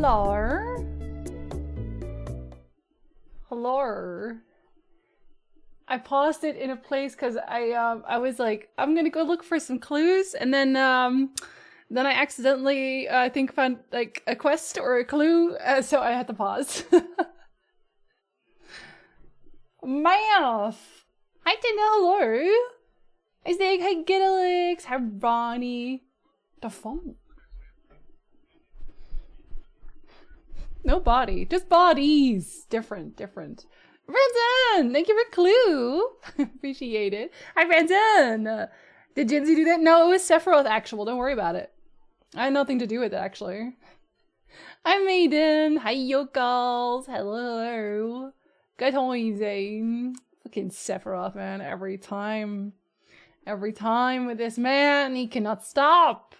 Hello. Hello. I paused it in a place because I was like, I'm gonna go look for some clues, and then I accidentally I think found like a quest or a clue, so I had to pause. Math. Hi Tina, hello. I say hi Giddalix, hi Ronnie. The phone. No body, just bodies. Different. Brandon, thank you for clue. Appreciate it. Hi, Brandon. Did Jinzy do that? No, it was Sephiroth actual. Don't worry about it. I had nothing to do with it, actually. Hi, Maiden. Hi, Yokals. Hello. Good morning. Fucking Sephiroth, man. Every time with this man, he cannot stop.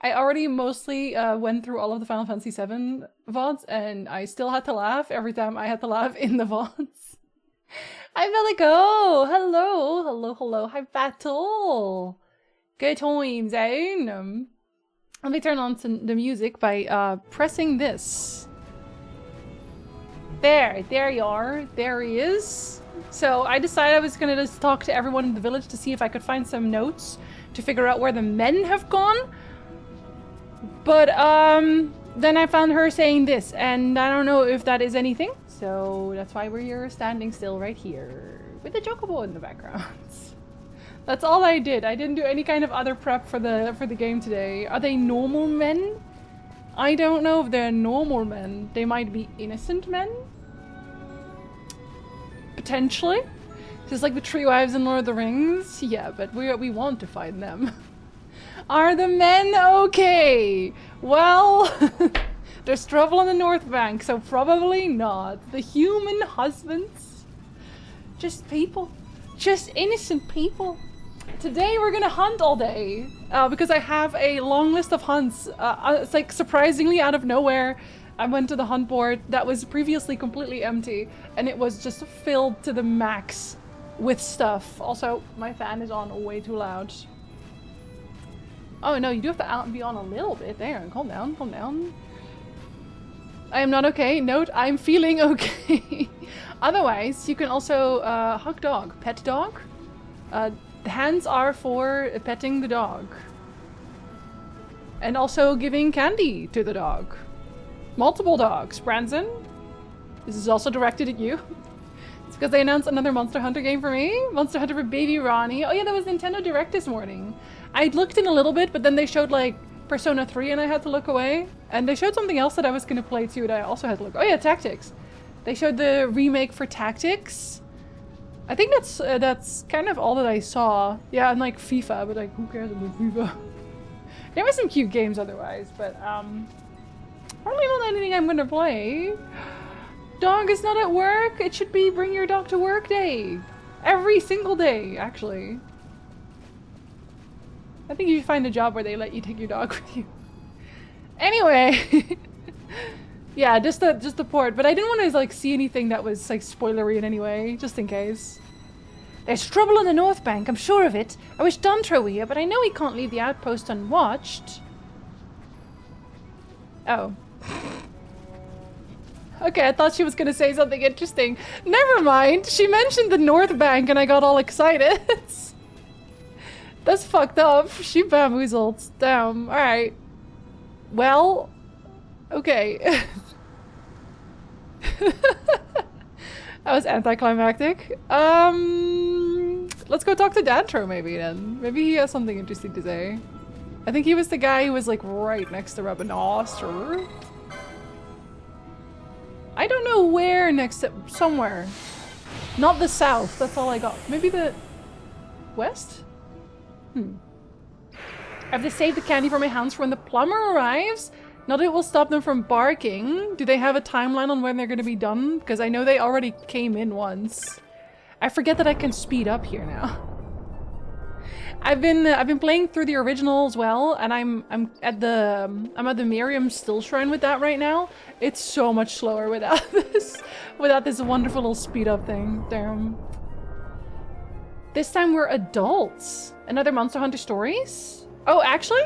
I already mostly went through all of the Final Fantasy VII VODs, and I still had to laugh every time I had to laugh in the VODs. Hi, Velico! Hello. Hi, Battle! Good times, eh? Let me turn on the music by pressing this. There you are. There he is. So I decided I was gonna just talk to everyone in the village to see if I could find some notes to figure out where the men have gone. But, then I found her saying this, and I don't know if that is anything. So that's why we're here standing still right here with the chocobo in the background. That's all I did. I didn't do any kind of other prep for the game today. Are they normal men? I don't know if they're normal men. They might be innocent men? Potentially. Just like the Tree Wives in Lord of the Rings. Yeah, but we want to find them. Are the men okay? Well, there's trouble on the North Bank, so probably not. The human husbands? Just people. Just innocent people. Today we're gonna hunt all day, because I have a long list of hunts. It's like surprisingly out of nowhere. I went to the hunt board that was previously completely empty, and it was just filled to the max with stuff. Also, my fan is on way too loud. Oh no, you do have to be on a little bit there. Calm down. I am not okay. Note, I'm feeling okay. Otherwise, you can also hug dog, pet dog. The hands are for petting the dog. And also giving candy to the dog. Multiple dogs. Branson, this is also directed at you. It's because they announced another Monster Hunter game for me. Monster Hunter for Baby Ronnie. Oh yeah, that was Nintendo Direct this morning. I looked in a little bit, but then they showed like Persona 3 and I had to look away. And they showed something else that I was going to play too that I also had to look. Oh yeah, Tactics. They showed the remake for Tactics. I think that's kind of all that I saw. Yeah, and like FIFA, but like who cares about FIFA? There were some cute games otherwise, but probably not anything I'm going to play. Dog is not at work. It should be bring your dog to work day. Every single day, actually. I think you should find a job where they let you take your dog with you. Anyway, yeah, just the port. But I didn't want to like see anything that was like spoilery in any way, just in case. There's trouble on the North Bank, I'm sure of it. I wish Dantro were here, but I know he can't leave the outpost unwatched. Oh. Okay, I thought she was gonna say something interesting. Never mind. She mentioned the North Bank, and I got all excited. That's fucked up. She bamboozled. Damn. Alright. Well, okay. That was anticlimactic. Let's go talk to Dantro maybe then. Maybe he has something interesting to say. I think he was the guy who was like right next to Rabinoster. I don't know where next to... somewhere. Not the south, that's all I got. Maybe the... west? I have to save the candy for my hounds for when the plumber arrives? Not that it will stop them from barking. Do they have a timeline on when they're going to be done? Because I know they already came in once. I forget that I can speed up here now. I've been playing through the original as well, and I'm at the Miriam Still Shrine with that right now. It's so much slower without this wonderful little speed up thing. Damn. This time we're adults. Another Monster Hunter Stories? Oh, actually?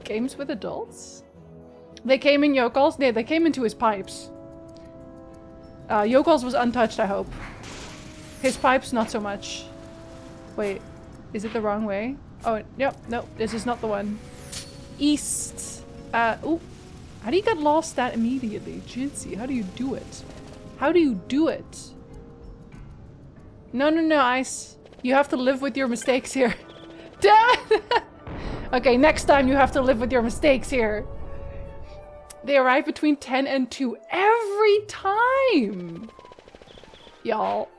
Games with adults? They came in Yokal's? Yeah, they came into his pipes. Yokal's was untouched, I hope. His pipes, not so much. Wait, is it the wrong way? Oh, yep, no, this is not the one. East. Ooh. How do you get lost that immediately? Jinxie, how do you do it? How do you do it? No, no, no, Ice. You have to live with your mistakes here. Damn it! Okay, next time you have to live with your mistakes here. They arrive between 10 and 2 every time! Y'all.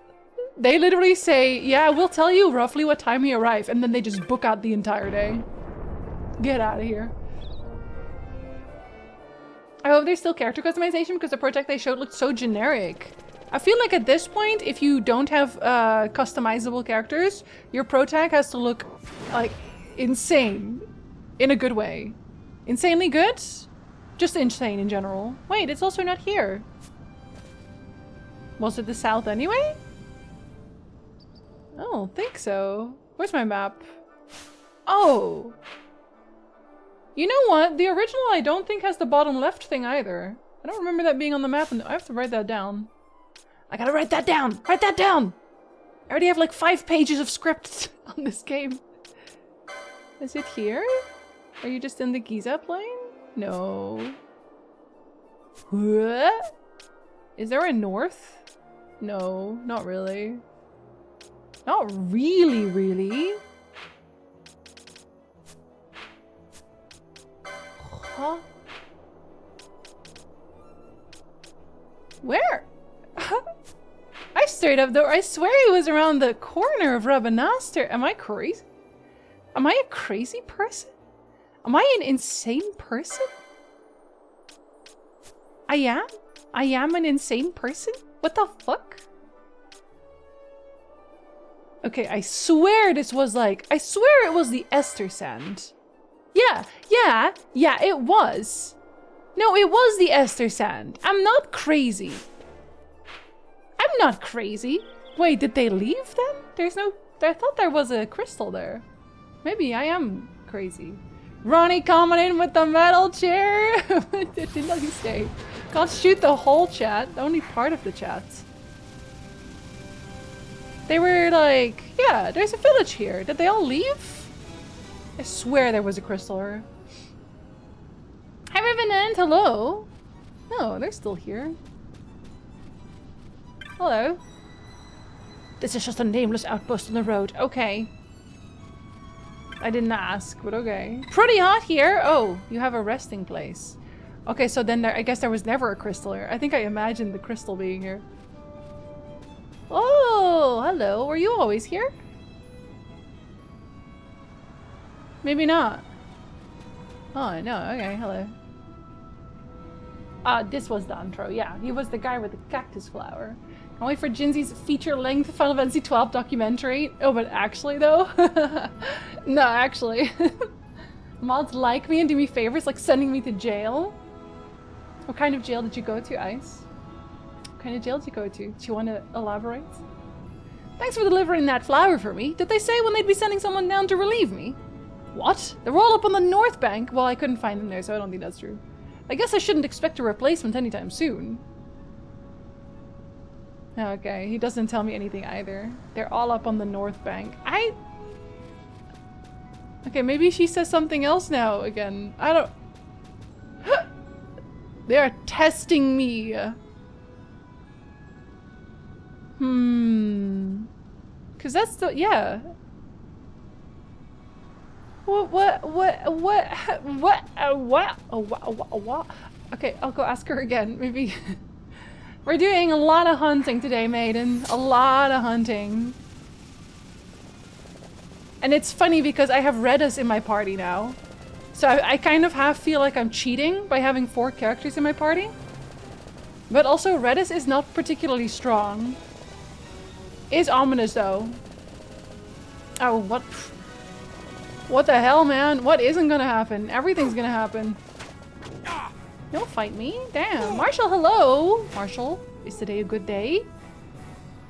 They literally say, yeah, we'll tell you roughly what time we arrive, and then they just book out the entire day. Get out of here. I hope there's still character customization because the project they showed looked so generic. I feel like at this point, if you don't have customizable characters, your protag has to look like insane. In a good way. Insanely good? Just insane in general. Wait, it's also not here. Was it the south anyway? I don't think so. Where's my map? Oh! You know what? The original I don't think has the bottom left thing either. I don't remember that being on the map and I have to write that down. I gotta write that down! Write that down! I already have like 5 pages of script on this game. Is it here? Are you just in the Giza plane? No. What? Is there a north? No, not really. Not really, really. Huh? Where? I straight up though, I swear he was around the corner of Rabanastre. Am I crazy? Am I a crazy person? Am I an insane person? I am? I am an insane person? What the fuck? Okay, I swear this was like... I swear it was the Ester Sand. Yeah, it was. No, it was the Ester Sand. I'm not crazy. I'm not crazy. Wait, did they leave then? There's no... I thought there was a crystal there. Maybe I am crazy. Ronnie coming in with the metal chair! Didn't let me stay. Can't shoot the whole chat, only part of the chat. They were like, yeah, there's a village here. Did they all leave? I swear there was a crystal. Hi Revenant, hello! No, they're still here. Hello. This is just a nameless outpost on the road. Okay. I didn't ask, but okay. Pretty hot here. Oh, you have a resting place. Okay, so then I guess there was never a crystal here. I think I imagined the crystal being here. Oh, hello. Were you always here? Maybe not. Oh, no. Okay, hello. This was the intro. Yeah, he was the guy with the cactus flower. Can't wait for Jinxi's feature-length Final Fantasy XII documentary. Oh, but actually, though? No, actually. Mods like me and do me favors, like sending me to jail. What kind of jail did you go to, Ice? What kind of jail did you go to? Do you want to elaborate? Thanks for delivering that flower for me. Did they say when they'd be sending someone down to relieve me? What? They were all up on the north bank? Well, I couldn't find them there, so I don't think that's true. I guess I shouldn't expect a replacement anytime soon. Okay, he doesn't tell me anything either. They're all up on the north bank. Okay, maybe she says something else now again. I don't... They are testing me. Cause that's the... Yeah. What? Okay, I'll go ask her again. Maybe... We're doing a lot of hunting today, maiden. A lot of hunting. And it's funny because I have Redis in my party now. So I kind of feel like I'm cheating by having 4 characters in my party. But also Redis is not particularly strong. Is ominous though. Oh, what? What the hell, man? What isn't gonna happen? Everything's gonna happen. Don't fight me. Damn. Marshall, hello. Marshall, is today a good day?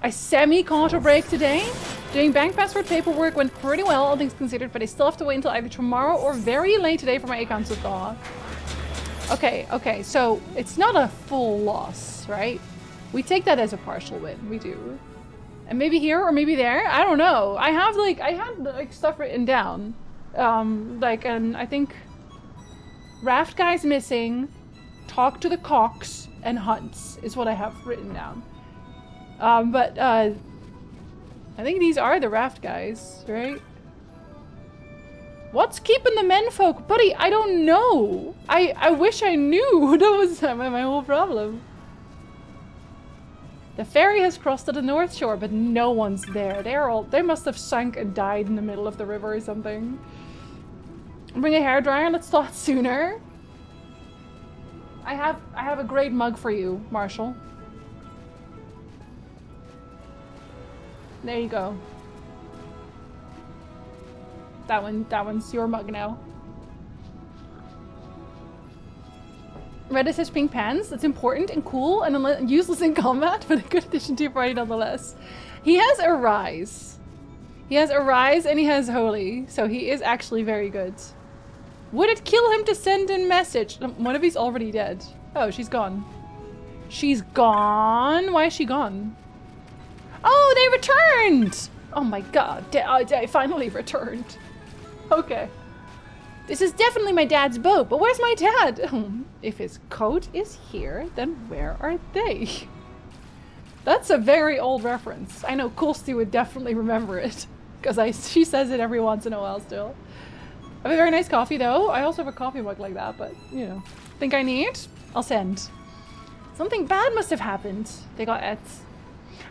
I semi-caught a break today. Doing bank password paperwork went pretty well, all things considered, but I still have to wait until either tomorrow or very late today for my accounts to thaw. Okay, okay, so it's not a full loss, right? We take that as a partial win, we do. And maybe here or maybe there, I don't know. I had like stuff written down. I think raft guy's missing, talk to the cocks, and hunts is what I have written down. I think these are the raft guys, right? What's keeping the menfolk? Buddy, I don't know. I wish I knew. That was my whole problem. The ferry has crossed to the north shore, but no one's there. They must have sunk and died in the middle of the river or something. Bring a hairdryer, let's start sooner. I have a great mug for you, Marshall. There you go. That one's your mug now. Reddit says pink pants. That's important and cool and useless in combat, but a good addition to your party nonetheless. He has a rise. He has a rise and he has holy, so he is actually very good. Would it kill him to send a message? One of these already dead. Oh, she's gone. She's gone? Why is she gone? Oh, they returned! Oh my god, they finally returned. Okay. This is definitely my dad's boat, but where's my dad? If his coat is here, then where are they? That's a very old reference. I know Coolsty would definitely remember it, because she says it every once in a while still. I have a very nice coffee though. I also have a coffee mug like that, but you know. Think I need? I'll send. Something bad must have happened. They got Ets.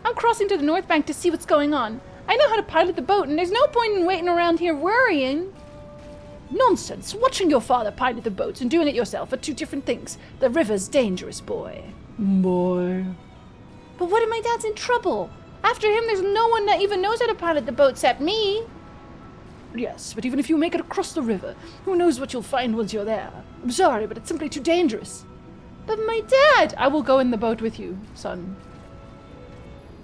I'm crossing to the north bank to see what's going on. I know how to pilot the boat, and there's no point in waiting around here worrying. Nonsense. Watching your father pilot the boats and doing it yourself are two different things. The river's dangerous, boy. Boy. But what if my dad's in trouble? After him, there's no one that even knows how to pilot the boat except me. Yes, but even if you make it across the river, who knows what you'll find once you're there. I'm sorry, but it's simply too dangerous. But my dad! I will go in the boat with you, son.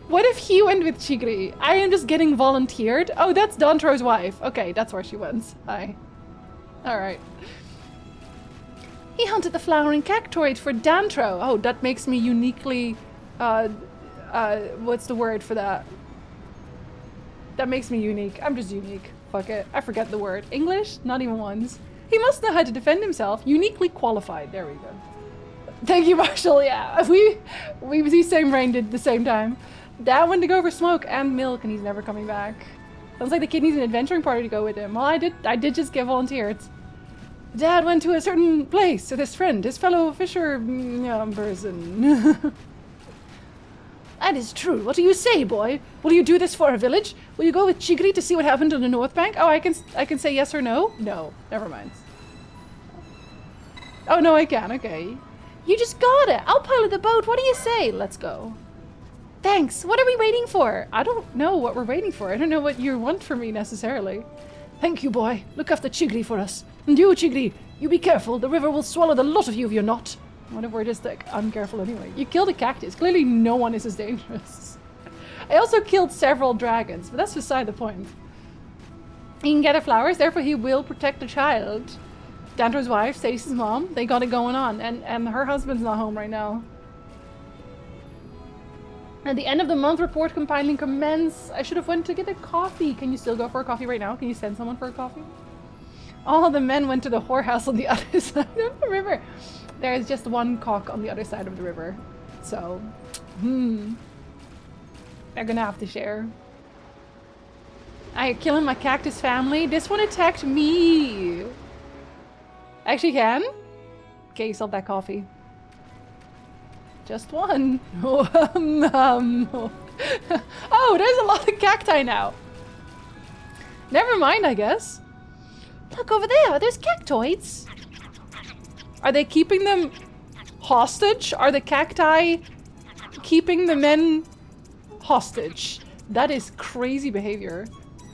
What if he went with Chigri? I am just getting volunteered. Oh, that's Dantro's wife. Okay, that's where she went. Hi. Alright. He hunted the flowering cactoid for Dantro. Oh, that makes me uniquely... what's the word for that? That makes me unique. I'm just unique. Fuck it. I forget the word. English? Not even once. He must know how to defend himself. Uniquely qualified. There we go. Thank you, Marshall. Yeah, we same brain did the same time. Dad went to go for smoke and milk, and he's never coming back. Sounds like the kid needs an adventuring party to go with him. Well, I did just get volunteered. Dad went to a certain place with his friend, his fellow fisher person. That is true. What do you say, boy? Will you do this for a village? Will you go with Chigri to see what happened on the north bank? Oh, I can say yes or no? No. Never mind. Oh, no, I can. Okay. You just got it. I'll pilot the boat. What do you say? Let's go. Thanks. What are we waiting for? I don't know what we're waiting for. I don't know what you want from me necessarily. Thank you, boy. Look after Chigri for us. And you, Chigri, you be careful. The river will swallow the lot of you if you're not. What if we're just like uncareful anyway? You killed a cactus. Clearly no one is as dangerous. I also killed several dragons, but that's beside the point. He can gather flowers, therefore he will protect the child. Dantro's wife, Stacy's mom, they got it going on. And her husband's not home right now. At the end of the month, report compiling commence. I should have went to get a coffee. Can you still go for a coffee right now? Can you send someone for a coffee? All the men went to the whorehouse on the other side of the river. There is just one cock on the other side of the river. So, they're gonna have to share. I killing my cactus family. This one attacked me. Actually can. Get yourself that coffee. Just one. Oh, there's a lot of cacti now. Never mind, I guess. Look over there. There's cactoids. Are they keeping them hostage? Are the cacti keeping the men hostage? That is crazy behavior.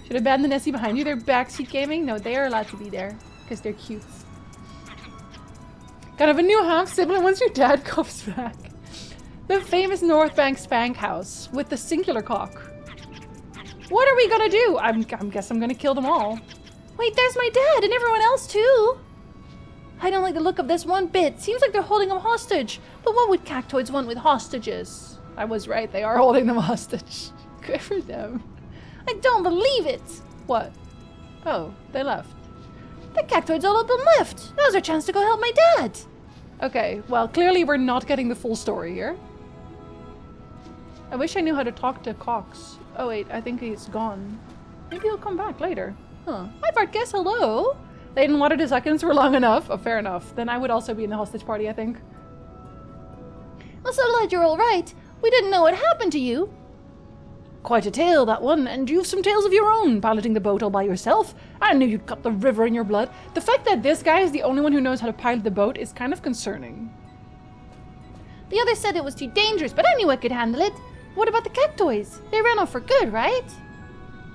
Should abandon Nessie behind you. They're backseat gaming? No, they are allowed to be there because they're cute. Kind of a new half sibling once your dad comes back. The famous North Bank Spank House with the singular cock. What are we gonna do? I guess I'm gonna kill them all. Wait, there's my dad and everyone else too. I don't like the look of this one bit. Seems like they're holding him hostage. But what would cactoids want with hostages? I was right, they are holding them hostage. Good for them. I don't believe it! What? Oh, they left. The cactoids all up and left! Now's our chance to go help my dad! Okay, well, clearly we're not getting the full story here. I wish I knew how to talk to Cox. Oh wait, I think he's gone. Maybe he'll come back later. Huh. Hi Vargas, hello! They didn't water the seconds were long enough. Oh, fair enough. Then I would also be in the hostage party, I think. I'm so glad you're alright. We didn't know what happened to you. Quite a tale, that one, and you've some tales of your own, piloting the boat all by yourself. I knew you'd got the river in your blood. The fact that this guy is the only one who knows how to pilot the boat is kind of concerning. The others said it was too dangerous, but I knew I could handle it. What about the cactoids? They ran off for good, right?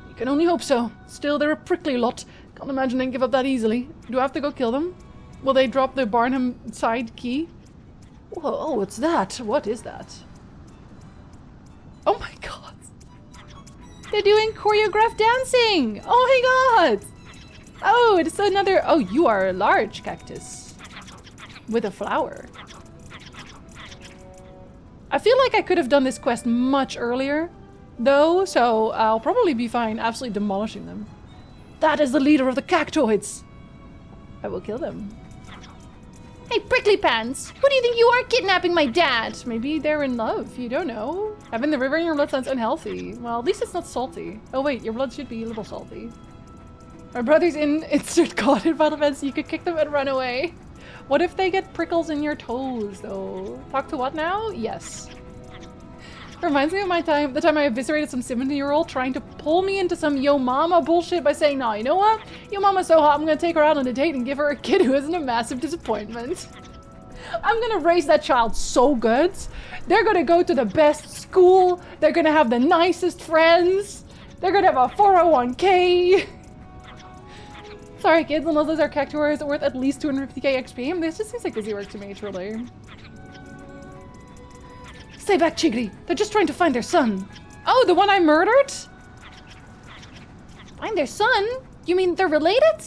You can only hope so. Still, they're a prickly lot. Can't imagine they give up that easily. Do I have to go kill them? Will they drop the Barnum side key? Whoa, oh, what's that? What is that? Oh my god. They're doing choreographed dancing! Oh my god! Oh, it's another... Oh, you are a large cactus. With a flower. I feel like I could have done this quest much earlier, though, so I'll probably be fine absolutely demolishing them. That is the leader of the cactoids! I will kill them. Hey, Prickly Pants! Who do you think you are kidnapping my dad? Maybe they're in love, you don't know. Having the river in your blood sounds unhealthy. Well, at least it's not salty. Oh wait, your blood should be a little salty. My brother's in insert caught in Final Fantasy. You could kick them and run away. What if they get prickles in your toes, though? Talk to what now? Yes. Reminds me of the time I eviscerated some 17-year-old trying to pull me into some yo mama bullshit by saying, nah, you know what? Yo mama's so hot, I'm gonna take her out on a date and give her a kid who isn't a massive disappointment. I'm gonna raise that child so good. They're gonna go to the best school. They're gonna have the nicest friends. They're gonna have a 401k. Sorry kids, unless those are cactuars worth at least 250k XP. This just seems like busy work to me, truly. Stay back, Chigri. They're just trying to find their son. Oh, the one I murdered? Find their son? You mean they're related?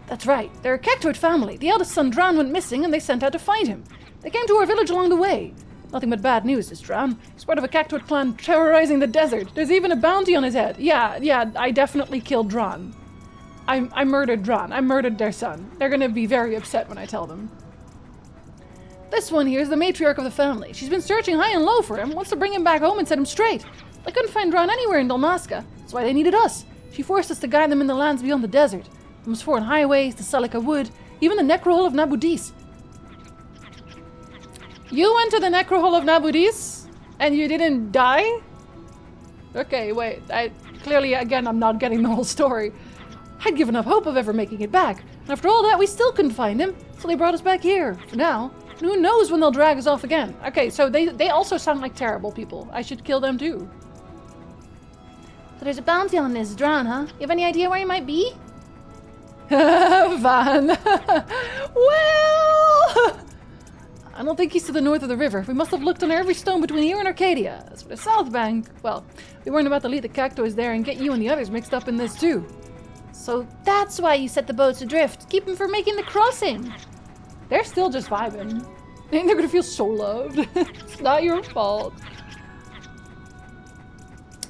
That's right. They're a cactoid family. The eldest son, Dran, went missing and they sent out to find him. They came to our village along the way. Nothing but bad news, this Dran. He's part of a cactoid clan terrorizing the desert. There's even a bounty on his head. Yeah, I definitely killed Dran. I murdered Dran. I murdered their son. They're gonna be very upset when I tell them. This one here is the matriarch of the family. She's been searching high and low for him, wants to bring him back home and set him straight. They couldn't find Dran anywhere in Dalmasca. That's why they needed us. She forced us to guide them in the lands beyond the desert. From foreign highways to Celica Wood, even the Necrohole of Nabudis. You went to the Necrohole of Nabudis? And you didn't die? Okay, wait. Clearly, again, I'm not getting the whole story. I'd given up hope of ever making it back. And after all that, we still couldn't find him. So they brought us back here, for now. And who knows when they'll drag us off again. Okay, so they also sound like terrible people. I should kill them too. So there's a bounty on this Dran, huh? You have any idea where he might be? Van. Well... I don't think he's to the north of the river. We must have looked under every stone between here and Arcadia. As for the south bank, well, we weren't about to lead the cactoids there and get you and the others mixed up in this too. So that's why you set the boats adrift. Keep them from making the crossing. They're still just vibing. And they're gonna feel so loved. It's not your fault.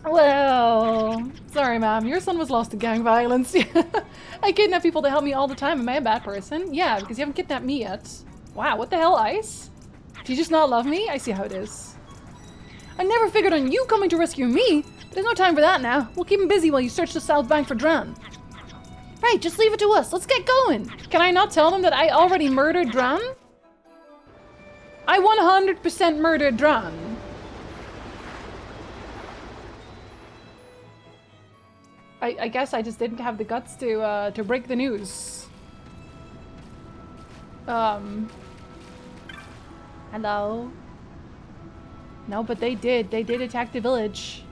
Well, sorry ma'am, your son was lost to gang violence. I kidnap people to help me all the time. Am I a bad person? Yeah, because you haven't kidnapped me yet. Wow, what the hell, Ice? Do you just not love me? I see how it is. I never figured on you coming to rescue me. But there's no time for that now. We'll keep him busy while you search the south bank for Dran. Right, just leave it to us. Let's get going. Can I not tell them that I already murdered Dran? I 100% murdered Dran. I guess I just didn't have the guts to break the news. Hello? No, but they did. They did attack the village.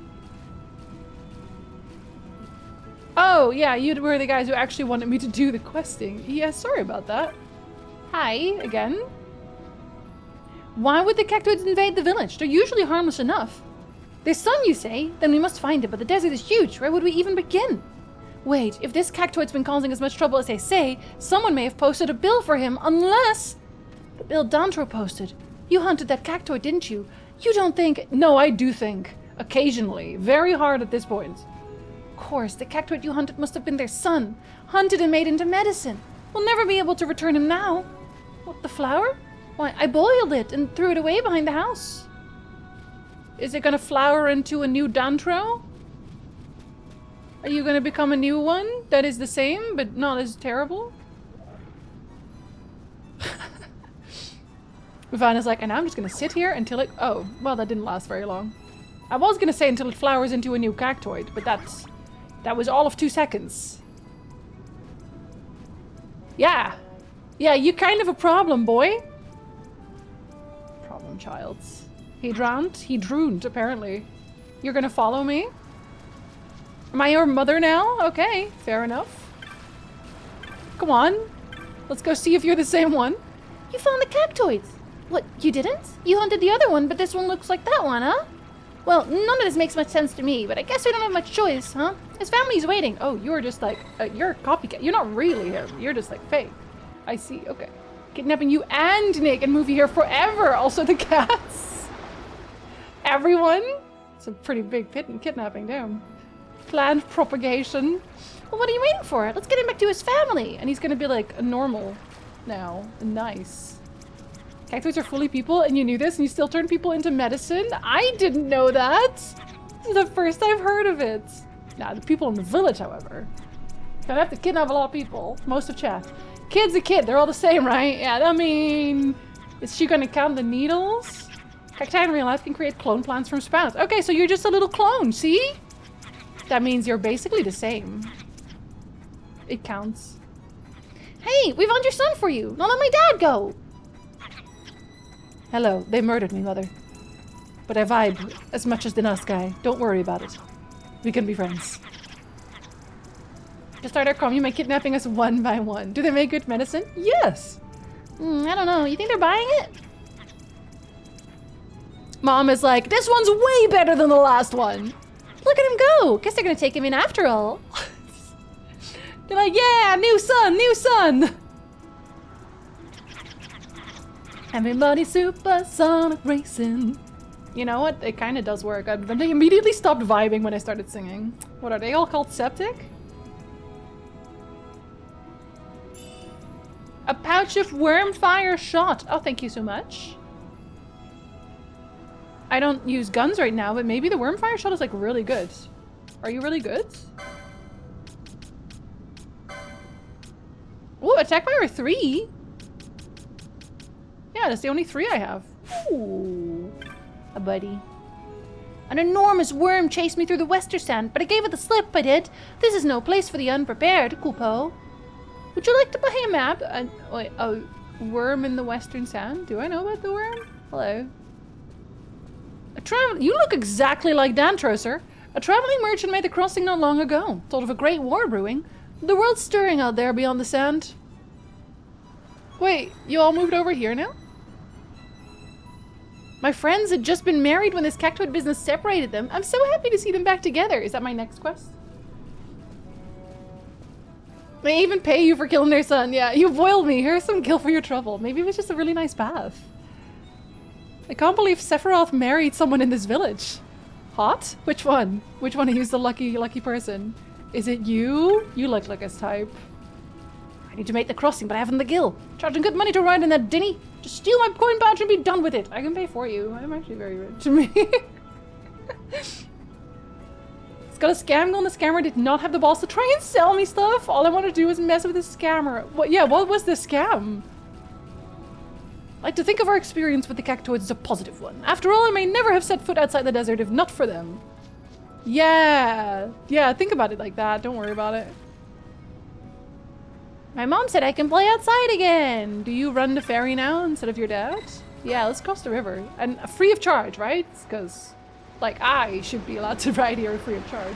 Oh, yeah, you were the guys who actually wanted me to do the questing. Yeah, sorry about that. Hi, again. Why would the cactoids invade the village? They're usually harmless enough. Their son, you say? Then we must find it, but the desert is huge. Where would we even begin? Wait, if this cactoid's been causing as much trouble as they say, someone may have posted a bill for him, unless... The bill Dantro posted. You hunted that cactoid, didn't you? You don't think... No, I do think. Occasionally. Very hard at this point. Of course, the cactoid you hunted must have been their son. Hunted and made into medicine. We'll never be able to return him now. What, the flower? Why, I boiled it and threw it away behind the house. Is it gonna flower into a new Dantro? Are you gonna become a new one that is the same, but not as terrible? Vanna's like, and I'm just gonna sit here until it... Oh, well, that didn't last very long. I was gonna say until it flowers into a new cactoid, but that was all of 2 seconds. Yeah. Yeah, you kind of a problem, boy. Problem child. He drowned? He drooned, apparently. You're gonna follow me? Am I your mother now? Okay, fair enough. Come on. Let's go see if you're the same one. You found the cactoids. What, you didn't? You hunted the other one, but this one looks like that one, huh? Well, none of this makes much sense to me, but I guess we don't have much choice, huh? His family's waiting. Oh, you're just like, you're a copycat. You're not really him. You're just like fake. I see, okay. Kidnapping you and Nick and movie here forever. Also the cats. Everyone? It's a pretty big kidnapping, damn. Planned propagation. Well, what are you waiting for? Let's get him back to his family. And he's gonna be like a normal now. Nice. Cactoids are fully people and you knew this and you still turn people into medicine? I didn't know that. This is the first I've heard of it. Nah, the people in the village, however. Gonna have to kidnap a lot of people. Most of chat. Kid's a kid. They're all the same, right? Yeah, I mean... Is she gonna count the needles? Cacti in real life can create clone plants from sprouts. Okay, so you're just a little clone, see? That means you're basically the same. It counts. Hey, we found your son for you. Don't let my dad go. Hello, they murdered me, mother. But I vibe as much as the nice guy. Don't worry about it. We can be friends. To start our commune by kidnapping us one by one. Do they make good medicine? Yes. I don't know. You think they're buying it? Mom is like, this one's way better than the last one. Look at him go. Guess they're gonna take him in after all. They're like, yeah, new son, new son. Everybody supersonic racing. You know what? It kind of does work. They immediately stopped vibing when I started singing. What are they all called? Septic? A pouch of wormfire shot. Oh, thank you so much. I don't use guns right now, but maybe the wormfire shot is like really good. Are you really good? Ooh, attack fire 3. Yeah, that's the only 3 I have. Ooh, a buddy. An enormous worm chased me through the western sand, but I gave it the slip, I did. This is no place for the unprepared, Kupo. Would you like to buy a map? A worm in the western sand? Do I know about the worm? Hello. You look exactly like Dantro, sir. A traveling merchant made the crossing not long ago. Told of a great war brewing. The world's stirring out there beyond the sand. Wait, you all moved over here now? My friends had just been married when this cactoid business separated them. I'm so happy to see them back together. Is that my next quest? They even pay you for killing their son. Yeah, you boiled me. Here's some kill for your trouble. Maybe it was just a really nice bath. I can't believe Sephiroth married someone in this village. Hot? Which one? Which one? Who's the lucky person? Is it you? You look like his type. I need to make the crossing, but I haven't the gil. Charging good money to ride in that dinny. Just steal my coin pouch and be done with it. I can pay for you. I'm actually very rich. It's got a scam gun. The scammer did not have the balls to try and sell me stuff. All I want to do is mess with the scammer. What? Yeah, what was the scam? I like to think of our experience with the cactoids as a positive one. After all, I may never have set foot outside the desert if not for them. Yeah. Yeah, think about it like that. Don't worry about it. My mom said I can play outside again. Do you run the ferry now instead of your dad? Yeah, let's cross the river. And free of charge, right? Because, like, I should be allowed to ride here free of charge.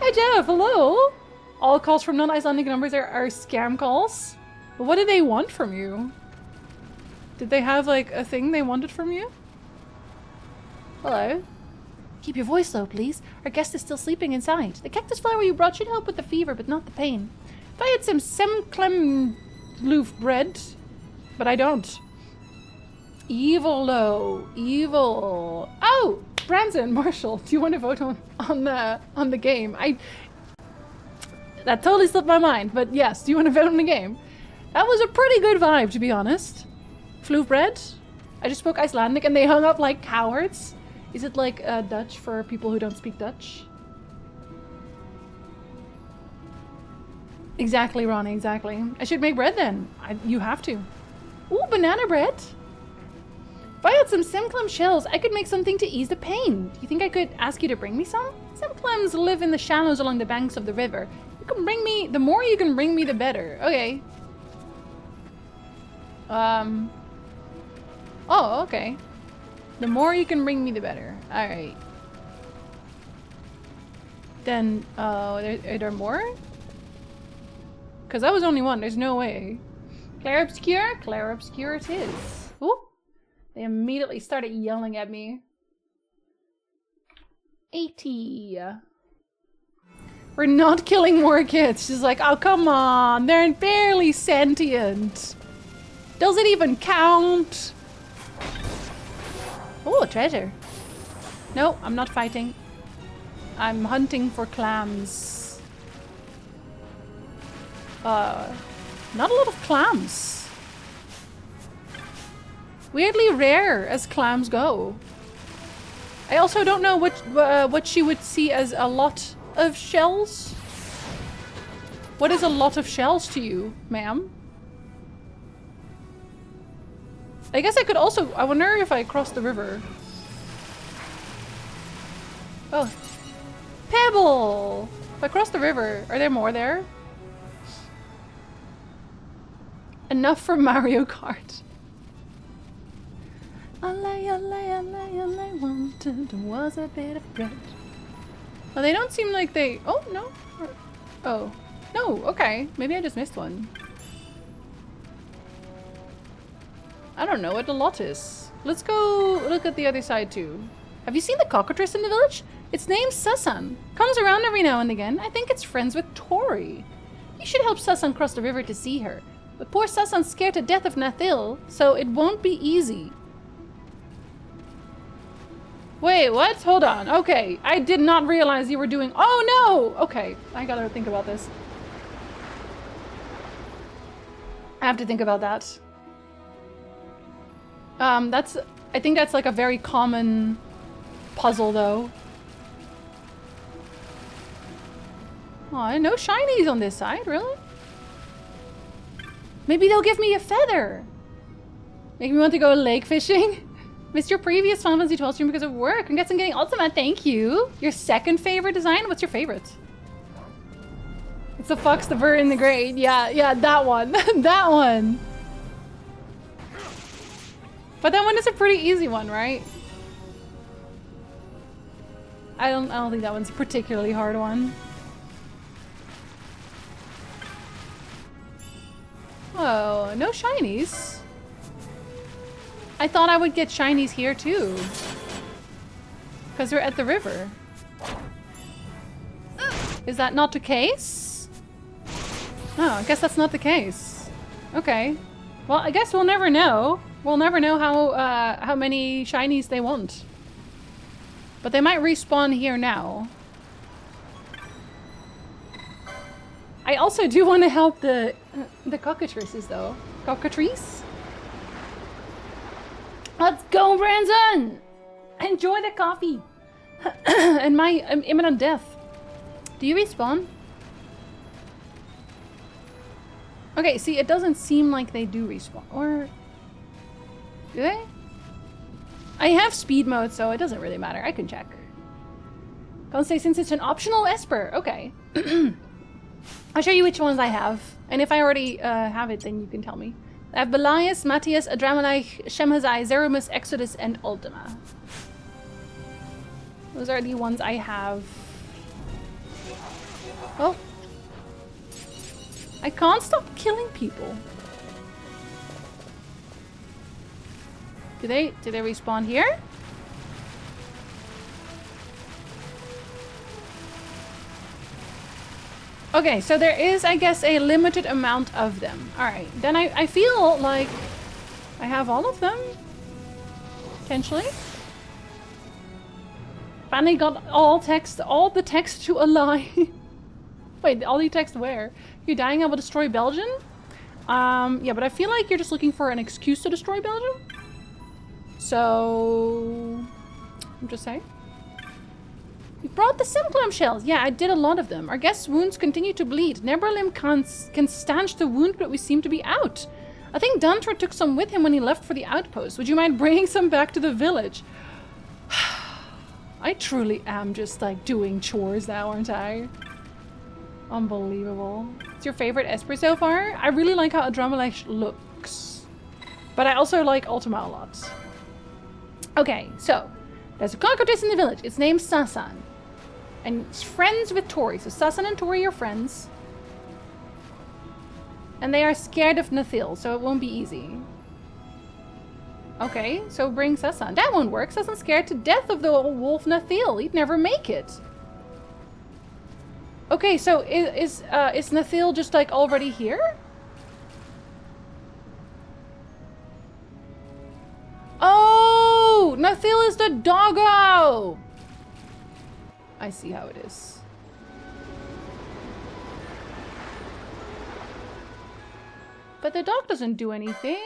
Hey, Jeff, hello. All calls from non-Icelandic numbers are scam calls. But what did they want from you? Did they have, like, a thing they wanted from you? Hello. Keep your voice low, please. Our guest is still sleeping inside. The cactus flower you brought should help with the fever, but not the pain. If I had some semclem loaf bread, but I don't. Evil, though. Evil. Oh, Branson, Marshall, do you want to vote on the game? That totally slipped my mind, but yes, do you want to vote on the game? That was a pretty good vibe, to be honest. Floof bread? I just spoke Icelandic and they hung up like cowards. Is it like Dutch for people who don't speak Dutch? Exactly, Ronnie, exactly. I should make bread then. You have to. Ooh, banana bread. If I had some semclem shells, I could make something to ease the pain. Do you think I could ask you to bring me some? Semclems live in the shallows along the banks of the river. You can bring me, the more you can bring me, the better. Okay. Oh, okay. The more you can bring me, the better. Alright. Then, are there more? Because that was only one. There's no way. Clair Obscure? Clair Obscure it is. Ooh. They immediately started yelling at me. 80. We're not killing more kids. She's like, oh, come on. They're barely sentient. Does it even count? Oh, a treasure. No, I'm not fighting. I'm hunting for clams. Not a lot of clams. Weirdly rare as clams go. I also don't know what she would see as a lot of shells. What is a lot of shells to you, ma'am? I guess I could also... I wonder if I cross the river. Oh. Pebble! If I cross the river, are there more there? Enough for Mario Kart. All I wanted was a bit of bread. Oh, they don't seem like they... Oh, no. Oh. No, okay. Maybe I just missed one. I don't know what the lot is. Let's go look at the other side too. Have you seen the cockatrice in the village? Its name's Sasan. Comes around every now and again. I think it's friends with Tori. You should help Sasan cross the river to see her. But poor Sasan's scared to death of Nathil, so it won't be easy. Wait, what? Hold on. Okay, I did not realize you were doing... Oh no! Okay, I gotta think about this. I have to think about that. I think that's like a very common puzzle though. Aw, no shinies on this side, really? Maybe they'll give me a feather. Make me want to go lake fishing. Missed your previous Final Fantasy 12 stream because of work. Congrats on getting Ultima, thank you. Your second favorite design? What's your favorite? It's the fox, the bird, and the grade. Yeah, that one. That one. But that one is a pretty easy one, right? I don't think that one's a particularly hard one. Oh, no shinies. I thought I would get shinies here too. Because we're at the river. Is that not the case? No, I guess that's not the case. Okay. Well, I guess we'll never know. We'll never know how many shinies they want. But they might respawn here now. I also do want to help the cockatrices though. Cockatrice? Let's go, Branson! Enjoy the coffee! And my imminent death. Do you respawn? Okay, see, it doesn't seem like they do respawn. Or... do they? I have speed mode, so it doesn't really matter. I can check. Can't say since it's an optional Esper. Okay. I'll show you which ones I have. And if I already have it, then you can tell me. I have Belias, Matthias, Adramelech, Shemhazai, Zerumus, Exodus, and Ultima. Those are the ones I have. Oh. I can't stop killing people. Do they respawn here? Okay, so there is, I guess, a limited amount of them. Alright, then I feel like I have all of them. Potentially. Finally got all the text to align. Wait, all the text where? You're dying, I will destroy Belgium? Yeah, but I feel like you're just looking for an excuse to destroy Belgium. So... I'm just saying. You brought the Simclam shells. Yeah, I did a lot of them. Our guest's wounds continue to bleed. Neberlim can stanch the wound, but we seem to be out. I think Dunter took some with him when he left for the outpost. Would you mind bringing some back to the village? I truly am just like doing chores now, aren't I? Unbelievable. It's your favorite Esprit so far? I really like how Adramalesh looks. But I also like Ultima a lot. Okay, so there's a cockatrice in the village. It's named Sasan. And it's friends with Tori. So Sasan and Tori are friends. And they are scared of Nathil, so it won't be easy. Okay, so bring Sasan. That won't work. Sasan's scared to death of the old wolf Nathil. He'd never make it. Okay, so is Nathil just like already here? Oh, Nathil is the doggo. I see how it is. But the dog doesn't do anything.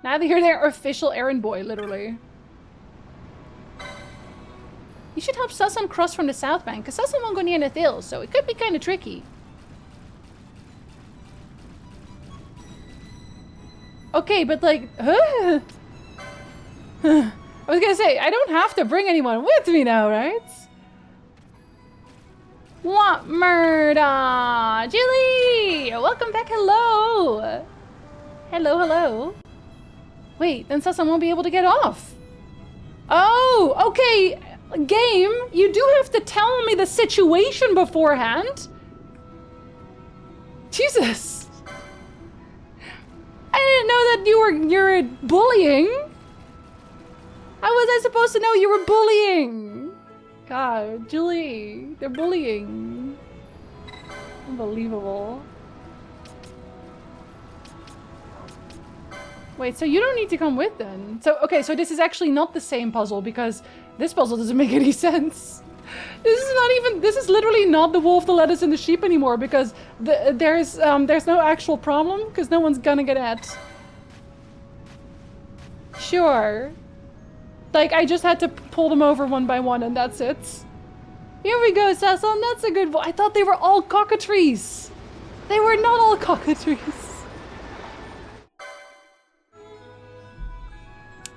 Neither here their official errand boy, literally. You should help Sasan cross from the south bank, because Sasan won't go near Nathil, so it could be kind of tricky. Okay, but like, huh? I was gonna say, I don't have to bring anyone with me now, right? What murder? Julie! Welcome back, hello! Hello, hello. Wait, then Sasan won't be able to get off. Oh, okay. Game, you do have to tell me the situation beforehand. Jesus. I didn't know that you're bullying. How was I supposed to know you were bullying? God, Julie, they're bullying. Unbelievable. Wait, so you don't need to come with then? So, okay, so this is actually not the same puzzle because this puzzle doesn't make any sense. This is literally not the wolf, the lettuce, and the sheep anymore because there's no actual problem because no one's gonna get at. Sure. Like, I just had to pull them over one by one and that's it. Here we go, Sasan, that's a good one. I thought they were all cockatrices. They were not all cockatrices.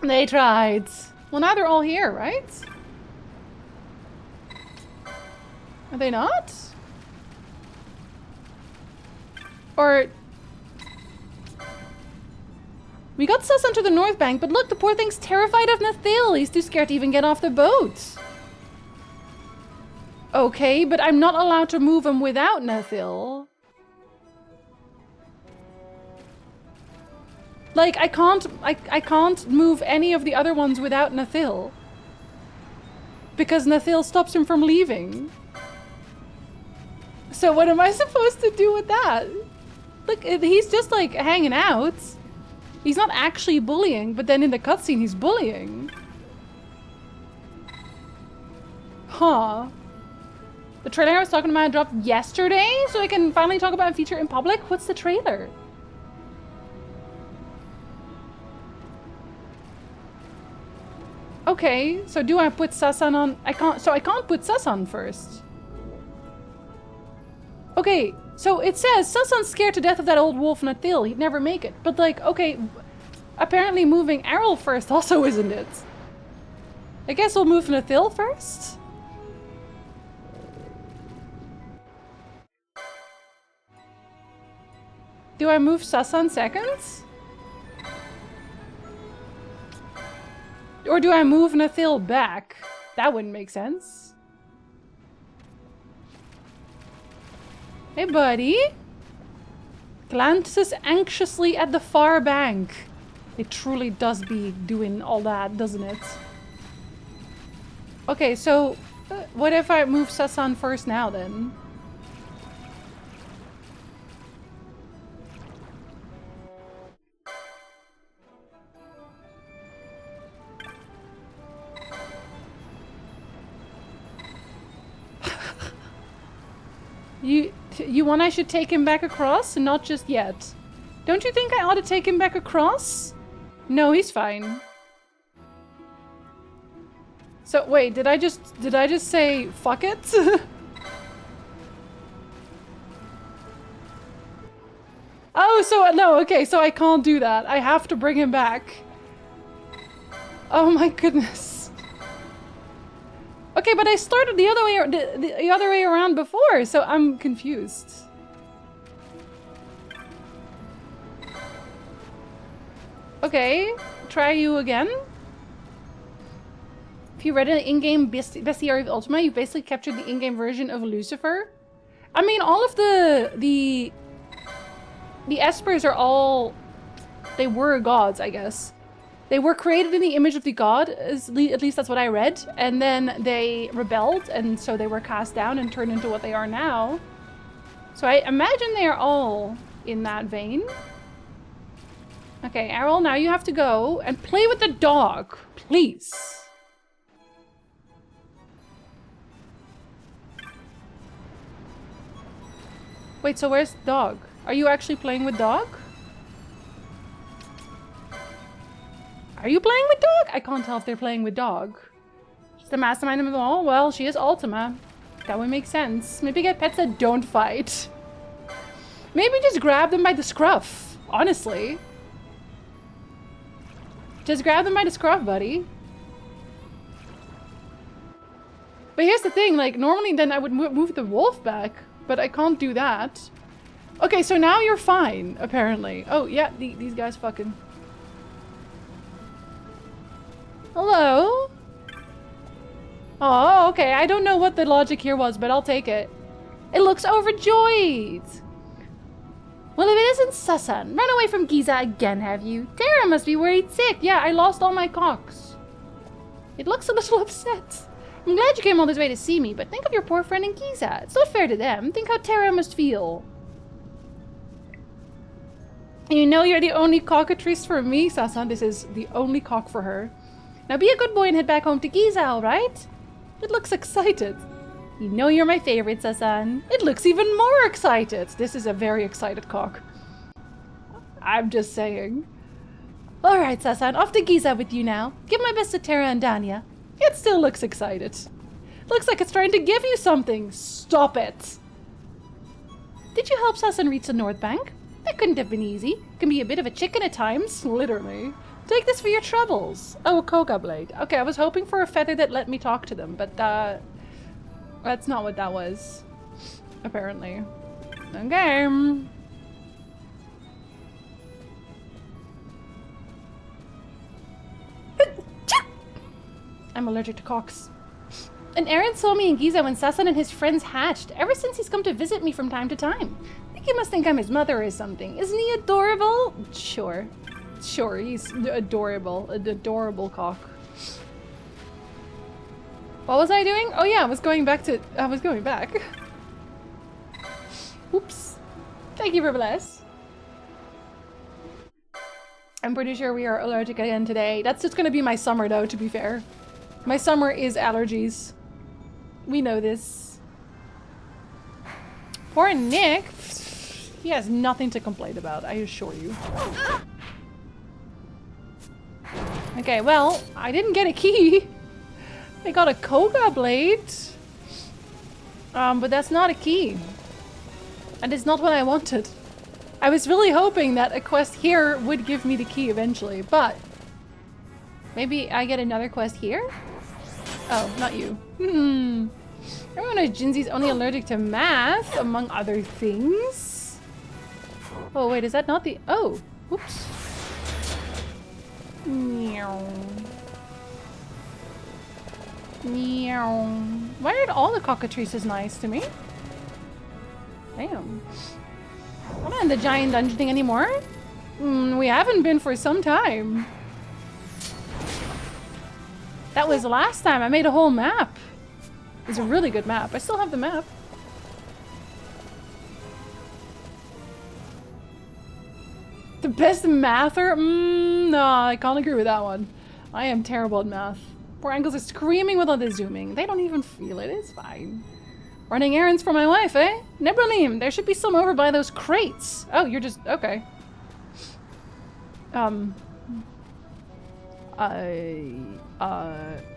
They tried. Well, now they're all here, right? Are they not? Or... We got Sasan to the north bank, but look, the poor thing's terrified of Nathil. He's too scared to even get off the boat. Okay, but I'm not allowed to move him without Nathil. Like, I can't move any of the other ones without Nathil. Because Nathil stops him from leaving. So what am I supposed to do with that? Look, he's just like hanging out. He's not actually bullying, but then in the cutscene he's bullying. Huh. The trailer I was talking about dropped yesterday, so I can finally talk about a feature in public? What's the trailer? Okay, so do I put Sasan on? I can't put Sasan first. Okay, so it says Sasan's scared to death of that old wolf Nathil. He'd never make it. But like, okay, apparently moving Errol first also isn't it? I guess we'll move Nathil first? Do I move Sasan second? Or do I move Nathil back? That wouldn't make sense. Hey, buddy. Glances anxiously at the far bank. It truly does be doing all that, doesn't it? Okay, so what if I move Sasan first now then? You want I should take him back across? Not just yet. Don't you think I ought to take him back across? No, he's fine. So wait, did I just say fuck it? Oh, so no, okay, so I can't do that. I have to bring him back. Oh my goodness. Okay, but I started the other way around before, so I'm confused. Okay, try you again. If you read an in-game bestiary of Ultima, you've basically captured the in-game version of Lucifer. I mean, all of the Espers are all... They were gods, I guess. They were created in the image of the god, at least that's what I read. And then they rebelled, and so they were cast down and turned into what they are now. So I imagine they are all in that vein. Okay, Errol, now you have to go and play with the dog, please. Wait, so where's dog? Are you actually playing with dog? Are you playing with dog? I can't tell if they're playing with dog. She's the mastermind of them all. Well, she is Ultima. That would make sense. Maybe get pets that don't fight. Maybe just grab them by the scruff. Honestly. Just grab them by the scruff, buddy. But here's the thing, like, normally then I would move the wolf back. But I can't do that. Okay, so now you're fine, apparently. Oh, yeah, these guys fucking... Hello? Oh, okay. I don't know what the logic here was, but I'll take it. It looks overjoyed. Well, if it isn't Sasan, run away from Giza again, have you? Tara must be worried sick. Yeah, I lost all my cocks. It looks a little upset. I'm glad you came all this way to see me, but think of your poor friend in Giza. It's not fair to them. Think how Tara must feel. You know you're the only cockatrice for me, Sasan. This is the only cock for her. Now be a good boy and head back home to Giza, alright? It looks excited. You know you're my favorite, Sasan. It looks even more excited. This is a very excited cock. I'm just saying. Alright, Sasan, off to Giza with you now. Give my best to Tara and Danya. It still looks excited. Looks like it's trying to give you something. Stop it. Did you help Sasan reach the North Bank? That couldn't have been easy. Can be a bit of a chicken at times. Literally. Take this for your troubles. Oh, a Koga blade. Okay, I was hoping for a feather that let me talk to them, but that's not what that was. Apparently. Okay. I'm allergic to cocks. And Aaron saw me in Giza when Sasan and his friends hatched. Ever since he's come to visit me from time to time. I think he must think I'm his mother or something. Isn't he adorable? Sure. Sure, he's adorable. An adorable cock. What was I doing? Oh yeah, I was going back. Oops. Thank you for bless. I'm pretty sure we are allergic again today. That's just gonna be my summer though, to be fair. My summer is allergies. We know this. Poor Nick. He has nothing to complain about, I assure you. Okay, well, I didn't get a key. I got a Koga blade. But that's not a key. And it's not what I wanted. I was really hoping that a quest here would give me the key eventually, but... Maybe I get another quest here? Oh, not you. Everyone knows Jinzi's only allergic to math, among other things. Oh, wait, is that not the... Oh, oops. Meow. Meow. Why aren't all the cockatrices nice to me? Damn. I'm not in the giant dungeon thing anymore. We haven't been for some time. That was the last time. I made a whole map. It's a really good map. I still have the map. The best mather? No, I can't agree with that one. I am terrible at math. Poor ankles are screaming with all the zooming. They don't even feel it. It's fine. Running errands for my wife, eh? Nebralim, there should be some over by those crates. Oh, you're just... okay.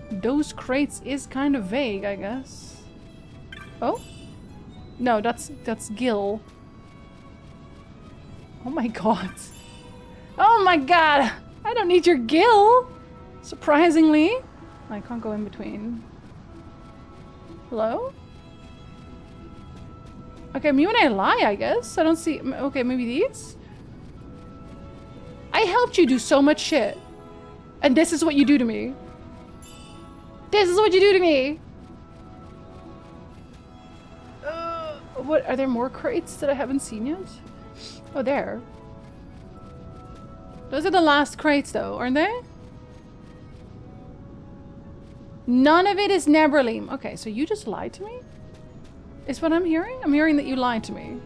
Those crates is kind of vague, I guess. Oh? No, that's Gil. Oh my god. Oh my god! I don't need your Gil! Surprisingly. I can't go in between. Hello? Okay, me when I lie, I guess. I don't see... okay, maybe these? I helped you do so much shit. And this is what you do to me. This is what you do to me! What? Are there more crates that I haven't seen yet? Oh, there. Those are the last crates, though, aren't they? None of it is Nebralim. Okay, so you just lied to me? Is what I'm hearing? I'm hearing that you lied to me.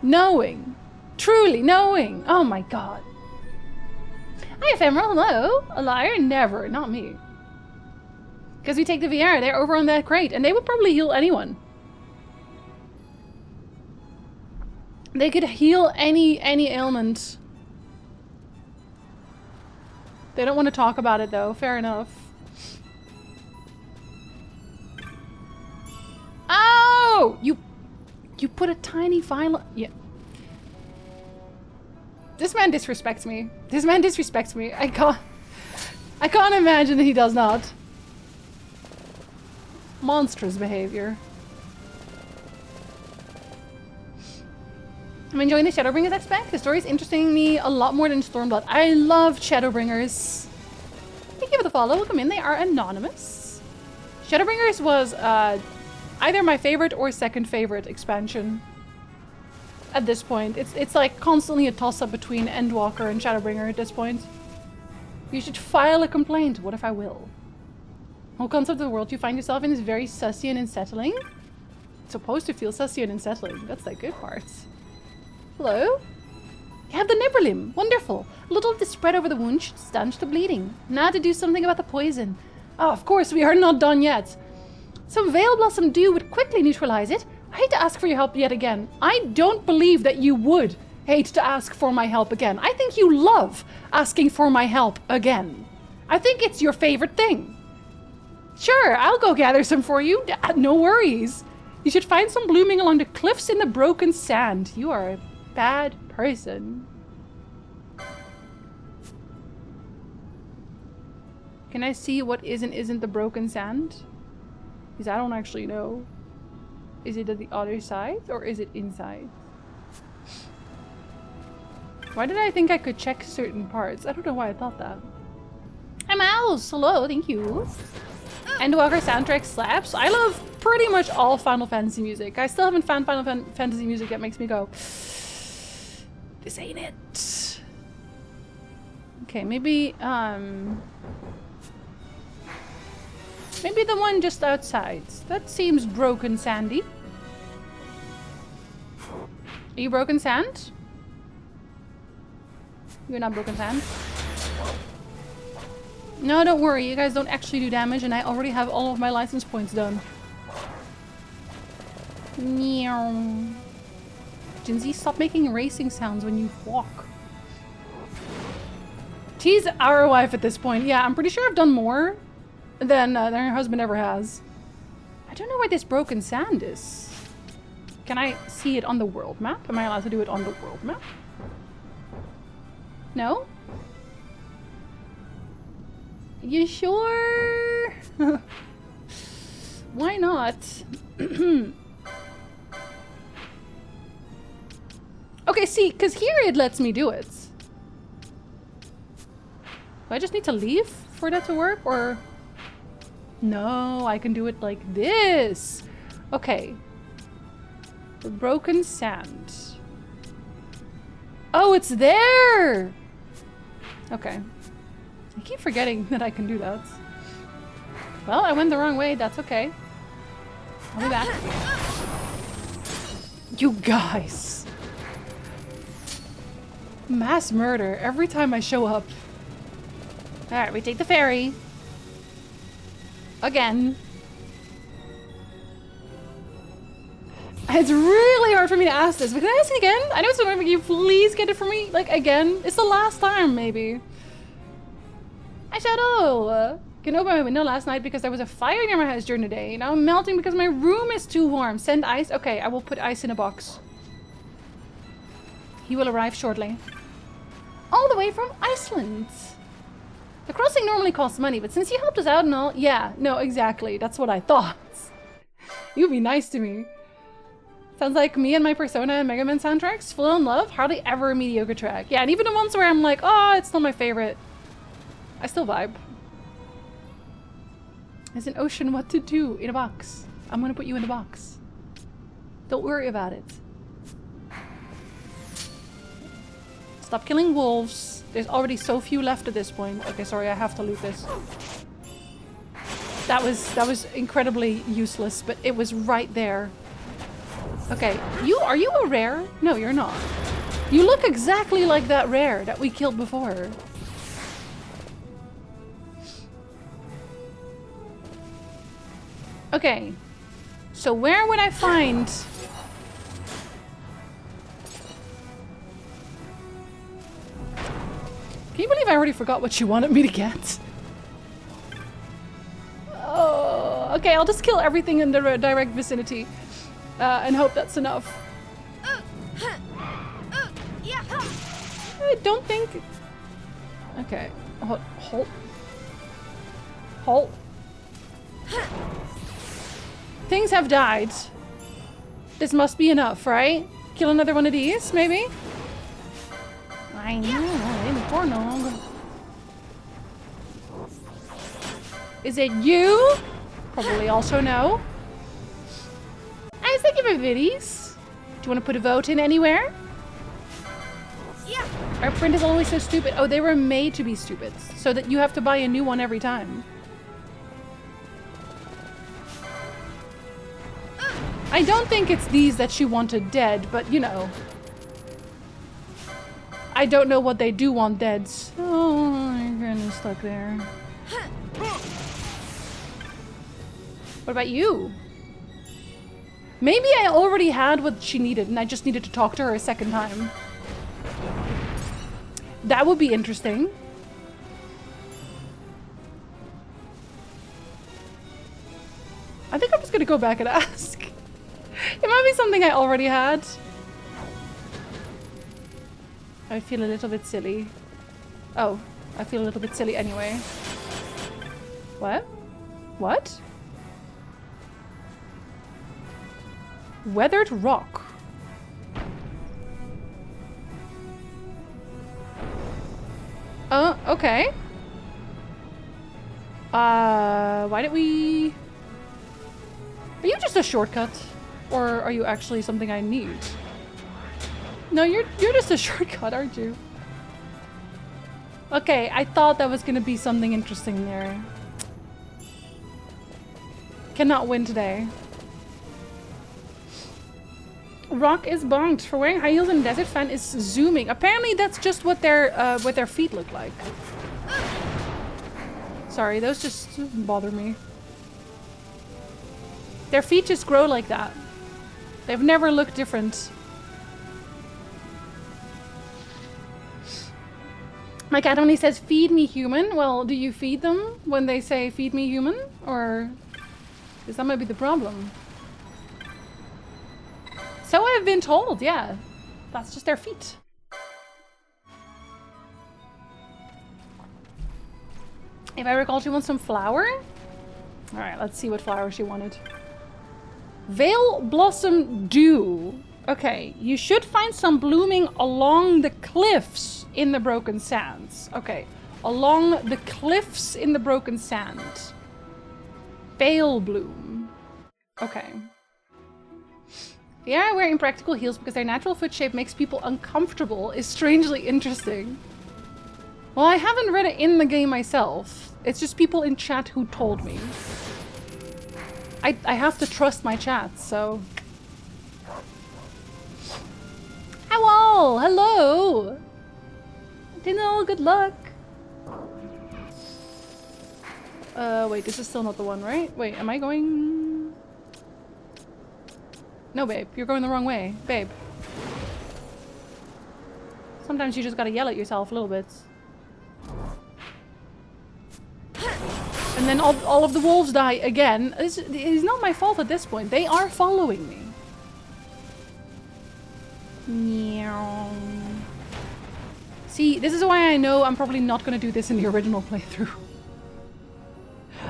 Knowing. Truly knowing. Oh my god. Hi, Ephemeral. Hello. A liar? Never. Not me. Because we take the VR. They're over on that crate. And they would probably heal anyone. They could heal any ailment. They don't want to talk about it, though. Fair enough. Oh! You put a tiny vial... yeah. This man disrespects me. This man disrespects me. I can't imagine that he does not. Monstrous behavior. I'm enjoying the Shadowbringers aspect. The story is interesting me a lot more than Stormblood. I love Shadowbringers. Thank you for the follow. Welcome in. They are anonymous. Shadowbringers was either my favorite or second favorite expansion. At this point, it's like constantly a toss-up between Endwalker and Shadowbringer at this point. You should file a complaint. What if I will? The whole concept of the world you find yourself in is very sussy and unsettling. It's supposed to feel sussy and unsettling. That's the good part. Hello? You have the Nebralim. Wonderful. A little of the spread over the wound should stanch the bleeding. Now to do something about the poison. Oh, of course, we are not done yet. Some Veil Blossom Dew would quickly neutralize it. I hate to ask for your help yet again. I don't believe that you would hate to ask for my help again. I think you love asking for my help again. I think it's your favorite thing. Sure, I'll go gather some for you. No worries. You should find some blooming along the cliffs in the broken sand. You are a bad person. Can I see what is and isn't the broken sand? Because I don't actually know. Is it at the other side or is it inside? Why did I think I could check certain parts? I don't know why I thought that. Hi Mouse! Hello, thank you. Endwalker soundtrack slaps. I love pretty much all Final Fantasy music. I still haven't found Final Fantasy music that makes me go, this ain't it. Okay, maybe maybe the one just outside. That seems broken sandy. Are you broken sand? You're not broken sand. No, don't worry. You guys don't actually do damage and I already have all of my license points done. Meow. Jinzy, stop making racing sounds when you walk. She's our wife at this point. Yeah, I'm pretty sure I've done more than her husband ever has. I don't know where this broken sand is. Can I see it on the world map? Am I allowed to do it on the world map? No? You sure? Why not? Okay, see, because here it lets me do it. Do I just need to leave for that to work, or... No, I can do it like this. Okay. The broken sand. Oh, it's there! Okay. I keep forgetting that I can do that. Well, I went the wrong way. That's okay. I'll be back. You guys. Mass murder every time I show up. Alright, we take the ferry. Again. It's really hard for me to ask this, but can I ask it again? I know it's annoying, but can you please get it for me? Like, again? It's the last time, maybe. Hi, Shadow! Can open my window last night because there was a fire near my house during the day. Now I'm melting because my room is too warm. Send ice? Okay, I will put ice in a box. He will arrive shortly. All the way from Iceland. The crossing normally costs money, but since you helped us out and all... Yeah, no, exactly. That's what I thought. You'd be nice to me. Sounds like me and my Persona and Mega Man soundtracks. Full in Love, hardly ever a mediocre track. Yeah, and even the ones where I'm like, oh, it's not my favorite. I still vibe. There's an ocean, what to do in a box. I'm gonna put you in a box. Don't worry about it. Stop killing wolves. There's already so few left at this point. Okay, sorry, I have to loot this. That was incredibly useless, but it was right there. Okay, are you a rare? No, you're not. You look exactly like that rare that we killed before. Okay, so where would I find... Can you believe I already forgot what you wanted me to get? Oh, okay, I'll just kill everything in the direct vicinity and hope that's enough. I don't think... Okay, halt. Halt. Things have died. This must be enough, right? Kill another one of these, maybe? I know, Is it you? Probably also no. I was thinking of viddies. Do you want to put a vote in anywhere? Yeah. Our print is always so stupid. Oh, they were made to be stupid, so that you have to buy a new one every time. I don't think it's these that she wanted dead, but you know. I don't know what they do want dead. Oh, you're getting stuck there. What about you? Maybe I already had what she needed and I just needed to talk to her a second time. That would be interesting. I think I'm just gonna go back and ask. It might be something I already had. I feel a little bit silly. Oh, I feel a little bit silly anyway. What? What? Weathered rock. Okay. Why did we... Are you just a shortcut? Or are you actually something I need? No, you're just a shortcut, aren't you? Okay, I thought that was gonna be something interesting there. Cannot win today. Rock is bonked. For wearing high heels and desert fan is zooming. Apparently that's just what their feet look like. Sorry, those just bother me. Their feet just grow like that. They've never looked different. My cat only says, feed me human. Well, do you feed them when they say, feed me human? Or... Because that might be the problem. So I've been told, yeah. That's just their feet. If I recall, she wants some flower. Alright, let's see what flower she wanted. Veil Blossom Dew. Okay, you should find some blooming along the cliffs in the Broken Sands. Okay, along the cliffs in the Broken Sand. Veil Bloom. Okay. Yeah, wearing practical heels because their natural foot shape makes people uncomfortable is strangely interesting. Well, I haven't read it in the game myself. It's just people in chat who told me. I have to trust my chat, so... Owl! Hello! Dinner, good luck! Wait, this is still not the one, right? Wait, am I going... No, babe. You're going the wrong way. Babe. Sometimes you just gotta yell at yourself a little bit. And then all of the wolves die again. It's not my fault at this point. They are following me. Meow. See, this is why I know I'm probably not gonna do this in the original playthrough.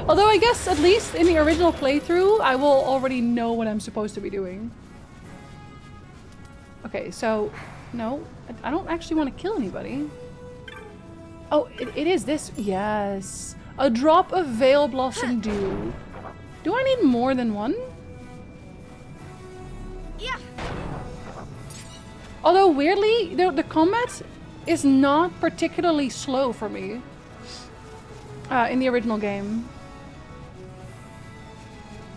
Although I guess at least in the original playthrough, I will already know what I'm supposed to be doing. Okay, so... No, I don't actually want to kill anybody. Oh, it is this. Yes. A drop of Veil Blossom Dew. Do I need more than one? Yeah. Although weirdly, the combat is not particularly slow for me. In the original game.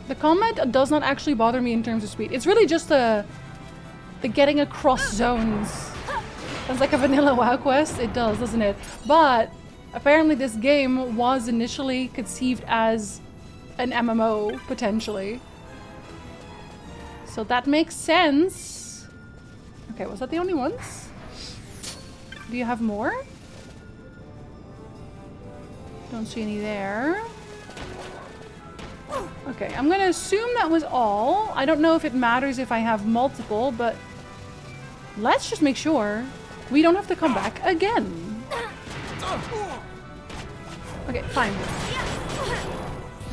The combat does not actually bother me in terms of speed. It's really just the getting across zones. Sounds like a vanilla WoW quest. It does, doesn't it? But apparently this game was initially conceived as an MMO, potentially. So that makes sense. Okay, was that the only ones? Do you have more? Don't see any there. Okay, I'm gonna assume that was all. I don't know if it matters if I have multiple, but let's just make sure we don't have to come back again. Okay, fine.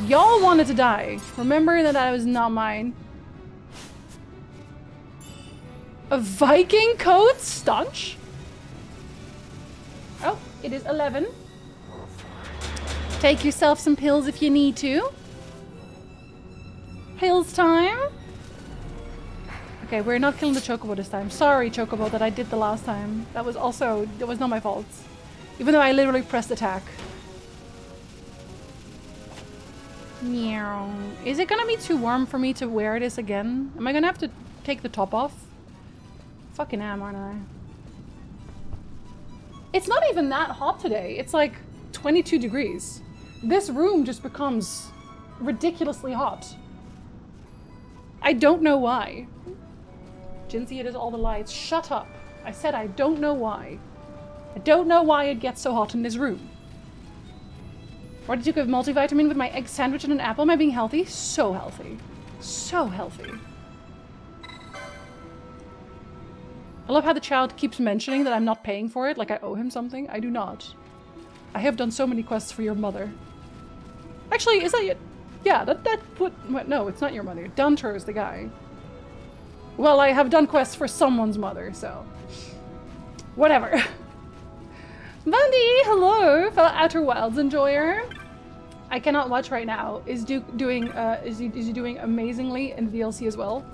Y'all wanted to die. Remember that was not mine. A Viking coat staunch? Oh, it is 11. Take yourself some pills if you need to. Pills time. Okay, we're not killing the chocobo this time. Sorry, chocobo, that I did the last time. That was not my fault. Even though I literally pressed attack. Meow. Is it gonna be too warm for me to wear this again? Am I gonna have to take the top off? Fucking am, aren't I? It's not even that hot today. It's like 22 degrees. This room just becomes ridiculously hot. I don't know why. Jinsey, it is all the lights. Shut up. I said I don't know why. I don't know why it gets so hot in this room. Why did you give multivitamin with my egg sandwich and an apple? Am I being healthy? So healthy. So healthy. I love how the child keeps mentioning that I'm not paying for it, like I owe him something. I do not. I have done so many quests for your mother. Actually, is that it? Yeah, no, it's not your mother. Dunter is the guy. Well, I have done quests for someone's mother, so... Whatever. Bundy, hello, fellow Outer Wilds enjoyer. I cannot watch right now. Is he doing amazingly in the DLC as well?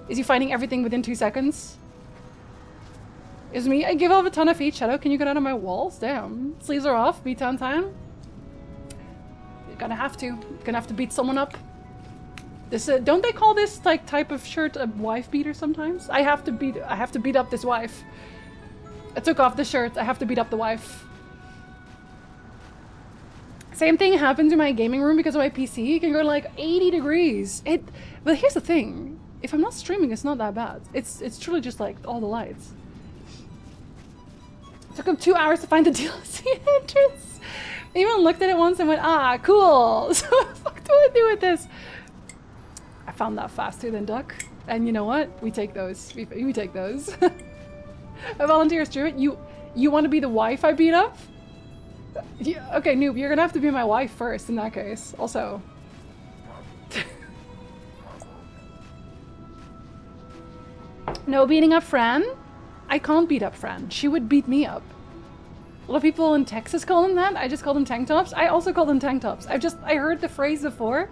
Is he finding everything within 2 seconds? Is me? I give off a ton of feet. Shadow, can you get out of my walls? Damn. Sleeves are off. Beat on time. You're gonna have to. You're gonna have to beat someone up. This don't they call this like type of shirt a wife beater sometimes? I have to beat up this wife. I took off the shirt. I have to beat up the wife. Same thing happens in my gaming room because of my PC. It can go to like 80 degrees. But here's the thing. If I'm not streaming, it's not that bad. It's truly just like all the lights. It took him 2 hours to find the DLC entrance. I even looked at it once and went, ah, cool. So what the fuck do I do with this? I found that faster than Duck. And you know what? We take those. We take those. A volunteer Stuart, you want to be the wife I beat up? Okay, noob, you're gonna have to be my wife first in that case. Also. No beating up Fran? I can't beat up Fran. She would beat me up. A lot of people in Texas call them that. I just call them tank tops. I also call them tank tops. I heard the phrase before.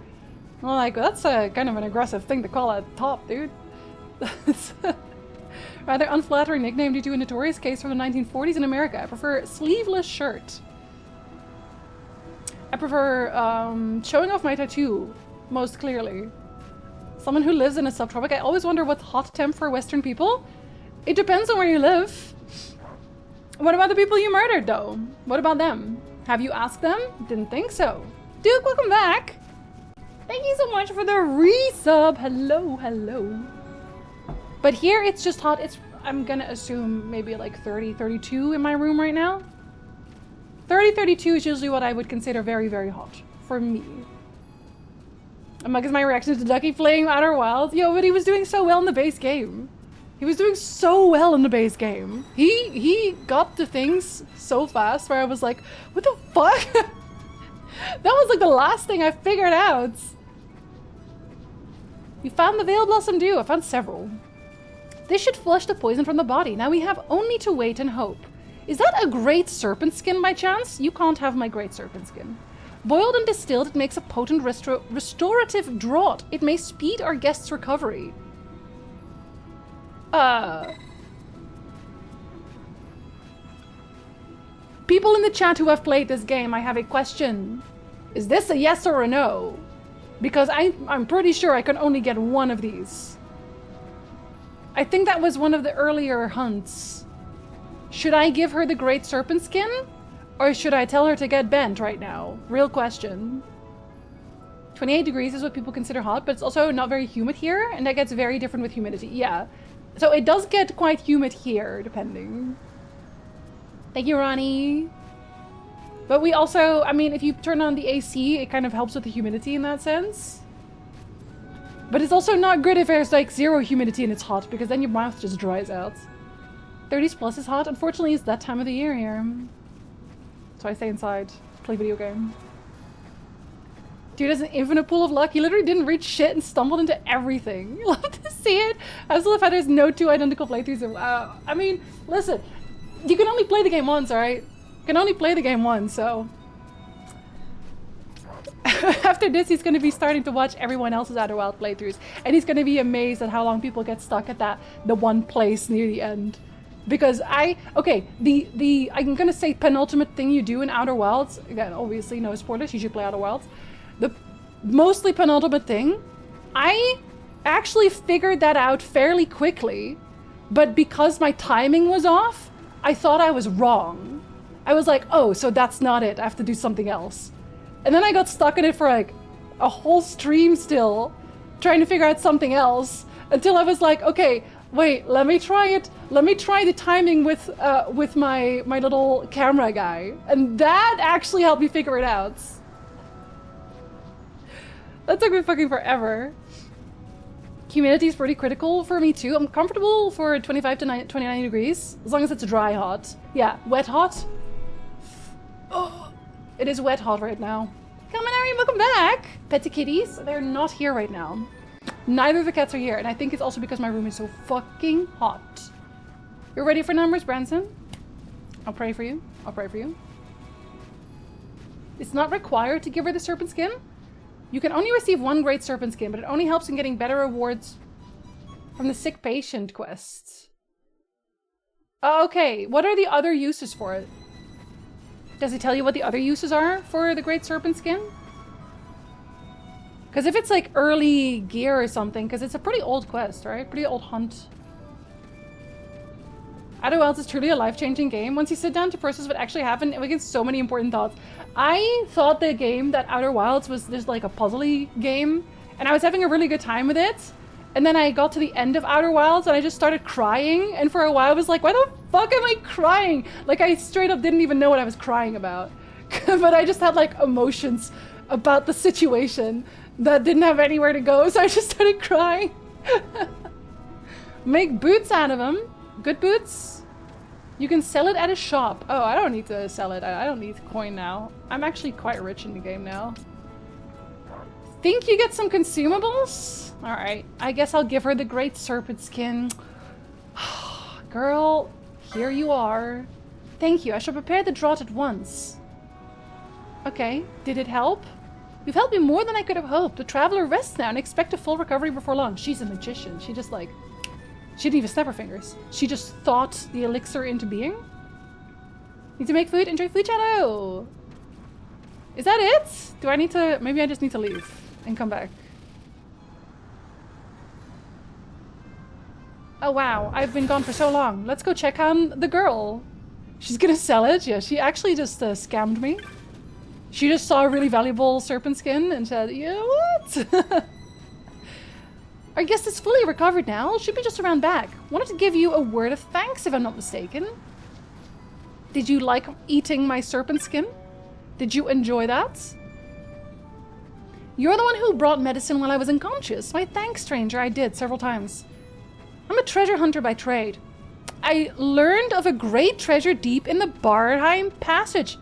I'm like, that's a kind of an aggressive thing to call a top, dude. That's a rather unflattering nickname due to a notorious case from the 1940s in America. I prefer sleeveless shirt. I prefer showing off my tattoo, most clearly. Someone who lives in a subtropic. I always wonder what's hot temp for Western people. It depends on where you live. What about the people you murdered, though? What about them? Have you asked them? Didn't think so. Duke, welcome back. Thank you so much for the resub. Hello, hello. But here it's just hot. I'm gonna assume maybe like 30, 32 in my room right now. 30, 32 is usually what I would consider very, very hot for me. Among my reaction to Ducky playing Outer Wilds. Yo, but he was doing so well in the base game. He was doing so well in the base game. He got the things so fast where I was like, what the fuck? That was like the last thing I figured out. You found the Veil Blossom Dew. I found several. This should flush the poison from the body. Now we have only to wait and hope. Is that a Great Serpent Skin by chance? You can't have my Great Serpent Skin. Boiled and distilled, it makes a potent restorative draught. It may speed our guest's recovery. People in the chat who have played this game, I have a question. Is this a yes or a no? Because I'm pretty sure I can only get one of these. I think that was one of the earlier hunts. Should I give her the Great Serpent Skin? Or should I tell her to get bent right now? Real question. 28 degrees is what people consider hot, but it's also not very humid here, and that gets very different with humidity. Yeah. So it does get quite humid here, depending. Thank you, Ronnie. But we also, I mean, if you turn on the AC, it kind of helps with the humidity in that sense. But it's also not good if there's like 0 humidity and it's hot, because then your mouth just dries out. 30s plus is hot. Unfortunately, it's that time of the year here. So I stay inside, play video game. Dude has an infinite pool of luck. He literally didn't read shit and stumbled into everything. Love to see it. I still have had there's no 2 identical playthroughs. I mean, listen, you can only play the game once, alright? You can only play the game once, so. After this, he's going to be starting to watch everyone else's Outer Wild playthroughs. And he's going to be amazed at how long people get stuck at the one place near the end. Because I'm gonna say penultimate thing you do in Outer Wilds, again, obviously no spoilers, you should play Outer Wilds. The mostly penultimate thing, I actually figured that out fairly quickly, but because my timing was off, I thought I was wrong. I was like, oh, so that's not it, I have to do something else. And then I got stuck in it for like a whole stream still, trying to figure out something else, until I was like, okay, wait, let me try it. Let me try the timing with my little camera guy. And that actually helped me figure it out. That took me fucking forever. Humidity is pretty critical for me too. I'm comfortable for 25 to 29 degrees, as long as it's dry hot. Yeah, wet hot. Oh, it is wet hot right now. Come on, Ari, welcome back. Petty kitties, they're not here right now. Neither of the cats are here, and I think it's also because my room is so fucking hot. You're ready for numbers, Branson? I'll pray for you. I'll pray for you. It's not required to give her the serpent skin. You can only receive 1 great serpent skin, but it only helps in getting better rewards from the sick patient quest. Okay, what are the other uses for it? Does it tell you what the other uses are for the great serpent skin? Because if it's like early gear or something, because it's a pretty old quest, right? Pretty old hunt. Outer Wilds is truly a life-changing game. Once you sit down to process what actually happened, it gets so many important thoughts. I thought the game that Outer Wilds was just like a puzzly game, and I was having a really good time with it. And then I got to the end of Outer Wilds and I just started crying. And for a while I was like, why the fuck am I crying? Like I straight up didn't even know what I was crying about. But I just had like emotions about the situation that didn't have anywhere to go, so I just started crying. Make boots out of them. Good boots. You can sell it at a shop. Oh, I don't need to sell it. I don't need coin now. I'm actually quite rich in the game now. Think you get some consumables? Alright, I guess I'll give her the great serpent skin. Girl, here you are. Thank you, I shall prepare the draught at once. Okay, did it help? You've helped me more than I could have hoped. The traveler rests now and expect a full recovery before long. She's a magician. She just like... She didn't even snap her fingers. She just thought the elixir into being. Need to make food? Enjoy food, Shadow! Is that it? Do I need to... Maybe I just need to leave and come back. Oh wow, I've been gone for so long. Let's go check on the girl. She's gonna sell it? Yeah, she actually just scammed me. She just saw a really valuable serpent skin and said, "Yeah, what?" Our guest is fully recovered now. Should be just around back. Wanted to give you a word of thanks if I'm not mistaken. Did you like eating my serpent skin? Did you enjoy that? You're the one who brought medicine while I was unconscious. My thanks, stranger. I did several times. I'm a treasure hunter by trade. I learned of a great treasure deep in the Barheim Passage.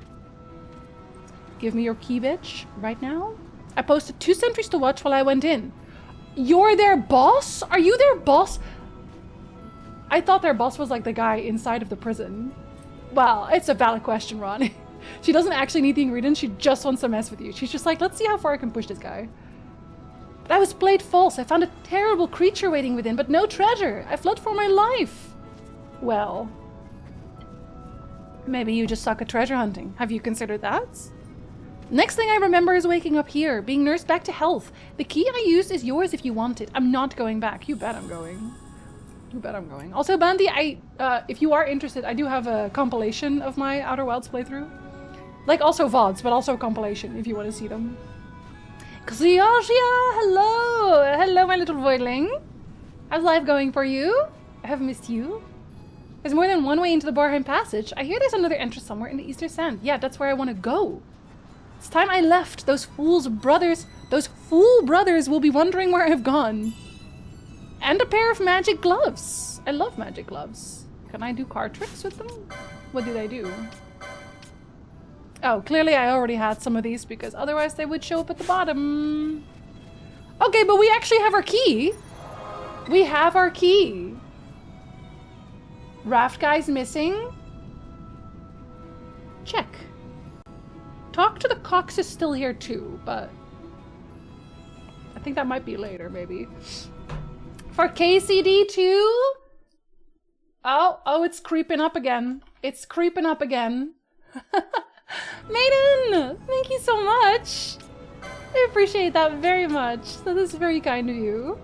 Give me your key, bitch, right now. I posted 2 sentries to watch while I went in. You're their boss? Are you their boss? I thought their boss was like the guy inside of the prison. Well, it's a valid question, Ron. She doesn't actually need the ingredients, she just wants to mess with you. She's just like, let's see how far I can push this guy. But I was played false. I found a terrible creature waiting within, but no treasure. I fled for my life. Well, maybe you just suck at treasure hunting. Have you considered that? Next thing I remember is waking up here, being nursed back to health. The key I used is yours if you want it. I'm not going back. You bet I'm going. You bet I'm going. Also, Bandy, if you are interested, I do have a compilation of my Outer Wilds playthrough. Like also VODs, but also a compilation if you want to see them. Xiaxia, hello! Hello, my little voidling. How's life going for you? I have missed you. There's more than one way into the Barheim Passage. I hear there's another entrance somewhere in the Eastern Sand. Yeah, that's where I want to go. It's time I left. Those fool brothers will be wondering where I've gone. And a pair of magic gloves. I love magic gloves. Can I do card tricks with them? What did I do? Oh, clearly I already had some of these because otherwise they would show up at the bottom. Okay, but we actually have our key. We have our key. Raft guy's missing. Check. Talk to the Cox is still here too, but I think that might be later, maybe. For KCD too? Oh, it's creeping up again. It's creeping up again. Maiden, thank you so much. I appreciate that very much. That is very kind of you.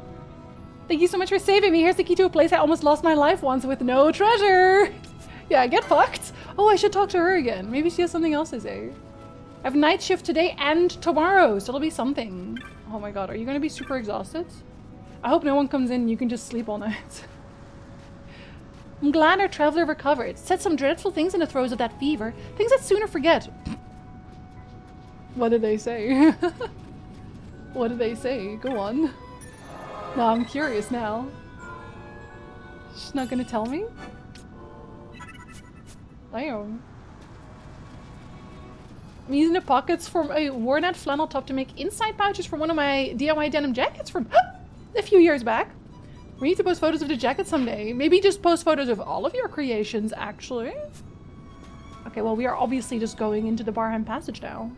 Thank you so much for saving me. Here's the key to a place I almost lost my life once with no treasure. Yeah, get fucked. Oh, I should talk to her again. Maybe she has something else to say. I have night shift today and tomorrow, so it'll be something. Oh my god, are you gonna be super exhausted? I hope no one comes in and you can just sleep all night. I'm glad our traveler recovered. Said some dreadful things in the throes of that fever. Things I'd sooner forget. What did they say? What did they say? Go on. No, I'm curious now. She's not gonna tell me? Damn. I'm using the pockets from a worn out flannel top to make inside pouches for one of my DIY denim jackets from a few years back. We need to post photos of the jacket someday. Maybe just post photos of all of your creations, actually. Okay, well, we are obviously just going into the Barheim Passage now.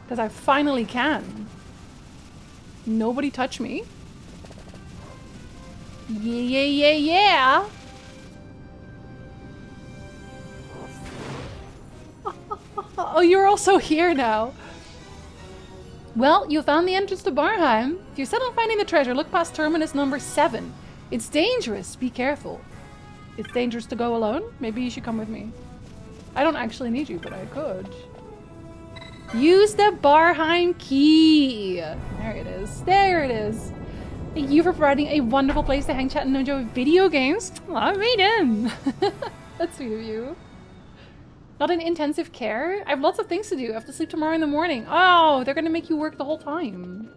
Because I finally can. Nobody touch me. Yeah. Oh, you're also here now. Well, you found the entrance to Barheim. If you're set on finding the treasure, look past terminus number 7. It's dangerous. Be careful. It's dangerous to go alone? Maybe you should come with me. I don't actually need you, but I could. Use the Barheim key. There it is. There it is. Thank you for providing a wonderful place to hang, chat, and enjoy video games. I made in. That's sweet of you. Not in intensive care? I have lots of things to do. I have to sleep tomorrow in the morning. Oh, they're gonna make you work the whole time.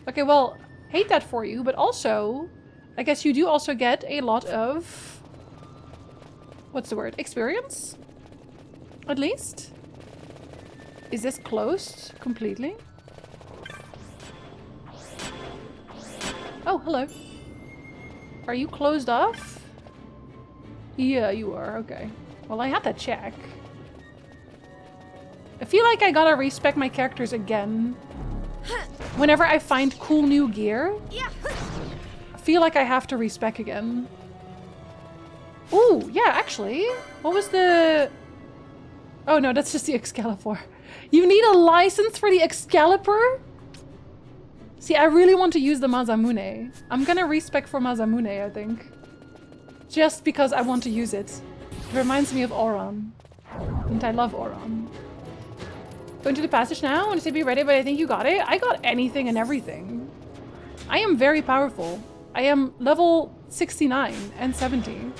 Okay, well, hate that for you, but also, I guess you do also get a lot of... What's the word? Experience? At least? Is this closed completely? Oh, hello. Are you closed off? Yeah, you are. Okay. Well, I had to check. I feel like I gotta respec my characters again. Whenever I find cool new gear, I feel like I have to respec again. Ooh, yeah, actually. What was the... Oh no, that's just the Excalibur. You need a license for the Excalibur? See, I really want to use the Masamune. I'm gonna respec for Masamune, I think. Just because I want to use it. It reminds me of Auron. And I love Auron. Going to the passage now. I want to say be ready, but I think you got it. I got anything and everything. I am very powerful. I am level 69 and 70.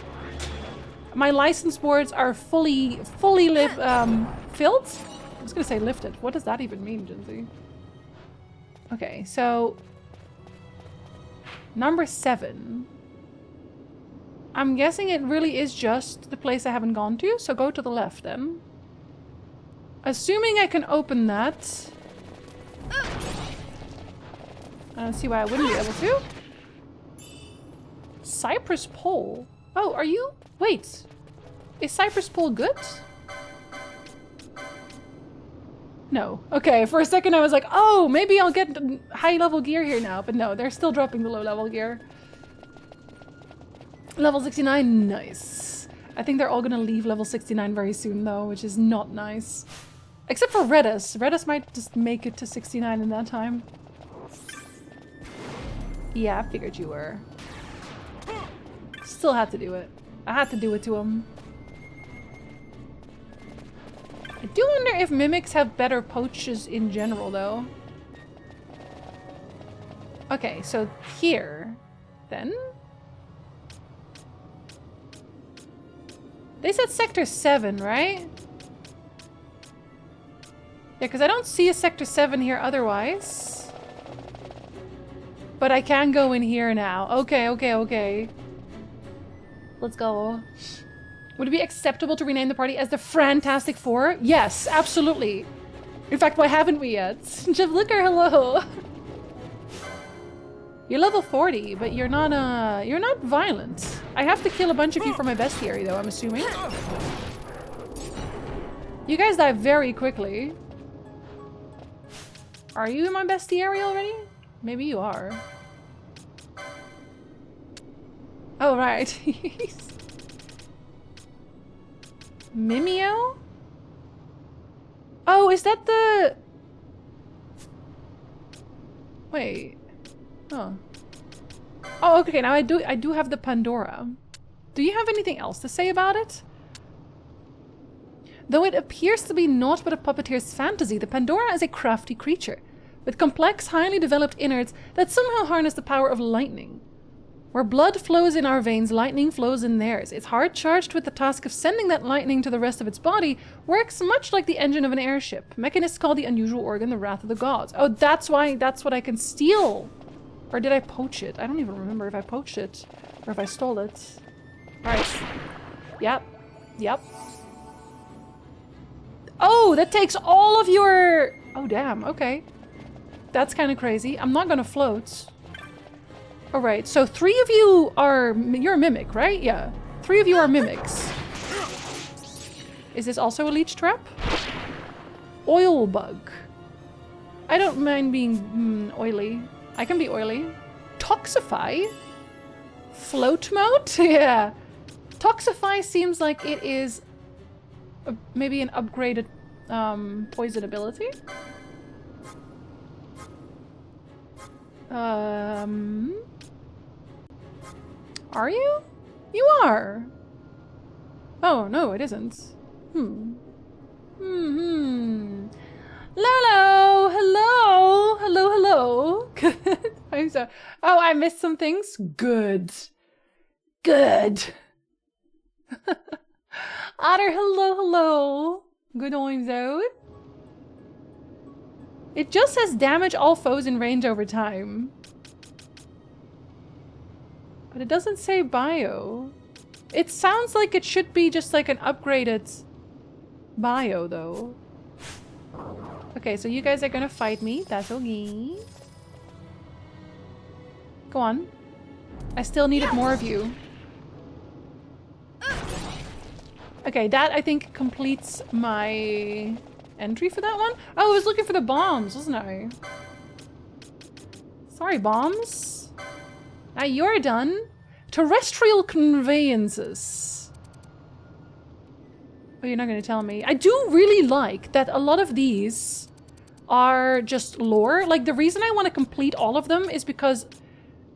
My license boards are fully filled. I was gonna say lifted. What does that even mean, Jinsey? Okay, so number 7. I'm guessing it really is just the place I haven't gone to, so go to the left then. Assuming I can open that. I don't see why I wouldn't be able to. Cypress pole. Oh, are you? Wait. Is Cypress pole good? No. Okay, for a second I was like, oh, maybe I'll get high level gear here now. But no, they're still dropping the low level gear. Level 69, nice. I think they're all gonna leave level 69 very soon though, which is not nice. Except for Redis. Redis might just make it to 69 in that time. Yeah, I figured you were. Still had to do it. I had to do it to him. I do wonder if mimics have better poaches in general though. Okay, so here, then. They said Sector 7, right? Yeah, because I don't see a Sector 7 here otherwise. But I can go in here now. Okay, okay, okay. Let's go. Would it be acceptable to rename the party as the Fantastic Four? Yes, absolutely. In fact, why haven't we yet? Jeff Licker, hello. You're level 40, but you're not violent. I have to kill a bunch of you for my bestiary though, I'm assuming. You guys die very quickly. Are you in my bestiary already? Maybe you are. Oh, right. Mimeo? Oh, is that the... Wait. Oh. Oh, okay, now I do have the Pandora. Do you have anything else to say about it? Though it appears to be naught but a puppeteer's fantasy, the Pandora is a crafty creature, with complex, highly developed innards that somehow harness the power of lightning. Where blood flows in our veins, lightning flows in theirs. Its heart, charged with the task of sending that lightning to the rest of its body, works much like the engine of an airship. Mechanists call the unusual organ the Wrath of the Gods. Oh, that's what I can steal! Or did I poach it? I don't even remember if I poached it, or if I stole it. Alright. Yep. Yep. Oh, that takes all of your... Oh, damn. Okay. That's kind of crazy. I'm not gonna float. Alright, so 3 of you are... You're a mimic, right? Yeah. 3 of you are mimics. Is this also a leech trap? Oil bug. I don't mind being oily. I can be oily. Toxify? Float mode? Yeah. Toxify seems like it is maybe an upgraded poison ability. Are you? You are. Oh, no, it isn't. Lolo! Hello! Hello, hello! Good. I'm so... Oh, I missed some things? Good. Good. Otter, hello, hello. Good on Zode. It just says damage all foes in range over time. But it doesn't say bio. It sounds like it should be just like an upgraded bio, though. Okay, so you guys are gonna fight me. That's okay. Go on. I still needed more of you. Okay, that I think completes my entry for that one. Oh, I was looking for the bombs, wasn't I? Sorry, bombs. Now you're done. Terrestrial conveyances. Oh, you're not going to tell me. I do really like that a lot of these are just lore. Like, the reason I want to complete all of them is because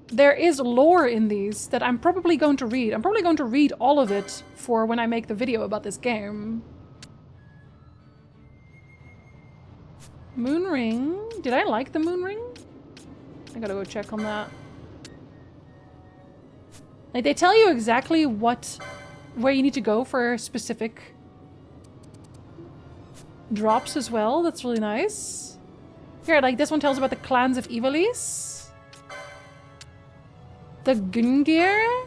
there is lore in these that I'm probably going to read. I'm probably going to read all of it for when I make the video about this game. Moon ring. Did I like the moon ring? I gotta go check on that. Like, they tell you exactly where you need to go for specific drops as well. That's really nice. Here, like, this one tells about the clans of Ivalice. The Gungnir.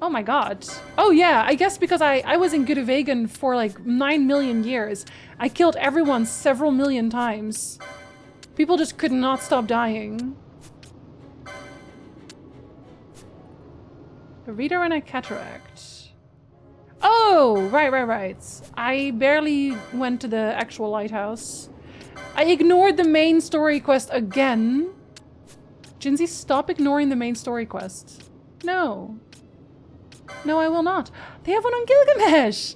Oh my god. Oh yeah, I guess because I was in Gudevegan for like 9 million years. I killed everyone several million times. People just could not stop dying. A reader and a cataract. Oh, right. I barely went to the actual lighthouse. I ignored the main story quest again. Jinsey, stop ignoring the main story quest. No. No, I will not. They have one on Gilgamesh!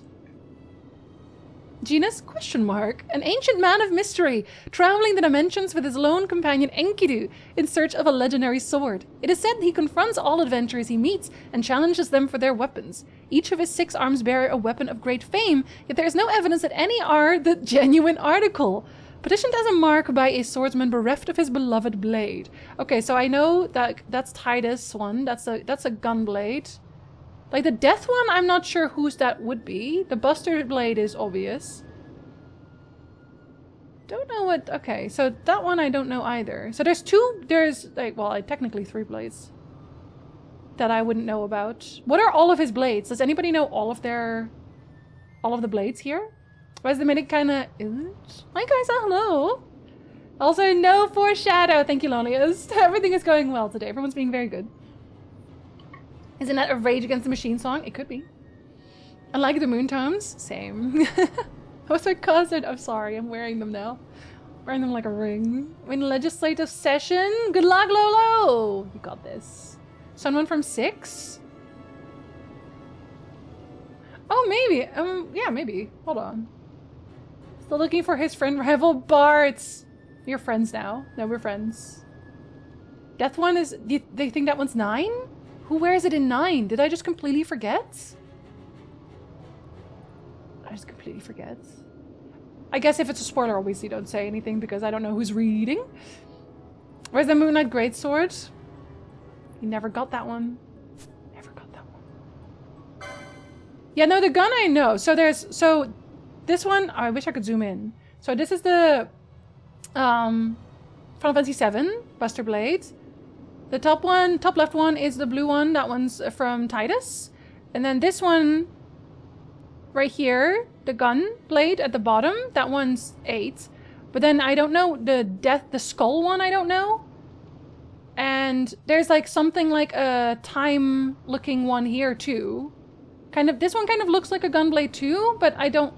Genus? Question mark. An ancient man of mystery, traveling the dimensions with his lone companion Enkidu in search of a legendary sword. It is said he confronts all adventurers he meets and challenges them for their weapons. Each of his 6 arms bear a weapon of great fame, yet there is no evidence that any are the genuine article. Petitioned as a mark by a swordsman bereft of his beloved blade. Okay, so I know that that's Titus one. That's a gun blade. Like, the death one, I'm not sure whose that would be. The Buster blade is obvious. Don't know what... Okay, so that one I don't know either. So there's, like, well, technically 3 blades that I wouldn't know about. What are all of his blades? Does anybody know all of the blades here? Why is the minute kind of... Hi guys, hello! Also, no foreshadow. Thank you, Lonius. Everything is going well today. Everyone's being very good. Isn't that a Rage Against the Machine song? It could be. I like the moon tones. Same. What's my cousin? I'm sorry, I'm wearing them now. Wearing them like a ring. In legislative session. Good luck, Lolo! You got this. Someone from 6? Oh, maybe. Yeah, maybe. Hold on. Still looking for his friend rival Bart. You're friends now. No, we're friends. Death one is... Do they think that one's 9? Who wears it in 9? Did I just completely forget? I just completely forget. I guess if it's a spoiler, obviously don't say anything because I don't know who's reading. Where's the Moon Knight Greatsword? You never got that one. Never got that one. Yeah, no, the gun I know. So this one, I wish I could zoom in. So this is the Final Fantasy VII Buster Blade. The top left one is the blue one. That one's from Titus. And then this one right here, the gun blade at the bottom, that one's 8. But then I don't know the skull one, I don't know. And there's like something like a time looking one here too. This one kind of looks like a gun blade too, but I don't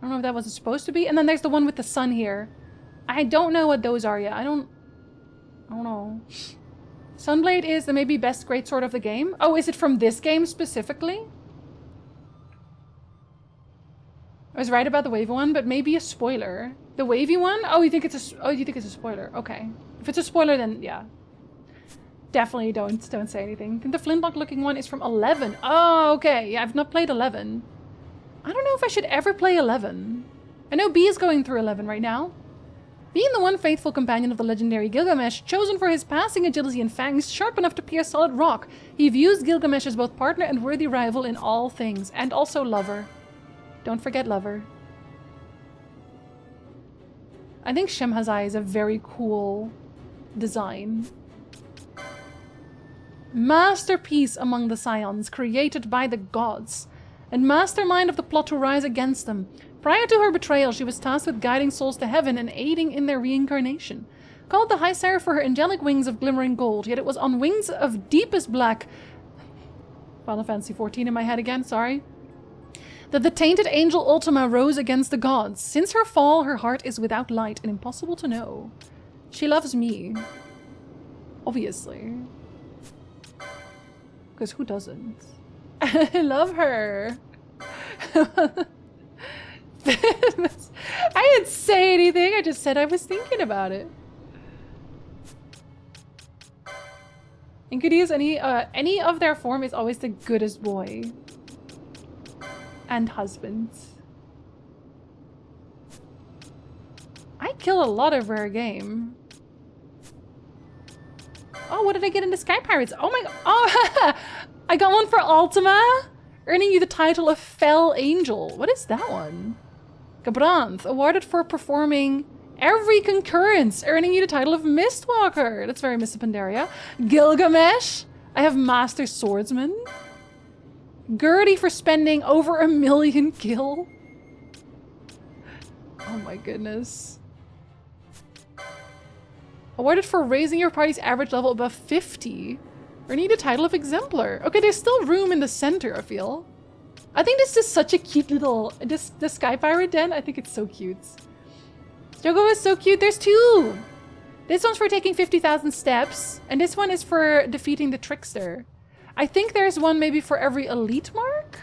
know if that was supposed to be. And then there's the one with the sun here. I don't know what those are yet. I don't know. Sunblade is the maybe best greatsword of the game. Oh, is it from this game specifically? I was right about the wavy one, but maybe a spoiler. The wavy one? Oh, you think it's a spoiler? Okay. If it's a spoiler, then yeah. Definitely don't say anything. I think the flintlock looking one is from 11. Oh, okay. Yeah, I've not played 11. I don't know if I should ever play 11. I know B is going through 11 right now. Being the one faithful companion of the legendary Gilgamesh, chosen for his passing agility and fangs sharp enough to pierce solid rock, he views Gilgamesh as both partner and worthy rival in all things, and also lover. Don't forget lover. I think Shemhazai is a very cool design. Masterpiece among the Scions, created by the gods, and mastermind of the plot to rise against them. Prior to her betrayal, she was tasked with guiding souls to heaven and aiding in their reincarnation. Called the High Seraph for her angelic wings of glimmering gold, yet it was on wings of deepest black... Final Fantasy XIV in my head again, sorry. That the tainted angel Ultima rose against the gods. Since her fall, her heart is without light and impossible to know. She loves me. Obviously. Because who doesn't? I love her. I didn't say anything, I just said I was thinking about it. In Goodies, any of their form is always the goodest boy. And husband. kill a lot of rare game. Oh, what did I get in the Sky Pirates? Oh my god. Oh, I got one for Ultima. Earning you the title of Fell Angel. What is that one? Gabranth. Awarded for performing every concurrence. Earning you the title of Mistwalker. That's very Miss Pandaria. Gilgamesh. I have Master Swordsman. Gertie for spending over 1 million gil. Oh my goodness. Awarded for raising your party's average level above 50. Or need a title of Exemplar. Okay, there's still room in the center, I feel. I think this is such a cute little... The Sky Pirate Den, I think it's so cute. Jogo is so cute. There's 2! This one's for taking 50,000 steps. And this one is for defeating the Trickster. I think there's one maybe for every elite mark?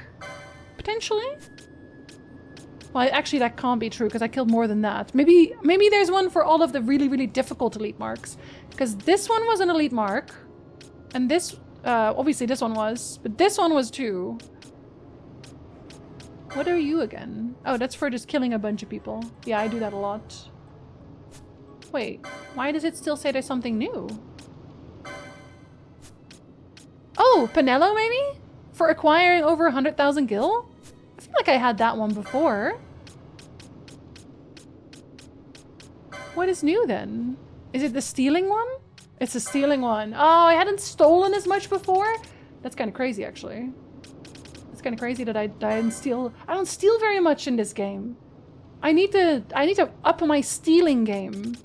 Potentially? Well, actually that can't be true because I killed more than that. Maybe there's one for all of the really, really difficult elite marks. Because this one was an elite mark. And this, obviously this one was. But this one was too. What are you again? Oh, that's for just killing a bunch of people. Yeah, I do that a lot. Wait, why does it still say there's something new? Oh, Pinello maybe? For acquiring over 100,000 gil? I feel like I had that one before. What is new then? Is it the stealing one? It's a stealing one. Oh, I hadn't stolen as much before? That's kind of crazy actually. It's kind of crazy that I didn't steal. I don't steal very much in this game. I need to up my stealing game.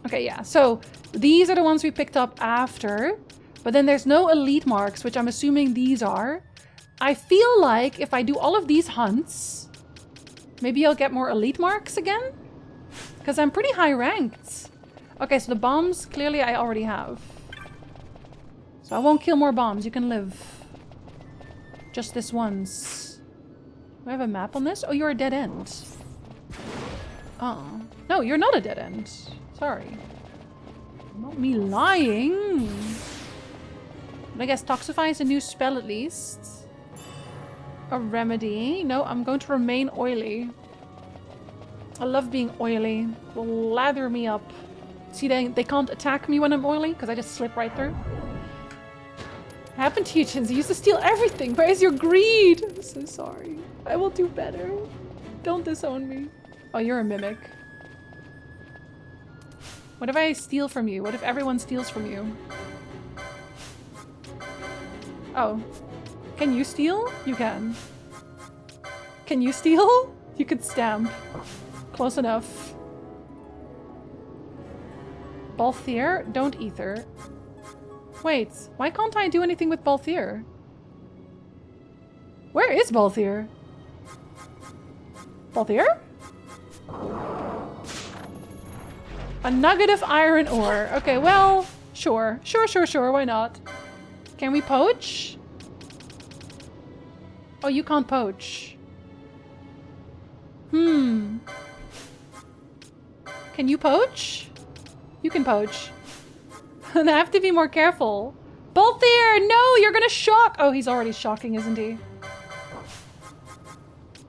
Okay, yeah. So these are the ones we picked up after. But then there's no elite marks, which I'm assuming these are. I feel like if I do all of these hunts, maybe I'll get more elite marks again? Because I'm pretty high ranked. Okay, so the bombs, clearly I already have. So I won't kill more bombs. You can live. Just this once. Do I have a map on this? Oh, you're a dead end. Oh. No, you're not a dead end. Sorry. Not me lying. But I guess Toxify is a new spell at least. A remedy. No, I'm going to remain oily. I love being oily. Will lather me up. See, they can't attack me when I'm oily because I just slip right through. What happened to you, Chinzy? You used to steal everything. Where is your greed? I'm so sorry. I will do better. Don't disown me. Oh, you're a mimic. What if I steal from you? What if everyone steals from you? Oh. Can you steal? You can. Can you steal? You could stamp. Close enough. Balthier? Don't ether. Wait, why can't I do anything with Balthier? Where is Balthier? Balthier? A nugget of iron ore. Okay, well, sure. Sure, why not? Can we poach? Oh, you can't poach. Can you poach? You can poach. I have to be more careful. Balthier, no, you're gonna shock. Oh, he's already shocking, isn't he?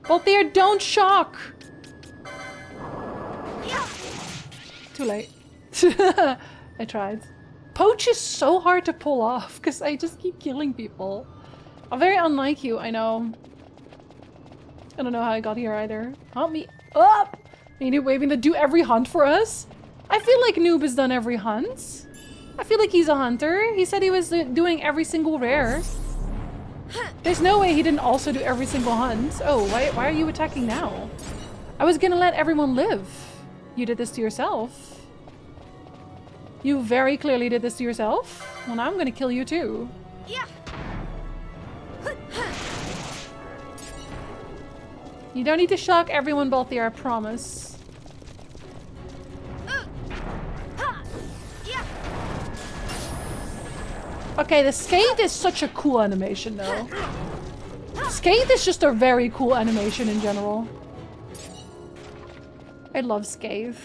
Balthier, don't shock. Too late. I tried. Poach is so hard to pull off because I just keep killing people. I'm very unlike you, I know. I don't know how I got here either. Help me up! Maybe waving to do every hunt for us? I feel like Noob has done every hunt. I feel like he's a hunter. He said he was doing every single rare. There's no way he didn't also do every single hunt. Oh, why are you attacking now? I was gonna let everyone live. You did this to yourself. You very clearly did this to yourself. Well, now I'm gonna kill you too. Yeah. You don't need to shock everyone, Balthier, I promise. Okay, the Scathe is such a cool animation though. Scathe is just a very cool animation in general. I love Scathe.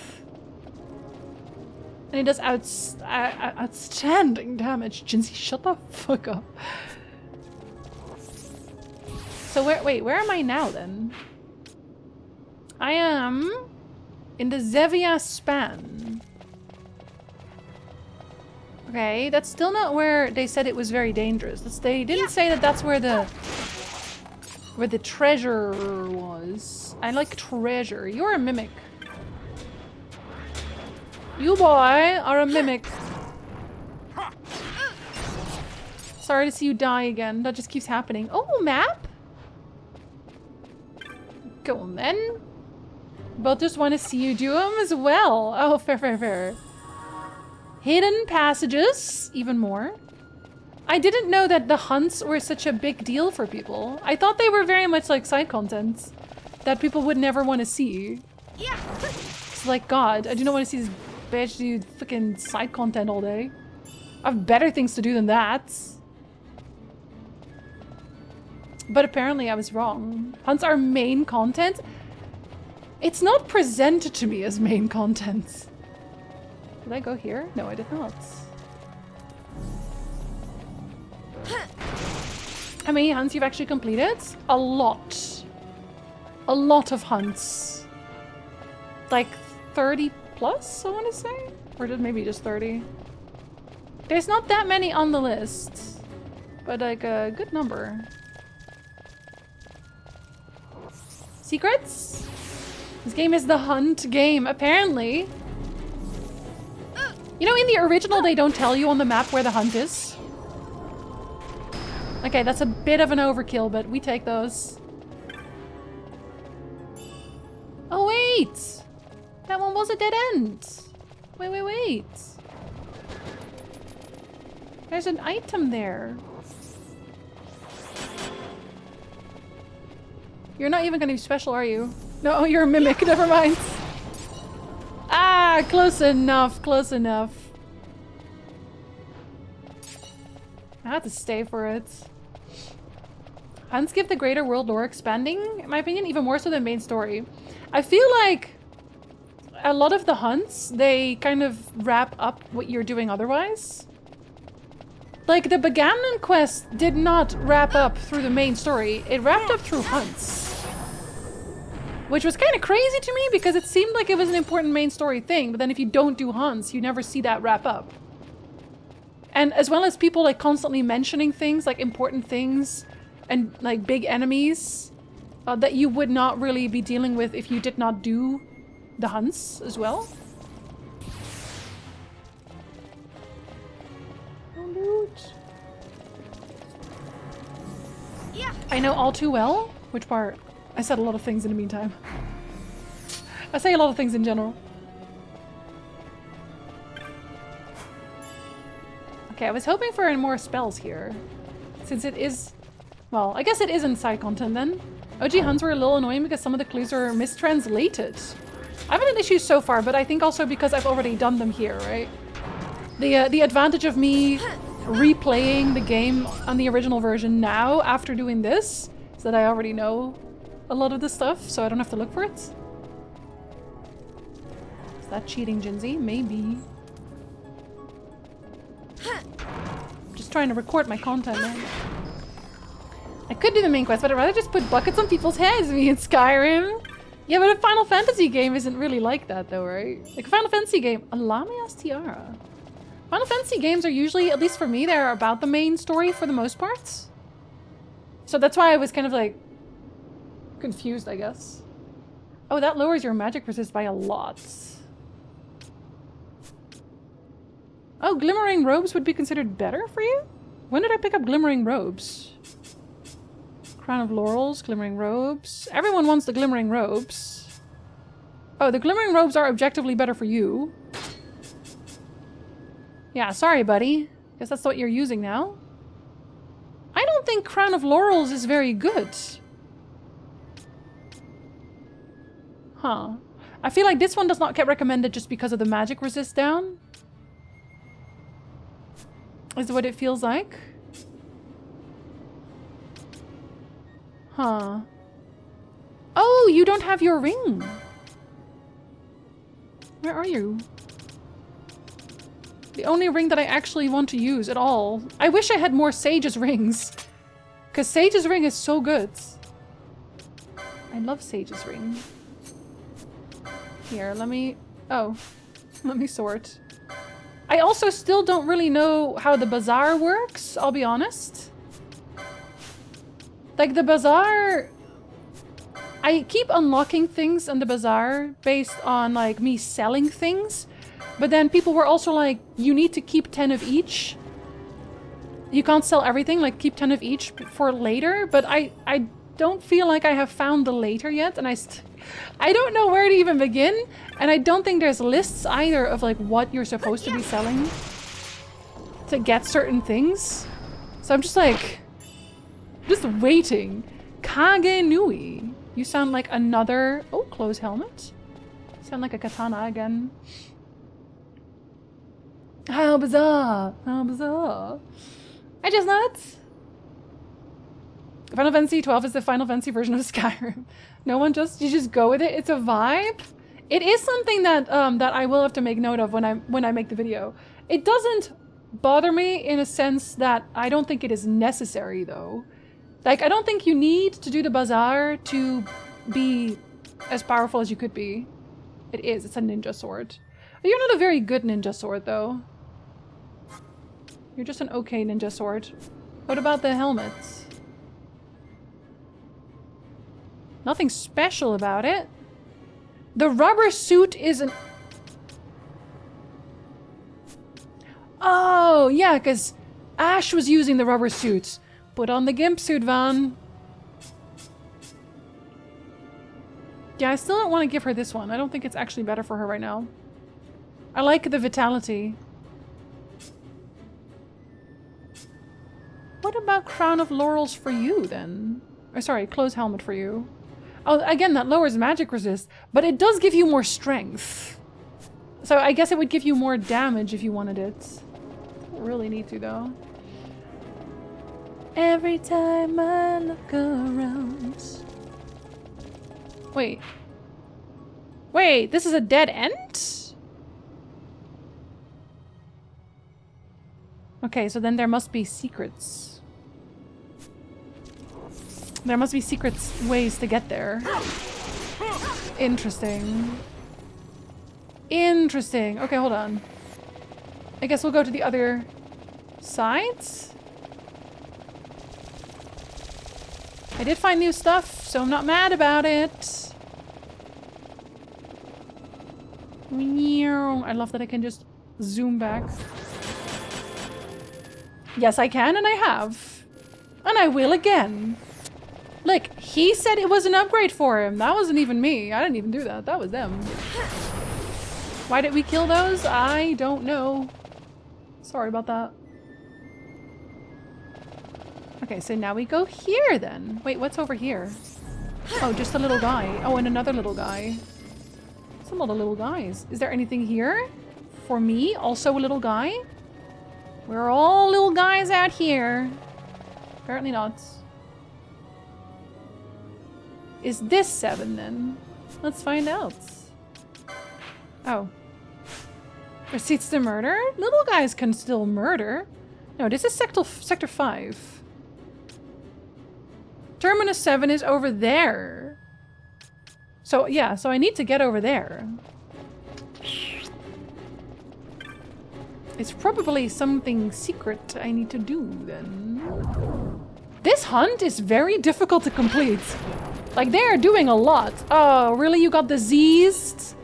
And he does outstanding damage. Jinsey, shut the fuck up. So where am I now then? I am In the Zevia span. Okay, that's still not where they said it was very dangerous. They didn't say that that's where the treasure was. I like treasure. You're a mimic. You boy are a mimic. Sorry to see you die again. That just keeps happening. Oh, map? Go on then. But just want to see you do them as well. Oh, fair, fair, fair. Hidden passages, even more. I didn't know that the hunts were such a big deal for people. I thought they were very much like side content that people would never want to see. Yeah. It's like, God, I do not want to see this bitch do fucking side content all day. I have better things to do than that. But apparently I was wrong. Hunts are main content. It's not presented to me as main content. Did I go here? No, I did not. How many hunts you've actually completed? A lot. A lot of hunts. Like 30 plus, I want to say? Or maybe just 30. There's not that many on the list. But like a good number. Secrets? This game is the hunt game, apparently. You know, in the original, they don't tell you on the map where the hunt is. Okay, that's a bit of an overkill, but we take those. Oh, wait! That one was a dead end. Wait, wait, wait. There's an item there. You're not even gonna be special, are you? No, you're a mimic, never mind. Ah, close enough, close enough. I had to stay for it. Hunts give the greater world lore expanding, in my opinion, even more so than main story. I feel like a lot of the hunts, they kind of wrap up what you're doing otherwise. Like, the Baganon quest did not wrap up through the main story. It wrapped up through hunts. Which was kind of crazy to me because it seemed like it was an important main story thing, but then if you don't do hunts, you never see that wrap up. And as well as people like constantly mentioning things, like important things and like big enemies that you would not really be dealing with if you did not do the hunts as well. Oh, loot. Yeah. I know all too well. Which part? I said a lot of things in the meantime. I say a lot of things in general. Okay, I was hoping for more spells here. Since it is... Well, I guess it isn't side content then. OG hunts were a little annoying because some of the clues are mistranslated. I haven't had issues so far, but I think also because I've already done them here, right? The advantage of me replaying the game on the original version now after doing this is that I already know a lot of the stuff, so I don't have to look for it. Is that cheating, Jinzy? Maybe. Just trying to record my content, man. I could do the main quest, but I'd rather just put buckets on people's heads, me in Skyrim. Yeah, but a Final Fantasy game isn't really like that though, right? Like a Final Fantasy game, a Lamia's Tiara. Final Fantasy games are usually, at least for me, they're about the main story for the most part. So that's why I was kind of like confused, I guess. Oh, that lowers your magic resist by a lot. Oh, glimmering robes would be considered better for you? When did I pick up glimmering robes? Crown of laurels, glimmering robes. Everyone wants the glimmering robes. Oh, the glimmering robes are objectively better for you. Yeah, sorry, buddy. Guess that's what you're using now. I don't think Crown of Laurels is very good. Huh. I feel like this one does not get recommended just because of the magic resist down. Is what it feels like. Huh. Oh, you don't have your ring. Where are you? The only ring that I actually want to use at all. I wish I had more Sage's rings. Because Sage's ring is so good. I love Sage's ring. Here, let me... Oh. Let me sort. I also still don't really know how the bazaar works, I'll be honest. Like, the bazaar... I keep unlocking things in the bazaar based on, like, me selling things. But then people were also like, you need to keep 10 of each. You can't sell everything, like, keep 10 of each for later. But I don't feel like I have found the later yet, and I don't know where to even begin. And I don't think there's lists either of, like, what you're supposed to be selling to get certain things. So I'm just like... just waiting. Kage Nui. You sound like another... Oh, close helmet. You sound like a katana again. How bizarre. How bizarre. I just nuts. Final Fantasy 12 is the Final Fantasy version of Skyrim. No one just... You just go with it. It's a vibe. It is something that that I will have to make note of when I make the video. It doesn't bother me in a sense that I don't think it is necessary, though. Like, I don't think you need to do the bazaar to be as powerful as you could be. It is. It's a ninja sword. You're not a very good ninja sword, though. You're just an okay ninja sword. What about the helmets? Nothing special about it. The rubber suit is an... Oh, yeah, because Ash was using the rubber suits. Put on the gimp suit, Van. Yeah, I still don't want to give her this one. I don't think it's actually better for her right now. I like the vitality. What about Crown of Laurels for you, then? Or sorry, Closed Helmet for you. Oh, again, that lowers magic resist, but it does give you more strength. So I guess it would give you more damage if you wanted it. Don't really need to, though. Every time I look around. Wait. Wait, this is a dead end? Okay, so then there must be secrets. There must be secrets ways to get there. Interesting. Interesting. Okay, hold on. I guess we'll go to the other sides. I did find new stuff, so I'm not mad about it. I love that I can just zoom back. Yes, I can, and I have. And I will again. Look, he said it was an upgrade for him. That wasn't even me. I didn't even do that. That was them. Why did we kill those? I don't know. Sorry about that. Okay, so now we go here then. Wait, what's over here? Oh, just a little guy. Oh, and another little guy. It's a lot of little guys. Is there anything here? For me? Also a little guy? We're all little guys out here. Apparently not. Is this 7 then? Let's find out. Oh. Receipts to murder? Little guys can still murder. No, this is Sector 5. Terminus 7 is over there. So, yeah, so I need to get over there. It's probably something secret I need to do, then. This hunt is very difficult to complete. Like, they're doing a lot. Oh, really? You got diseased?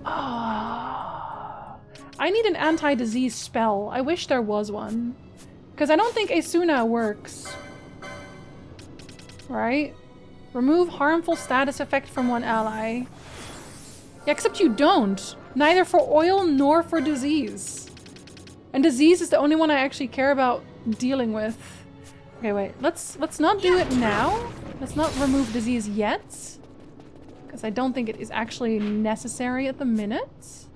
Oh. I need an anti-disease spell. I wish there was one. Because I don't think Asuna works. Right? Remove harmful status effect from one ally. Yeah, except you don't. Neither for oil nor for disease. And disease is the only one I actually care about dealing with. Okay, wait. Let's not do it now. Let's not remove disease yet. Because I don't think it is actually necessary at the minute.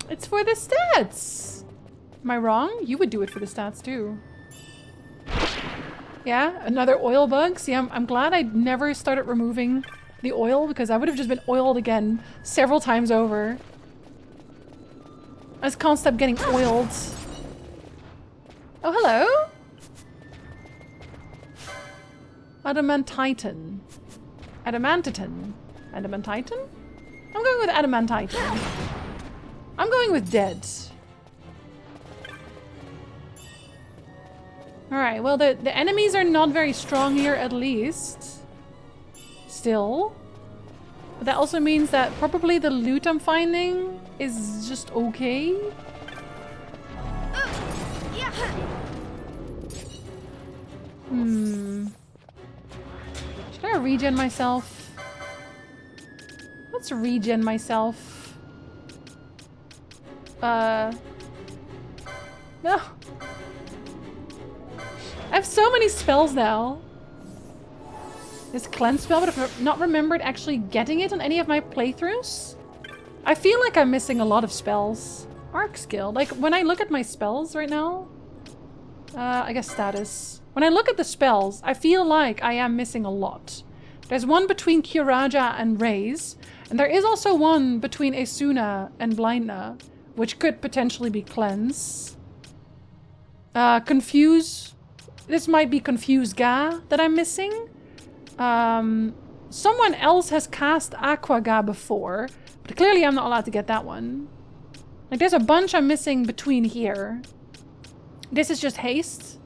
It's for the stats. Am I wrong? You would do it for the stats too. Yeah, another oil bug. See, I'm glad I never started removing the oil because I would have just been oiled again several times over. I just can't stop getting oiled. Oh, hello? Adamant Titan. Adamantitan. Adamantitan? I'm going with Adamantitan. I'm going with dead. Alright, well the enemies are not very strong here at least. Still. But that also means that probably the loot I'm finding is just okay. Should I regen myself? Let's regen myself. No. I have so many spells now. This cleanse spell, but I've not remembered actually getting it on any of my playthroughs. I feel like I'm missing a lot of spells. Arc skill. Like, when I look at my spells right now... I guess status. When I look at the spells, I feel like I am missing a lot. There's one between Kiraja and Raise, and there is also one between Esuna and Blindna, which could potentially be Cleanse. Confuse. This might be Confuse Ga that I'm missing. Someone else has cast Aqua Ga before, but clearly I'm not allowed to get that one. Like, there's a bunch I'm missing between here. This is just Haste.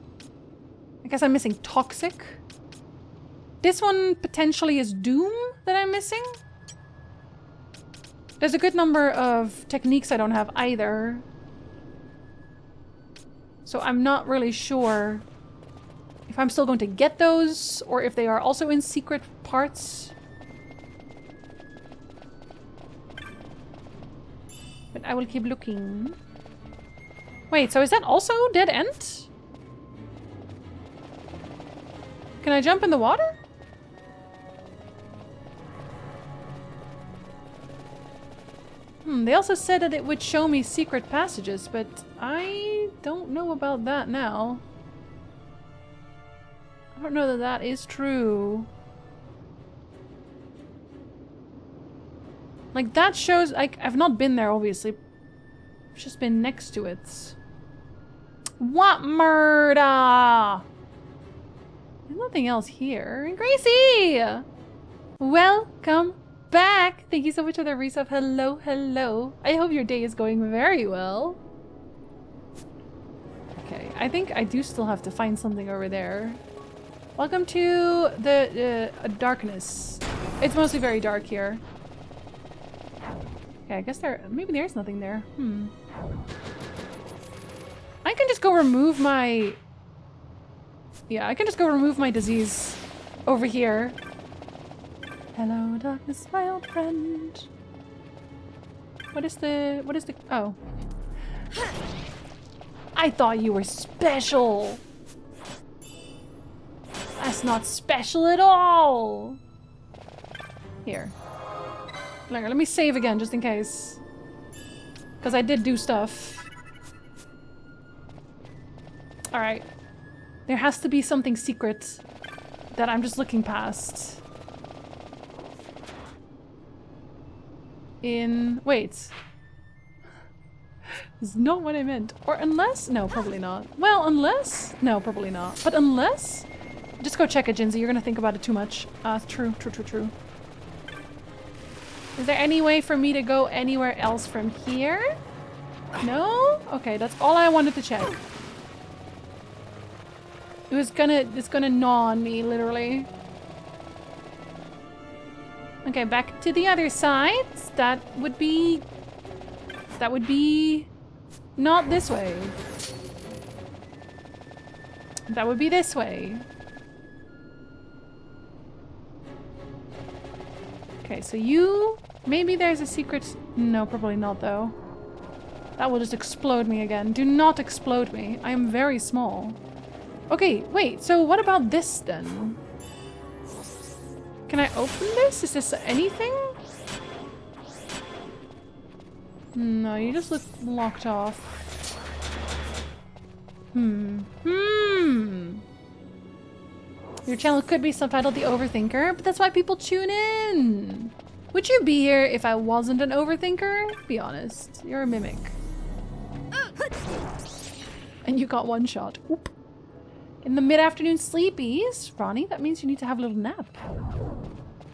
I guess I'm missing Toxic. This one potentially is Doom that I'm missing. There's a good number of techniques I don't have either. So I'm not really sure if I'm still going to get those or if they are also in secret parts. But I will keep looking. Wait, so is that also Dead End? Can I jump in the water? They also said that it would show me secret passages, but I don't know about that now. I don't know that that is true. Like, that shows... I've not been there, obviously. I've just been next to it. What murder? There's nothing else here. Gracie! Welcome back! Thank you so much for the resub. Hello, hello. I hope your day is going very well. Okay, I think I do still have to find something over there. Welcome to the darkness. It's mostly very dark here. Okay, I guess maybe there's nothing there. I can just go remove my... Yeah, I can just go remove my disease over here. Hello, darkness, my old friend. What is the... Oh. I thought you were special. That's not special at all. Here. Let me save again, just in case. Because I did do stuff. Alright. There has to be something secret that I'm just looking past. Wait. This is not what I meant. Or unless... No, probably not. Well, unless... No, probably not. But unless... Just go check it, Jinzy. You're gonna think about it too much. True. Is there any way for me to go anywhere else from here? No? Okay, that's all I wanted to check. It's gonna gnaw on me, literally. Okay, back to the other side. That would be not this way. That would be this way. Okay, so you... Maybe there's a secret... No, probably not, though. That will just explode me again. Do not explode me. I am very small. Okay, wait. So what about this, then? Can I open this? Is this anything? No, you just look locked off. Your channel could be subtitled The Overthinker, but that's why people tune in. Would you be here if I wasn't an overthinker? Be honest. You're a mimic. And you got one shot. Oop. In the mid-afternoon sleepies, Ronnie, that means you need to have a little nap.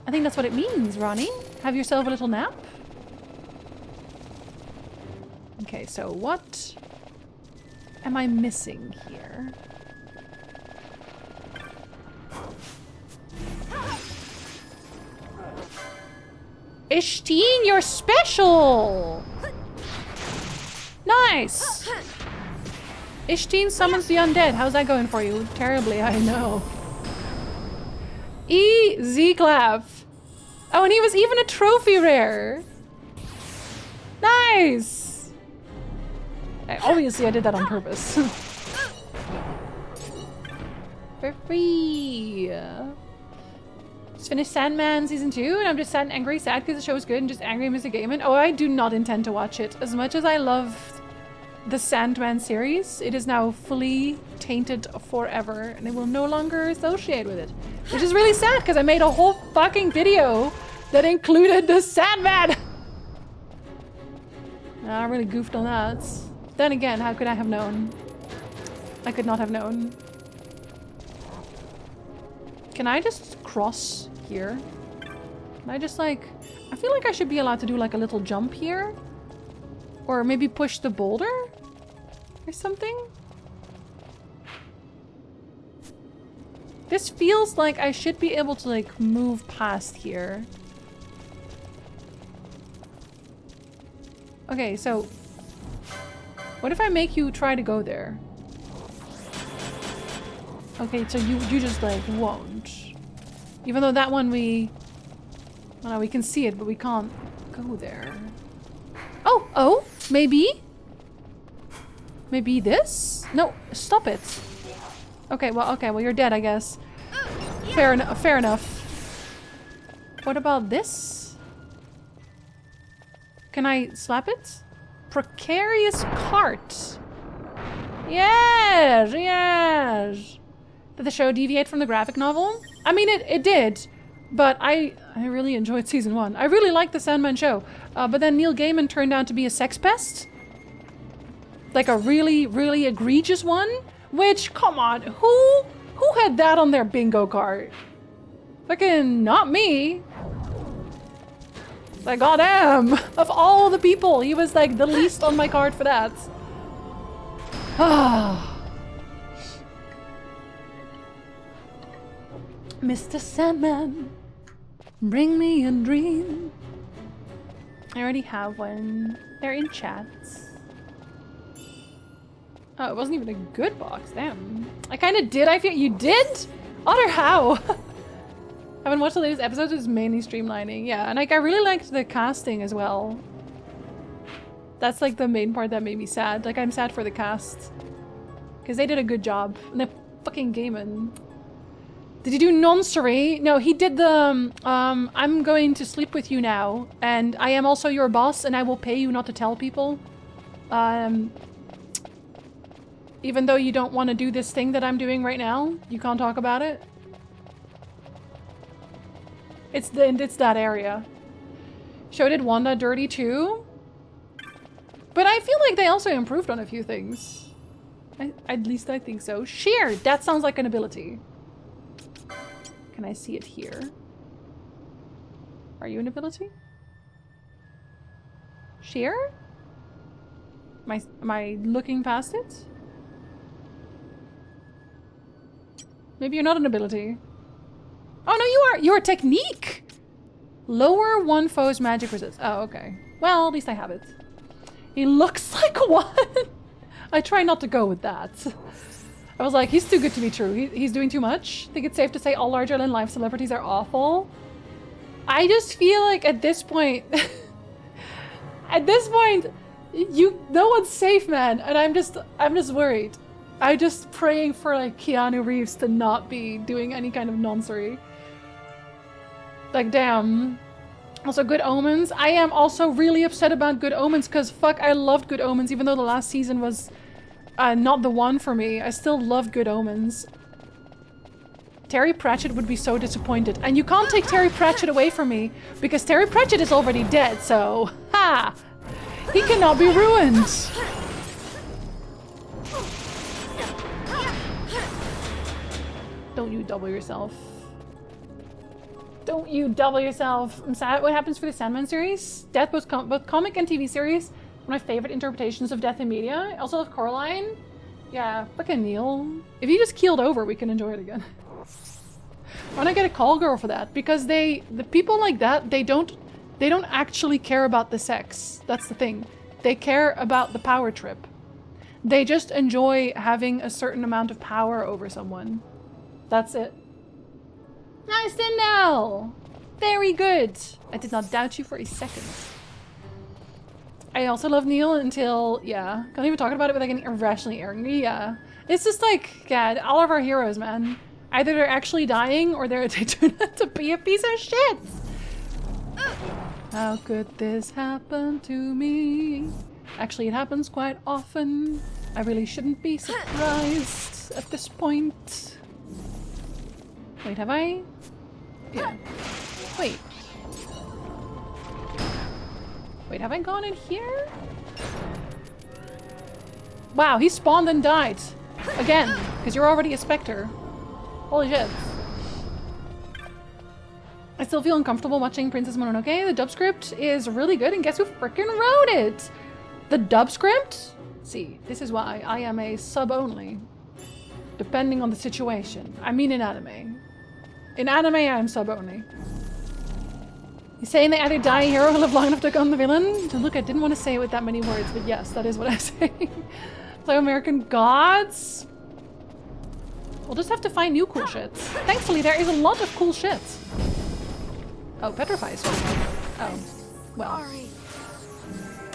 I think that's what it means, Ronnie. Have yourself a little nap. Okay, so what am I missing here? XII, you're special! Nice! XII summons the undead. How's that going for you? Terribly, I know. Z-Clav. Oh, and he was even a trophy rare. Nice! Obviously, I did that on purpose. For free. Just finished Sandman season 2, and I'm just sad and angry. Sad because the show was good, and just angry I missed a game. And oh, I do not intend to watch it. As much as I love the Sandman series, it is now fully tainted forever, and I will no longer associate with it. Which is really sad, because I made a whole fucking video that included the Sandman! I really goofed on that. Then again, how could I have known? I could not have known. Can I just cross here? Can I just like... I feel like I should be allowed to do like a little jump here. Or maybe push the boulder? Or something? This feels like I should be able to like move past here. Okay, so... what if I make you try to go there? Okay, so you just like won't. Even though that one we can see it, but we can't go there. Oh, maybe? Maybe this? No, stop it. Okay, well you're dead, I guess. Fair enough. What about this? Can I slap it? Precarious cart. Yes. Did the show deviate from the graphic novel? I mean, it did, but I really enjoyed season 1. I really liked the Sandman show, but then Neil Gaiman turned out to be a sex pest. Like a really, really egregious one. Which, come on, who had that on their bingo card? Fucking not me. Like, goddamn, of all the people, he was like the least on my card for that. Ah. Mr. Sandman, bring me a dream. I already have one. They're in chats. Oh, it wasn't even a good box. Damn. I kind of did. I feel you did? Otter, how? I haven't watched the latest episodes. It's mainly streamlining. Yeah, and like I really liked the casting as well. That's like the main part that made me sad. Like I'm sad for the cast because they did a good job. And the fucking Gaiman. Did he do noncery? No, he did the, I'm going to sleep with you now, and I am also your boss, and I will pay you not to tell people. Even though you don't want to do this thing that I'm doing right now, you can't talk about it. It's that area. Show did Wanda dirty too? But I feel like they also improved on a few things. At least I think so. Sheer! That sounds like an ability. Can I see it here? Are you an ability? Sheer? Am I looking past it? Maybe you're not an ability. Oh no, you are! You're a technique! Lower one foe's magic resist. Oh, okay. Well, at least I have it. He looks like one! I try not to go with that. I was like, he's too good to be true. He's doing too much. I think it's safe to say all larger-than-life celebrities are awful. I just feel like at this point... at this point, no one's safe, man. And I'm just worried. I'm just praying for like Keanu Reeves to not be doing any kind of noncery. Like, damn. Also, Good Omens. I am also really upset about Good Omens because fuck, I loved Good Omens even though the last season was not the one for me. I still loved Good Omens. Terry Pratchett would be so disappointed. And you can't take Terry Pratchett away from me because Terry Pratchett is already dead, so... Ha! He cannot be ruined! Don't you double yourself. Don't you double yourself. I'm sad. What happens for the Sandman series? Death, both comic and TV series. One of my favorite interpretations of death in media. I also love Coraline. Yeah, fucking Neil. If you just keeled over, we can enjoy it again. Why not get a call girl for that? Because the people like that, they don't actually care about the sex. That's the thing. They care about the power trip. They just enjoy having a certain amount of power over someone. That's it. Nice to know! Very good! I did not doubt you for a second. I also love Neil until, yeah. Can't even talk about it without getting irrationally angry, yeah. It's just like, God, all of our heroes, man. Either they're actually dying or they turn out to be a piece of shit! How could this happen to me? Actually, it happens quite often. I really shouldn't be surprised at this point. Wait, have I? Yeah. Wait. Wait, have I gone in here? Wow, he spawned and died. Again, because you're already a Spectre. Holy shit. I still feel uncomfortable watching Princess Mononoke. The dub script is really good, and guess who frickin' wrote it? The dub script? See, this is why I am a sub only. Depending on the situation. I mean in anime. In anime, I am sub only. He's saying they either die a hero who live long enough to become the villain? Look, I didn't want to say it with that many words, but yes, that is what I'm saying. So American Gods? We'll just have to find new cool shit. Thankfully, there is a lot of cool shit. Oh, Petrify Stone. Oh, well.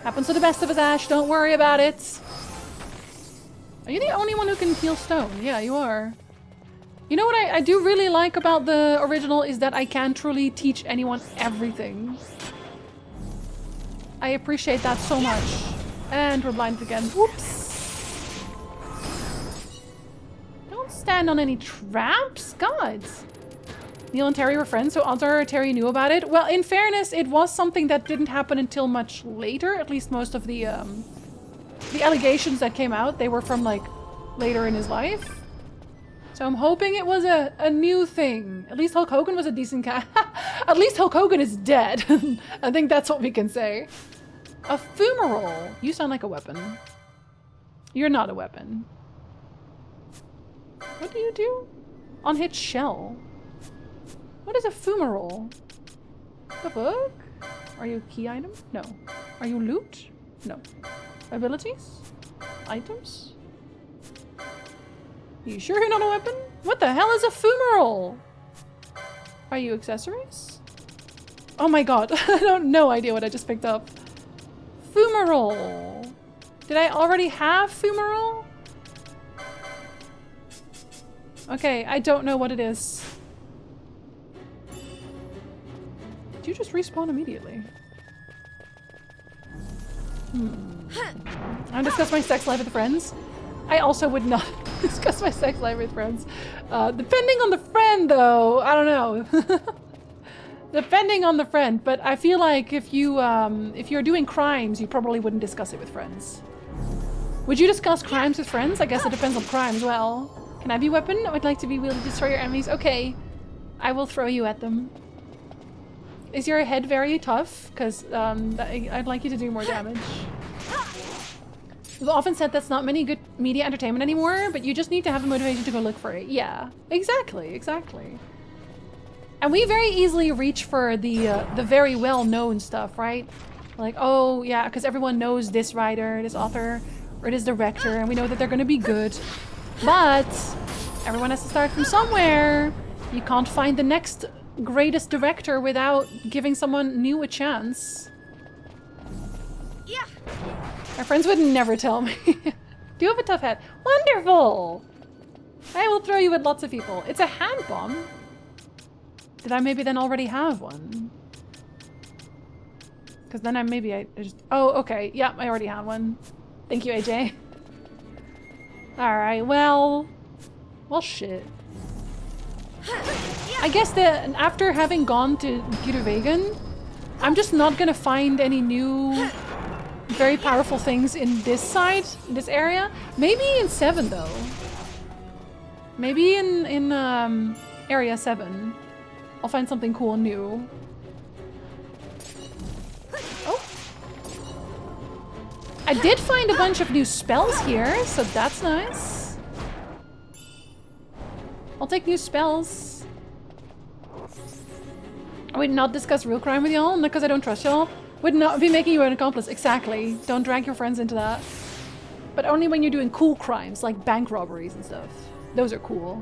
Happens to the best of us, Ash. Don't worry about it. Are you the only one who can heal stone? Yeah, you are. You know what I do really like about the original is that I can truly teach anyone everything. I appreciate that so much. And we're blinded again. Whoops. Don't stand on any traps. God. Neil and Terry were friends, so odds are Terry knew about it. Well, in fairness, it was something that didn't happen until much later. At least most of the allegations that came out, they were from, like, later in his life. So I'm hoping it was a new thing. At least Hulk Hogan was a decent guy. At least Hulk Hogan is dead. I think that's what we can say. A fumarole. You sound like a weapon. You're not a weapon. What do you do? On-hit shell. What is a fumarole? The book? Are you a key item? No. Are you loot? No. Abilities? Items? You sure you're not a weapon? What the hell is a fumarole? Are you accessories? Oh my god, I don't no idea what I just picked up. Fumarole. Did I already have fumarole? Okay, I don't know what it is. Did you just respawn immediately? I discuss my sex life with friends. I also would not discuss my sex life with friends. Depending on the friend, though, I don't know. Depending on the friend, but I feel like if you're doing crimes, you probably wouldn't discuss it with friends. Would you discuss crimes with friends? I guess it depends on crime as well. Can I be a weapon? I would like to be able to destroy your enemies. Okay, I will throw you at them. Is your head very tough? Because I'd like you to do more damage. We've often said that's not many good media entertainment anymore, but you just need to have the motivation to go look for it. Yeah, exactly, exactly. And we very easily reach for the very well-known stuff, right? Like, oh yeah, because everyone knows this writer, this author, or this director, and we know that they're going to be good. But everyone has to start from somewhere. You can't find the next greatest director without giving someone new a chance. Yeah. My friends would never tell me. Do you have a tough head? Wonderful! I will throw you at lots of people. It's a hand bomb. Did I maybe then already have one? Because then I just... Oh, okay. Yeah, I already had one. Thank you, AJ. Alright, well... Well, shit. I guess that after having gone to Giruvegan, I'm just not gonna find any new very powerful things in this side, in this area. Maybe in 7 though. Maybe in area 7. I'll find something cool and new. Oh. I did find a bunch of new spells here, so that's nice. I'll take new spells. I would not discuss real crime with y'all, not because I don't trust y'all. Would not be making you an accomplice. Exactly. Don't drag your friends into that. But only when you're doing cool crimes, like bank robberies and stuff. Those are cool.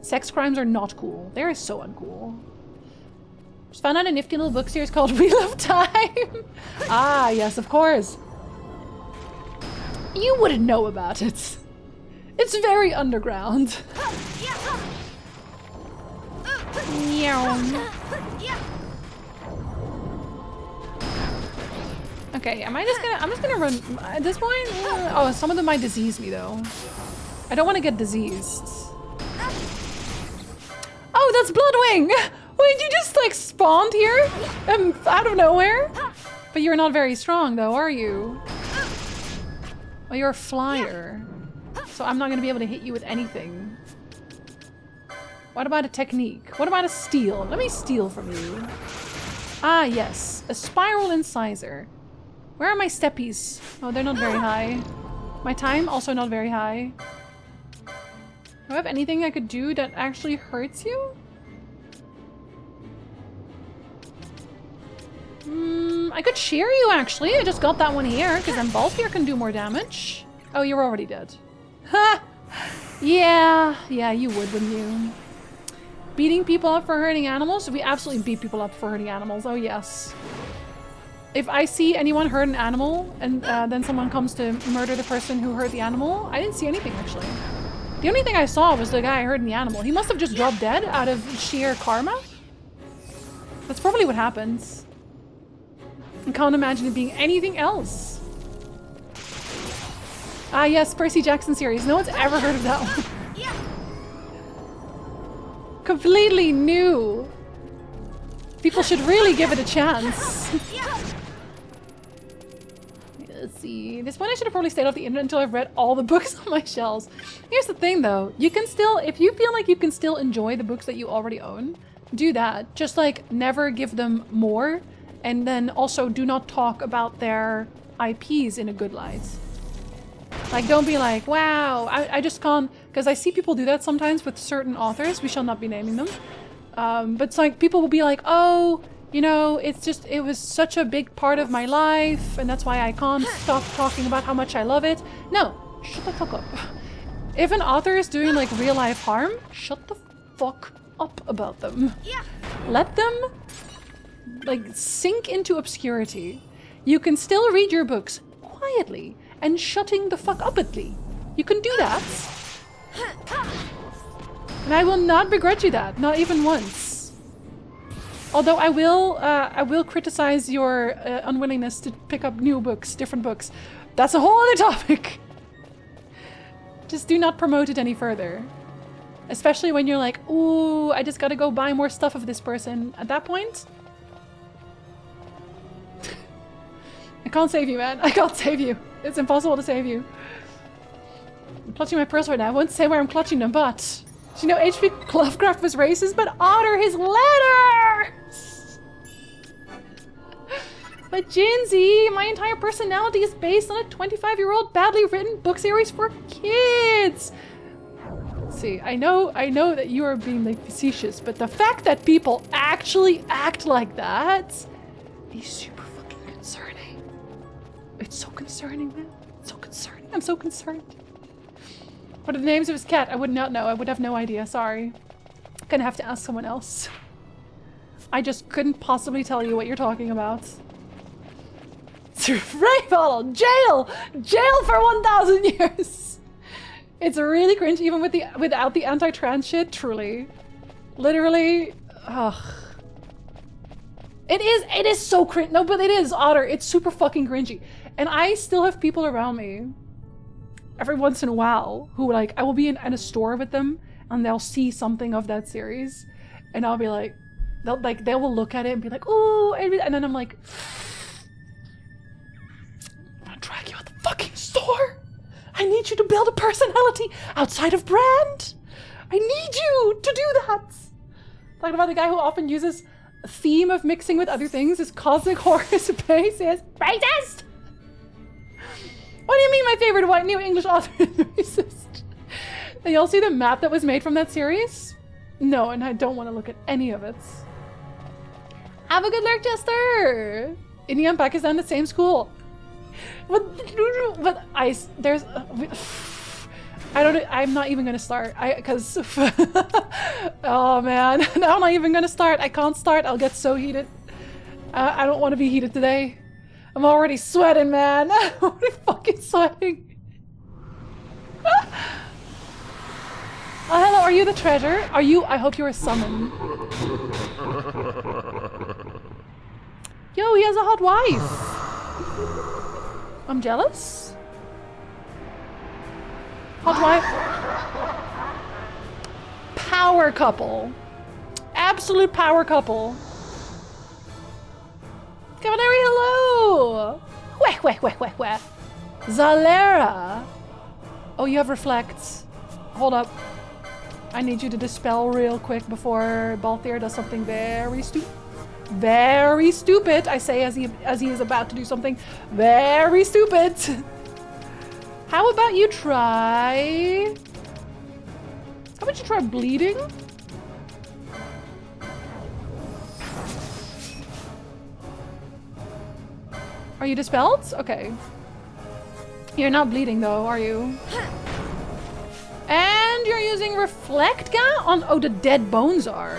Sex crimes are not cool. They are so uncool. Just found out a nifty little book series called Wheel of Time. Ah, yes, of course. You wouldn't know about it. It's very underground. Okay, I'm just gonna run at this point. Oh, some of them might disease me though. I don't want to get diseased. Oh, that's Bloodwing! Wait, you just like spawned here? Out of nowhere? But you're not very strong though, are you? Well, you're a flyer. So I'm not gonna be able to hit you with anything. What about a technique? What about a steal? Let me steal from you. Ah, yes. A spiral incisor. Where are my steppies? Oh, they're not very high. My time, also not very high. Do I have anything I could do that actually hurts you? I could cheer you, actually. I just got that one here, because then Balthier can do more damage. Oh, you're already dead. Ha! Yeah, you would, wouldn't you? Beating people up for hurting animals? We absolutely beat people up for hurting animals. Oh, yes. If I see anyone hurt an animal, and then someone comes to murder the person who hurt the animal, I didn't see anything, actually. The only thing I saw was the guy hurting the animal. He must have just dropped dead out of sheer karma. That's probably what happens. I can't imagine it being anything else. Ah, yes, Percy Jackson series. No one's ever heard of that one. Completely new. People should really give it a chance. Let's see. This one I should have probably stayed off the internet until I've read all the books on my shelves. Here's the thing though. You can still, if you feel like you can still enjoy the books that you already own, do that. Just like never give them more. And then also do not talk about their IPs in a good light. Like, don't be like, wow, I just can't, because I see people do that sometimes with certain authors. We shall not be naming them. But it's like, people will be like, oh, you know, it was such a big part of my life, and that's why I can't stop talking about how much I love it. No, shut the fuck up. If an author is doing like real life harm, shut the fuck up about them. Let them like sink into obscurity. You can still read your books quietly and shutting the fuck upedly. You can do that. And I will not begrudge you that, not even once. Although I will criticize your unwillingness to pick up new books, different books. That's a whole other topic. Just do not promote it any further. Especially when you're like, ooh, I just gotta go buy more stuff of this person. At that point, I can't save you, man. I can't save you. It's impossible to save you. I'm clutching my purse right now. I won't say where I'm clutching them, but... Do you know H.P. Lovecraft was racist, but honor his letters! But Jinsey, my entire personality is based on a 25-year-old badly written book series for kids! See, I know that you are being like facetious, but the fact that people actually act like that is super fucking concerning. It's so concerning, man. It's so concerning. I'm so concerned. What are the names of his cat? I would not know. I would have no idea. Sorry. Gonna have to ask someone else. I just couldn't possibly tell you what you're talking about. Rape bottle! Jail! Jail for 1,000 years! It's really cringe even without the anti-trans shit, truly. Literally, ugh. It is so cringe. No, but it is, Otter. It's super fucking cringy. And I still have people around me every once in a while who like, I will be in a store with them and they'll see something of that series and I'll be like, they will look at it and be like, ooh, and then I'm like, I'm gonna drag you out the fucking store. I need you to build a personality outside of brand. I need you to do that. Talking about the guy who often uses a theme of mixing with other things. His cosmic horrors base is racist! What do you mean my favorite white new English author is racist? And y'all see the map that was made from that series? No, and I don't want to look at any of it. Have a good lurk, Jester! India and Pakistan, the same school. But there's... I'm not even gonna start. Because... oh man, I'm not even gonna start. I can't start, I'll get so heated. I don't want to be heated today. I'm already sweating, man. I'm already fucking sweating. Oh, hello, are you the treasure? Are you? I hope you're a summon. Yo, he has a hot wife. I'm jealous. Hot wife. Power couple. Absolute power couple. Cavalry, hello! Weh. Zalera! Oh, you have reflects. Hold up. I need you to dispel real quick before Balthier does something very stupid. Very stupid, I say as he is about to do something very stupid. How about you try... How about you try bleeding? Are you dispelled? Okay. You're not bleeding though, are you? And you're using Reflect on... Oh, the dead bones are.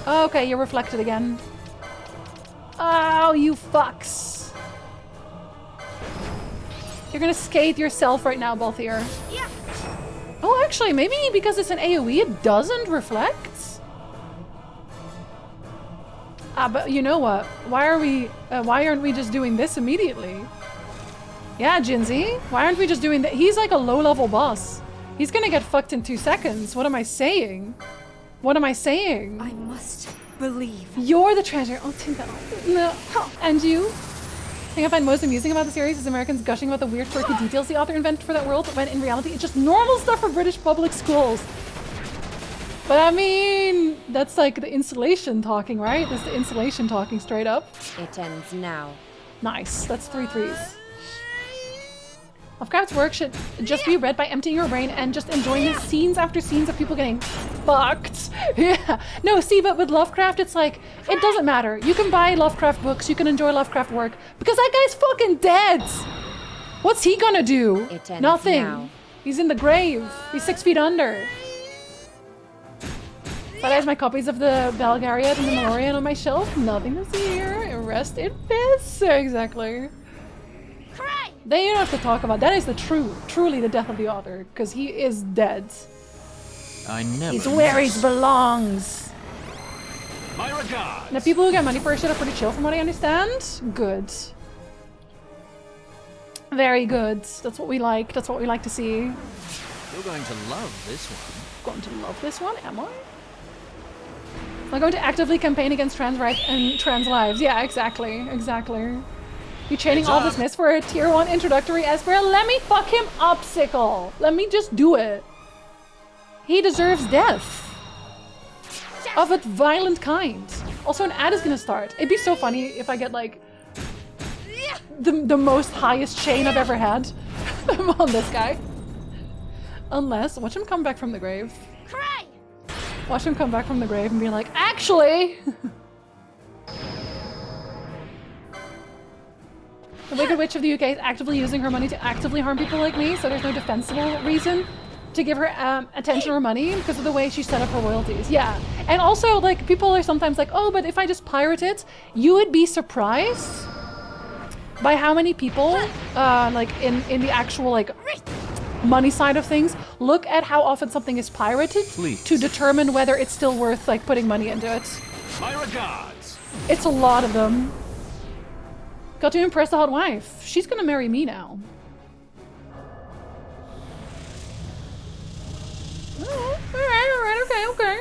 Okay, you're reflected again. Oh, you fucks. You're gonna skate yourself right now, Balthier. Yeah. Oh, actually, maybe because it's an AoE, it doesn't reflect? But you know what? Why aren't we just doing this immediately? Yeah, Jinzi, why aren't we just doing that? He's like a low-level boss. He's gonna get fucked in 2 seconds. What am I saying? What am I saying? I must believe. You're the treasure. Oh, Tinta. No. And you? The thing I find most amusing about the series is Americans gushing about the weird quirky details the author invented for that world, when in reality it's just normal stuff for British public schools. But I mean, that's like the installation talking, right? That's the installation talking straight up. It ends now. Nice. That's 3 threes. Lovecraft's work should just be read by emptying your brain and just enjoying the scenes after scenes of people getting fucked. Yeah. No, see, but with Lovecraft, it's like, it doesn't matter. You can buy Lovecraft books, you can enjoy Lovecraft work, because that guy's fucking dead. What's he gonna do? Nothing. Now. He's in the grave. He's 6 feet under. But I have my copies of the Belgariad and the Malorian on my shelf. Nothing to see here. Rest in peace. Exactly. Then you don't have to talk about that. Is the truly the death of the author, because he is dead. I never. He's where he belongs. My regards. Now, people who get money for shit are pretty chill, from what I understand. Good. Very good. That's what we like. That's what we like to see. You're going to love this one. Going to love this one, am I? I'm going to actively campaign against trans rights and trans lives. Yeah, exactly. Exactly. You training all this mess for a tier 1 introductory Esper? Let me fuck him up, Sickle. Let me just do it. He deserves death. Of a violent kind. Also, an ad is gonna start. It'd be so funny if I get like the most highest chain I've ever had on this guy. Unless, watch him come back from the grave. Watch him come back from the grave and be like, actually! The Wicked Witch of the UK is actively using her money to actively harm people like me, so there's no defensible reason to give her attention or money because of the way she set up her royalties. Yeah. And also, like, people are sometimes like, oh, but if I just pirate it, you would be surprised by how many people, like, in the actual, like, money side of things, look at how often something is pirated to determine whether it's still worth, like, putting money into it. My regards. It's a lot of them. Got to impress the hot wife. She's gonna marry me now. Oh, alright, okay.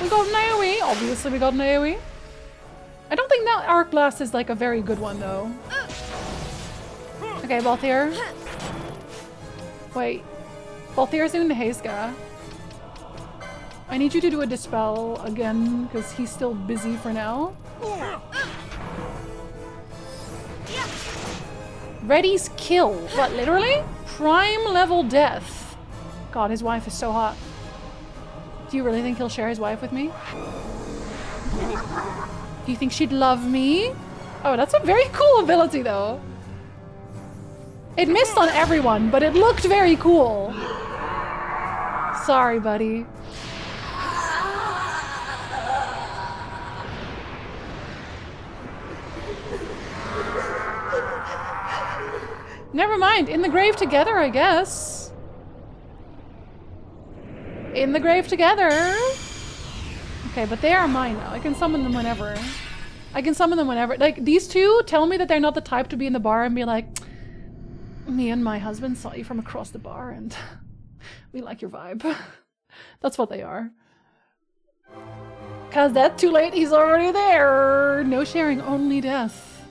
We got an AoE. Obviously, we got an AoE. I don't think that Arc Blast is like a very good one, though. Okay, Balthier. Wait. Balthirsun Heiska. I need you to do a dispel again, because he's still busy for now. Ready's kill. What, literally? Prime level death. God, his wife is so hot. Do you really think he'll share his wife with me? Do you think she'd love me? Oh, that's a very cool ability, though. It missed on everyone, but it looked very cool. Sorry, buddy. Never mind. In the grave together, I guess. In the grave together. Okay, but they are mine now. I can summon them whenever. I can summon them whenever. Like, these two tell me that they're not the type to be in the bar and be like, me and my husband saw you from across the bar and we like your vibe. That's what they are. Cause that's too late, he's already there. No sharing, only death.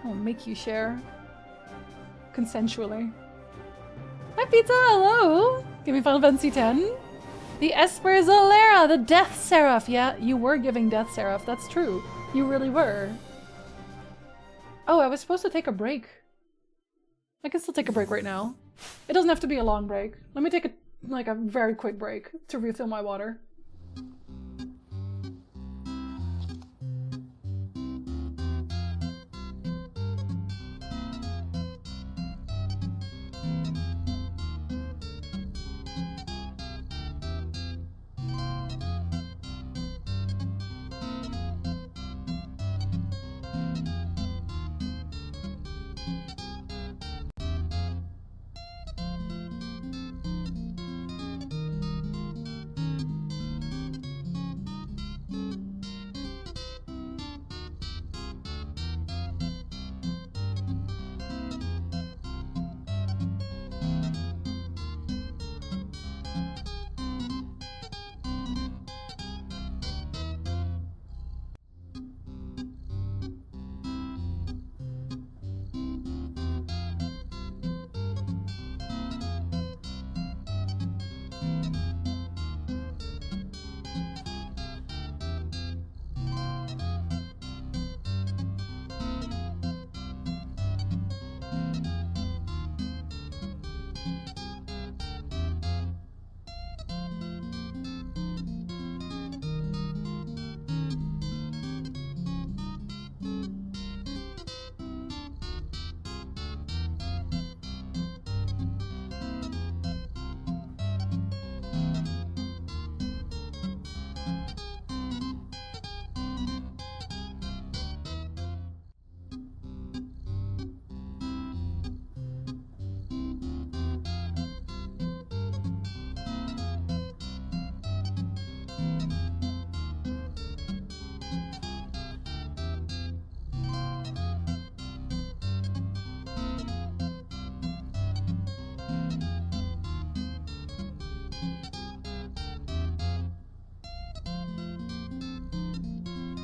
I'll make you share. Consensually. Hi Pizza, hello! Give me Final Fantasy X. The Esper Zolera, the Death Seraph. Yeah, you were giving Death Seraph, that's true. You really were. Oh, I was supposed to take a break. I can still take a break right now. It doesn't have to be a long break. Let me take a very quick break to refill my water.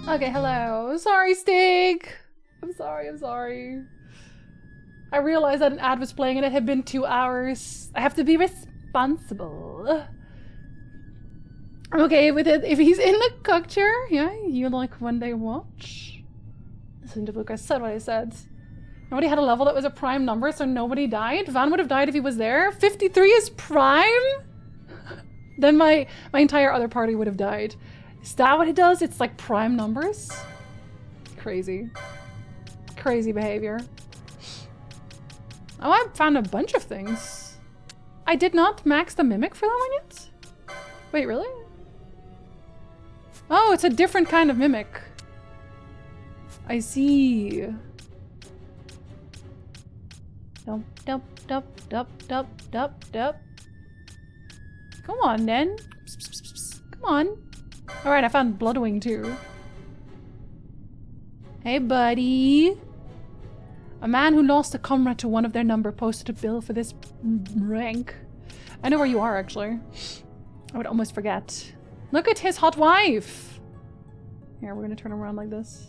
Okay, hello. Sorry, Stig. I'm sorry. I realized that an ad was playing and it had been 2 hours. I have to be responsible. Okay, with it, if he's in the cock chair, yeah, you like when they watch. Listen to Luke, I said what I said. Nobody had a level that was a prime number, so nobody died. Van would have died if he was there. 53 is prime? Then my entire other party would have died. Is that what it does? It's like prime numbers? Crazy. Crazy behavior. Oh, I found a bunch of things. I did not max the Mimic for that one yet? Wait, really? Oh, it's a different kind of Mimic. I see. Dump, dump, dump, dump, dump, dump, dump. Come on, then. Psst, psst, psst, psst. Come on. Alright, I found Bloodwing too. Hey, buddy. A man who lost a comrade to one of their number posted a bill for this rank. I know where you are, actually. I would almost forget. Look at his hot wife. Here, we're gonna turn around like this.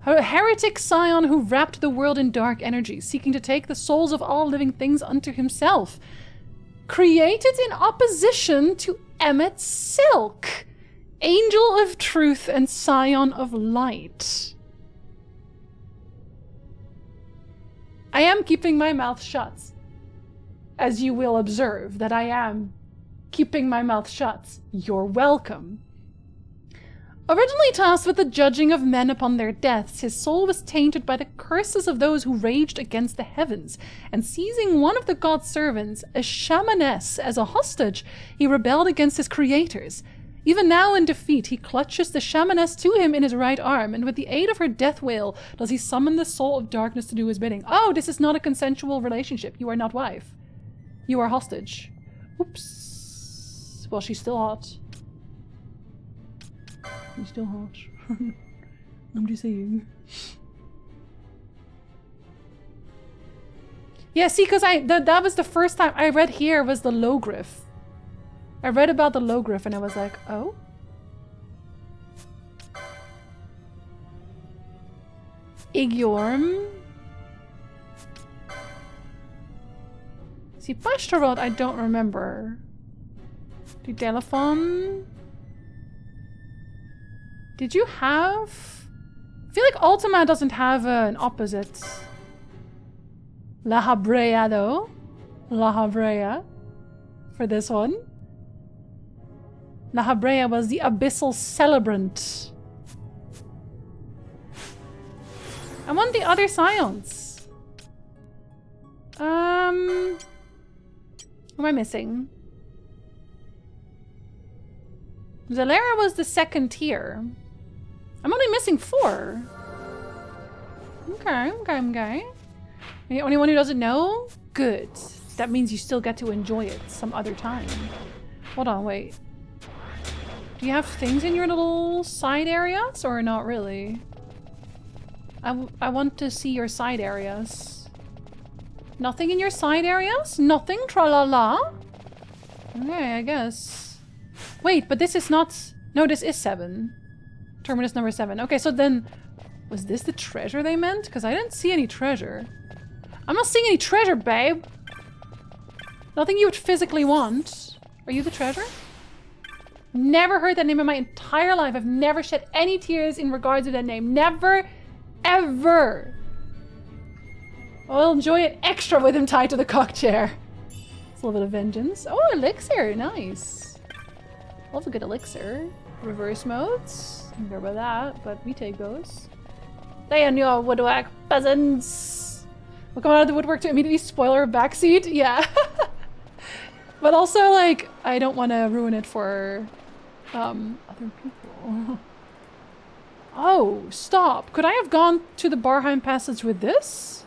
A heretic scion who wrapped the world in dark energy, seeking to take the souls of all living things unto himself. Created in opposition to Emmet Silk, Angel of Truth and Scion of Light. I am keeping my mouth shut. As you will observe that I am keeping my mouth shut. You're welcome. Originally tasked with the judging of men upon their deaths, his soul was tainted by the curses of those who raged against the heavens, and seizing one of the god's servants, a shamaness, as a hostage, he rebelled against his creators. Even now in defeat, he clutches the shamaness to him in his right arm, and with the aid of her death wail, does he summon the soul of darkness to do his bidding. Oh, this is not a consensual relationship. You are not wife. You are hostage. Oops. Well, she's still hot. She's still hot. I'm just saying. Yeah, see, because that was the first time I read here was the Logriff. I read about the Logriff and I was like, oh? Igyorm? See, Pashtarot I don't remember. The telephone? Did you have... I feel like Ultima doesn't have an opposite. La Habrea though. La Habrea. For this one. La Habrea was the Abyssal Celebrant. I want the other scions. Who am I missing? Zalera was the second tier. I'm only missing 4. Okay. The only one who doesn't know? Good. That means you still get to enjoy it some other time. Hold on, wait. Do you have things in your little side areas or not really? I want to see your side areas. Nothing in your side areas? Nothing? Tra-la-la? Okay, I guess. Wait, but this is not... No, this is 7. Terminus number 7. Okay, so then... Was this the treasure they meant? Because I didn't see any treasure. I'm not seeing any treasure, babe! Nothing you would physically want. Are you the treasure? Never heard that name in my entire life. I've never shed any tears in regards to that name. Never, ever! I'll enjoy it extra with him tied to the cock chair. It's a little bit of vengeance. Oh, elixir! Nice. Love a good elixir. Reverse modes. I don't care about that, but we take those. They are your woodwork peasants. We'll come out of the woodwork to immediately spoil our backseat. Yeah. But also, like, I don't want to ruin it for other people. Oh, stop. Could I have gone to the Barheim Passage with this?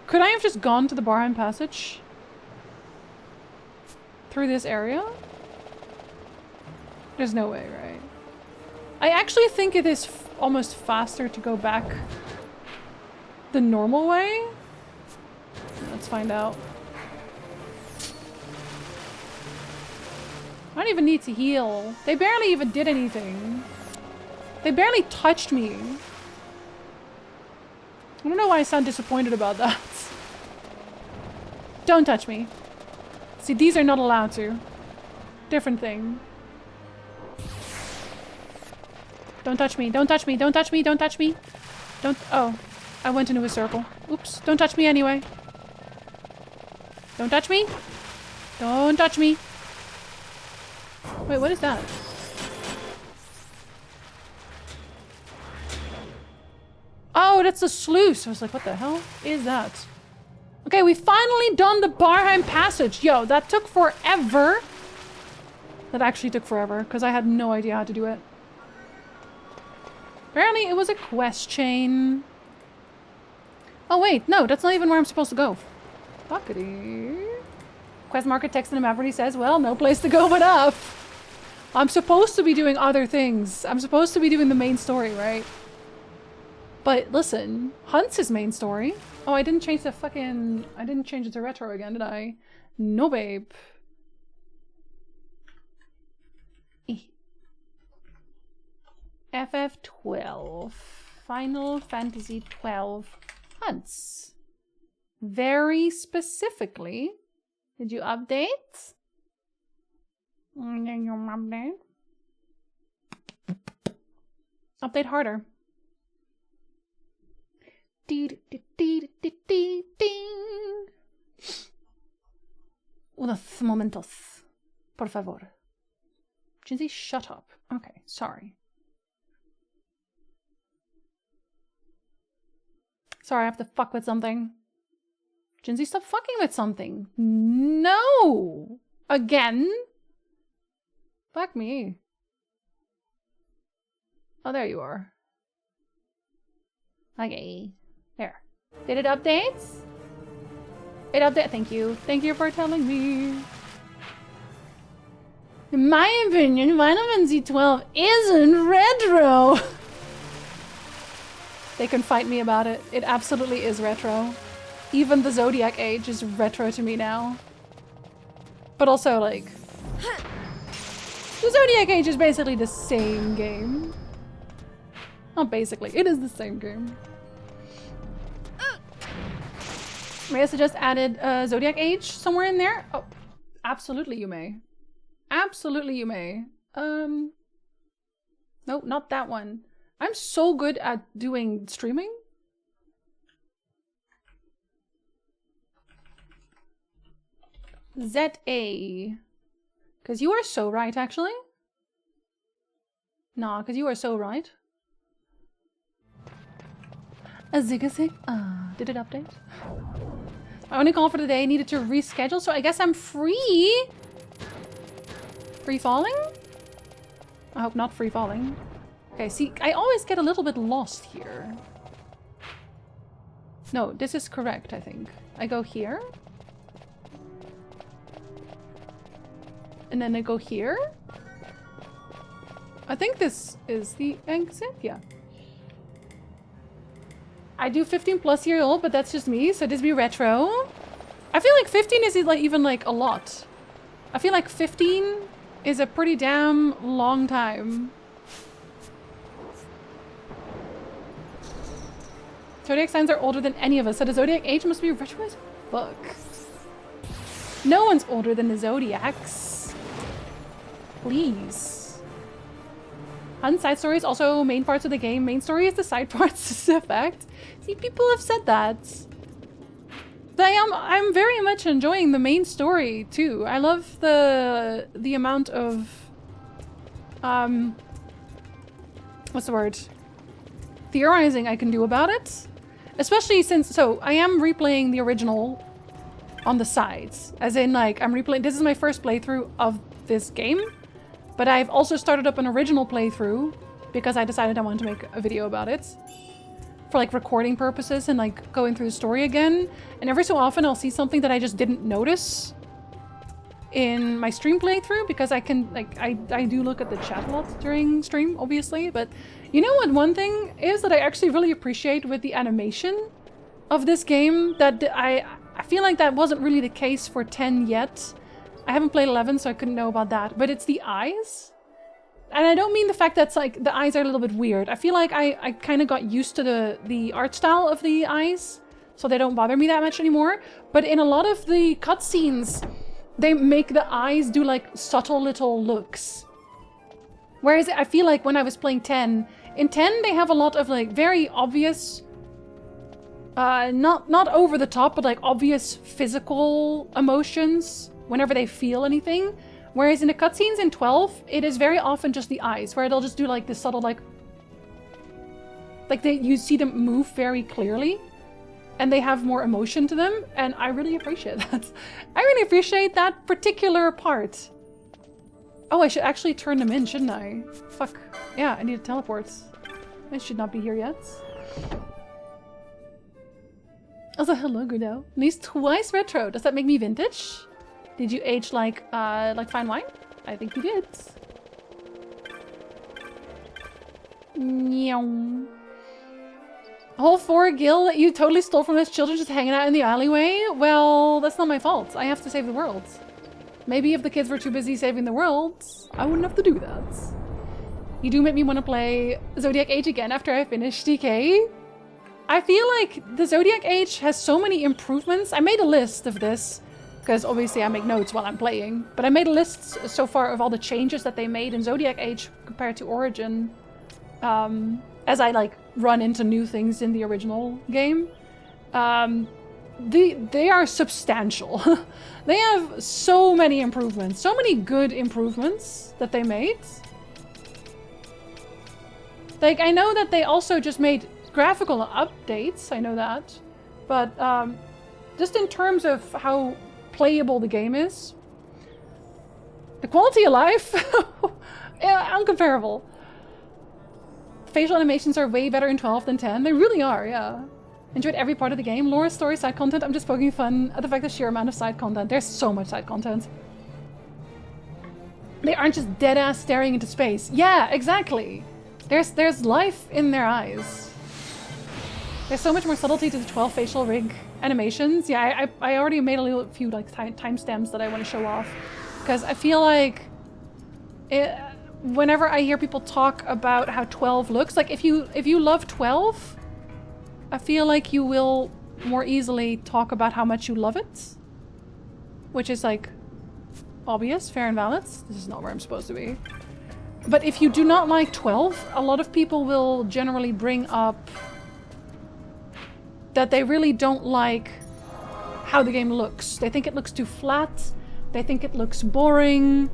Could I have just gone to the Barheim Passage? Through this area? There's no way, right? I actually think it is almost faster to go back the normal way. Let's find out. I don't even need to heal. They barely even did anything. They barely touched me. I don't know why I sound disappointed about that. Don't touch me. See, these are not allowed to. Different thing. Don't touch me. Don't touch me. Don't touch me. Don't touch me. Don't. Oh. I went into a circle. Oops. Don't touch me anyway. Don't touch me. Don't touch me. Wait, what is that? Oh, that's a sluice. I was like, what the hell is that? Okay, we finally done the Barheim Passage. Yo, that took forever. That actually took forever, because I had no idea how to do it. Apparently, it was a quest chain. Oh, wait. No, that's not even where I'm supposed to go. Fuckity. Quest marker text in the map already says, well, no place to go but up. I'm supposed to be doing other things. I'm supposed to be doing the main story, right? But listen, Hunt's his main story. Oh, I didn't change the fucking... I didn't change it to retro again, did I? No, babe. FF12. Final Fantasy 12 Hunts. very specifically. Did you update? Update? Update harder. Unos momentos. Por favor. Jinsey, shut up. Okay, sorry. Sorry, I have to fuck with something. Jinsey, stop fucking with something. No! Again? Fuck me. Oh, there you are. Okay. There. Did it update? It update. Thank you. Thank you for telling me. In my opinion, Final Fantasy XII isn't retro. They can fight me about it. It absolutely is retro. Even the Zodiac age is retro to me now. But also, like... the Zodiac age is basically the same game. Not basically, it is the same game. May I suggest added Zodiac age somewhere in there? Oh, absolutely you may. Absolutely you may. Nope, not that one. I'm so good at doing streaming. ZA. Because you are so right, actually. Nah, because you are so right. A zig-a-zig. Did it update? My only call for the day needed to reschedule, so I guess I'm free. Free falling? I hope not free falling. Okay, see, I always get a little bit lost here. No, this is correct, I think. I go here. And then I go here. I think this is the exit, yeah. I do 15+ year old, but that's just me, so this be retro. I feel like 15 is like even like a lot. I feel like 15 is a pretty damn long time. Zodiac signs are older than any of us, so the Zodiac age must be retro as fuck. No one's older than the Zodiacs. Please. Fun side stories, also main parts of the game. Main story is the side parts, this is a fact. See, people have said that. But I'm very much enjoying the main story too. I love the amount of what's the word? Theorizing I can do about it. Especially since, so I am replaying the original on the sides. As in, like, I'm replaying, this is my first playthrough of this game. But I've also started up an original playthrough because I decided I wanted to make a video about it. For like recording purposes and like going through the story again. And every so often I'll see something that I just didn't notice in my stream playthrough because I can, like, I do look at the chat a lot during stream, obviously. But you know what one thing is that I actually really appreciate with the animation of this game? That I feel like that wasn't really the case for 10 yet. I haven't played 11, so I couldn't know about that. But it's the eyes. And I don't mean the fact that like the eyes are a little bit weird. I feel like I kind of got used to the art style of the eyes, so they don't bother me that much anymore. But in a lot of the cutscenes, they make the eyes do like subtle little looks. Whereas I feel like when I was playing 10, in 10 they have a lot of like very obvious, not over the top, but like obvious physical emotions whenever they feel anything. Whereas in the cutscenes in 12, it is very often just the eyes, where they'll just do like this subtle like you see them move very clearly, and they have more emotion to them, and I really appreciate that. I really appreciate that particular part. Oh, I should actually turn them in, shouldn't I? Fuck. Yeah, I need to teleport. I should not be here yet. Also, hello, Guido. At least twice retro. Does that make me vintage? Did you age like fine wine? I think you did. Meow. Whole 4 gil that you totally stole from his children just hanging out in the alleyway? Well, that's not my fault. I have to save the world. Maybe if the kids were too busy saving the world, I wouldn't have to do that. You do make me want to play Zodiac Age again after I finish DK. I feel like the Zodiac Age has so many improvements. I made a list of this, because obviously I make notes while I'm playing. But I made a list so far of all the changes that they made in Zodiac Age compared to Origin. As I like run into new things in the original game. They are substantial. They have so many improvements, so many good improvements that they made. Like, I know that they also just made graphical updates, I know that. But just in terms of how playable the game is, the quality of life, yeah, uncomparable. Facial animations are way better in 12 than 10. They really are, yeah. Enjoyed every part of the game. Lore, story, side content. I'm just poking fun at the fact the sheer amount of side content. There's so much side content. They aren't just dead-ass staring into space. Yeah, exactly. There's life in their eyes. There's so much more subtlety to the 12 facial rig animations. Yeah, I already made a few like timestamps that I want to show off. Because I feel like whenever I hear people talk about how 12 looks, like if you love 12, I feel like you will more easily talk about how much you love it. Which is like obvious, fair and valid. This is not where I'm supposed to be. But if you do not like 12, a lot of people will generally bring up that they really don't like how the game looks. They think it looks too flat. They think it looks boring.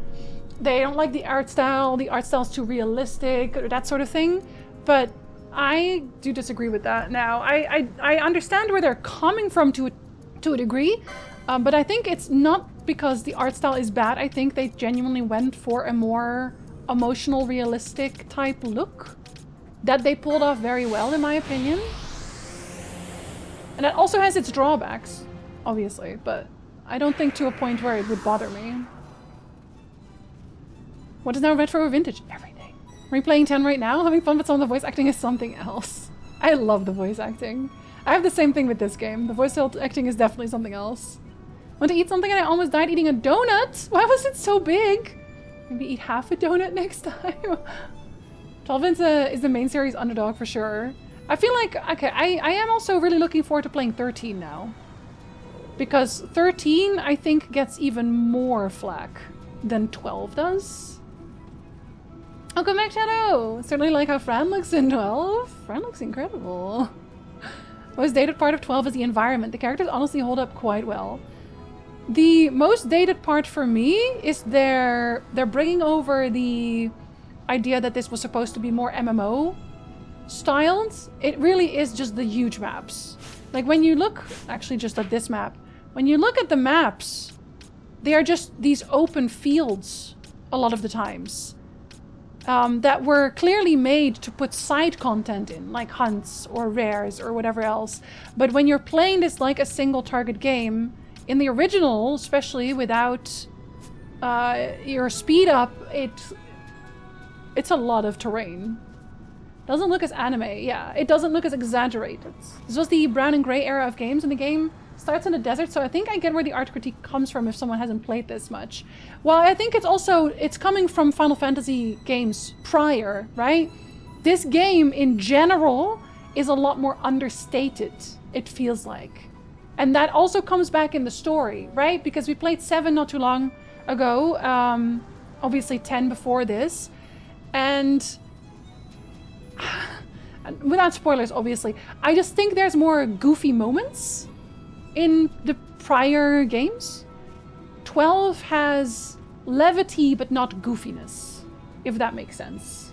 They don't like the art style. The art style's too realistic, or that sort of thing. But I do disagree with that now. I understand where they're coming from to a degree, but I think it's not because the art style is bad. I think they genuinely went for a more emotional, realistic type look that they pulled off very well, in my opinion. And that also has its drawbacks, obviously, but I don't think to a point where it would bother me. What is now retro or vintage? Everything. Replaying 10 right now, having fun, but some of the voice acting is something else. I love the voice acting. I have the same thing with this game. The voice acting is definitely something else. Want to eat something and I almost died eating a donut? Why was it so big? Maybe eat half a donut next time. 12 is the main series underdog for sure. I feel like, okay, I am also really looking forward to playing 13 now. Because 13, I think, gets even more flack than 12 does. Welcome back, Shadow! Certainly like how Fran looks in 12. Fran looks incredible. Most dated part of 12 is the environment. The characters honestly hold up quite well. The most dated part for me is they're bringing over the idea that this was supposed to be more MMO styled. It really is just the huge maps. Like when you look actually just at this map, when you look at the maps, they are just these open fields a lot of the times that were clearly made to put side content in, like hunts or rares or whatever else. But when you're playing this like a single target game, in the original, especially without your speed up, it's a lot of terrain. Doesn't look as anime, yeah. It doesn't look as exaggerated. This was the brown and gray era of games, and the game starts in the desert, so I think I get where the art critique comes from if someone hasn't played this much. Well, I think it's coming from Final Fantasy games prior, right? This game, in general, is a lot more understated, it feels like. And that also comes back in the story, right? Because we played 7 not too long ago, obviously 10 before this, and without spoilers, obviously, I just think there's more goofy moments in the prior games. 12 has levity, but not goofiness, if that makes sense.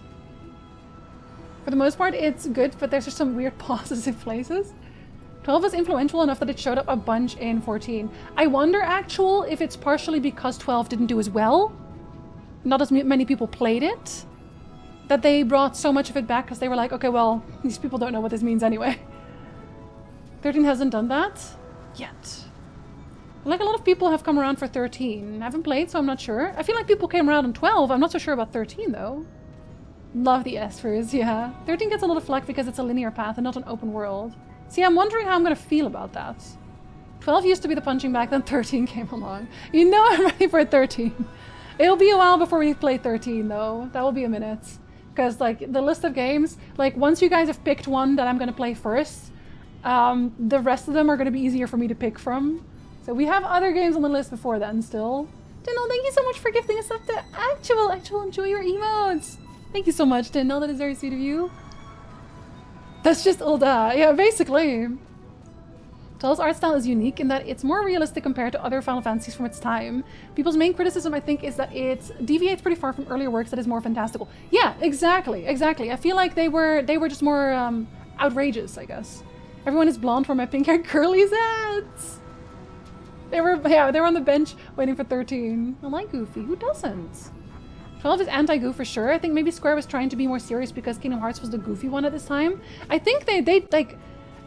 For the most part, it's good, but there's just some weird pauses in places. 12 was influential enough that it showed up a bunch in 14. I wonder, if it's partially because 12 didn't do as well. Not as many people played it. That they brought so much of it back because they were like, okay, well, these people don't know what this means anyway. 13 hasn't done that yet. Like, a lot of people have come around for 13. I haven't played, so I'm not sure. I feel like people came around on 12. I'm not so sure about 13, though. Love the Espers, yeah. 13 gets a lot of flack because it's a linear path and not an open world. See, I'm wondering how I'm going to feel about that. 12 used to be the punching bag, then 13 came along. You know I'm ready for 13. It'll be a while before we play 13, though. That will be a minute. Because, like, the list of games, like, once you guys have picked one that I'm going to play first, The rest of them are going to be easier for me to pick from. So we have other games on the list before then still. Dindle, thank you so much for gifting us up to Actual. Enjoy your emotes. Thank you so much, Dindle. That is very sweet of you. That's just Ulda. Yeah, basically. Tell's art style is unique in that it's more realistic compared to other Final Fantasies from its time. People's main criticism, I think, is that it deviates pretty far from earlier works that is more fantastical. Yeah, exactly. I feel like they were just more outrageous, I guess. Everyone is blonde for my pink-haired curly zeds. They were on the bench waiting for 13. I like Goofy. Who doesn't? 12 is anti-goof for sure. I think maybe Square was trying to be more serious because Kingdom Hearts was the goofy one at this time. I think they like,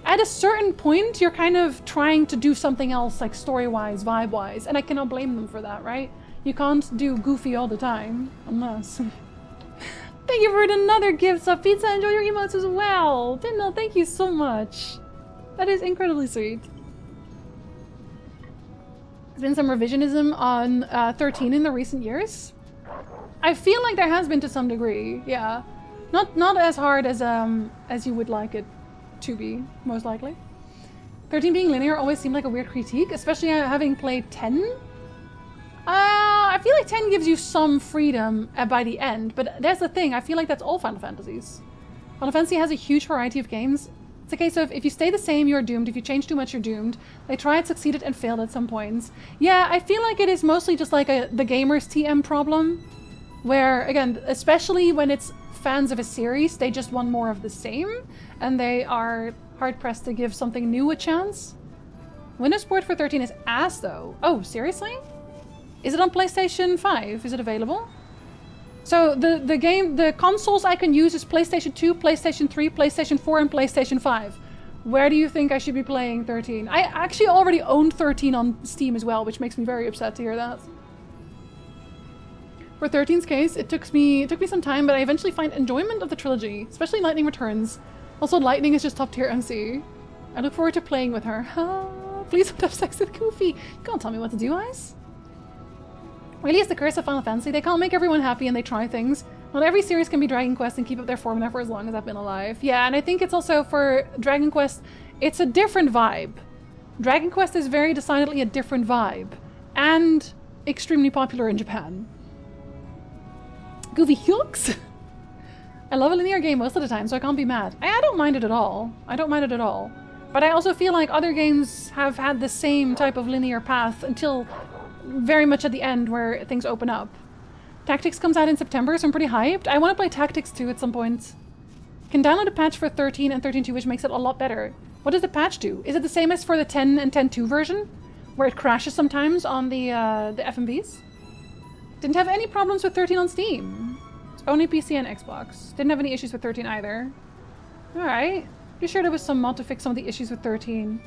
at a certain point, you're kind of trying to do something else, like story-wise, vibe-wise, and I cannot blame them for that, right? You can't do goofy all the time, unless... Thank you for another gift, sub pizza. Enjoy your emotes as well. Dindle, thank you so much. That is incredibly sweet. There's been some revisionism on 13 in the recent years. I feel like there has been to some degree, yeah. Not as hard as you would like it to be, most likely. 13 being linear always seemed like a weird critique, especially having played 10. I feel like 10 gives you some freedom by the end, but there's the thing, I feel like that's all Final Fantasies. Final Fantasy has a huge variety of games. It's a case of if you stay the same, you're doomed. If you change too much, you're doomed. They tried, succeeded, and failed at some points. Yeah, I feel like it is mostly just like the gamer's TM problem. Where, again, especially when it's fans of a series, they just want more of the same, and they are hard-pressed to give something new a chance. Windows port for 13 is ass, though. Oh, seriously? Is it on PlayStation 5? Is it available? So the consoles I can use is PlayStation 2, PlayStation 3, PlayStation 4, and PlayStation 5. Where do you think I should be playing 13? I actually already owned 13 on Steam as well, which makes me very upset to hear that. For 13's case, it took me some time, but I eventually find enjoyment of the trilogy, especially Lightning Returns. Also, Lightning is just top tier MC. I look forward to playing with her. Please don't have sex with Goofy. You can't tell me what to do, Ice. Really, it's the curse of Final Fantasy. They can't make everyone happy and they try things. Not every series can be Dragon Quest and keep up their formula for as long as I've been alive. Yeah, and I think it's also for Dragon Quest, it's a different vibe. Dragon Quest is very decidedly a different vibe. And extremely popular in Japan. Goofy Hooks? I love a linear game most of the time, so I can't be mad. I don't mind it at all. I don't mind it at all. But I also feel like other games have had the same type of linear path until very much at the end where things open up. Tactics comes out in September, so I'm pretty hyped. I want to play Tactics 2 at some point. Can download a patch for 13 and 13.2, which makes it a lot better. What does the patch do? Is it the same as for the 10 and 10.2 version? Where it crashes sometimes on the FMVs? Didn't have any problems with 13 on Steam. It's only PC and Xbox. Didn't have any issues with 13 either. Alright. Pretty sure there was some mod to fix some of the issues with 13.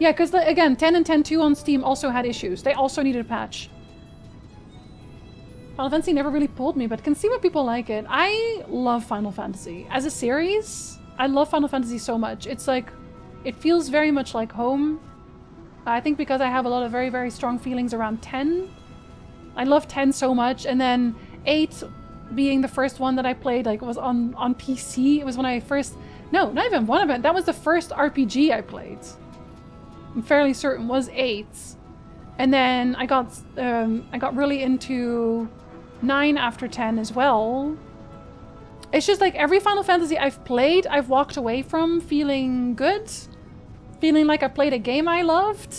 Yeah, because again, 10 and 10.2 on Steam also had issues. They also needed a patch. Final Fantasy never really pulled me, but can see why people like it. I love Final Fantasy. As a series, I love Final Fantasy so much. It's like, it feels very much like home. I think because I have a lot of very, very strong feelings around 10. I love 10 so much, and then 8 being the first one that I played, like, was on PC. It was when I first... No, not even one of it. That was the first RPG I played. I'm fairly certain was 8. And then I got really into 9 after 10 as well. It's just like every Final Fantasy I've played, I've walked away from feeling good. Feeling like I played a game I loved.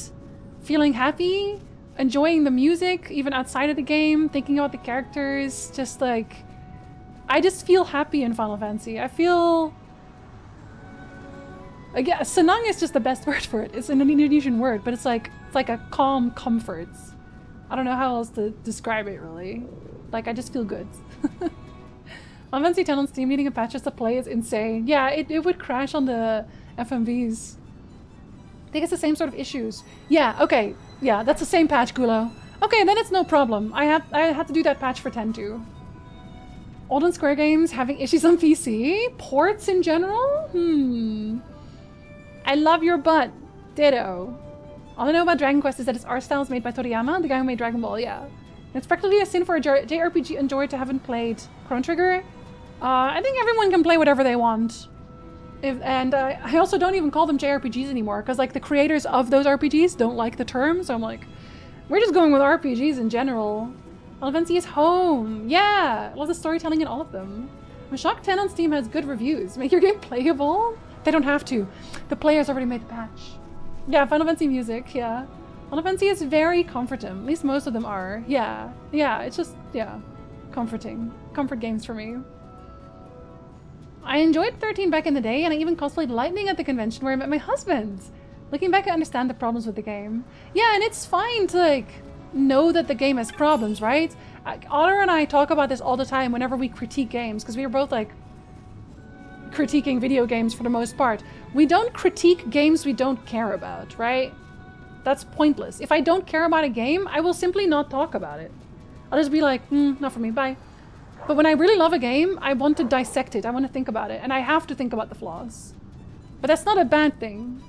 Feeling happy. Enjoying the music, even outside of the game, thinking about the characters, just like... I just feel happy in Final Fantasy. I feel... Again, senang is just the best word for it. It's an Indonesian word, but it's like a calm comfort. I don't know how else to describe it, really. Like, I just feel good. Final Fantasy 10 on Steam needing a patch just to play is insane. Yeah, it would crash on the FMVs. I think it's the same sort of issues. Yeah, okay. Yeah, that's the same patch, Gulo. Okay, then it's no problem. I had to do that patch for 10 too. Old and Square games having issues on PC? Ports in general? I love your butt. Ditto. All I know about Dragon Quest is that its art style is made by Toriyama, the guy who made Dragon Ball, yeah. And it's practically a sin for a JRPG enjoyer to haven't played Chrono Trigger. I think everyone can play whatever they want. And I also don't even call them JRPGs anymore, because like the creators of those RPGs don't like the term, so I'm like, we're just going with RPGs in general. Final Fantasy is home. Yeah, I love the storytelling in all of them. I'm shocked 10 on Steam has good reviews. Make your game playable? They don't have to. The players already made the patch. Yeah, Final Fantasy music, yeah. Final Fantasy is very comforting. At least most of them are. Yeah, it's just, yeah, comforting. Comfort games for me. I enjoyed 13 back in the day, and I even cosplayed Lightning at the convention where I met my husband. Looking back, I understand the problems with the game. Yeah, and it's fine to, like, know that the game has problems, right? Otter and I talk about this all the time whenever we critique games, because we are both, like, critiquing video games for the most part. We don't critique games we don't care about, right? That's pointless. If I don't care about a game, I will simply not talk about it. I'll just be like, not for me, bye. But when I really love a game, I want to dissect it. I want to think about it. And I have to think about the flaws. But that's not a bad thing.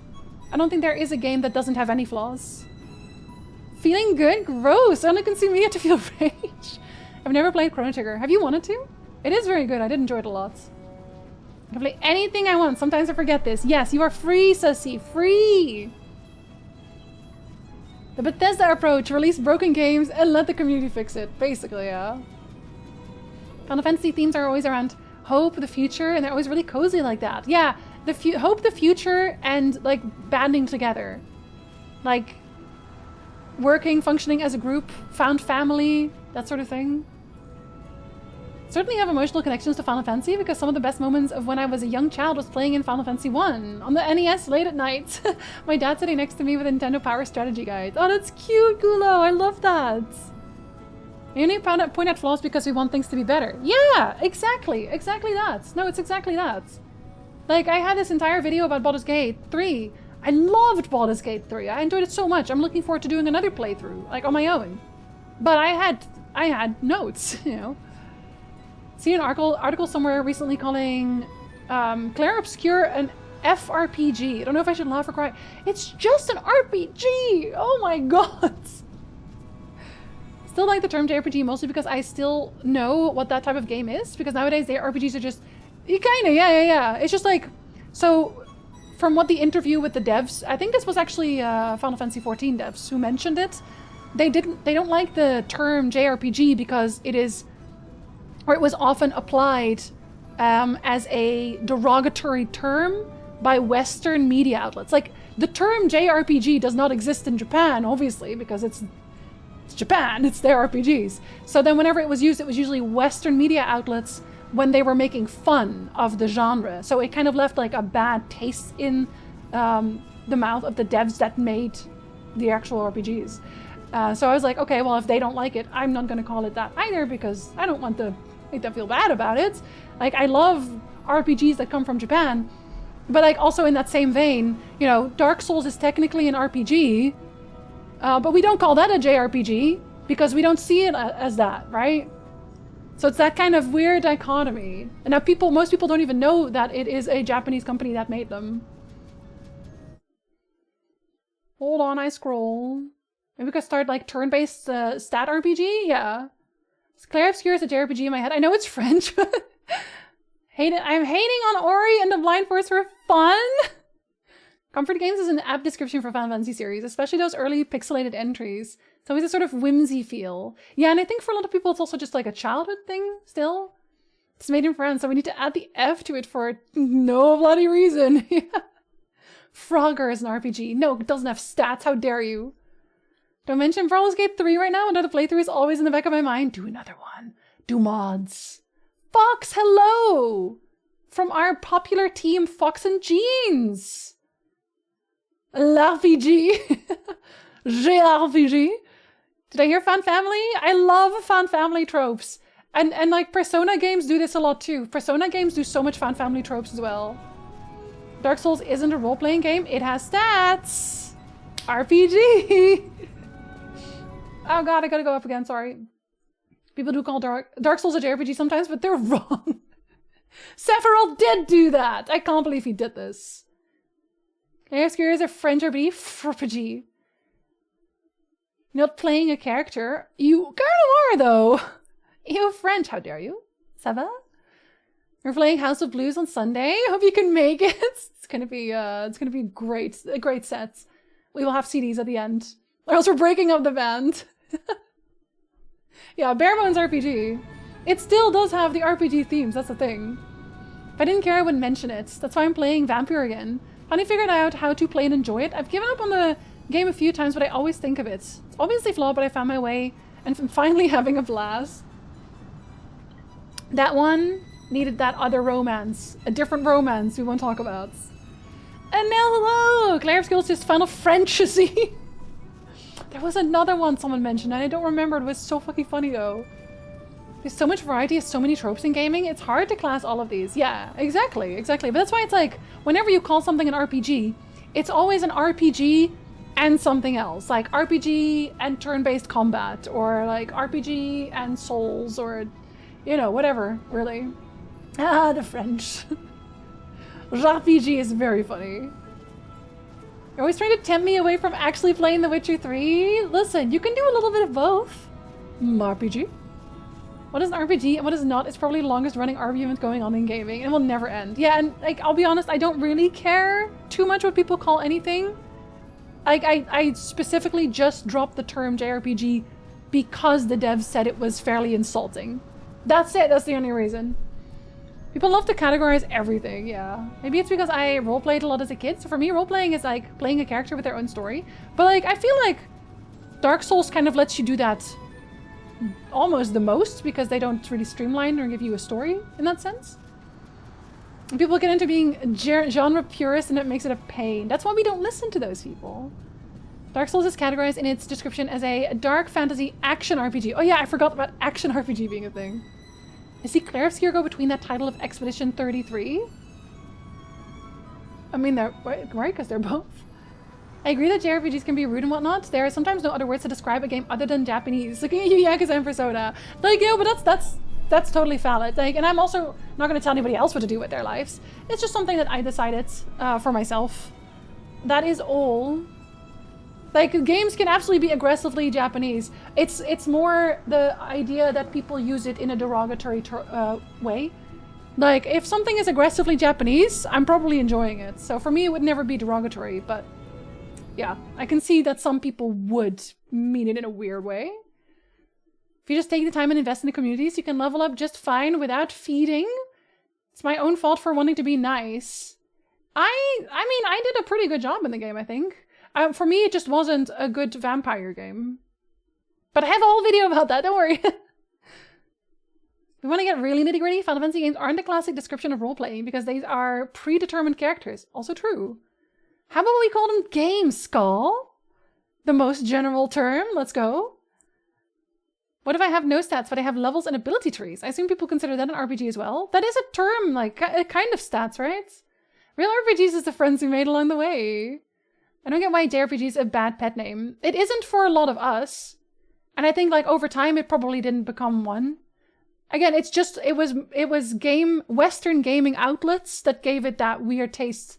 I don't think there is a game that doesn't have any flaws. Feeling good? Gross. Only can see me to feel rage. I've never played Chrono Trigger. Have you wanted to? It is very good. I did enjoy it a lot. I can play anything I want. Sometimes I forget this. Yes, you are free, Sussy. Free! The Bethesda approach. Release broken games and let the community fix it. Basically, yeah. Final Fantasy themes are always around hope, the future, and they're always really cozy like that. Yeah, hope, the future, and like banding together. Like working, functioning as a group, found family, that sort of thing. Certainly have emotional connections to Final Fantasy because some of the best moments of when I was a young child was playing in Final Fantasy 1 on the NES late at night. My dad sitting next to me with a Nintendo Power Strategy guide. Oh, that's cute, Gulo. I love that. You only point out flaws because we want things to be better. Yeah, exactly. Exactly that. No, it's exactly that. Like, I had this entire video about Baldur's Gate 3. I loved Baldur's Gate 3. I enjoyed it so much. I'm looking forward to doing another playthrough, like on my own. But I had notes, you know. See an article somewhere recently calling Claire Obscure an FRPG. I don't know if I should laugh or cry. It's just an RPG! Oh my god! Still like the term JRPG mostly because I still know what that type of game is. Because nowadays the RPGs are just... Kinda, yeah. It's just like... So, from what the interview with the devs... I think this was actually Final Fantasy XIV devs who mentioned it. They don't like the term JRPG because it is... Or it was often applied as a derogatory term by Western media outlets. Like, the term JRPG does not exist in Japan, obviously, because it's Japan, it's their RPGs. So then whenever it was used, it was usually Western media outlets when they were making fun of the genre. So it kind of left like a bad taste in the mouth of the devs that made the actual RPGs. So I was like, okay, well, if they don't like it, I'm not going to call it that either because I don't want to make them feel bad about it. Like, I love RPGs that come from Japan, but like also in that same vein, you know, Dark Souls is technically an RPG, but we don't call that a JRPG because we don't see it as that, right? So it's that kind of weird dichotomy. And now most people don't even know that it is a Japanese company that made them. Hold on, I scroll. Maybe we could start like turn-based stat RPG? Yeah. Claire Obscure is a JRPG in my head. I know it's French, but I'm hating on Ori and the Blind Forest for fun. Comfort Games is an apt description for Final Fantasy series, especially those early pixelated entries. It's always a sort of whimsy feel. Yeah, and I think for a lot of people it's also just like a childhood thing still. It's made in France, so we need to add the F to it for no bloody reason. Frogger is an RPG. No, it doesn't have stats. How dare you? Don't mention Baldur's Gate 3 right now. Another playthrough is always in the back of my mind. Do another one. Do mods. Fox, hello! From our popular team, Fox and Jeans. L'RPG. JRPG. Did I hear fan family? I love fan family tropes. And like Persona games do this a lot too. Persona games do so much fan family tropes as well. Dark Souls isn't a role-playing game. It has stats. RPG. Oh god, I gotta go up again, sorry. People do call Dark Souls a JRPG sometimes, but they're wrong. Sephiroth did do that! I can't believe he did this. Obscure is a French RPG. Not playing a character. You kind of are, though. You French, how dare you? Ça va? We're playing House of Blues on Sunday. Hope you can make it. It's gonna be great. A great set. We will have CDs at the end. Or else we're breaking up the band. Yeah, Bare Bones RPG. It still does have the RPG themes, that's the thing. If I didn't care, I wouldn't mention it. That's why I'm playing Vampire again. Finally figured out how to play and enjoy it. I've given up on the game a few times, but I always think of it. It's obviously flawed, but I found my way, and I'm finally having a blast. That one needed that other romance. A different romance we won't talk about. And now, hello! Claire's Skills just Final Fantasy. There was another one someone mentioned, and I don't remember. It was so fucking funny, though. There's so much variety, so many tropes in gaming. It's hard to class all of these. Yeah, exactly. But that's why it's like, whenever you call something an RPG, it's always an RPG and something else. Like RPG and turn-based combat, or like RPG and Souls, or, you know, whatever, really. Ah, the French. RPG is very funny. You're always trying to tempt me away from actually playing The Witcher 3? Listen, you can do a little bit of both. RPG. What is an RPG and what is not? It's probably the longest running argument going on in gaming and will never end. Yeah, and like, I'll be honest, I don't really care too much what people call anything. Like, I specifically just dropped the term JRPG because the devs said it was fairly insulting. That's it, that's the only reason. People love to categorize everything, yeah. Maybe it's because I roleplayed a lot as a kid, so for me roleplaying is like playing a character with their own story. But like, I feel like Dark Souls kind of lets you do that almost the most, because they don't really streamline or give you a story in that sense. And people get into being genre purists and it makes it a pain. That's why we don't listen to those people. Dark Souls is categorized in its description as a dark fantasy action RPG. Oh yeah, I forgot about action RPG being a thing. I see Claire of Skier go between that title of Expedition 33. I mean, they're right, because they're both. I agree that JRPGs can be rude and whatnot. There are sometimes no other words to describe a game other than Japanese. Looking at you, Yakuza and Persona. Like, you know, but that's totally valid. Like, and I'm also not going to tell anybody else what to do with their lives. It's just something that I decided for myself. That is all. Like, games can absolutely be aggressively Japanese. It's more the idea that people use it in a derogatory way. Like, if something is aggressively Japanese, I'm probably enjoying it. So for me, it would never be derogatory, but yeah, I can see that some people would mean it in a weird way. If you just take the time and invest in the communities, you can level up just fine without feeding. It's my own fault for wanting to be nice. I mean, I did a pretty good job in the game, I think. For me, it just wasn't a good vampire game. But I have a whole video about that, don't worry. We want to get really nitty-gritty. Final Fantasy games aren't a classic description of role-playing because they are predetermined characters. Also true. How about we call them games, Skull? The most general term. Let's go. What if I have no stats, but I have levels and ability trees? I assume people consider that an RPG as well. That is a term, like, a kind of stats, right? Real RPGs is the friends we made along the way. I don't get why JRPG is a bad pet name. It isn't for a lot of us. And I think, like, over time, it probably didn't become one. Again, it's just, it was Western gaming outlets that gave it that weird taste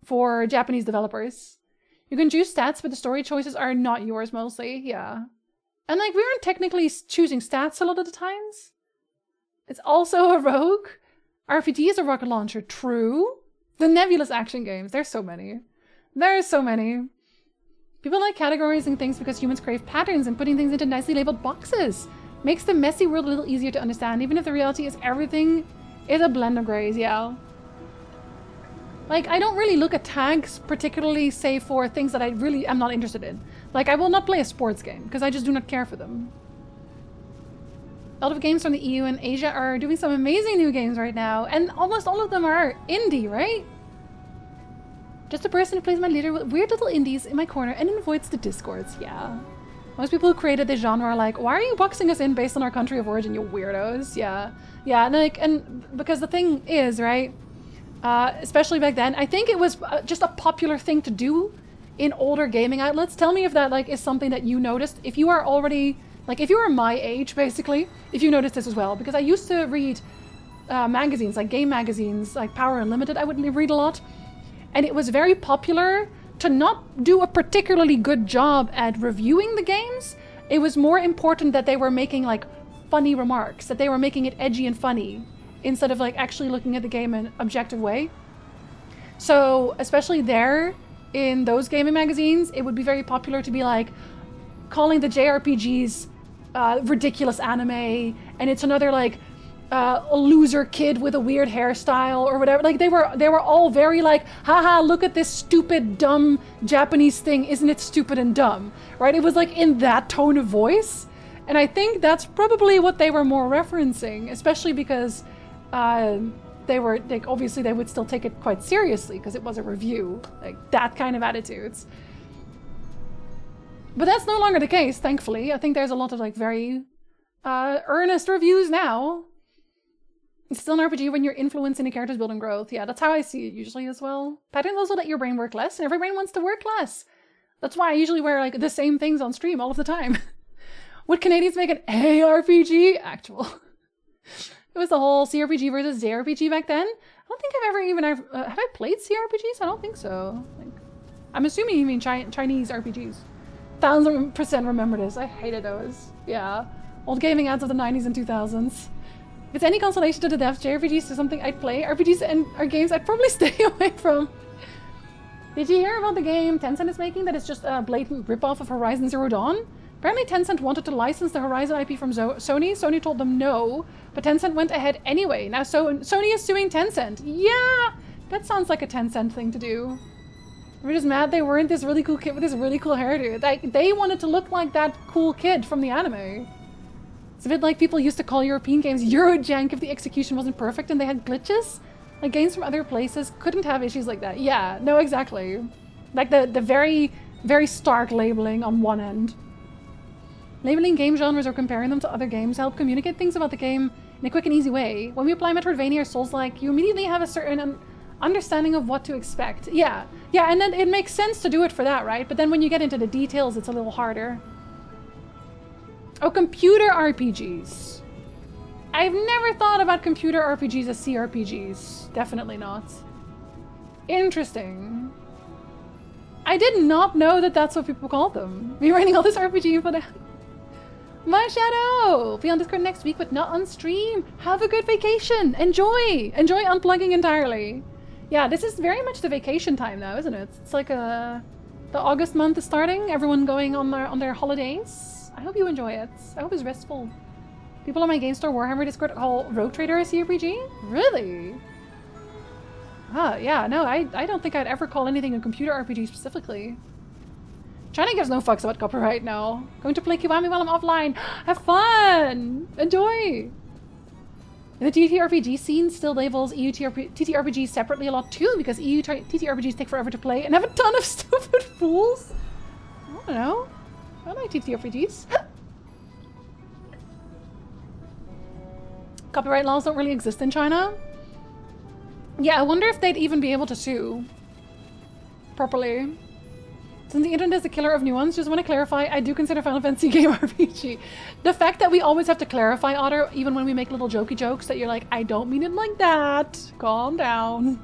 for Japanese developers. You can choose stats, but the story choices are not yours mostly, yeah. And like, we aren't technically choosing stats a lot of the times. It's also a rogue. RPG is a rocket launcher, true. The nebulous action games, there's so many. There's so many. People like categorizing things because humans crave patterns and putting things into nicely labeled boxes. Makes the messy world a little easier to understand, even if the reality is everything is a blend of grays, yeah. Like, I don't really look at tags, particularly, say, for things that I really am not interested in. Like, I will not play a sports game, because I just do not care for them. A lot of games from the EU and Asia are doing some amazing new games right now, and almost all of them are indie, right? Just a person who plays my leader with weird little indies in my corner and avoids the discords, yeah. Most people who created this genre are like, why are you boxing us in based on our country of origin, you weirdos? Yeah. Yeah, and like, and because the thing is, right? Especially back then, I think it was just a popular thing to do in older gaming outlets. Tell me if that like is something that you noticed. If you are already, like if you are my age, basically, if you noticed this as well. Because I used to read magazines, like game magazines, like Power Unlimited, I would read a lot. And it was very popular to not do a particularly good job at reviewing the games. It was more important that they were making like funny remarks, that they were making it edgy and funny. instead of like actually looking at the game in an objective way. So especially there in those gaming magazines, it would be very popular to be like calling the JRPGs ridiculous anime, and it's another like a loser kid with a weird hairstyle or whatever. Like they were all very like, haha, look at this stupid dumb Japanese thing, isn't it stupid and dumb, right? It was like in that tone of voice, and I think that's probably what they were more referencing, especially because they were like, obviously they would still take it quite seriously because it was a review, like that kind of attitudes. But that's no longer the case, thankfully. I think there's a lot of like very earnest reviews now. It's still an RPG when you're influencing a character's building growth. Yeah, that's how I see it usually as well. Patterns also let your brain work less, and every brain wants to work less. That's why I usually wear like the same things on stream all of the time. Would Canadians make an ARPG? Actual. It was the whole CRPG versus JRPG back then. I don't think I've ever even have I played CRPGs? I don't think so. Like, I'm assuming you mean Chinese RPGs. 1000% remember this. I hated those. Yeah. Old gaming ads of the 90s and 2000s. If it's any consolation to the devs, JRPGs is something I'd play. RPGs and are games I'd probably stay away from. Did you hear about the game Tencent is making that is just a blatant ripoff of Horizon Zero Dawn? Apparently Tencent wanted to license the Horizon IP from Sony. Sony told them no, but Tencent went ahead anyway. Now Sony is suing Tencent. Yeah! That sounds like a Tencent thing to do. We're just mad they weren't this really cool kid with this really cool hairdo. Like, they wanted to look like that cool kid from the anime. It's a bit like people used to call European games Eurojank if the execution wasn't perfect and they had glitches. Like, games from other places couldn't have issues like that. Yeah, no, exactly. Like the very, very stark labeling on one end. Labeling game genres or comparing them to other games help communicate things about the game in a quick and easy way. When we apply Metroidvania or Souls-like, you immediately have a certain understanding of what to expect. Yeah, and then it makes sense to do it for that, right? But then when you get into the details, it's a little harder. Oh, computer RPGs. I've never thought about computer RPGs as CRPGs. Definitely not. Interesting. I did not know that that's what people call them. Me writing all this RPG info down. My Shadow! Be on Discord next week, but not on stream. Have a good vacation. Enjoy! Enjoy unplugging entirely. Yeah, this is very much the vacation time now, isn't it? It's like the August month is starting. Everyone going on their holidays. I hope you enjoy it. I hope it's restful. People on my Game Store Warhammer Discord call Rogue Trader a CRPG? Really? Ah, yeah, no, I don't think I'd ever call anything a computer RPG specifically. China gives no fucks about copyright now. Going to play Kiwami while I'm offline. Have fun! Enjoy! The TTRPG scene still labels EU TTRPGs separately a lot too, because EU TTRPGs take forever to play and have a ton of stupid fools. I don't know. I like TTRPGs. Copyright laws don't really exist in China. Yeah, I wonder if they'd even be able to sue properly. Since the internet is the killer of nuance, just want to clarify, I do consider Final Fantasy a game RPG. The fact that we always have to clarify, Otter, even when we make little jokey jokes, that you're like, I don't mean it like that. Calm down.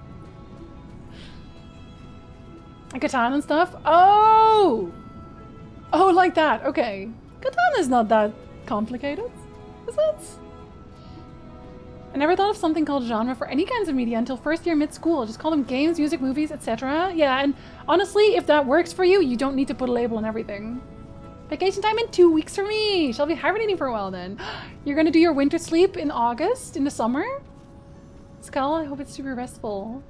Catan and stuff? Oh! Oh, like that. Okay. Catan is not that complicated, is it? I never thought of something called genre for any kinds of media until first year mid-school. Just call them games, music, movies, etc. Yeah, and honestly, if that works for you, you don't need to put a label on everything. Vacation time in 2 weeks for me! Shall be hibernating for a while then. You're gonna do your winter sleep in August, in the summer? Skull, I hope it's super restful.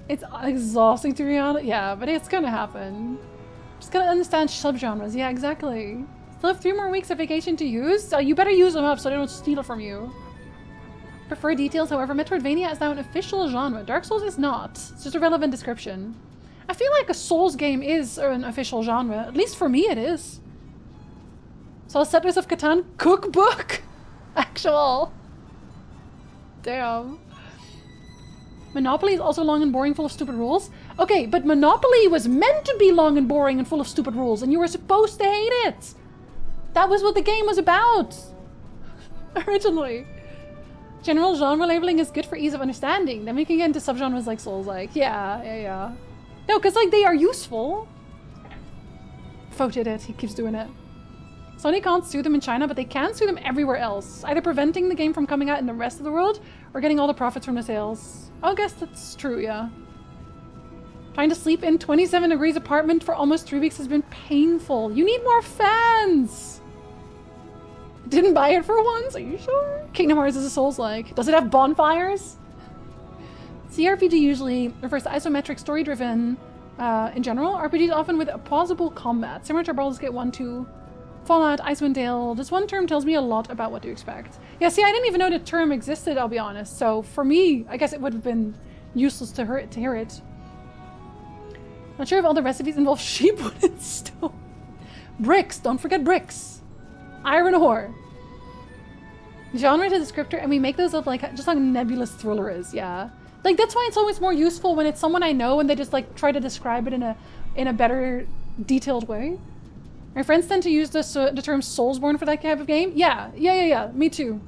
It's exhausting to be honest. Yeah, but it's gonna happen. Just gotta understand subgenres. Yeah, exactly. Still have 3 more weeks of vacation to use? So you better use them up so they don't steal it from you. Prefer details, however, Metroidvania is now an official genre. Dark Souls is not. It's just a relevant description. I feel like a Souls game is an official genre. At least for me it is. So Settlers of Catan cookbook? Actual. Damn. Monopoly is also long and boring, full of stupid rules. Okay, but Monopoly was meant to be long and boring and full of stupid rules, and you were supposed to hate it. That was what the game was about. Originally. General genre labeling is good for ease of understanding. Then we can get into subgenres like Souls-like. Yeah. No, because like they are useful. Fo did it. He keeps doing it. Sony can't sue them in China, but they can sue them everywhere else, either preventing the game from coming out in the rest of the world or getting all the profits from the sales. I guess that's true, yeah. Trying to sleep in 27 degrees apartment for almost 3 weeks has been painful. You need more fans! Didn't buy it for once, are you sure? Kingdom Hearts is a Souls-like. Does it have bonfires? CRPG usually refers to isometric story-driven in general. RPGs often with opposable combat, similar to Baldur's Gate 1, 2, Fallout, Icewind Dale. This one term tells me a lot about what to expect. Yeah, see, I didn't even know the term existed, I'll be honest. So for me, I guess it would have been useless to hear it. Not sure if all the recipes involve sheep wood and stone. Bricks, don't forget bricks. Iron ore. Genre is a descriptor, and we make those up like just like nebulous thriller is, yeah. Like that's why it's always more useful when it's someone I know and they just like try to describe it in a better detailed way. My friends tend to use the term Soulsborne for that type of game. Yeah. Me too.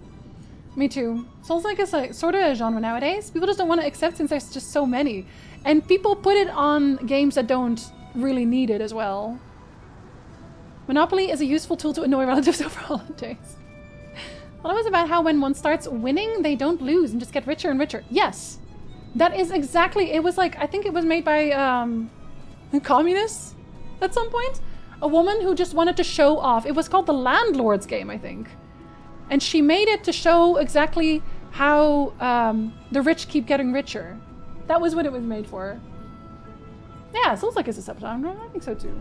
Souls-like is like sort of a genre nowadays. People just don't want to accept since there's just so many. And people put it on games that don't really need it as well. Monopoly is a useful tool to annoy relatives over holidays. Well, it was about how when one starts winning, they don't lose and just get richer and richer. Yes. That is exactly, it was like, I think it was made by communists at some point. A woman who just wanted to show off. It was called the Landlord's Game, I think. And she made it to show exactly how the rich keep getting richer. That was what it was made for. Yeah, sounds like it's a subgenre. I think so too.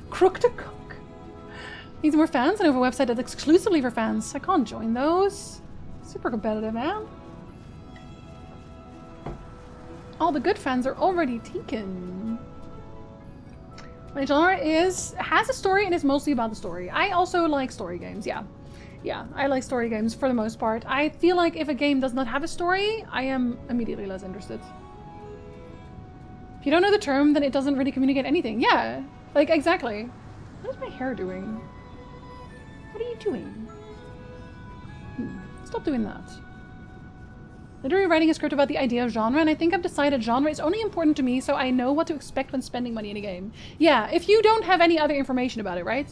Crook to Cook. Needs more fans and over a website that's exclusively for fans. I can't join those. Super competitive, man. All the good fans are already taken. My genre has a story and is mostly about the story. I also like story games, yeah. Yeah, I like story games for the most part. I feel like if a game does not have a story, I am immediately less interested. If you don't know the term, then it doesn't really communicate anything. Yeah, like exactly. What is my hair doing? What are you doing? Stop doing that. Literally writing a script about the idea of genre, and I think I've decided genre is only important to me so I know what to expect when spending money in a game. Yeah, if you don't have any other information about it, right?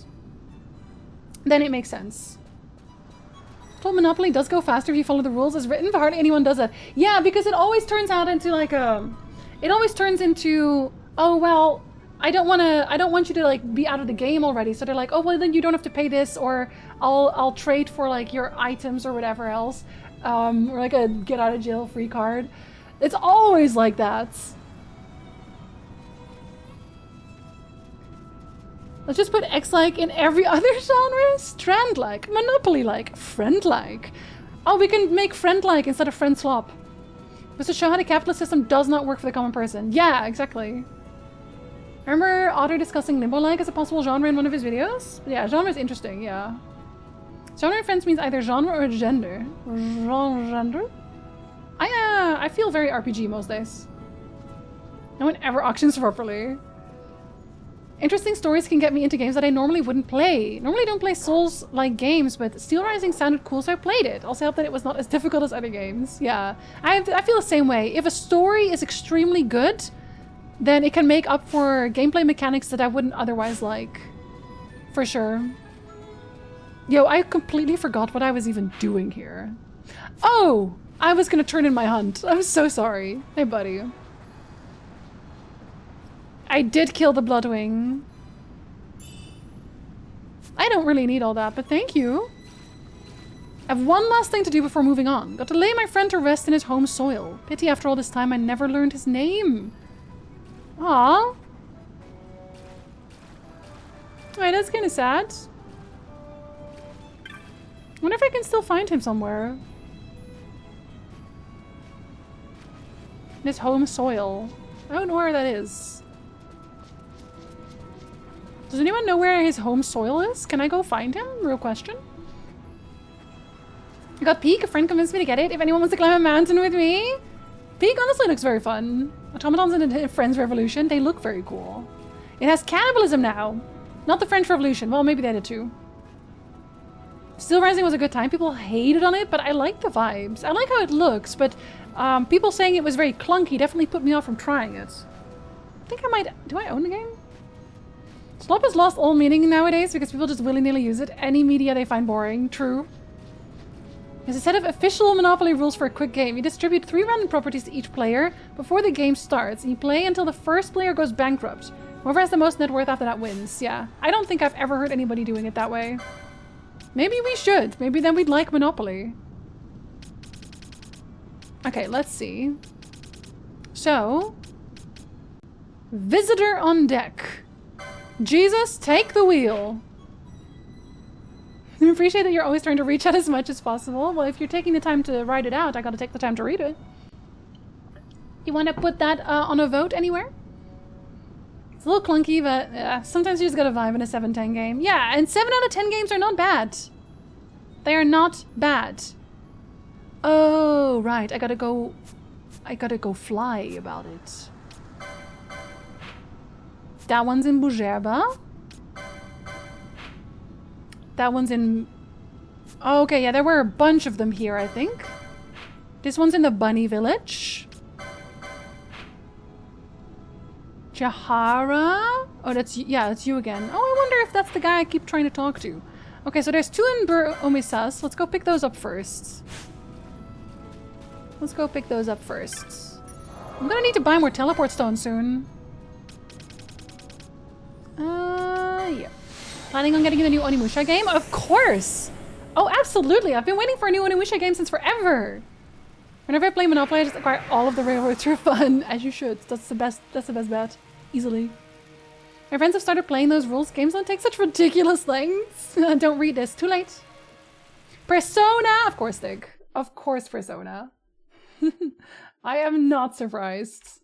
Then it makes sense. Well, Monopoly does go faster if you follow the rules as written, but hardly anyone does that. Yeah, because it always turns out into like it always turns into, oh well, I don't want you to like be out of the game already. So they're like, oh well, then you don't have to pay this, or I'll trade for like your items or whatever else, or like a get out of jail free card. It's always like that. Let's just put X-like in every other genre. Strand-like, Monopoly-like, Friend-like. Oh, we can make Friend-like instead of Friend Swap. Just to show how the capitalist system does not work for the common person. Yeah, exactly. I remember Otter discussing Limbo-like as a possible genre in one of his videos. But yeah, genre is interesting, yeah. Genre in French means either genre or gender. Gender? I feel very RPG most days. No one ever auctions properly. Interesting stories can get me into games that I normally wouldn't play. Normally don't play Souls-like games, but Steel Rising sounded cool, so I played it. Also helped that it was not as difficult as other games. Yeah, I feel the same way. If a story is extremely good, then it can make up for gameplay mechanics that I wouldn't otherwise like. For sure. Yo, I completely forgot what I was even doing here. Oh! I was gonna turn in my hunt. I'm so sorry. Hey, buddy. I did kill the Bloodwing. I don't really need all that, but thank you. I have one last thing to do before moving on. Got to lay my friend to rest in his home soil. Pity after all this time I never learned his name. Aww. Alright, that's kind of sad. Wonder if I can still find him somewhere. In his home soil. I don't know where that is. Does anyone know where his home soil is? Can I go find him? Real question. I got Peak. A friend convinced me to get it. If anyone wants to climb a mountain with me. Peak honestly looks very fun. Automatons in a Friends Revolution. They look very cool. It has cannibalism now. Not the French Revolution. Well, maybe they did too. Steel Rising was a good time. People hated on it, but I like the vibes. I like how it looks, but people saying it was very clunky definitely put me off from trying it. I think I might... Do I own the game? Slop has lost all meaning nowadays because people just willy-nilly use it. Any media they find boring. True. There's a set of official Monopoly rules for a quick game. You distribute 3 random properties to each player before the game starts, and you play until the first player goes bankrupt. Whoever has the most net worth after that wins. Yeah. I don't think I've ever heard anybody doing it that way. Maybe we should. Maybe then we'd like Monopoly. Okay, let's see. So, visitor on deck. Jesus, take the wheel. I appreciate that you're always trying to reach out as much as possible. Well, if you're taking the time to write it out, I gotta take the time to read it. You want to put that on a vote anywhere? It's a little clunky, but sometimes you just gotta vibe in a 7-10 game. Yeah, and 7 out of 10 games are not bad. They are not bad. Oh, right. I gotta go fly about it. That one's in Bujerba. That one's in... Oh, okay, yeah, there were a bunch of them here, I think. This one's in the Bunny Village. Jahara? Oh, that's you again. Oh, I wonder if that's the guy I keep trying to talk to. Okay, so there's 2 in Bur Omisas. Let's go pick those up first. Let's go pick those up first. I'm gonna need to buy more teleport stones soon. Yeah. Planning on getting the new Onimusha game? Of course! Oh, absolutely! I've been waiting for a new Onimusha game since forever! Whenever I play Monopoly, I just acquire all of the railroads for fun. As you should. That's the best bet. Easily. My friends have started playing those rules. Games don't take such ridiculous lengths. Don't read this. Too late. Persona! Of course, Dig. Of course, Persona. I am not surprised.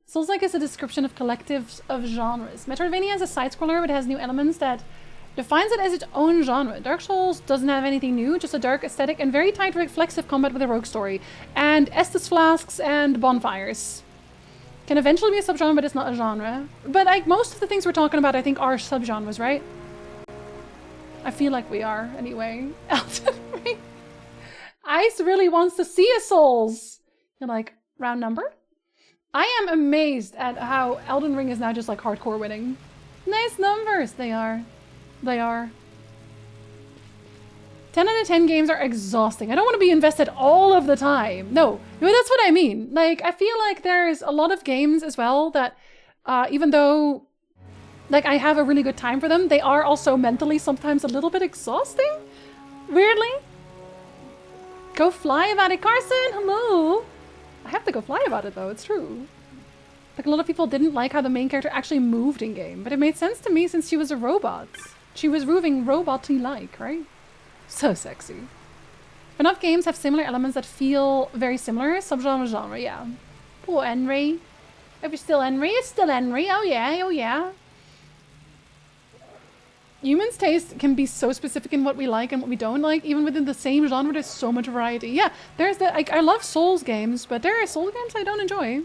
Souls-like is a description of collectives of genres. Metroidvania is a side-scroller, but it has new elements that defines it as its own genre. Dark Souls doesn't have anything new, just a dark aesthetic and very tight reflexive combat with a rogue story. And Estus flasks and bonfires. Can eventually be a subgenre, but it's not a genre. But like most of the things we're talking about, I think are subgenres, right? I feel like we are, anyway. Elden Ring. Ice really wants to see a Souls. You're like, round number? I am amazed at how Elden Ring is now just like hardcore winning. Nice numbers, they are. They are. 10 out of 10 games are exhausting. I don't want to be invested all of the time. No, that's what I mean. Like, I feel like there's a lot of games as well that, even though, like, I have a really good time for them, they are also mentally sometimes a little bit exhausting. Weirdly. Go fly about it, Carson! Hello! I have to go fly about it, though. It's true. Like, a lot of people didn't like how the main character actually moved in-game, but it made sense to me since she was a robot. She was moving robot-y-like, right? So sexy. Enough games have similar elements that feel very similar. Subgenre, genre, yeah. Poor Henry. If you're still Henry, it's still Henry. Oh yeah, oh yeah. Humans' taste can be so specific in what we like and what we don't like. Even within the same genre, there's so much variety. Yeah, there's the... I love Souls games, but there are Souls games I don't enjoy.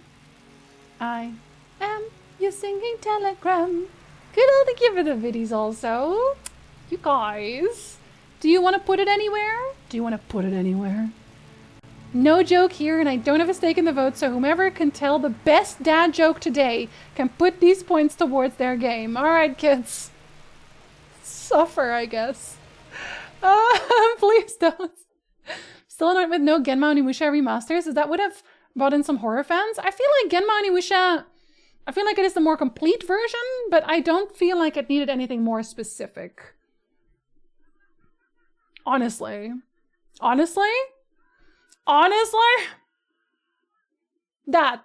I am your singing telegram. Good old thank you for the viddies also. You guys. Do you want to put it anywhere? Do you want to put it anywhere? No joke here, and I don't have a stake in the vote, so whomever can tell the best dad joke today can put these points towards their game. Alright, kids. Suffer, I guess. Please don't. Still annoyed with no Genma Onimusha remasters. Is that would have brought in some horror fans? I feel like Genma Onimusha... I feel like it is the more complete version, but I don't feel like it needed anything more specific. Honestly. Honestly? Honestly? That.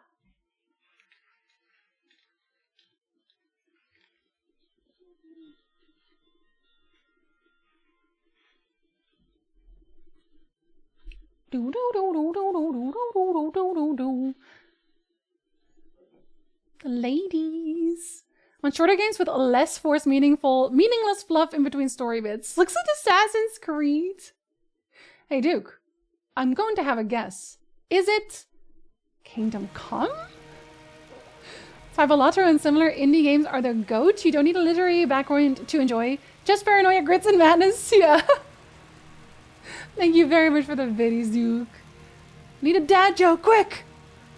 Do do do do do do do do do do. Ladies. On shorter games with less forced, meaningless fluff in between story bits. Looks at Assassin's Creed. Hey Duke, I'm going to have a guess. Is it Kingdom Come? Cyberlotto and similar indie games are the GOAT. You don't need a literary background to enjoy. Just paranoia, grits, and madness. Yeah. Thank you very much for the viddies, Duke. Need a dad joke, quick!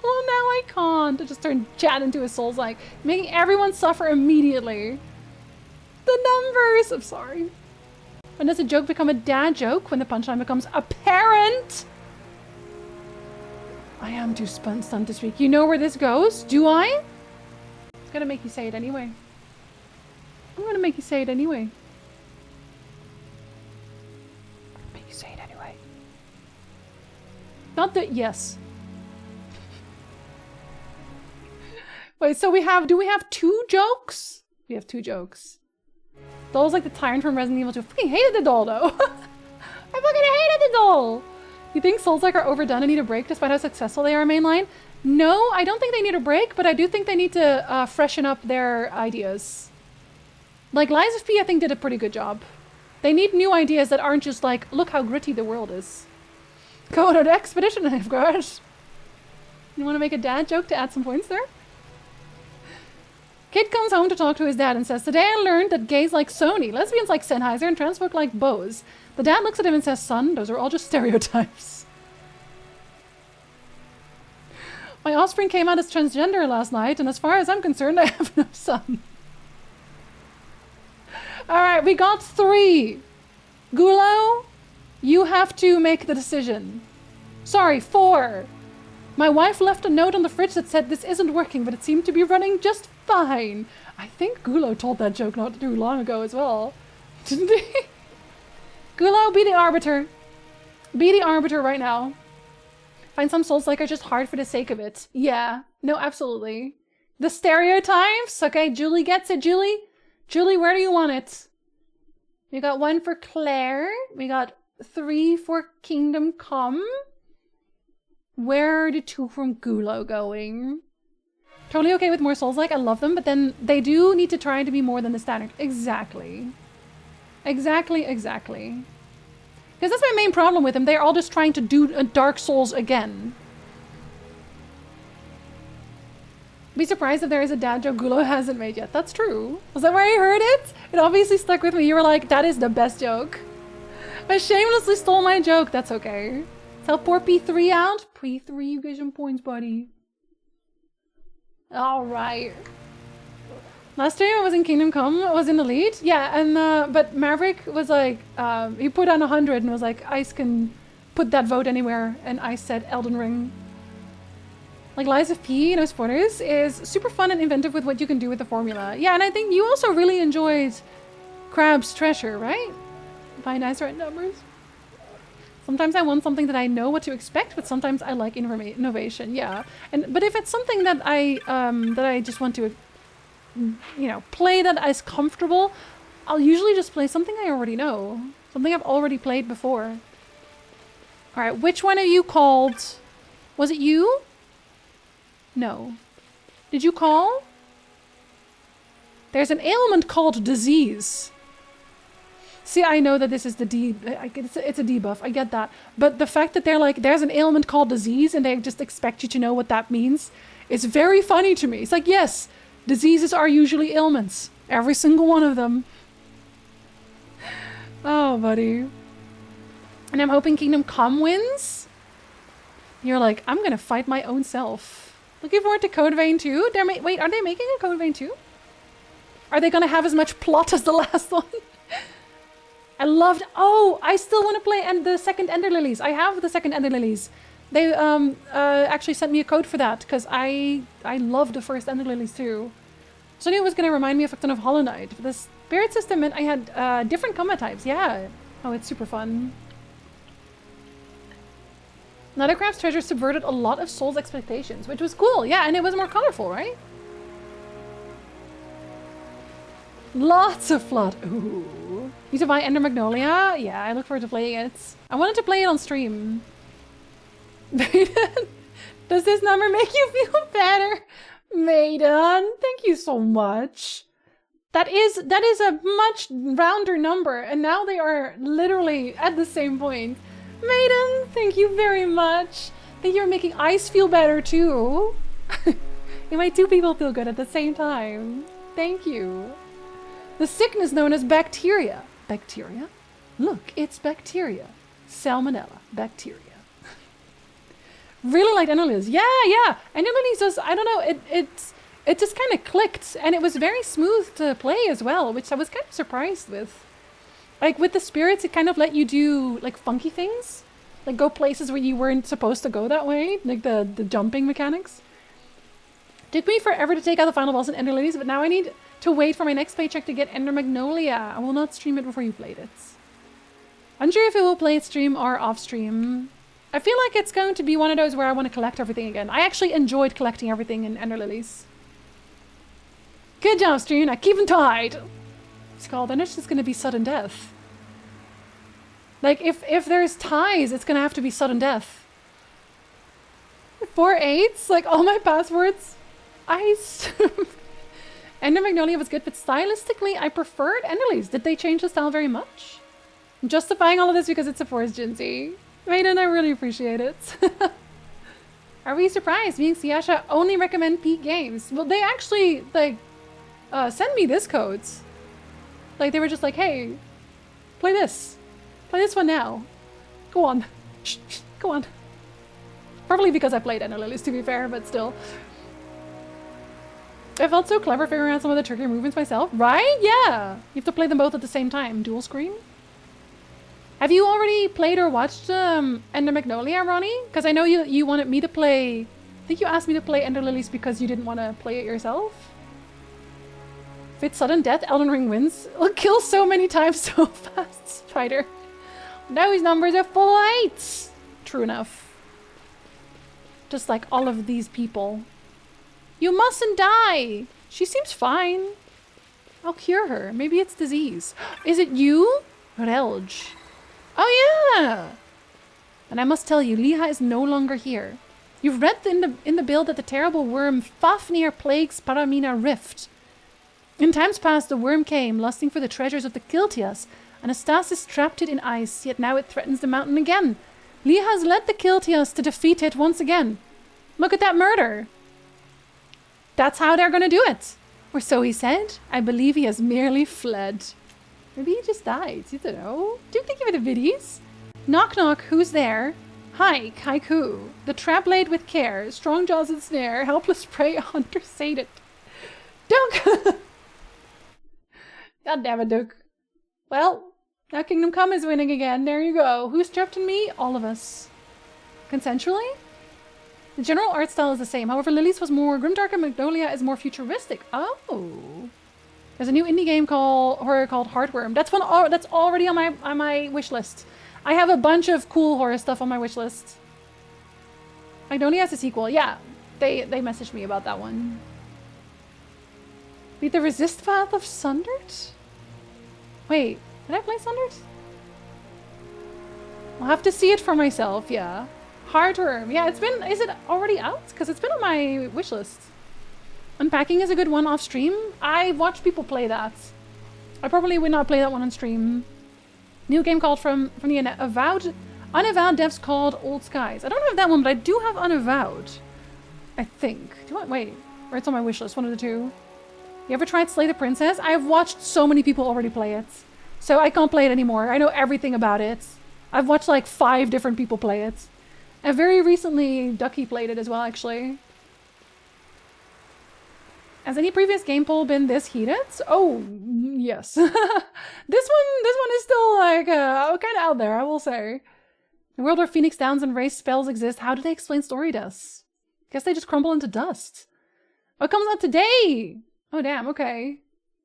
Well, now I can't. I just turned Chad into a Souls-like, making everyone suffer immediately. The numbers! I'm sorry. When does a joke become a dad joke? When the punchline becomes apparent! I am too stunned to speak. You know where this goes? Do I? I'm gonna make you say it anyway. I'm gonna make you say it anyway. Make you say it anyway. Not that, yes. Wait, so do we have 2 jokes? We have 2 jokes. Doll's like the tyrant from Resident Evil 2. I fucking hated the doll though. I fucking hated the doll. You think Souls-like are overdone and need a break despite how successful they are mainline? No, I don't think they need a break, but I do think they need to freshen up their ideas. Like Lies of P, I think did a pretty good job. They need new ideas that aren't just like, look how gritty the world is. Go on an expedition, of course. You want to make a dad joke to add some points there? Kid comes home to talk to his dad and says, today I learned that gays like Sony, lesbians like Sennheiser, and trans folk like Bose. The dad looks at him and says, son, those are all just stereotypes. My offspring came out as transgender last night, and as far as I'm concerned, I have no son. Alright, we got 3. Gulo, you have to make the decision. Sorry, 4. My wife left a note on the fridge that said this isn't working, but it seemed to be running just fine. I think Gulo told that joke not too long ago as well. Didn't he? Gulo, be the arbiter. Be the arbiter right now. Find some Souls-like are just hard for the sake of it. Yeah. No, absolutely. The stereotypes? Okay, Julie gets it. Julie? Julie, where do you want it? We got 1 for Claire. We got 3 for Kingdom Come. Where are the 2 from Gulo going? Totally okay with more Souls-like. I love them, but then they do need to try to be more than the standard. Exactly. Exactly, exactly. Because that's my main problem with them. They're all just trying to do a Dark Souls again. Be surprised if there is a dad joke Gulo hasn't made yet. That's true. Was that where you heard it? It obviously stuck with me. You were like, that is the best joke. I shamelessly stole my joke. That's okay. Tell poor P3 out. P3, you get some points, buddy. Alright. Last time I was in Kingdom Come, I was in the lead. Yeah, and but Maverick was like, he put on 100 and was like, Ice can put that vote anywhere. And Ice said Elden Ring. Like Lies of P, no spoilers, is super fun and inventive with what you can do with the formula. Yeah, and I think you also really enjoyed Crab's Treasure, right? Find nice right numbers. Sometimes I want something that I know what to expect, but sometimes I like innovation. Yeah, but if it's something that I just want to, you know, play that is comfortable, I'll usually just play something I already know, something I've already played before. All right, which one of you called? Was it you? No. Did you call? There's an ailment called disease. See, I know that this is the it's a debuff, I get that. But the fact that they're like, there's an ailment called disease and they just expect you to know what that means is very funny to me. It's like, yes, diseases are usually ailments. Every single one of them. Oh, buddy. And I'm hoping Kingdom Come wins. You're like, I'm gonna fight my own self. Looking forward to Code Vein 2. Wait, are they making a Code Vein 2? Are they gonna have as much plot as the last one? I loved... Oh, I still want to play the second Ender Lilies. I have the second Ender Lilies. They actually sent me a code for that because I loved the first Ender Lilies too. So I knew it was going to remind me of a ton of Hollow Knight. The spirit system meant I had different combat types. Yeah. Oh, it's super fun. Nethercraft's Treasure subverted a lot of Souls expectations, which was cool. Yeah, and it was more colorful, right? Lots of flood. Ooh. Need to buy Ender Magnolia? Yeah, I look forward to playing it. I wanted to play it on stream. Maiden, does this number make you feel better? Maiden, thank you so much. That is a much rounder number, and now they are literally at the same point. Maiden, thank you very much. I think you're making Ice feel better too. You made 2 people feel good at the same time. Thank you. The sickness known as bacteria. Bacteria? Look, it's bacteria. Salmonella. Bacteria. Really liked Ender Lilies. Yeah. Ender Lilies was, I don't know, it just kind of clicked, and it was very smooth to play as well, which I was kind of surprised with. Like with the spirits, it kind of let you do like funky things, like go places where you weren't supposed to go that way, like the jumping mechanics. Took me forever to take out the final boss in Ender Lilies, but now I need to wait for my next paycheck to get Ender Magnolia. I will not stream it before you played it. Unsure if it will play it stream or off stream. I feel like it's going to be one of those where I want to collect everything again. I actually enjoyed collecting everything in Ender Lilies. Good job, stream. I keep him tied. It's called, and it's just going to be sudden death. Like, if there's ties, it's going to have to be sudden death. 4 8s? Like, all my passwords? Ice. Ender Magnolia was good, but stylistically, I preferred Ender Lilies. Did they change the style very much? I'm justifying all of this because it's a Force Jinzi. Maiden, I really appreciate it. Are we surprised? Me and Siasha only recommend Peak games. Well, they actually, like, send me this codes. Like, they were just like, hey, play this. Play this one now. Go on. Go on. Probably because I played Ender Lilies, to be fair, but still. I felt so clever figuring out some of the trigger movements myself. Right? Yeah. You have to play them both at the same time. Dual screen. Have you already played or watched Ender Magnolia, Ronnie? Because I know you wanted me to play... I think you asked me to play Ender Lilies because you didn't want to play it yourself. If it's sudden death, Elden Ring wins. It'll kill so many times so fast, Spider. Those numbers are full 8s. True enough. Just like all of these people. You mustn't die. She seems fine. I'll cure her. Maybe it's disease. Is it you? Relge. Oh yeah! And I must tell you, Liha is no longer here. You've read in the bill that the terrible worm Fafnir plagues Paramina Rift. In times past, the worm came, lusting for the treasures of the Kiltias, and Astasis trapped it in ice, yet now it threatens the mountain again. Liha has led the Kiltias to defeat it once again. Look at that murder! That's how they're gonna do it! Or so he said. I believe he has merely fled. Maybe he just died. You don't know. Do you think you were the biddies? Knock knock, who's there? Hi, Kaiku. The trap laid with care. Strong jaws and snare. Helpless prey, hunter sated. Duke! God damn it, Duke. Well, now Kingdom Come is winning again. There you go. Who's trapped in me? All of us. Consensually? The general art style is the same. However, Lilies was more grimdark and Magnolia is more futuristic. Oh. There's a new indie game horror called Heartworm. That's one that's already on my wish list. I have a bunch of cool horror stuff on my wish list. Magnolia has a sequel. Yeah, they messaged me about that one. Beat the resist path of Sundered? Wait, did I play Sundered? I'll have to see it for myself. Yeah, Heartworm. Yeah, it's been. Is it already out? Because it's been on my wish list. Unpacking is a good one off stream. I watch people play that. I probably would not play that one on stream. New game called from the unavowed devs called Old Skies. I don't have that one, but I do have Unavowed. I think. Wait, or it's on my wish list. One of the two. You ever tried Slay the Princess? I've watched so many people already play it, so I can't play it anymore. I know everything about it. I've watched like 5 different people play it, and very recently Ducky played it as well, actually. Has any previous game poll been this heated? Oh, yes. This one is still like kind of out there, I will say. The world where Phoenix Downs and race spells exist, how do they explain story dust? Guess they just crumble into dust. Oh, it comes out today! Oh, damn, okay.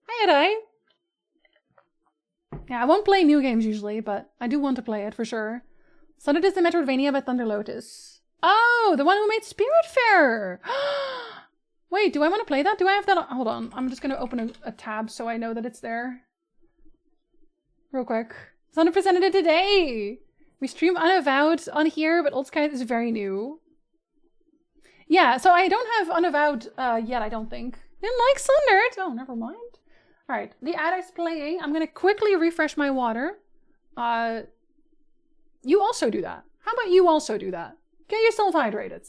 Hi, Edai. Yeah, I won't play new games usually, but I do want to play it for sure. Sundered is the Metroidvania by Thunder Lotus. Oh, the one who made Spiritfarer! Wait, do I want to play that? Do I have that? Hold on. I'm just going to open a tab so I know that it's there. Real quick. 100%ed it today! We stream Unavowed on here, but Old Skies is very new. Yeah, so I don't have Unavowed yet, I don't think. Didn't like Sundered! Oh, never mind. Alright, the ad is playing. I'm going to quickly refresh my water. You also do that. How about you also do that? Get yourself hydrated.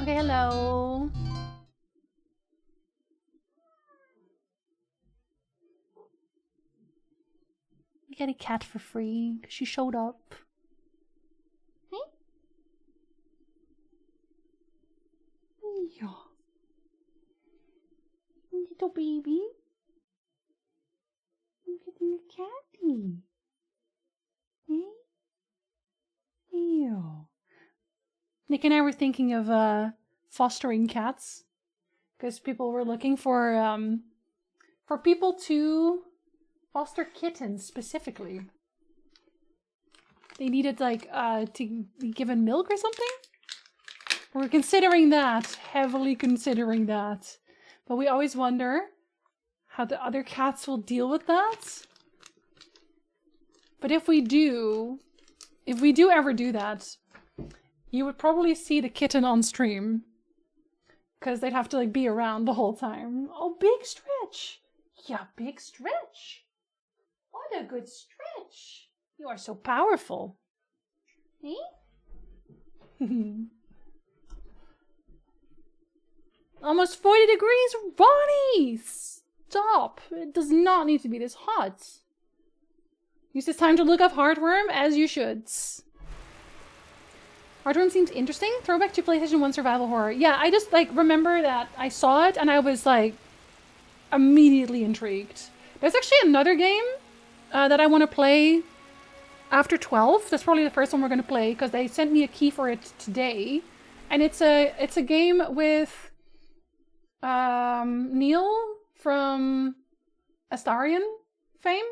Okay, hello. You get a cat for free because she showed up. Hey? Yeah. Little baby. I'm getting a catty. Hey? Ew. Nick and I were thinking of fostering cats because people were looking for people to foster kittens specifically. They needed like to be given milk or something. We're considering that, heavily considering that, but we always wonder how the other cats will deal with that. But if we do ever do that, you would probably see the kitten on stream. Because they'd have to like be around the whole time. Oh, big stretch! Yeah, big stretch! What a good stretch! You are so powerful. Eh? Almost 40 degrees? Ronnie! Stop! It does not need to be this hot. Use this time to look up Heartworm, as you should. Heartworm seems interesting. Throwback to PlayStation 1 survival horror. Yeah, I just like remember that I saw it and I was like immediately intrigued. There's actually another game that I want to play after 12. That's probably the first one we're going to play because they sent me a key for it today. And it's a game with Neil from Astarion fame.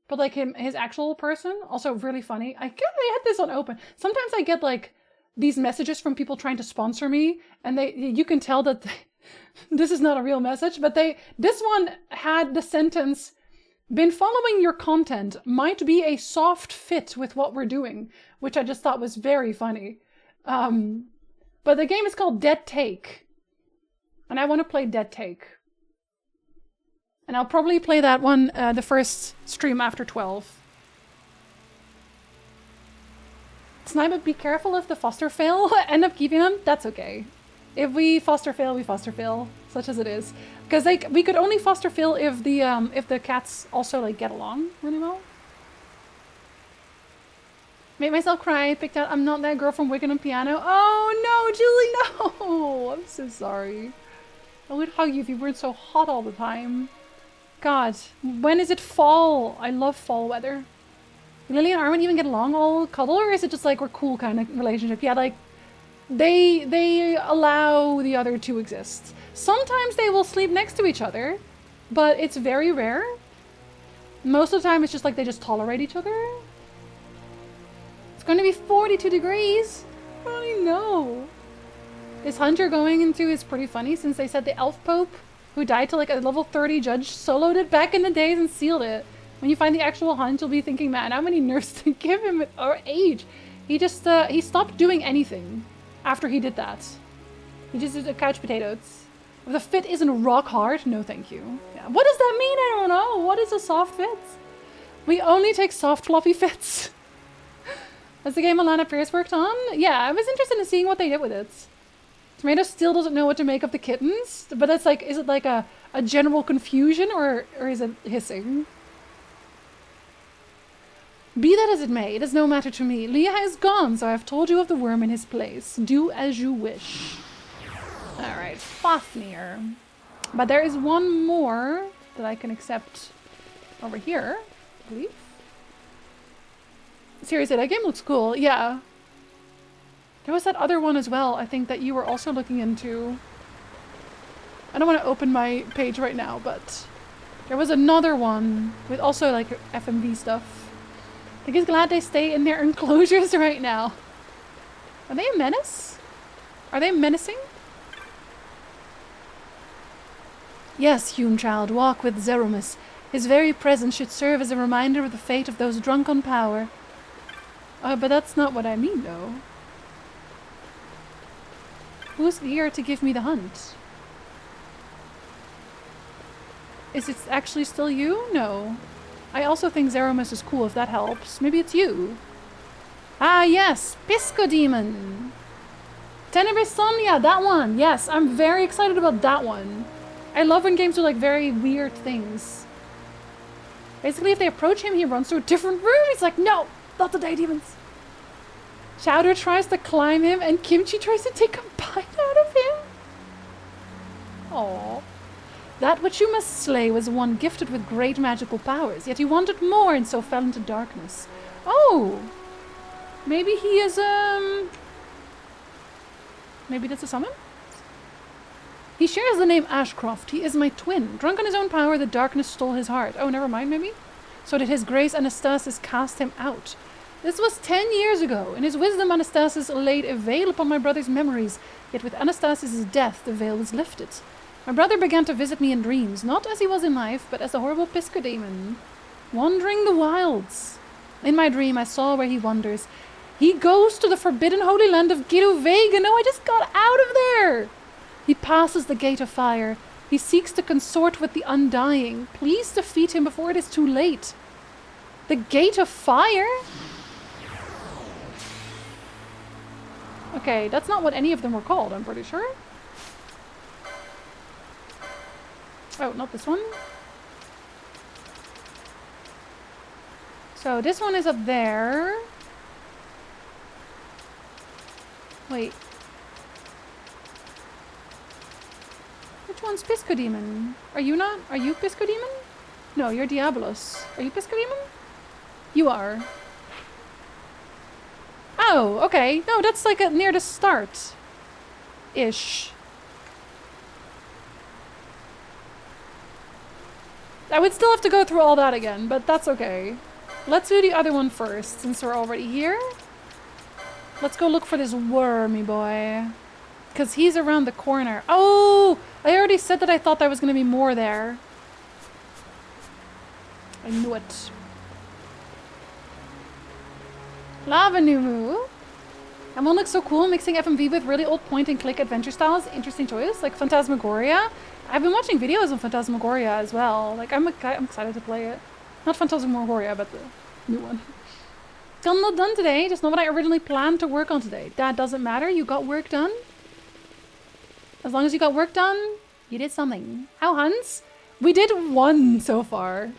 But like his actual person, also really funny. I had this on open. Sometimes I get like these messages from people trying to sponsor me, and you can tell that this is not a real message. But this one had the sentence, "Been following your content, might be a soft fit with what we're doing," which I just thought was very funny. But the game is called Dead Take, and I want to play Dead Take. And I'll probably play that one the first stream after 12. Snipe, be careful if the foster fail. End up keeping them. That's okay. If we foster fail, we foster fail, such as it is. Because like we could only foster fail if the cats also like get along really well. Made myself cry. Picked out I'm Not That Girl from Wicked on Piano. Oh no, Julie, no! I'm so sorry. I would hug you if you weren't so hot all the time. God, when is it fall? I love fall weather. Lily and Armin even get along all cuddle, or is it just like we're cool kind of relationship? Yeah, like they allow the other to exist. Sometimes they will sleep next to each other, but it's very rare. Most of the time it's just like they just tolerate each other. It's going to be 42 degrees. I know. This hunter going into is pretty funny since they said the elf pope who died to like a level 30 judge soloed it back in the days and sealed it. When you find the actual hunt, you'll be thinking, man, how many nerfs to give him at our age? He just, he stopped doing anything after he did that. He just did couch potatoes. If the fit isn't rock hard, no thank you. Yeah. What does that mean? I don't know. What is a soft fit? We only take soft floppy fits. That's the game Alana Pierce worked on? Yeah, I was interested in seeing what they did with it. Tomato still doesn't know what to make of the kittens, but it's like, is it like a general confusion or is it hissing? Be that as it may, it is no matter to me. Leah is gone, so I have told you of the worm in his place. Do as you wish. Alright, Fafnir. But there is one more that I can accept over here, I believe. Seriously, that game looks cool, yeah. There was that other one as well, I think, that you were also looking into. I don't want to open my page right now, but there was another one with also like FMV stuff. I think he's glad they stay in their enclosures right now. Are they a menace? Are they menacing? Yes, Hume child, walk with Zeromus. His very presence should serve as a reminder of the fate of those drunk on power. But that's not what I mean, though. Who's here to give me the hunt? Is it actually still you? No. I also think Zeromus is cool if that helps. Maybe it's you. Ah yes, Pisco Demon! Tenebrae Somnia, that one. Yes, I'm very excited about that one. I love when games do like very weird things. Basically, if they approach him, he runs to a different room. He's like, no, not the day demons. Chowder tries to climb him, and Kimchi tries to take a bite out of him. Aww. That which you must slay was one gifted with great magical powers, yet he wanted more and so fell into darkness. Oh! Maybe he is, maybe that's a summon? He shares the name Ashcroft. He is my twin. Drunk on his own power, the darkness stole his heart. Oh, never mind, maybe? So did his grace Anastasis cast him out. This was 10 years ago. In his wisdom, Anastasis laid a veil upon my brother's memories, yet with Anastasis' death, the veil was lifted. My brother began to visit me in dreams, not as he was in life, but as a horrible piscodemon, wandering the wilds. In my dream, I saw where he wanders. He goes to the forbidden holy land of Vega. No, I just got out of there! He passes the gate of fire. He seeks to consort with the undying. Please defeat him before it is too late. The gate of fire? Okay, that's not what any of them were called, I'm pretty sure. Oh, not this one. So this one is up there. Wait. Which one's Piscodemon? Are you not? Are you Piscodemon? No, you're Diabolos. Are you Piscodemon? You are. Oh, okay. No, that's like near the start. Ish. I would still have to go through all that again, but that's okay. Let's do the other one first, since we're already here. Let's go look for this wormy boy. Because he's around the corner. Oh! I already said that I thought there was going to be more there. I knew it. Lava Numu. And one looks so cool, mixing FMV with really old point-and-click adventure styles. Interesting choice. Like Phantasmagoria. I've been watching videos of Phantasmagoria as well. Like, I'm excited to play it. Not Phantasmagoria, but the new one. Still not done today. Just not what I originally planned to work on today. That doesn't matter. You got work done. As long as you got work done, you did something. How, Hans? We did one so far.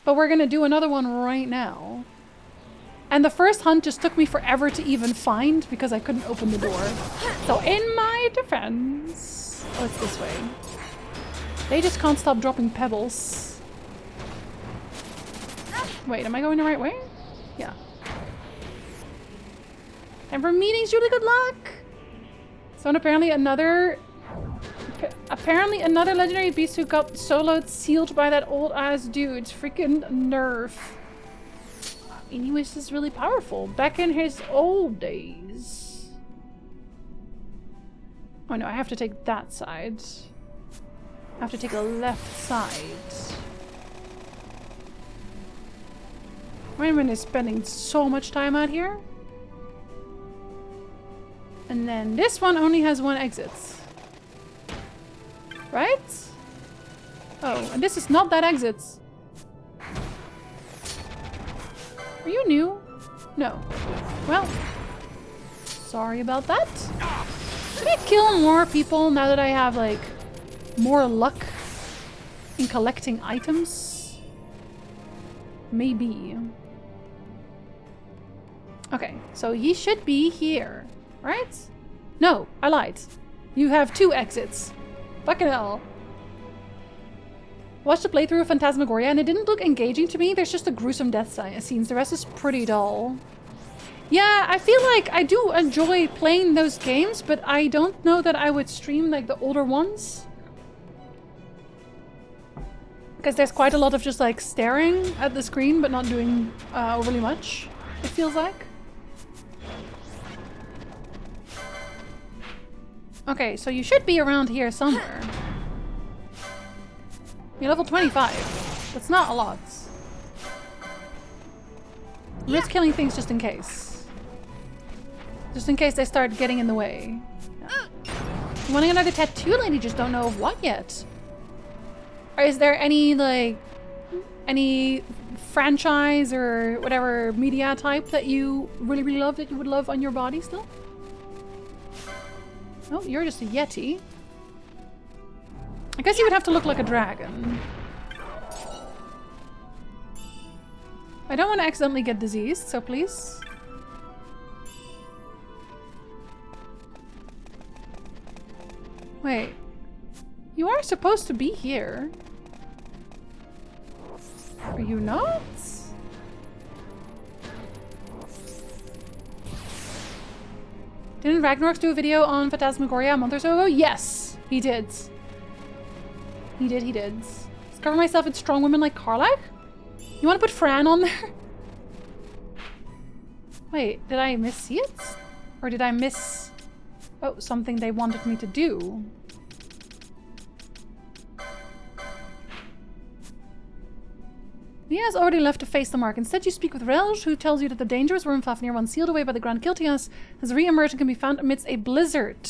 But we're going to do another one right now. And the first hunt just took me forever to even find because I couldn't open the door. So in my defense... Oh, it's this way. They just can't stop dropping pebbles. Wait, am I going the right way? Yeah. And for meetings, Julie, good luck! So, and apparently another legendary beast who got soloed, sealed by that old ass dude. Freaking nerf. And he was just really powerful back in his old days. Oh no, I have to take that side. I have to take the left side. Raymond is spending so much time out here. And then this one only has one exit. Right? Oh, and this is not that exit. Are you new? No. Well, sorry about that. Should I kill more people now that I have, like, more luck in collecting items? Maybe. Okay, so he should be here, right? No, I lied. You have 2 exits. Fucking hell. Watched the playthrough of Phantasmagoria and it didn't look engaging to me. There's just a gruesome death scenes. The rest is pretty dull. Yeah, I feel like I do enjoy playing those games, but I don't know that I would stream like the older ones. Because there's quite a lot of just like staring at the screen but not doing overly much, it feels like. Okay, so you should be around here somewhere. You're level 25. That's not a lot. I'm just killing things just in case. Just in case they start getting in the way. Yeah. Wanting another tattoo lady, just don't know of what yet. Or is there any, like, any franchise or whatever media type that you really, really love that you would love on your body still? Oh, you're just a yeti. I guess you would have to look like a dragon. I don't want to accidentally get diseased, so please. Wait. You are supposed to be here. Are you not? Didn't Ragnarok do a video on Phantasmagoria a month or so ago? Yes, he did. He did. Discover myself in strong women like Karlach? You want to put Fran on there? Wait, did I miss it? Or did I miss... Oh, something they wanted me to do. Mia has already left to face the mark. Instead, you speak with Relge, who tells you that the dangerous worm Fafnir, once sealed away by the Grand Kiltias, has re-emerged and can be found amidst a blizzard.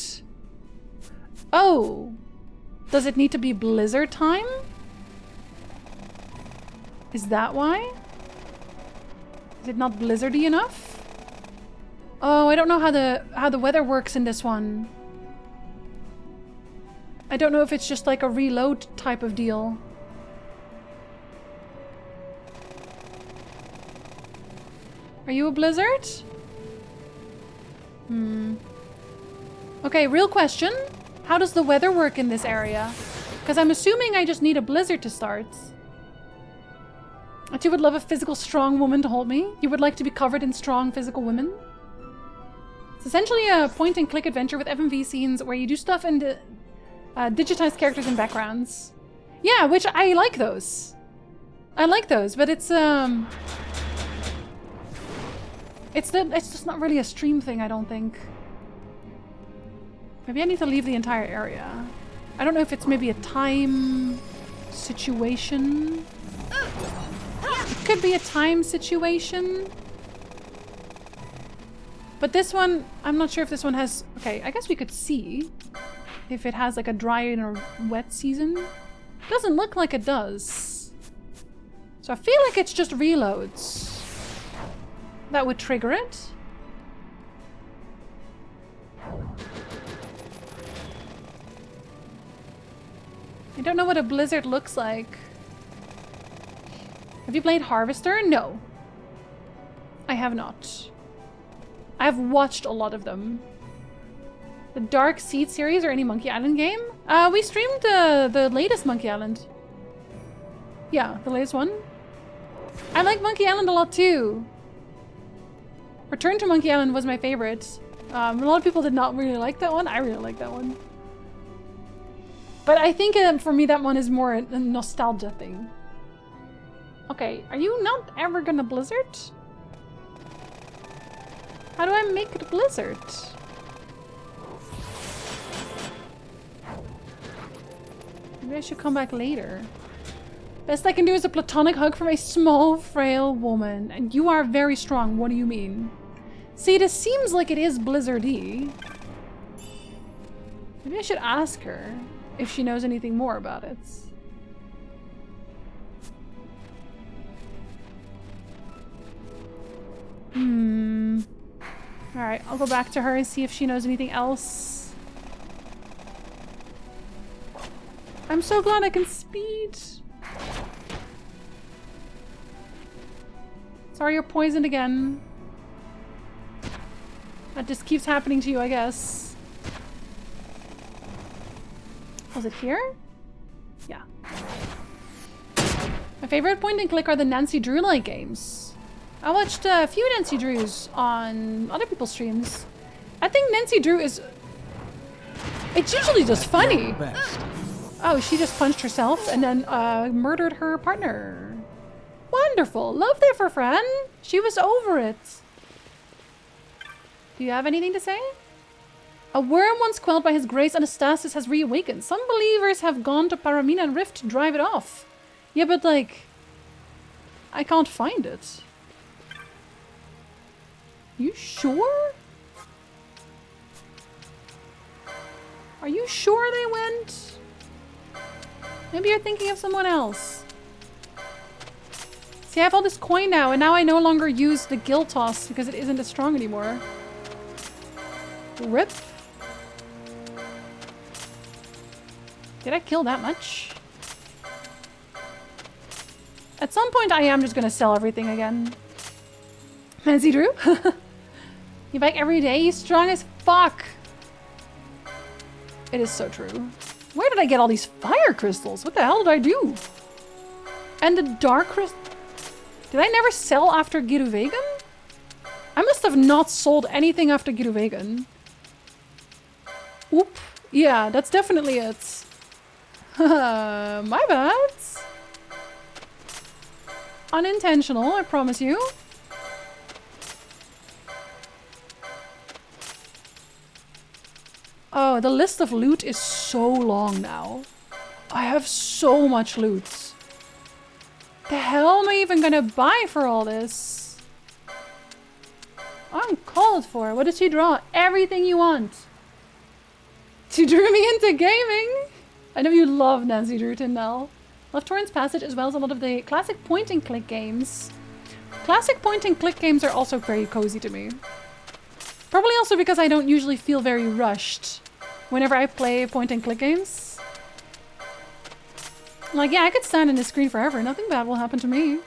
Oh! Does it need to be blizzard time? Is that why? Is it not blizzardy enough? Oh, I don't know how the weather works in this one. I don't know if it's just like a reload type of deal. Are you a blizzard? Okay, real question. How does the weather work in this area? Because I'm assuming I just need a blizzard to start. But you would love a physical, strong woman to hold me? You would like to be covered in strong, physical women? It's essentially a point-and-click adventure with FMV scenes where you do stuff and digitize characters and backgrounds. Yeah, which I like those. I like those, but it's just not really a stream thing, I don't think. Maybe I need to leave the entire area. I don't know if it's maybe a time situation. It could be a time situation. But this one, I'm not sure if this one has... Okay, I guess we could see if it has like a dry and a wet season. Doesn't look like it does. So I feel like it's just reloads that would trigger it. I don't know what a blizzard looks like. Have you played Harvester? No. I have not. I have watched a lot of them. The Dark Seed series or any Monkey Island game? We streamed the latest Monkey Island. Yeah, the latest one. I like Monkey Island a lot too. Return to Monkey Island was my favorite. A lot of people did not really like that one. I really like that one. But I think for me that one is more a nostalgia thing. Okay, are you not ever gonna blizzard? How do I make it blizzard? Maybe I should come back later. Best I can do is a platonic hug from a small, frail woman. And you are very strong. What do you mean? See, this seems like it is blizzardy. Maybe I should ask her if she knows anything more about it. Alright, I'll go back to her and see if she knows anything else. I'm so glad I can speed. Sorry, you're poisoned again. That just keeps happening to you, I guess. Was it here? Yeah. My favorite point and click are the Nancy Drew-like games. I watched a few Nancy Drews on other people's streams. I think Nancy Drew is... It's usually just funny. Oh, she just punched herself and then murdered her partner. Wonderful. Love that for Fran. She was over it. Do you have anything to say? A worm once quelled by his grace Anastasis has reawakened. Some believers have gone to Paramina and Rift to drive it off. Yeah, but like... I can't find it. You sure? Are you sure they went? Maybe you're thinking of someone else. See, I have all this coin now, and now I no longer use the guild toss because it isn't as strong anymore. Rip. Did I kill that much? At some point, I am just gonna sell everything again. Fancy Drew? You bike every day? He's strong as fuck. It is so true. Where did I get all these fire crystals? What the hell did I do? And the dark crystal... Did I never sell after Giruvegan? I must have not sold anything after Giruvegan. Oop. Yeah, that's definitely it. My bad. Unintentional, I promise you. Oh, the list of loot is so long now. I have so much loot. The hell am I even gonna buy for all this? Uncalled for. What did she draw? Everything you want. She drew me into gaming. I know you love Nancy Drew Tyndall. Love Torrance Passage as well as a lot of the classic point-and-click games. Classic point-and-click games are also very cozy to me. Probably also because I don't usually feel very rushed whenever I play point-and-click games. Like, yeah, I could stand in this screen forever. Nothing bad will happen to me.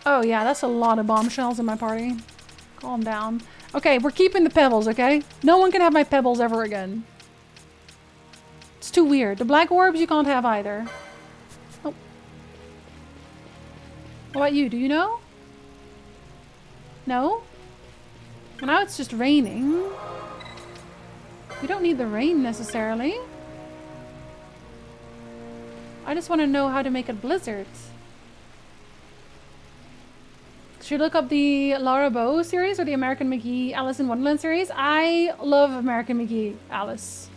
Oh yeah, that's a lot of bombshells in my party. Calm down. Okay, we're keeping the pebbles, okay? No one can have my pebbles ever again. It's too weird. The black orbs you can't have either. Oh. What about you? Do you know? No? Well, now it's just raining. We don't need the rain necessarily. I just want to know how to make a blizzard. Should I look up the Laura Bow series or the American McGee Alice in Wonderland series? I love American McGee Alice.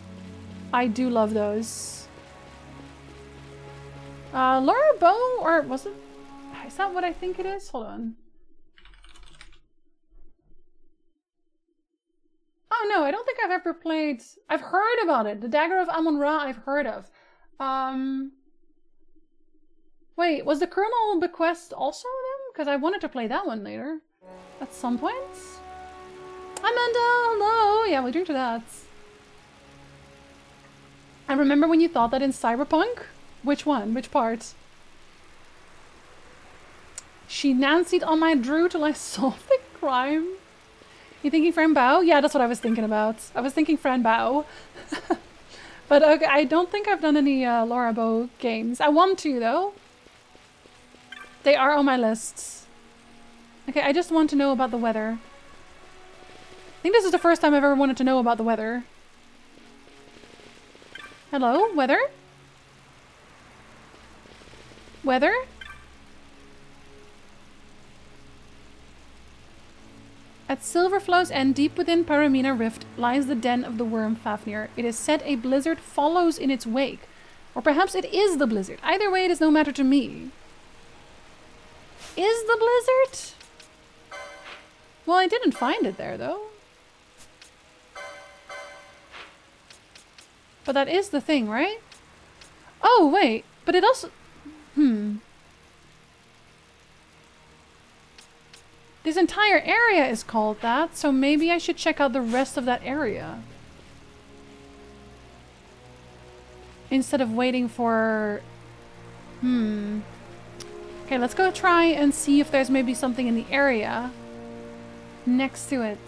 I do love those. Laura Bow, or was it? Is that what I think it is? Hold on. Oh no, I don't think I've ever played... I've heard about it. The Dagger of Amon-Ra I've heard of. Wait, was the Colonel Bequest also them? Because I wanted to play that one later. At some point. Amanda, hello! Yeah, we'll drink to that. I remember when you thought that in Cyberpunk? Which one? Which part? She Nancied on my Drew till I solved the crime. You thinking Fran Bow? Yeah, that's what I was thinking about. I was thinking Fran Bow. But okay, I don't think I've done any Laura Bow games. I want to, though. They are on my lists. Okay, I just want to know about the weather. I think this is the first time I've ever wanted to know about the weather. Hello, weather? Weather? At Silverflow's end, deep within Paramina Rift, lies the den of the worm Fafnir. It is said a blizzard follows in its wake. Or perhaps it is the blizzard. Either way, it is no matter to me. Is the blizzard? Well, I didn't find it there, though. But that is the thing, right? Oh, wait. But it also... This entire area is called that, so maybe I should check out the rest of that area. Instead of waiting for... Okay, let's go try and see if there's maybe something in the area next to it.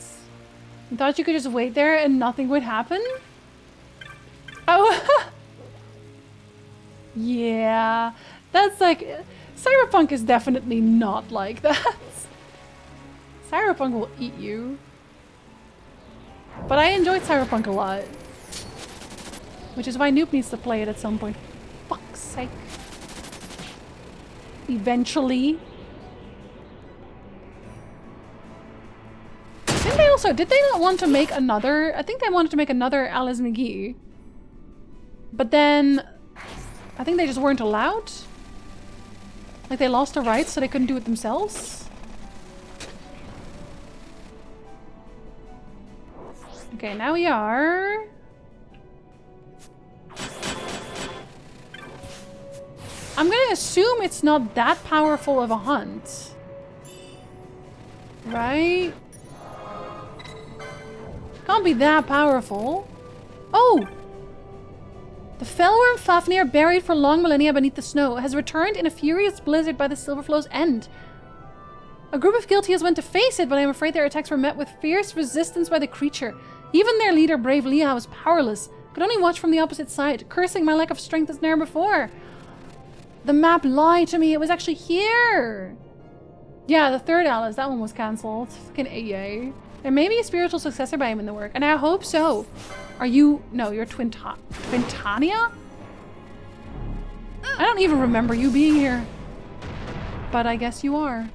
You thought you could just wait there and nothing would happen? Oh! Yeah, that's like... Cyberpunk is definitely not like that. Cyberpunk will eat you. But I enjoyed Cyberpunk a lot. Which is why Noob needs to play it at some point. Fuck's sake. Eventually. Didn't they also... Did they not want to make another... I think they wanted to make another Alice McGee. But then... I think they just weren't allowed. Like they lost the rights so they couldn't do it themselves. Okay, now we are... I'm gonna assume it's not that powerful of a hunt. Right? Can't be that powerful. Oh! The fellworm Fafnir, buried for long millennia beneath the snow, has returned in a furious blizzard by the Silverflow's end. A group of guilties went to face it, but I am afraid their attacks were met with fierce resistance by the creature. Even their leader, brave Leah, was powerless. Could only watch from the opposite side, cursing my lack of strength as never before. The map lied to me. It was actually here. Yeah, the third Alice. That one was cancelled. Fucking AA. There may be a spiritual successor by him in the work, and I hope so. Are you... No, you're Twintania? I don't even remember you being here. But I guess you are.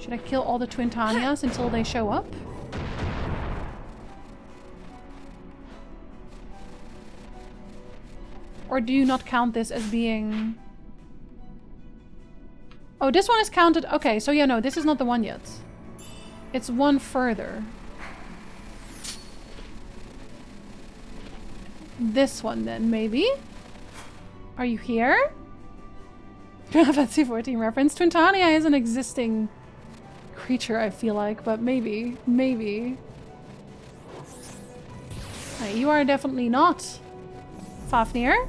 Should I kill all the Twintanias until they show up? Or do you not count this as being... Oh, this one is counted... Okay, so yeah, no, this is not the one yet. It's one further. This one then, maybe? Are you here? Fantasy 14 reference. Twintania is an existing creature, I feel like, but maybe. Maybe. Hey, you are definitely not Fafnir.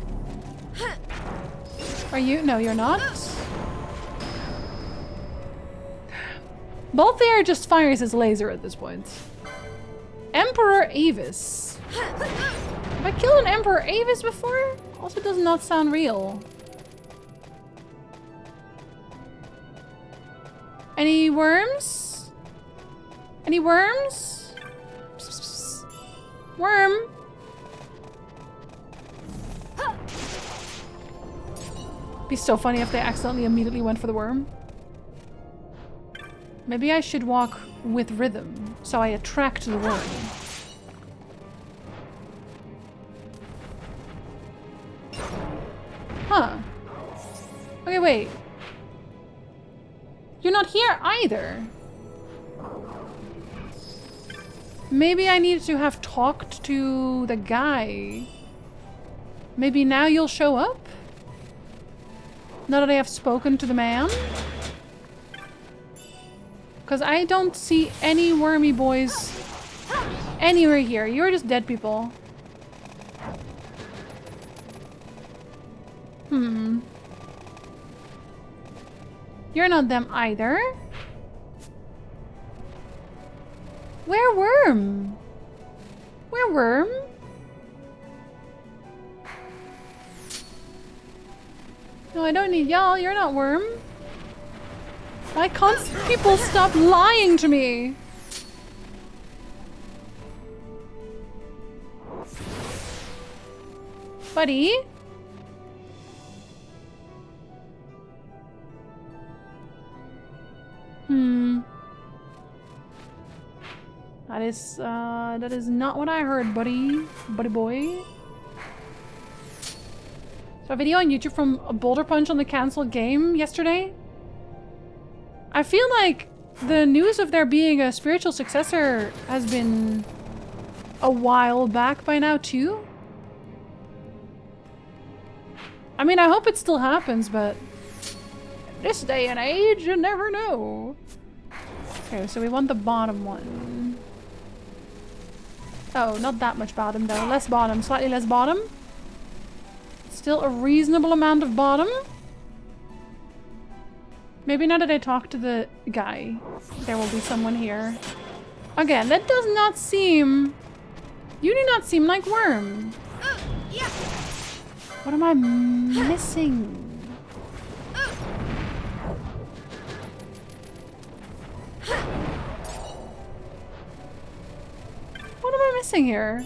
Are you? No, you're not. Balthier just fires his laser at this point. Emperor Avis. Have I killed an Emperor Avis before? Also does not sound real. Any worms? Any worms? Psst, psst, psst. Worm. Be so funny if they accidentally immediately went for the worm. Maybe I should walk with rhythm, so I attract the worm. Huh. Okay, wait. You're not here either. Maybe I need to have talked to the guy. Maybe now you'll show up? Now that I have spoken to the man? Because I don't see any wormy boys anywhere here. You're just dead people. You're not them either. Where worm? Where worm? No, I don't need y'all. You're not worm. Why can't people stop lying to me? Buddy? That is not what I heard, buddy. Buddy boy. So a video on YouTube from a Boulder Punch on the cancelled game yesterday. I feel like the news of there being a spiritual successor has been a while back by now too. I mean, I hope it still happens, but this day and age, you never know. Okay, so we want the bottom one. Oh, not that much bottom though. Less bottom, slightly less bottom. Still a reasonable amount of bottom. Maybe now that I talk to the guy, there will be someone here. Again, that does not seem... You do not seem like worm. What am I missing? What am I missing here?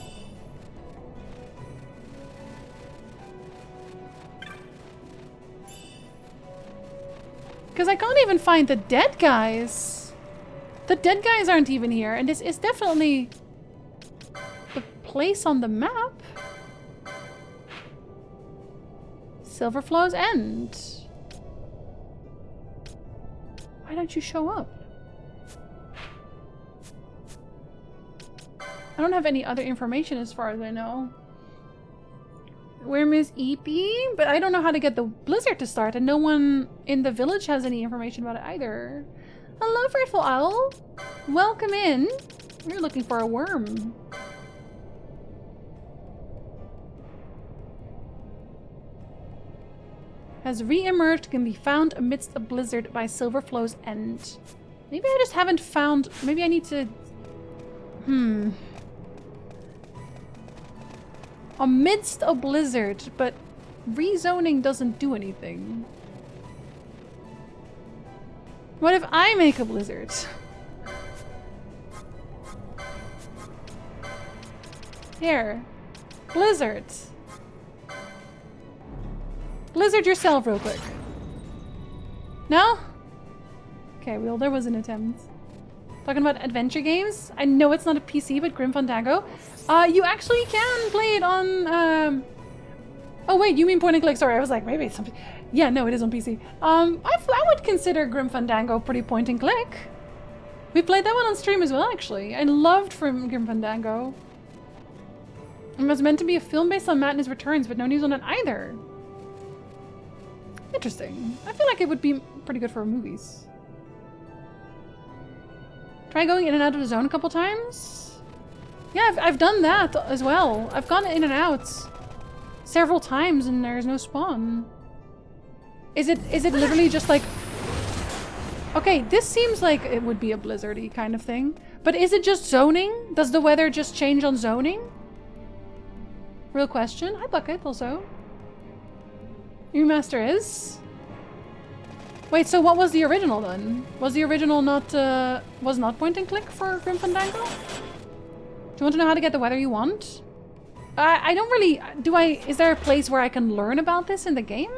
Because I can't even find the dead guys. The dead guys aren't even here, and this is definitely the place on the map. Silverflow's End. Why don't you show up? I don't have any other information as far as I know. Where Miss Eepy? But I don't know how to get the blizzard to start, and no one in the village has any information about it either. Hello, Frightful Owl. Welcome in. We're looking for a worm. has re-emerged, can be found amidst a blizzard by Silverflow's end. Maybe I just haven't found... Maybe I need to... Amidst a blizzard, but rezoning doesn't do anything. What if I make a blizzard? Here. Blizzard. Blizzard yourself real quick. No? Okay, well, there was an attempt. Talking about adventure games? I know it's not a PC, but Grim Fandango. You actually can play it on, Oh wait, you mean point and click? Sorry, I was like, maybe it's something... Yeah, no, it is on PC. I would consider Grim Fandango pretty point and click. We played that one on stream as well, actually. I loved Grim Fandango. It was meant to be a film based on Madness Returns, but no news on it either. Interesting. I feel like it would be pretty good for movies. Try going in and out of the zone a couple times? Yeah, I've done that as well. I've gone in and out several times and there's no spawn. Is it literally just like... Okay, this seems like it would be a blizzardy kind of thing. But is it just zoning? Does the weather just change on zoning? Real question. Hi, Bucket, also. Remaster is? Wait, so what was the original then? Was the original not, was not point and click for Grim Fandango? Do you want to know how to get the weather you want? I don't really... Is there a place where I can learn about this in the game?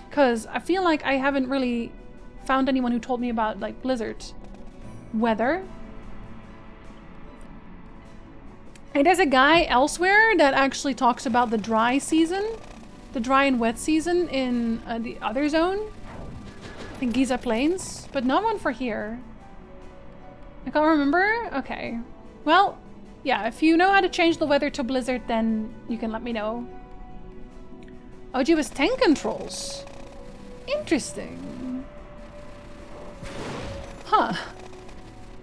Because I feel like I haven't really found anyone who told me about, like, blizzard weather. And there's a guy elsewhere that actually talks about the dry season. The dry and wet season in the other zone. I think Giza Plains. But not one for here. I can't remember? Okay. Well, yeah, if you know how to change the weather to blizzard, then you can let me know. OG was tank controls. Interesting. Huh.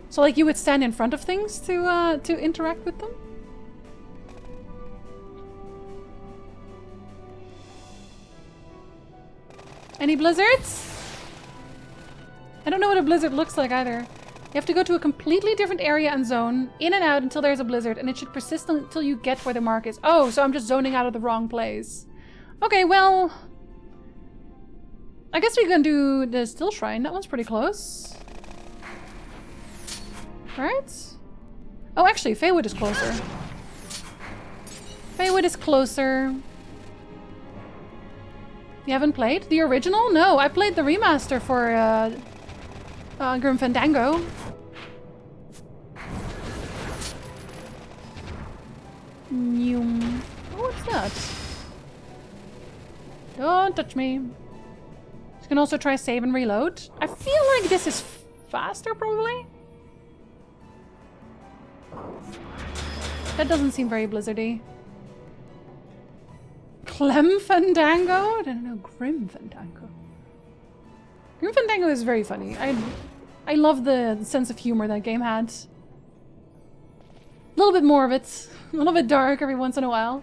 So like you would stand in front of things to interact with them? Any blizzards? I don't know what a blizzard looks like either. You have to go to a completely different area and zone, in and out until there's a blizzard, and it should persist until you get where the mark is. Oh, so I'm just zoning out of the wrong place. Okay, well... I guess we can do the Still Shrine. That one's pretty close. Right? Oh, actually, Feywood is closer. Feywood is closer. You haven't played the original? No, I played the remaster for Grim Fandango. Oh, what's that? Don't touch me. You can also try save and reload. I feel like this is faster, probably. That doesn't seem very blizzardy. Clem Fandango? I don't know, Grim Fandango. Grim Fandango is very funny. I love the sense of humor that game had. A little bit more of it. A little bit dark every once in a while.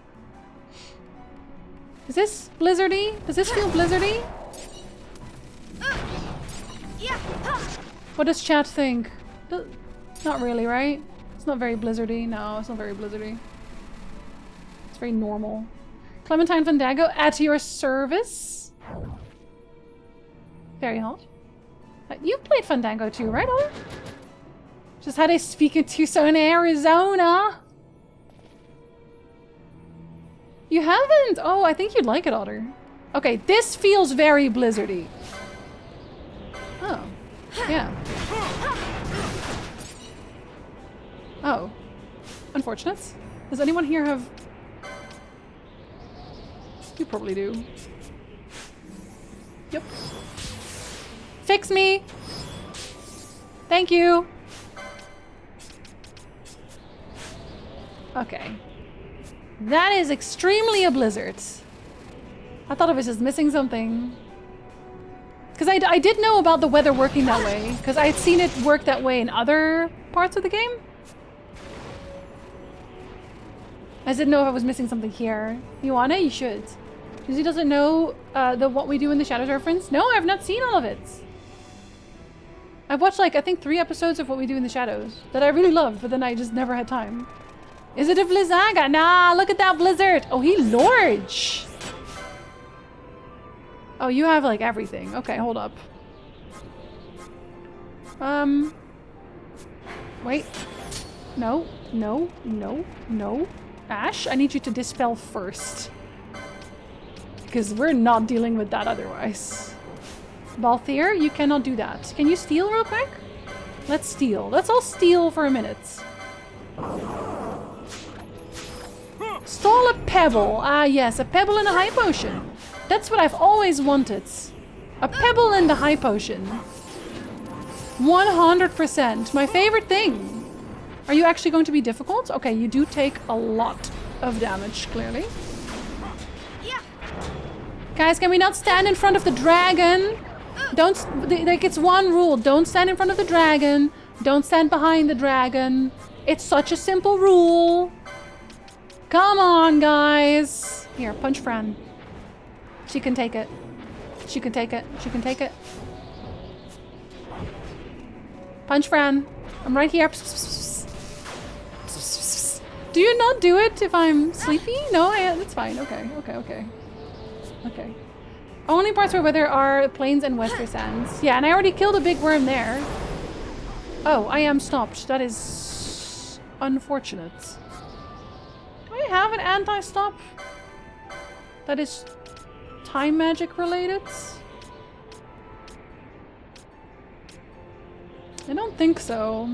Is this blizzardy? Does this feel blizzardy? What does chat think? Not really, right? It's not very blizzardy. No, it's not very blizzardy. It's very normal. Clementine Fandango, at your service. Very hot. You played Fandango too, right, Otter? Just had a speak in Tucson, Arizona. You haven't? Oh, I think you'd like it, Otter. Okay, this feels very blizzardy. Oh, yeah. Oh, unfortunate. Does anyone here have... You probably do. Yep. Fix me! Thank you! Okay. That is extremely a blizzard. I thought I was just missing something. Because I did know about the weather working that way, because I had seen it work that way in other parts of the game. I didn't know if I was missing something here. You want it? You should. Because he doesn't know the What We Do in the Shadows reference. No, I've not seen all of it. I've watched like, I think 3 episodes of What We Do in the Shadows that I really loved, but then I just never had time. Is it a Blizzaga? Nah, look at that blizzard. Oh, he large. Oh, you have like everything. Okay, hold up. Wait. No, no, no, no. Ash, I need you to dispel first. Because we're not dealing with that otherwise. Balthier, you cannot do that. Can you steal real quick? Let's steal. Let's all steal for a minute. Stall a pebble. Ah, yes, a pebble and a high potion. That's what I've always wanted. A pebble and a high potion. 100%. My favorite thing. Are you actually going to be difficult? Okay, you do take a lot of damage, clearly. Yeah. Guys, can we not stand in front of the dragon? Don't, like, it's one rule. Don't stand in front of the dragon. Don't stand behind the dragon. It's such a simple rule. Come on, guys. Here, punch Fran. She can take it. She can take it. She can take it. Punch Fran. I'm right here. Do you not do it if I'm sleepy? No, that's fine. Okay, okay, okay. Okay. Only parts where there are plains and western sands. Yeah, and I already killed a big worm there. Oh, I am stopped. That is unfortunate. Do I have an anti-stop? That is time magic related? I don't think so.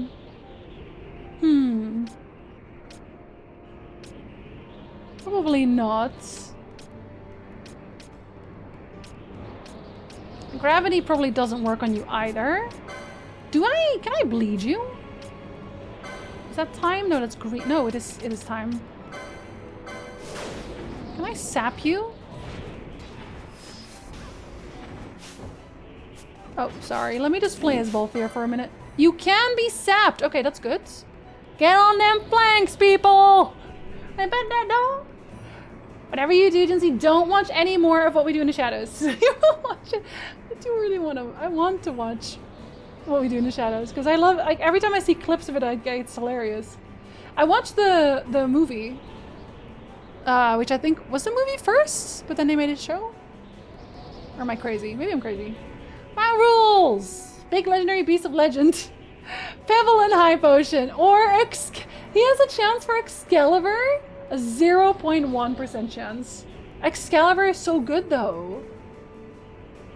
Probably not. Gravity probably doesn't work on you either. Can I bleed you? Is that time? No, that's green. No, it is time. Can I sap you? Oh, sorry. Let me just play as both here for a minute. You can be sapped. Okay, that's good. Get on them flanks, people! I bet that don't. Whatever you do, Jinsey, don't watch any more of What We Do in the Shadows. You will watch it. I do really want to. I want to watch What We Do in the Shadows because I love. Like every time I see clips of it, it's hilarious. I watched the movie, which I think was the movie first, but then they made a show. Or am I crazy? Maybe I'm crazy. My rules. Big legendary beast of legend. Pebble and high potion. Or he has a chance for Excalibur. A 0.1% chance. Excalibur is so good though.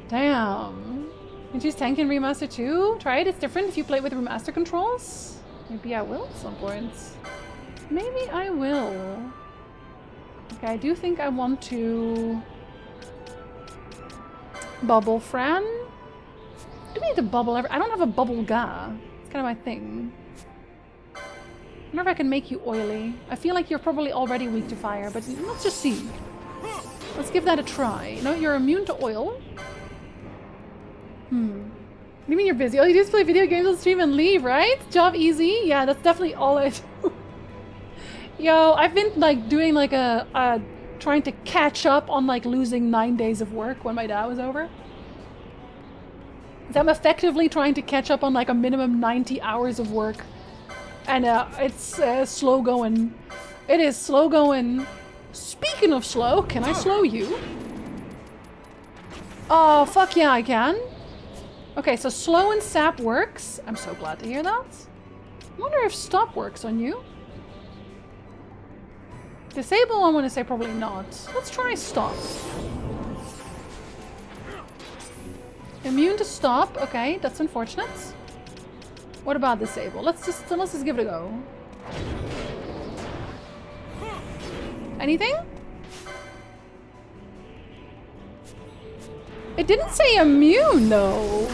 Damn. Can choose tank and remaster too? Try it. It's different if you play it with remaster controls. Maybe I will at some point. Maybe I will. Okay, I do think I want to bubble Fran. Do we need to bubble I don't have a bubble ga. It's kind of my thing. I wonder if I can make you oily. I feel like you're probably already weak to fire, but let's just see. Let's give that a try. No, you're immune to oil. What do you mean you're busy? All you do is play video games on stream and leave, right? Job easy? Yeah, that's definitely all I do. Yo, I've been like doing like trying to catch up on like losing 9 days of work when my dad was over. So I'm effectively trying to catch up on like a minimum 90 hours of work. And it's slow going. It is slow going. Speaking of slow, can I slow you? Oh, fuck yeah, I can. Okay, so slow and sap works. I'm so glad to hear that. I wonder if stop works on you. Disable, I want to say probably not. Let's try stop. Immune to stop. Okay, that's unfortunate. What about disable? Let's just give it a go. Anything? It didn't say immune though.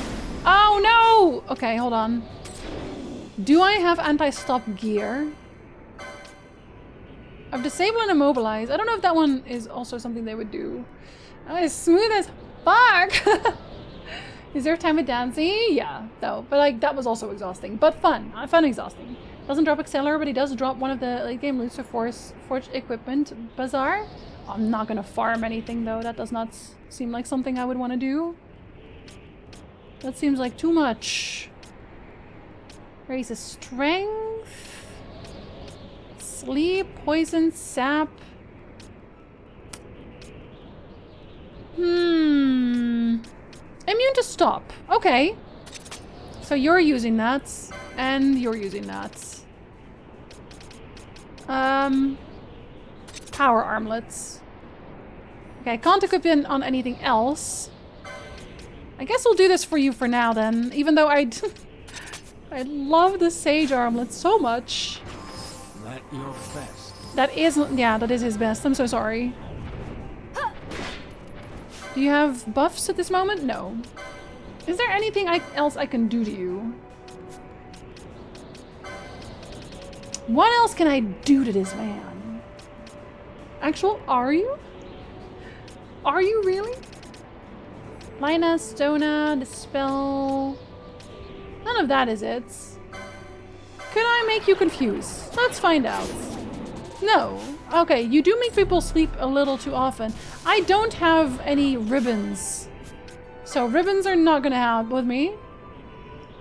Oh no! Okay, hold on. Do I have anti-stop gear? I've disabled and immobilized. I don't know if that one is also something they would do. Oh, it's smooth as fuck! Is there time with dancing? Yeah, though. But like that was also exhausting. But fun. Fun exhausting. Doesn't drop Accelerator, but he does drop one of the late game Lucifer Forge equipment. Bazaar. I'm not gonna farm anything though. That does not seem like something I would want to do. That seems like too much. Raises strength. Sleep, poison, sap. Immune to stop. Okay. So you're using that. And you're using that. Power armlets. Okay, I can't equip it on anything else. I guess we'll do this for you for now then. Even though I love the sage armlet so much. Let your best. That is his best. I'm so sorry. Do you have buffs at this moment? No. Is there anything else I can do to you? What else can I do to this man? Are you? Are you really? Lina, Stona, Dispel... None of that is it. Could I make you confused? Let's find out. No. Okay, you do make people sleep a little too often. I don't have any ribbons. So ribbons are not gonna help with me.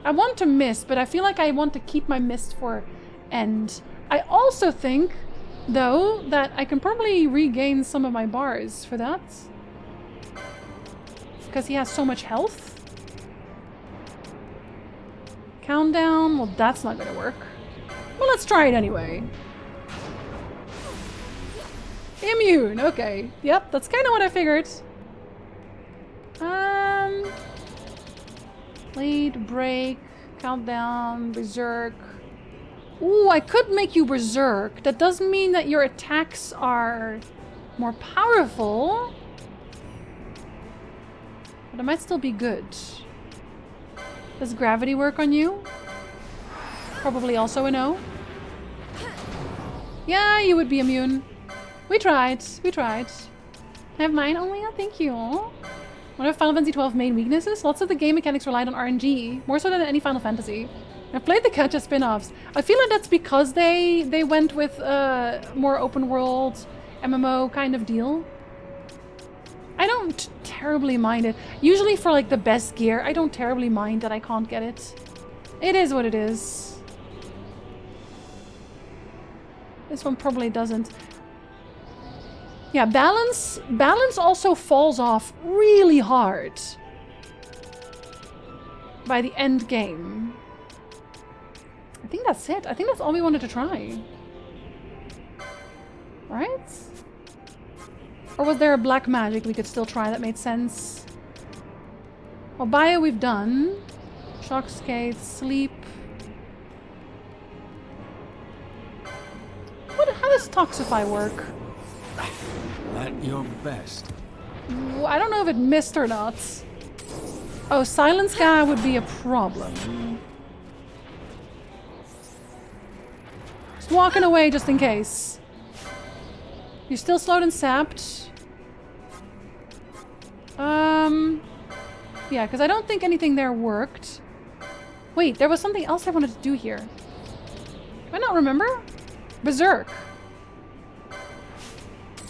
I want to mist, but I feel like I want to keep my mist for end. I also think, though, that I can probably regain some of my bars for that. Because he has so much health. Countdown, well that's not gonna work. Well, let's try it anyway. Immune, okay. Yep, that's kind of what I figured. Lead, break, countdown, berserk. Ooh, I could make you berserk. That does mean that your attacks are more powerful. But it might still be good. Does gravity work on you? Probably also a no. Yeah, you would be immune. We tried. We tried. I have mine only? Oh, thank you. One of Final Fantasy XII's main weaknesses? Lots of the game mechanics relied on RNG, more so than any Final Fantasy. I've played the Gacha spin-offs. I feel like that's because they went with a more open world MMO kind of deal. I don't terribly mind it. Usually for like the best gear, I don't terribly mind that I can't get it. It is what it is. This one probably doesn't. Yeah, balance also falls off really hard by the end game. I think that's it. I think that's all we wanted to try. Right? Or was there a black magic we could still try that made sense? Well, bio we've done. Shock skate, sleep. How does Toxify work? At your best. I don't know if it missed or not. Oh, silence guy would be a problem. Just walking away just in case. You're still slowed and sapped. Yeah, because I don't think anything there worked. Wait, there was something else I wanted to do here. Do I not remember? Berserk.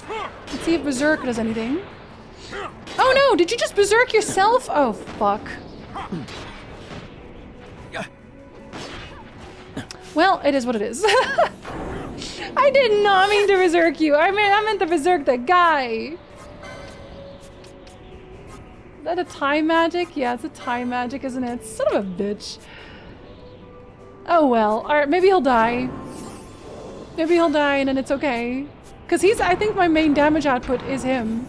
Let's see if Berserk does anything. Oh no, did you just Berserk yourself? Oh, fuck. Well, it is what it is. I did not mean to Berserk you. I meant to Berserk the guy. Is that a time magic? Yeah, it's a time magic, isn't it? Son of a bitch. Oh well. Alright, maybe he'll die. Maybe he'll die and then it's okay. Because I think my main damage output is him.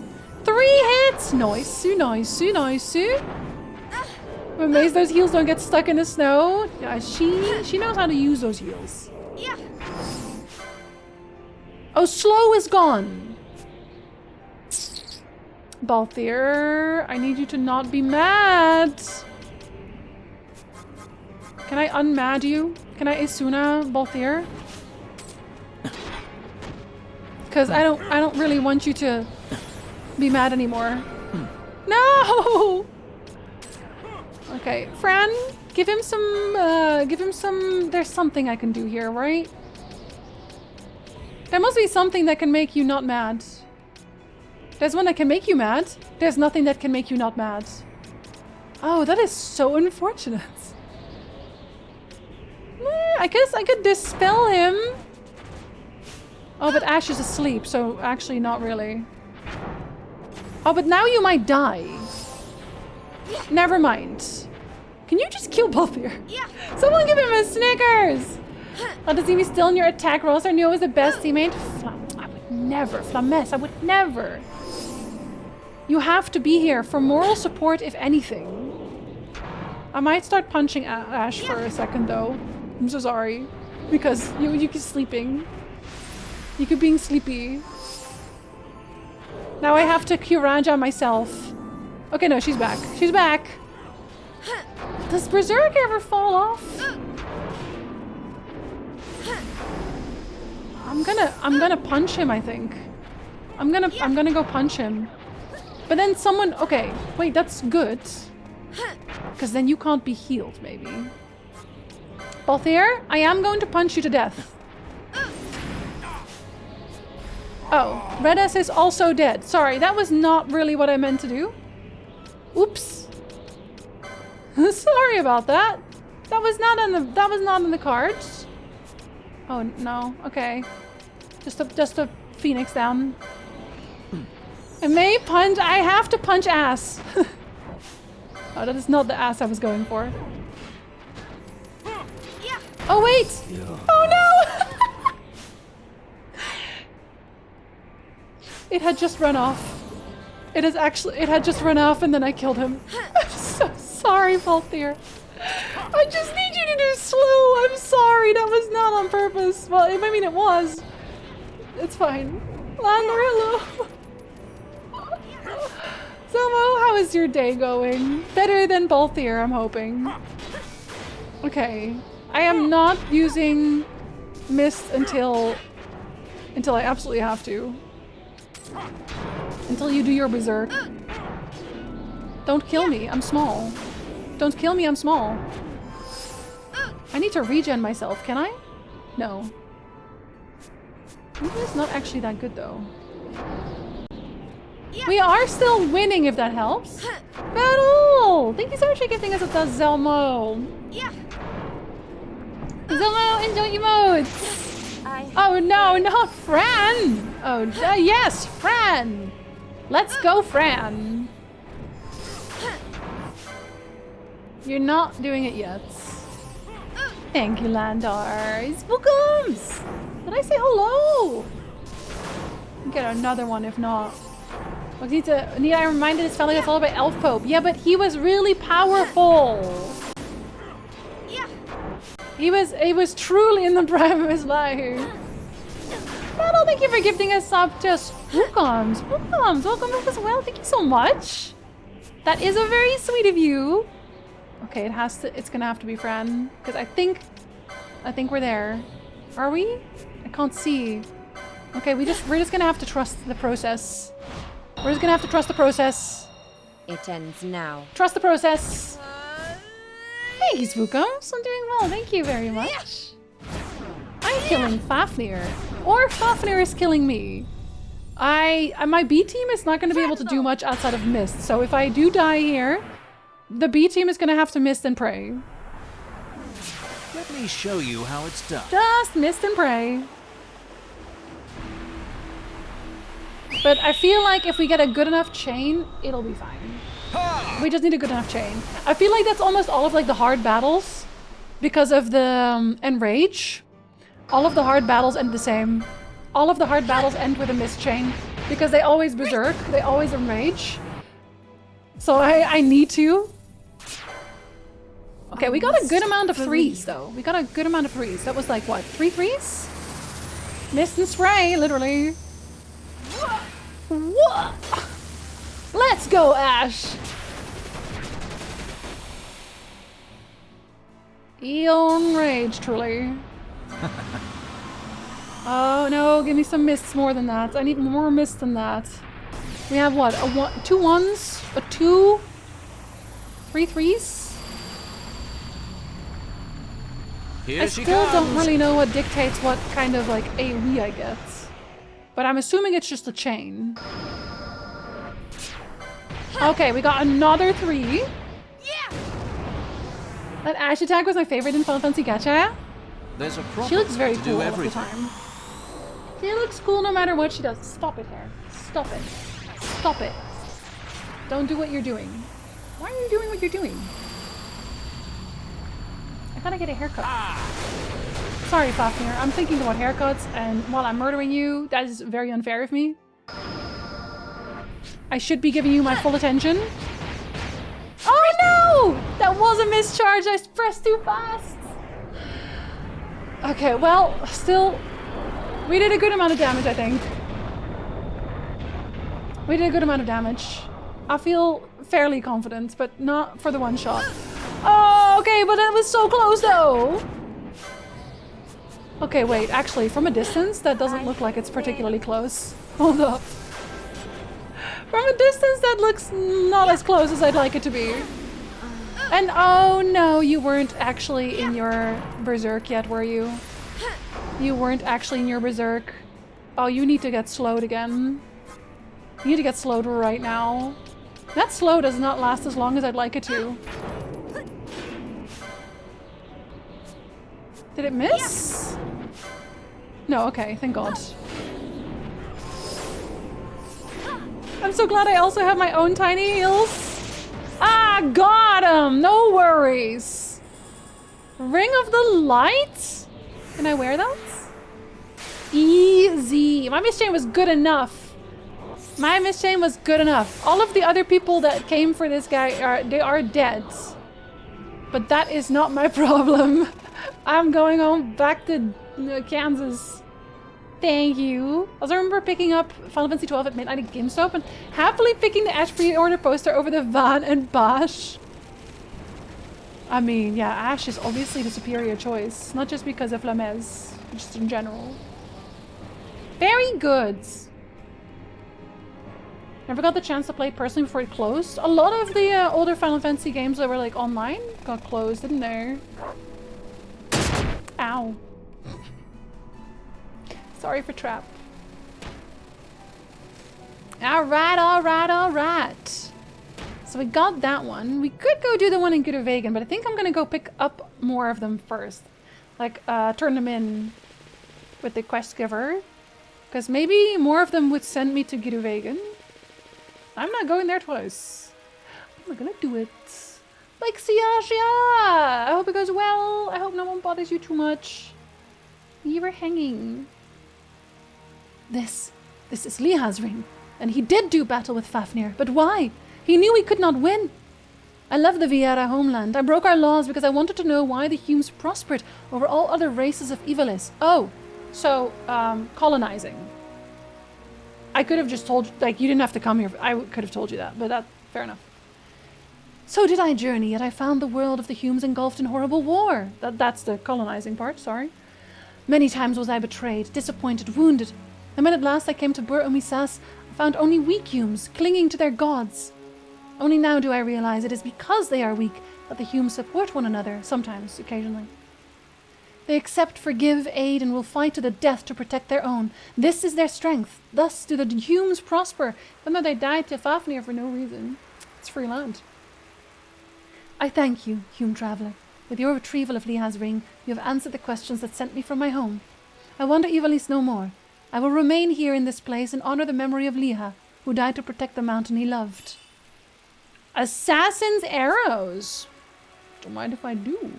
3 hits! Nice, nice, nice. I'm amazed those heals don't get stuck in the snow. Yeah, she knows how to use those heals. Yeah. Oh, slow is gone. Balthier, I need you to not be mad. Can I unmad you? Can I Isuna Balthier? Because I don't really want you to be mad anymore. No! Okay, Fran, Give him some, there's something I can do here, right? There must be something that can make you not mad. There's one that can make you mad. There's nothing that can make you not mad. Oh, that is so unfortunate. I guess I could dispel him. Oh, but Ash is asleep, so actually not really. Oh, but now you might die. Never mind. Can you just kill both here? Yeah. Someone give him a Snickers! Oh, does he be still in your attack rolls? I knew I was the best teammate. I would never. Flamess, I would never. You have to be here for moral support, if anything. I might start punching Ash for a second, though. I'm so sorry. Because you keep sleeping. You keep being sleepy. Now I have to Kuranja myself. Okay, no, she's back. She's back. Does Berserk ever fall off? I'm gonna punch him, I think. I'm gonna go punch him. But then someone, okay, wait, that's good. Because then you can't be healed, maybe. Balthier, I am going to punch you to death. Oh, Red S is also dead. Sorry, that was not really what I meant to do. Oops. Sorry about that. That was not in the cards. Oh no. Okay. Just a phoenix down. I may punch. I have to punch ass. Oh, that is not the ass I was going for. Yeah. Oh wait. Yeah. Oh no. It had just run off. It had just run off and then I killed him. I'm so sorry, Valthier. I just need you to do slow. I'm sorry, that was not on purpose. Well, I mean, it was. It's fine. Landorillo. Zelmo, how is your day going? Better than Balthier, I'm hoping. Okay. I am not using Mist until I absolutely have to. Until you do your berserk. Don't kill me, I'm small. Don't kill me, I'm small. I need to regen myself, can I? No. It's not actually that good though. We are still winning if that helps. Battle! Thank you so much for gifting us with the Zelmo. Yeah. Zelmo, enjoy emotes! Oh no, not Fran! Oh, yes, Fran! Let's go, Fran! You're not doing it yet. Thank you, Landar. Spookums! Did I say hello? Get another one if not. Need I reminded this fella it's all about Elf Pope. Yeah, but he was really powerful. Yeah. He was truly in the prime of his life. Battle, thank you for gifting us up to Spookums. Spookums, welcome back as well. Thank you so much. That is a very sweet of you. Okay, it's gonna have to be Fran. Because I think we're there. Are we? I can't see. Okay, we're just gonna have to trust the process. We're just gonna have to trust the process. It ends now. Trust the process. Thank you, Spookums. I'm doing well. Thank you very much. I'm killing Fafnir. Or Fafnir is killing me. My B team is not gonna be able to do much outside of Mist. So if I do die here, the B team is gonna have to Mist and pray. Let me show you how it's done. Just Mist and pray. But I feel like if we get a good enough chain, it'll be fine. We just need a good enough chain. I feel like that's almost all of like the hard battles because of the Enrage. All of the hard battles end the same. All of the hard battles end with a Mist chain because they always berserk, they always Enrage. So I need to. Okay, we got a good amount of threes though. We got a good amount of threes. That was like what, 3 threes? Mist and spray, literally. Whoa. Let's go, Ash! Eon Rage, truly. Oh no, give me some mists more than that. I need more mists than that. We have what? 2 1s? A 2? 3 3s? Here I she still comes. don't really know what dictates what kind of like AoE I get. But I'm assuming it's just a chain. Okay, we got another 3. Yeah. That Ashe attack was my favorite in Final Fantasy Gacha. There's a proper She looks very way to do cool all the everything. time. She looks cool no matter what she does. Stop it, hair. Stop it. Stop it. Don't do what you're doing. Why are you doing what you're doing? I gotta get a haircut. Sorry, Fafnir. I'm thinking about haircuts, and while I'm murdering you, that is very unfair of me. I should be giving you my full attention. Oh no! That was a mischarge. I pressed too fast. Okay, well, still, we did a good amount of damage, I think. We did a good amount of damage. I feel fairly confident, but not for the one shot. Oh, okay, but that was so close though. Okay, wait, actually, from a distance, that doesn't look like it's particularly close. Hold up. From a distance, that looks not as close as I'd like it to be. And oh no, you weren't actually in your berserk yet, were you? You weren't actually in your berserk. Oh, you need to get slowed again. You need to get slowed right now. That slow does not last as long as I'd like it to. Did it miss? No, okay, thank God. I'm so glad I also have my own tiny heals. Ah, got him! No worries. Ring of the Light? Can I wear that? Easy. My Miss Jane was good enough. My Miss Jane was good enough. All of the other people that came for this guy are dead. But that is not my problem. I'm going home back to Kansas. Thank you. I also remember picking up Final Fantasy XII at midnight at GameStop and happily picking the Ashe pre-order poster over the Van and Bosch. I mean, yeah, Ashe is obviously the superior choice. Not just because of Lamez, just in general. Very good. Never got the chance to play it personally before it closed. A lot of the older Final Fantasy games that were like online got closed, didn't they? Ow. Sorry for trap. Alright, alright, alright. So we got that one. We could go do the one in Gudervegen, but I think I'm gonna go pick up more of them first. Like, turn them in with the quest giver. Because maybe more of them would send me to Gudervegen. I'm not going there twice. I'm not gonna do it. Like, Siasia! I hope it goes well. I hope no one bothers you too much. You were hanging. This is Liha's ring. And he did do battle with Fafnir. But why? He knew he could not win. I love the Viera homeland. I broke our laws because I wanted to know why the Humes prospered over all other races of Evilis. Oh, so, colonizing. I could have just told, like, you didn't have to come here. I could have told you that, but fair enough. So did I journey, yet I found the world of the Humes engulfed in horrible war. That's the colonizing part, sorry. Many times was I betrayed, disappointed, wounded. And when at last I came to Bur Omisas, I found only weak Humes clinging to their gods. Only now do I realize it is because they are weak that the Humes support one another, sometimes, occasionally. They accept, forgive, aid, and will fight to the death to protect their own. This is their strength. Thus do the Humes prosper, even though they died to Fafnir for no reason. It's free land. I thank you, Hume Traveller. With your retrieval of Liha's ring, you have answered the questions that sent me from my home. I wander Ivalice no more. I will remain here in this place and honor the memory of Liha, who died to protect the mountain he loved. Assassin's arrows. Don't mind if I do.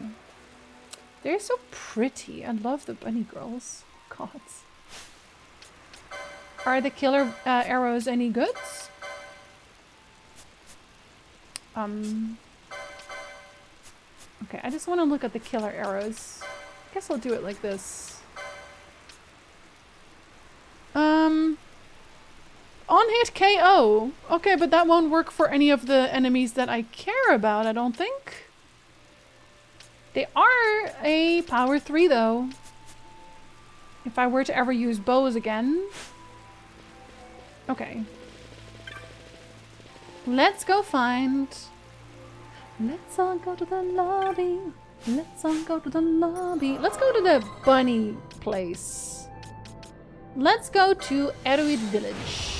They're so pretty. I love the bunny girls. Gods. Are the killer arrows any good? Okay, I just want to look at the killer arrows. I guess I'll do it like this. On-hit KO. Okay, but that won't work for any of the enemies that I care about, I don't think. They are a power 3 though. If I were to ever use bows again. Okay. Let's go find... Let's all go to the lobby. Let's all go to the lobby. Let's go to the bunny place. Let's go to Eruid Village.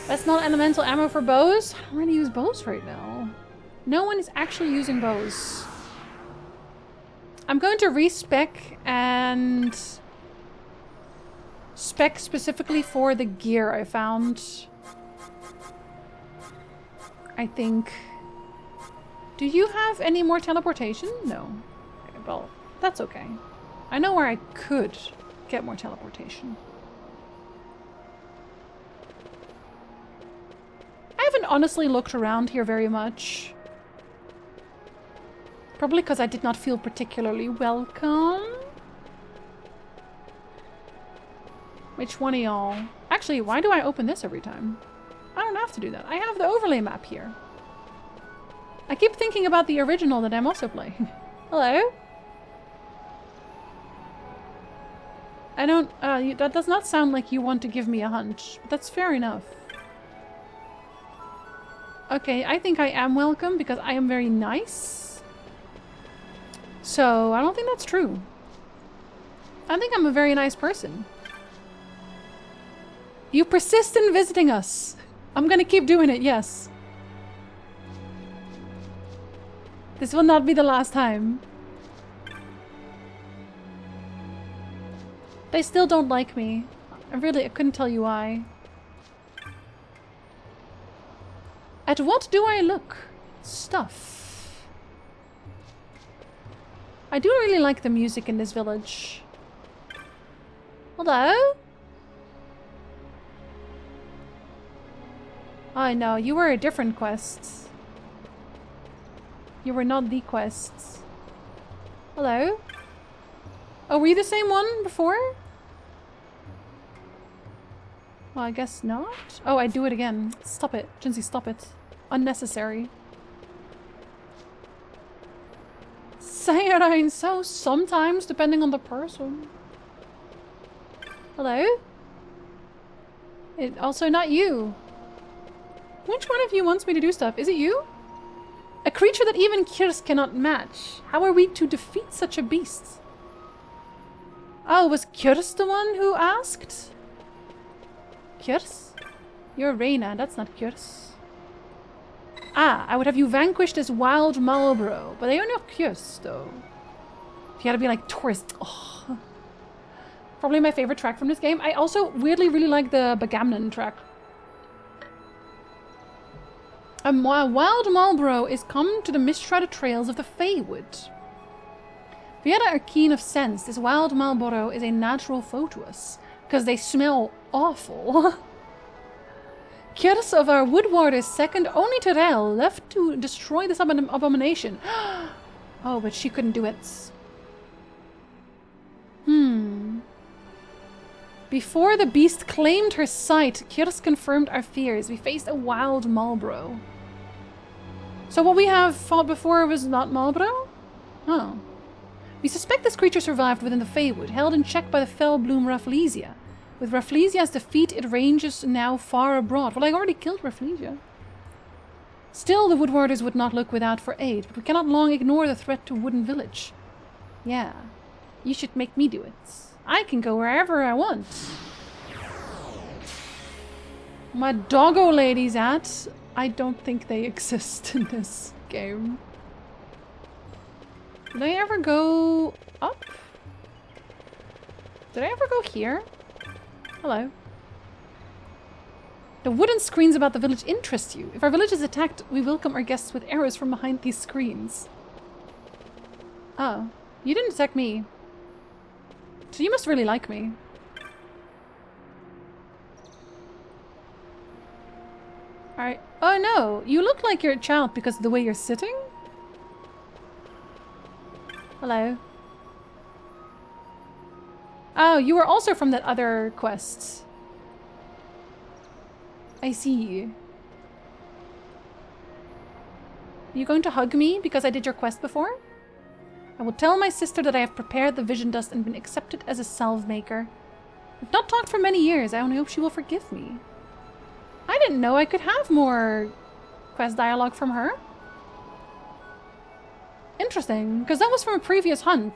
That's not elemental ammo for bows. I don't really use bows right now. No one is actually using bows. I'm going to respec and spec specifically for the gear I found. I think. Do you have any more teleportation? No. Okay, well, that's okay. I know where I could get more teleportation. I haven't honestly looked around here very much. Probably because I did not feel particularly welcome. Which one of y'all? Actually, why do I open this every time? I don't have to do that. I have the overlay map here. I keep thinking about the original that I'm also playing. Hello? I don't, that does not sound like you want to give me a hunch, but that's fair enough. Okay, I think I am welcome because I am very nice. So, I don't think that's true. I think I'm a very nice person. You persist in visiting us. I'm gonna keep doing it, yes. This will not be the last time. They still don't like me. I couldn't tell you why. At what do I look? Stuff. I do really like the music in this village. Hello? Oh no, you were a different quest. You were not the quests. Hello? Oh, were you the same one before? Well, I guess not. Oh, I do it again. Stop it. Jinsey, stop it. Unnecessary. Sayarine, so sometimes, depending on the person. Hello? Also not you. Which one of you wants me to do stuff? Is it you? A creature that even Kirs cannot match. How are we to defeat such a beast? Oh, was Kirs the one who asked? Kirs? You're Reyna, that's not Kirs. Ah, I would have you vanquished this wild Marlborough, but they are not Kirs, though. You gotta be like tourist. Oh. Probably my favorite track from this game. I also weirdly really like the Bagamnon track. A wild Marlborough is come to the mist-shrouded trails of the Feywood. Vieta are keen of sense. This wild Marlborough is a natural foe to us, because they smell awful. Kirs of our Woodward is second only to Rel, left to destroy this abomination. Oh, but she couldn't do it. Before the beast claimed her sight, Kirs confirmed our fears. We faced a wild Marlborough. So what we have fought before was not Marlborough? Oh. We suspect this creature survived within the Feywood, held in check by the fell bloom Rafflesia. With Rafflesia's defeat, it ranges now far abroad. Well, I already killed Rafflesia. Still, the Woodwarders would not look without for aid, but we cannot long ignore the threat to Wooden Village. Yeah, you should make me do it. I can go wherever I want. My doggo lady's at. I don't think they exist in this game. Did I ever go up? Did I ever go here? Hello. The wooden screens about the village interest you. If our village is attacked, we welcome our guests with arrows from behind these screens. Oh, you didn't attack me. So you must really like me. Alright. Oh no, you look like you're a child because of the way you're sitting? Hello. Oh, you were also from that other quest. I see. Are you going to hug me because I did your quest before? I will tell my sister that I have prepared the vision dust and been accepted as a salve maker. We've not talked for many years. I only hope she will forgive me. I didn't know I could have more quest dialogue from her. Interesting, because that was from a previous hunt.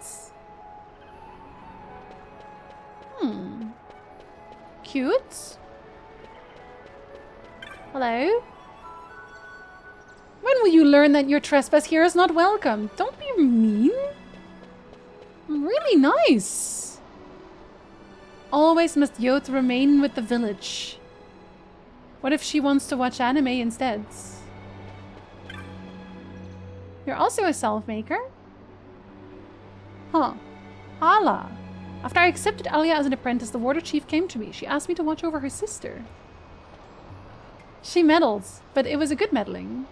Cute. Hello? When will you learn that your trespass here is not welcome? Don't be mean. Really nice. Always must Yoth remain with the village. What if she wants to watch anime instead? You're also a self-maker? Huh. Hala. After I accepted Alia as an apprentice, the warder chief came to me. She asked me to watch over her sister. She meddled, but it was a good meddling.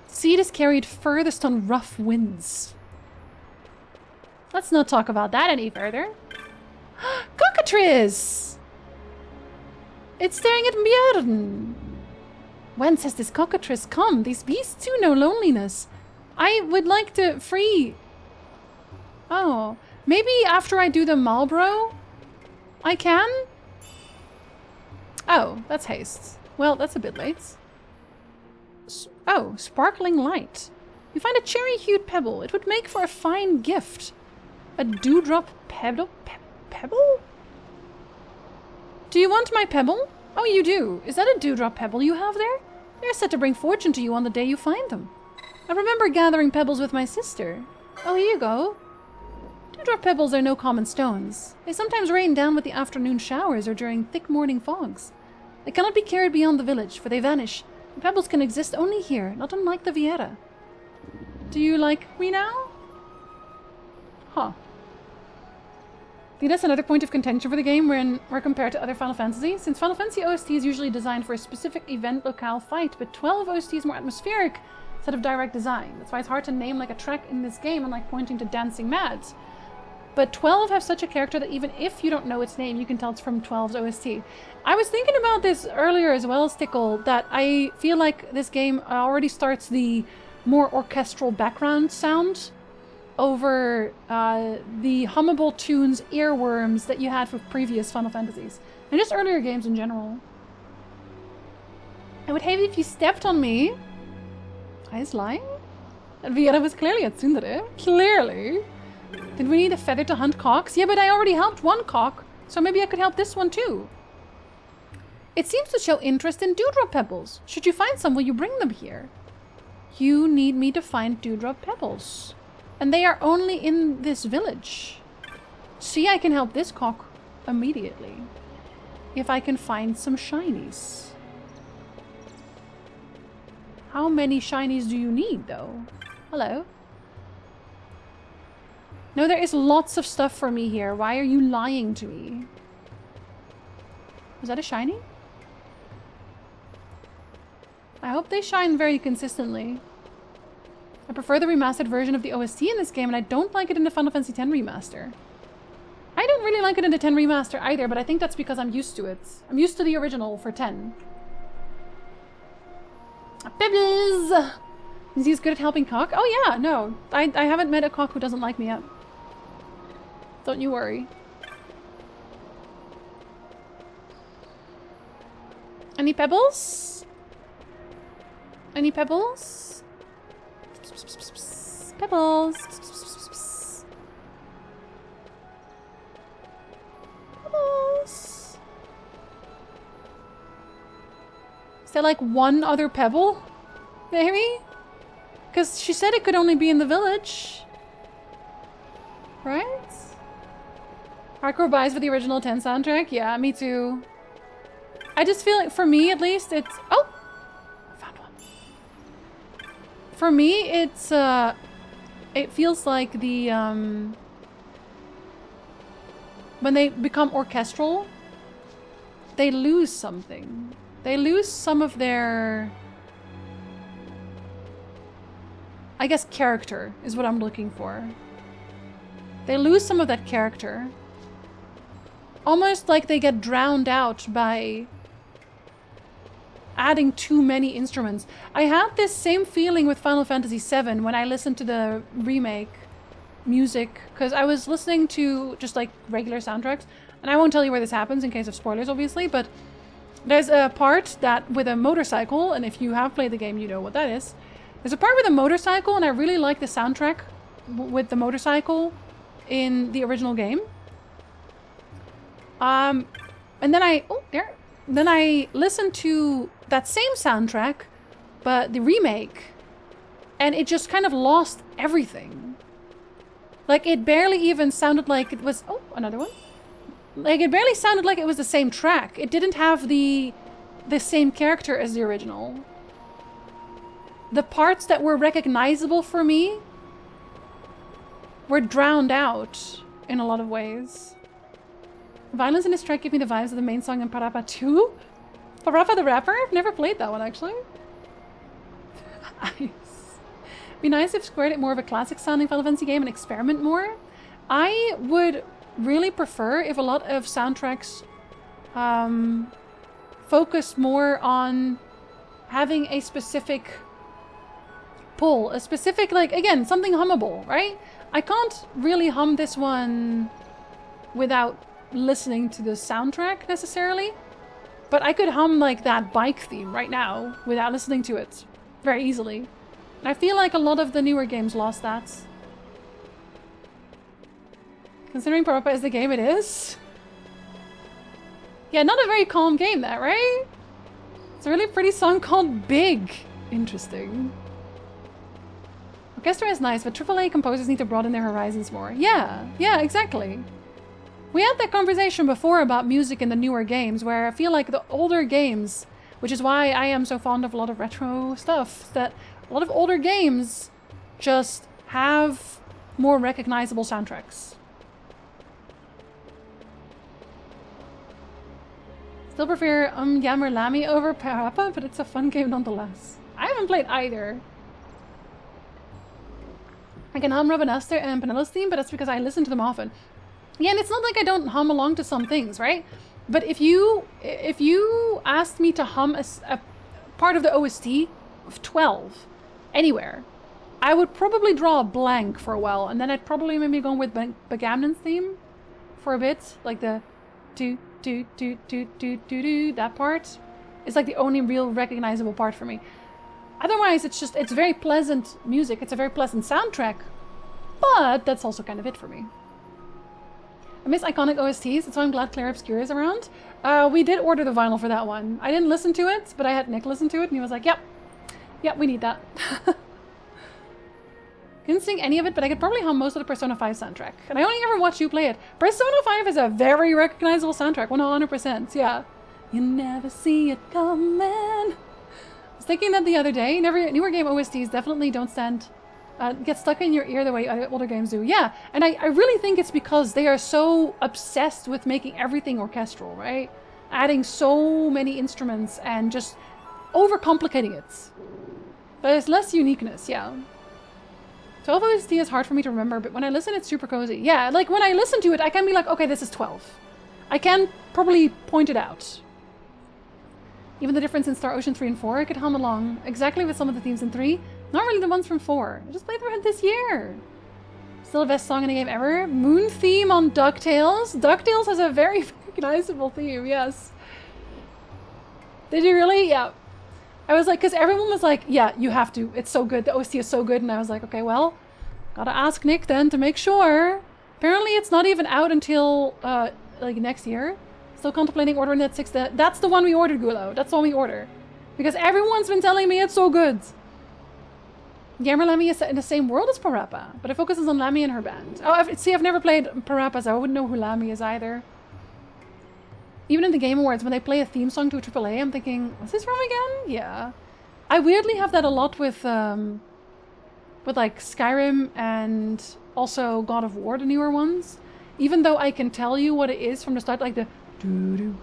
Seed is carried furthest on rough winds. Let's not talk about that any further. Cockatrice! It's staring at Björn. Whence has this cockatrice come? These beasts too know loneliness. I would like to free... Oh, maybe after I do the Marlborough, I can? Oh, that's haste. Well, that's a bit late. Oh, sparkling light. You find a cherry-hued pebble. It would make for a fine gift. A dewdrop pebble? Pebble? Do you want my pebble? Oh, you do. Is that a dewdrop pebble you have there? They're set to bring fortune to you on the day you find them. I remember gathering pebbles with my sister. Oh, here you go. Dewdrop pebbles are no common stones. They sometimes rain down with the afternoon showers or during thick morning fogs. They cannot be carried beyond the village, for they vanish. The pebbles can exist only here, not unlike the Viera. Do you like me now? Huh. I think that's another point of contention for the game when we're compared to other Final Fantasy. Since Final Fantasy OST is usually designed for a specific event locale fight, but 12 OST is more atmospheric instead of direct design. That's why it's hard to name like a track in this game, unlike pointing to Dancing Mads. But 12 have such a character that even if you don't know its name, you can tell it's from 12's OST. I was thinking about this earlier as well, Stickle, that I feel like this game already starts the more orchestral background sound over the hummable tunes, earworms that you had for previous Final Fantasies. And just earlier games in general. I would hate it if you stepped on me. I was lying? And Viera was clearly a tsundere. Clearly. Did we need a feather to hunt cocks? Yeah, but I already helped one cock, so maybe I could help this one too. It seems to show interest in dewdrop pebbles. Should you find some, will you bring them here? You need me to find dewdrop pebbles. And they are only in this village. See, I can help this cock immediately. If I can find some shinies. How many shinies do you need, though? Hello? No, there is lots of stuff for me here. Why are you lying to me? Is that a shiny? I hope they shine very consistently. I prefer the remastered version of the OST in this game, and I don't like it in the Final Fantasy X remaster. I don't really like it in the 10 remaster either, but I think that's because I'm used to it. I'm used to the original for 10. Pebbles! Is he good at helping cock? Oh yeah, no. I haven't met a cock who doesn't like me yet. Don't you worry. Any pebbles? Any pebbles? Pebbles. Pebbles. Is there like one other pebble? Maybe? Because she said it could only be in the village. Right? Hardcore buys for the original 10 soundtrack? Yeah, me too. I just feel like, for me at least, it's... Oh! I found one. For me, it's, it feels like the, when they become orchestral, they lose something. They lose some of their... I guess character is what I'm looking for. They lose some of that character. Almost like they get drowned out by adding too many instruments. I had this same feeling with Final Fantasy VII when I listened to the remake music, because I was listening to just like regular soundtracks, and I won't tell you where this happens in case of spoilers obviously, but there's a part that with a motorcycle, and if you have played the game you know what that is, There's a part with a motorcycle, and I really like the soundtrack with the motorcycle in the original game. And then then I listened to that same soundtrack, but the remake, and it just kind of lost everything. Like, it barely even sounded like it was... Oh, another one. Like, it barely sounded like it was the same track. It didn't have the same character as the original. The parts that were recognizable for me were drowned out in a lot of ways. Violence in this track gave me the vibes of the main song in Parappa 2. Parappa the Rapper? I've never played that one, actually. Nice. Be nice if Square did more of a classic sounding Final Fantasy game and experiment more. I would really prefer if a lot of soundtracks focus more on having a specific pull, a specific, like, again, something hummable, right? I can't really hum this one without listening to the soundtrack necessarily, but I could hum like that bike theme right now without listening to it very easily. And I feel like a lot of the newer games lost that. Considering Parappa is the game it is. Yeah, not a very calm game, that, right? It's a really pretty song called Big. Interesting. Orchestra is nice, but AAA composers need to broaden their horizons more. Yeah, exactly. We had that conversation before about music in the newer games, where I feel like the older games, which is why I am so fond of a lot of retro stuff, that a lot of older games just have more recognizable soundtracks. Still prefer Yammer Lamy over Parappa, but it's a fun game nonetheless. I haven't played either. I can hum Robin Esther and Penelope's theme, but that's because I listen to them often. Yeah, and it's not like I don't hum along to some things, right? But if you asked me to hum a part of the OST of 12 anywhere, I would probably draw a blank for a while, and then I'd probably maybe go with Bagamnon's theme for a bit, like the do do do do do do do. That part is like the only real recognizable part for me. Otherwise, it's very pleasant music. It's a very pleasant soundtrack, but that's also kind of it for me. I miss iconic OSTs. That's why I'm glad Claire Obscure is around. We did order the vinyl for that one. I didn't listen to it, but I had Nick listen to it, and he was like, yep, we need that. Couldn't sing any of it, but I could probably hum most of the Persona 5 soundtrack. And I only ever watched you play it. Persona 5 is a very recognizable soundtrack, 100%, yeah. You never see it coming. I was thinking that the other day. Newer game OSTs definitely don't get stuck in your ear the way older games do. Yeah, and I really think it's because they are so obsessed with making everything orchestral, right? Adding so many instruments and just overcomplicating it. But there's less uniqueness, yeah. 12 OST is hard for me to remember, but when I listen, it's super cozy. Yeah, like when I listen to it, I can be like, okay, this is 12. I can probably point it out. Even the difference in Star Ocean 3 and 4, I could hum along exactly with some of the themes in 3. Not really the ones from 4. I just played them this year. Still the best song in a game ever. Moon theme on DuckTales. DuckTales has a very recognizable theme, yes. Did you really? Yeah. I was like, because everyone was like, yeah, you have to. It's so good. The OST is so good. And I was like, okay, well, gotta ask Nick then to make sure. Apparently it's not even out until like next year. Still contemplating ordering that 6. That's the one we ordered, Gulo. That's the one we order. Because everyone's been telling me it's so good. Gamer Lammy is set in the same world as Parappa, but it focuses on Lammy and her band. Oh, I've never played Parappa, so I wouldn't know who Lammy is either. Even in the Game Awards, when they play a theme song to a AAA, I'm thinking, what's this from again? Yeah. I weirdly have that a lot with like Skyrim and also God of War, the newer ones. Even though I can tell you what it is from the start, like the doo-doo,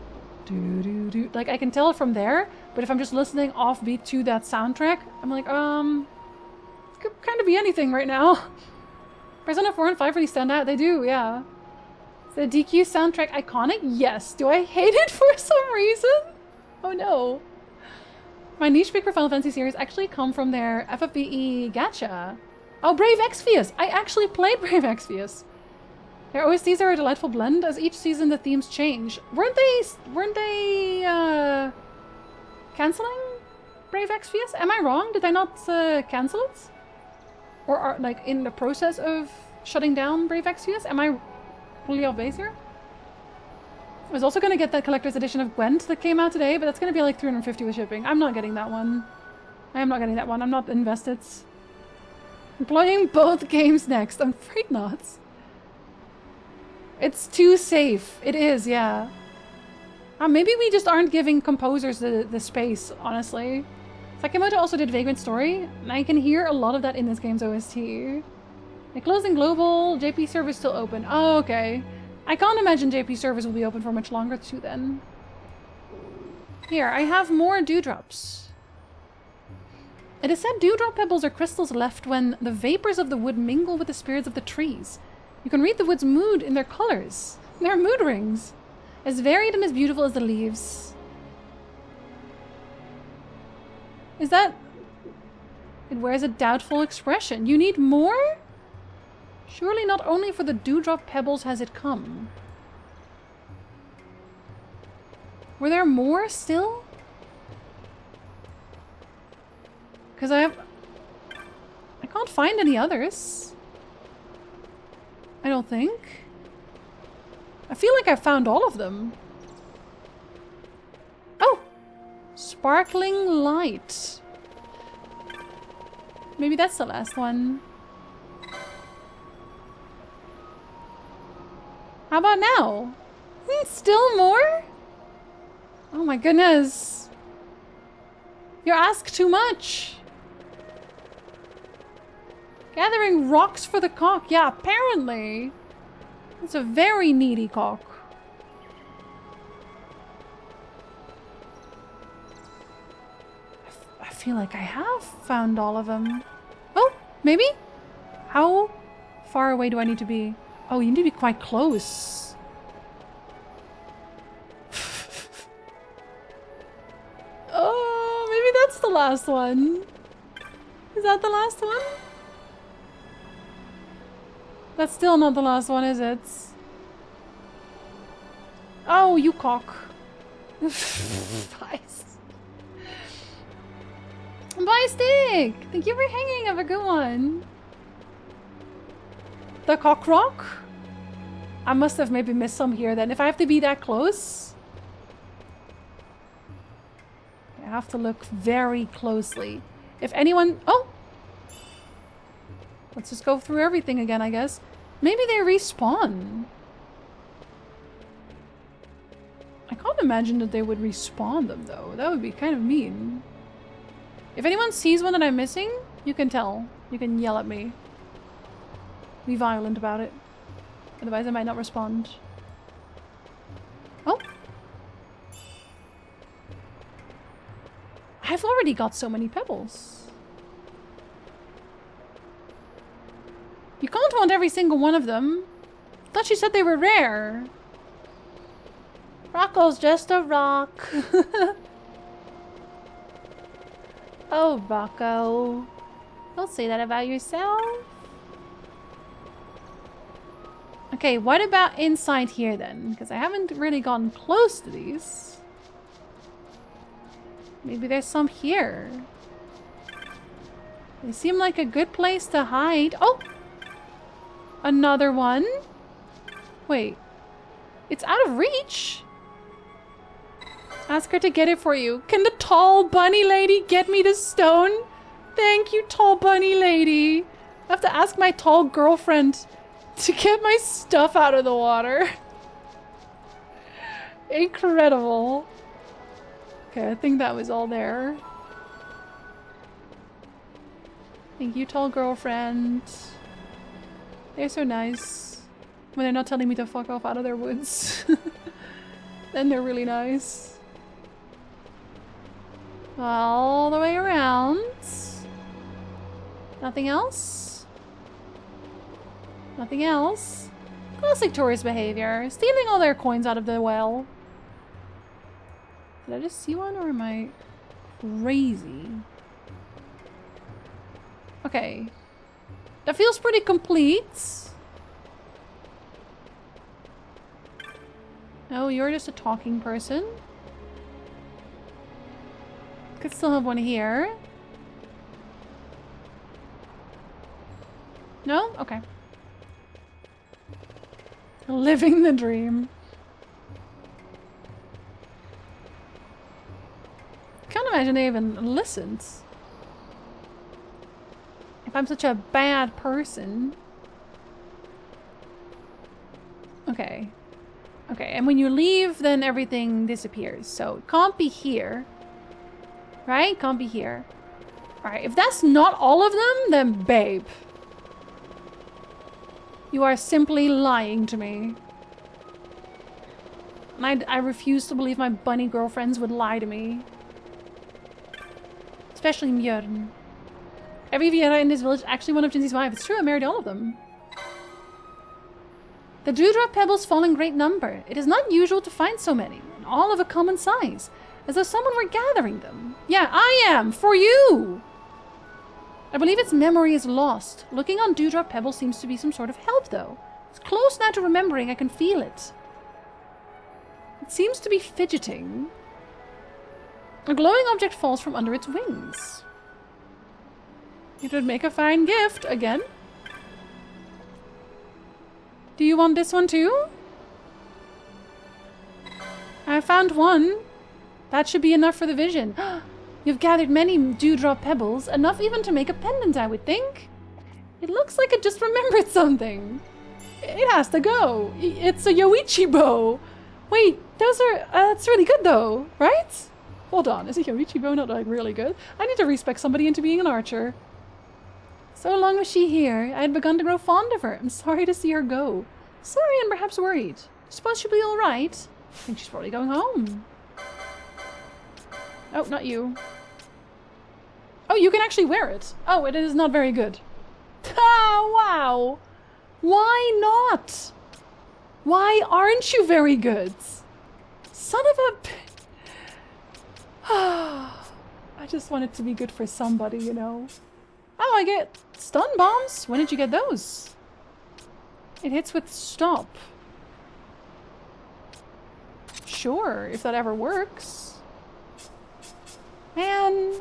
doo-doo-doo. Like I can tell it from there, but if I'm just listening offbeat to that soundtrack, I'm like, it could kind of be anything right now. Persona 4 and 5 really stand out. They do, yeah. Is the DQ soundtrack iconic? Yes. Do I hate it for some reason? Oh no. My niche pick for Final Fantasy series actually come from their FFBE gacha. Oh, Brave Exvius! I actually played Brave Exvius. Their OSTs are a delightful blend. As each season the themes change. Weren't they canceling Brave XVS? Am I wrong? Did I not cancel it? Or are like in the process of shutting down Brave XVS? Am I fully off base here? I was also going to get that collector's edition of Gwent that came out today, but that's going to be like 350 with shipping. I'm not getting that one. I am not getting that one. I'm not invested. I'm playing both games next. I'm afraid not. It's too safe. It is, yeah. Maybe we just aren't giving composers the space, honestly. Sakamoto also did Vagrant Story, and I can hear a lot of that in this game's OST. They closed in global, JP server's still open. Oh, okay. I can't imagine JP servers will be open for much longer too then. Here, I have more dewdrops. It is said dewdrop pebbles are crystals left when the vapors of the wood mingle with the spirits of the trees. You can read the wood's mood in their colors. They're mood rings. As varied and as beautiful as the leaves. Is that... It wears a doubtful expression. You need more? Surely not only for the dewdrop pebbles has it come. Were there more still? Because I can't find any others. I don't think. I feel like I found all of them. Oh! Sparkling light. Maybe that's the last one. How about now? Still more? Oh my goodness. You ask too much. Gathering rocks for the cock. Yeah, apparently. It's a very needy cock. I feel like I have found all of them. Oh, maybe? How far away do I need to be? Oh, you need to be quite close. Oh, maybe that's the last one. Is that the last one? That's still not the last one, is it? Oh, you cock. Bye. Bye, Stick! Thank you for hanging. Have a good one. The cock rock? I must have maybe missed some here then. If I have to be that close, I have to look very closely. If anyone... Oh! Let's just go through everything again, I guess. Maybe they respawn. I can't imagine that they would respawn them, though. That would be kind of mean. If anyone sees one that I'm missing, you can tell. You can yell at me. Be violent about it. Otherwise, I might not respond. Oh! I've already got so many pebbles. You can't want every single one of them. I thought you said they were rare. Rocco's just a rock. Oh, Rocco. Don't say that about yourself. Okay, what about inside here then? Because I haven't really gotten close to these. Maybe there's some here. They seem like a good place to hide. Oh! Another one? Wait. It's out of reach? Ask her to get it for you. Can the tall bunny lady get me the stone? Thank you, tall bunny lady. I have to ask my tall girlfriend to get my stuff out of the water. Incredible. Okay, I think that was all there. Thank you, tall girlfriend. They're so nice. When they're not telling me to fuck off out of their woods. Then they're really nice. All the way around. Nothing else? Nothing else? Classic tourist behavior. Stealing all their coins out of the well. Did I just see one or am I crazy? Okay. That feels pretty complete. Oh, you're just a talking person. Could still have one here. No? Okay. Living the dream. Can't imagine they even listened. If I'm such a bad person. Okay. Okay, and when you leave, then everything disappears. So it can't be here. Right? Can't be here. Alright, if that's not all of them, then babe. You are simply lying to me. And I refuse to believe my bunny girlfriends would lie to me. Especially Mjörn. Every Viera in this village is actually one of Jinxi's wives. It's true, I married all of them. The dewdrop pebbles fall in great number. It is not usual to find so many, and all of a common size, as though someone were gathering them. Yeah, I am! For you! I believe its memory is lost. Looking on dewdrop pebbles seems to be some sort of help, though. It's close now to remembering. I can feel it. It seems to be fidgeting. A glowing object falls from under its wings. It would make a fine gift. Again? Do you want this one too? I found one. That should be enough for the vision. You've gathered many dewdrop pebbles, enough even to make a pendant, I would think. It looks like it just remembered something. It has to go. It's a Yoichi bow. Wait, those are... that's really good though, right? Hold on, is a Yoichi bow not like really good? I need to respec somebody into being an archer. So long was she here. I had begun to grow fond of her. I'm sorry to see her go. Sorry and perhaps worried. Suppose she'll be alright. I think she's probably going home. Oh, not you. Oh, you can actually wear it. Oh, it is not very good. Ah, wow. Why not? Why aren't you very good? Son of a... I just want it to be good for somebody, you know. Oh, I get stun bombs. When did you get those? It hits with stop. Sure, if that ever works. Man.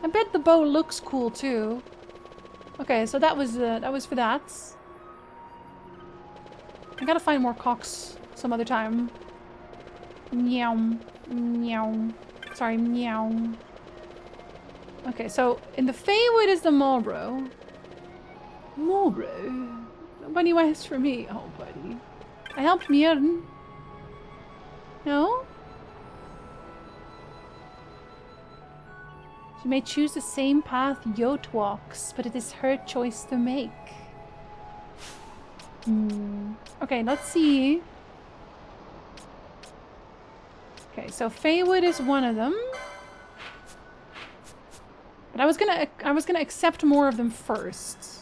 I bet the bow looks cool too. Okay, so that was for that. I gotta find more cocks some other time. Meow. Meow. Sorry, meow. Okay, so in the Feywood is the Marlborough. Marlborough? Nobody waits for me. Oh, buddy. I helped Mjörn. No? She may choose the same path Yot walks, but it is her choice to make. Okay, let's see. Okay, so Feywood is one of them. But I was gonna accept more of them first.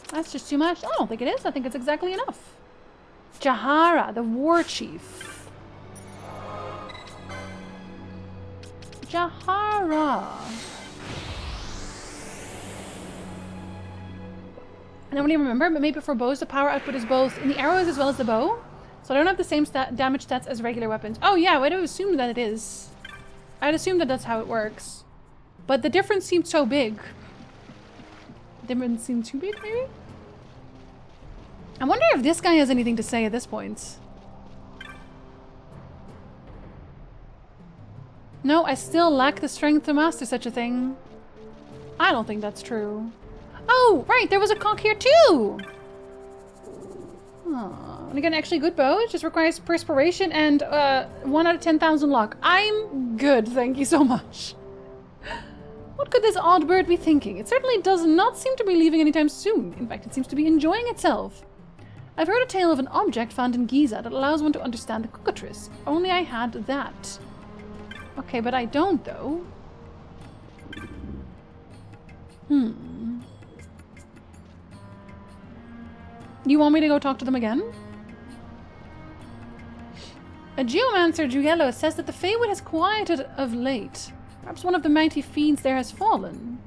That's just too much. I don't think it is. I think it's exactly enough. Jahara, the war chief. Jahara. I don't even remember, but maybe for bows the power output is both in the arrows as well as the bow. So I don't have the same damage stats as regular weapons. Oh yeah, I'd have assumed that it is. I'd assume that that's how it works. But the difference seemed so big. The difference seemed too big, maybe? I wonder if this guy has anything to say at this point. No, I still lack the strength to master such a thing. I don't think that's true. Oh, right, there was a cock here too! Aww. And again, actually good bow. It just requires perspiration and 1 out of 10,000 luck. I'm good, thank you so much. What could this odd bird be thinking? It certainly does not seem to be leaving anytime soon. In fact, it seems to be enjoying itself. I've heard a tale of an object found in Giza that allows one to understand the cockatrice. If only I had that. Okay, but I don't, though. You want me to go talk to them again? A geomancer, Jugelo, says that the Feywood has quieted of late. Perhaps one of the mighty fiends there has fallen.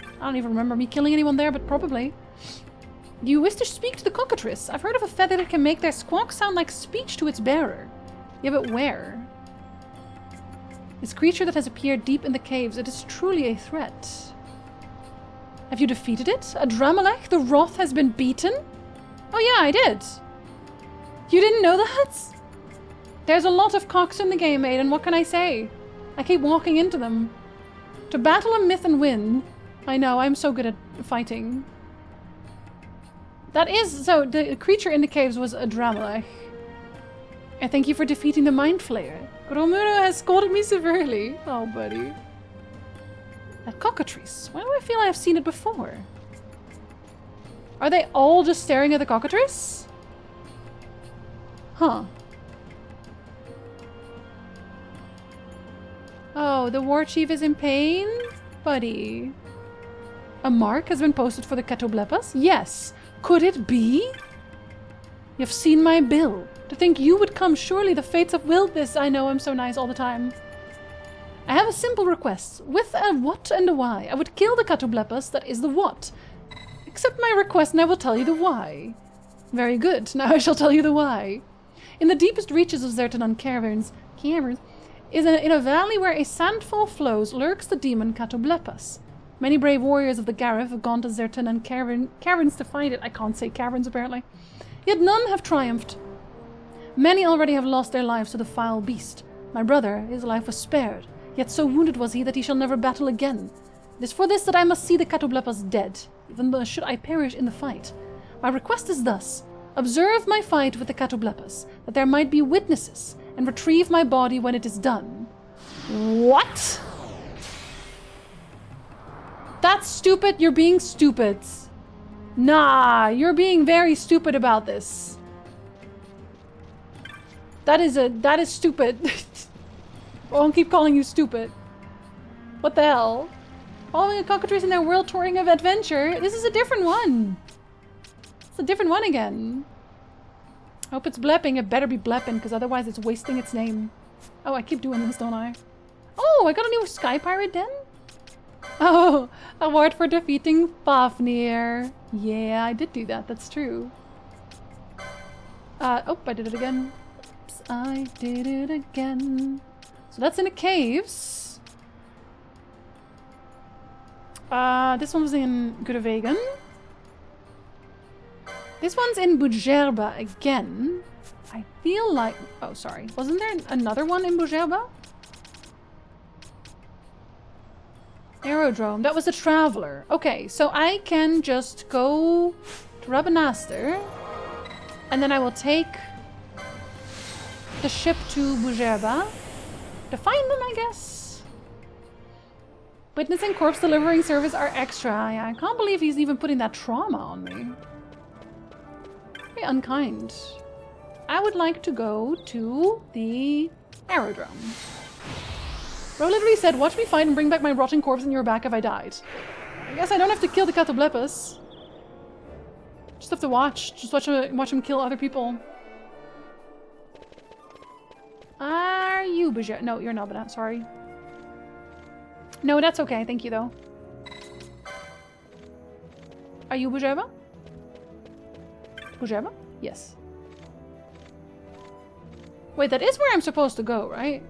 I don't even remember me killing anyone there, but probably. Do you wish to speak to the cockatrice? I've heard of a feather that can make their squawk sound like speech to its bearer. Yeah, but where? This creature that has appeared deep in the caves, it is truly a threat. Have you defeated it? A Dramalech? The Wrath has been beaten? Oh yeah, I did. You didn't know that? There's a lot of cocks in the game, Aiden. What can I say? I keep walking into them. To battle a myth and win. I know, I'm so good at fighting. That is... So, the creature in the caves was a Dramalech. And thank you for defeating the Mind Flayer. Romuro has scolded me severely. Oh, buddy. That cockatrice. Why do I feel I've seen it before? Are they all just staring at the cockatrice? Huh. Oh, the war chief is in pain? Buddy. A mark has been posted for the Catoblepas? Yes. Could it be? You've seen my bill. To think you would come, surely the fates have willed this. I know, I'm so nice all the time. I have a simple request. With a what and a why. I would kill the Catoblepas, that is the what. Accept my request and I will tell you the why. Very good. Now I shall tell you the why. In the deepest reaches of Zertanan caverns, in a valley where a sandfall flows, lurks the demon Catoblepas. Many brave warriors of the Gareth have gone to Zertanan caverns to find it. I can't say caverns, apparently. Yet none have triumphed. Many already have lost their lives to the foul beast. My brother, his life was spared, yet so wounded was he that he shall never battle again. It is for this that I must see the Catoblepas dead, even though should I perish in the fight. My request is thus: observe my fight with the Catoblepas, that there might be witnesses, and retrieve my body when it is done. What? That's stupid. You're being stupid. Nah, you're being very stupid about this. That is stupid. I won't keep calling you stupid. What the hell? Following a cockatrice in their world touring of adventure? This is a different one. It's a different one again. I hope it's blepping. It better be blepping, because otherwise it's wasting its name. Oh, I keep doing this, don't I? Oh, I got a new Sky Pirate den? Oh, award for defeating Fafnir. Yeah, I did do that. That's true. Oh, I did it again. Oops, I did it again. So that's in the caves. This one was in Gudevegan. This one's in Bujerba again. I feel like... Oh, sorry. Wasn't there another one in Bujerba? Aerodrome. That was a traveler. Okay, so I can just go to Rabanastre. And then I will take the ship to Bujerba to find them, I guess. Witness and corpse delivering service are extra. I can't believe he's even putting that trauma on me. Very unkind. I would like to go to the aerodrome. Bro literally said, watch me fight and bring back my rotting corpse in your back if I died. I guess I don't have to kill the Catoblepas. Just have to watch. Just watch him kill other people. Are you Bujer? No, you're not, but I'm sorry. No, that's okay. Thank you, though. Are you Bujerba? Bujerba? Yes. Wait, that is where I'm supposed to go, right?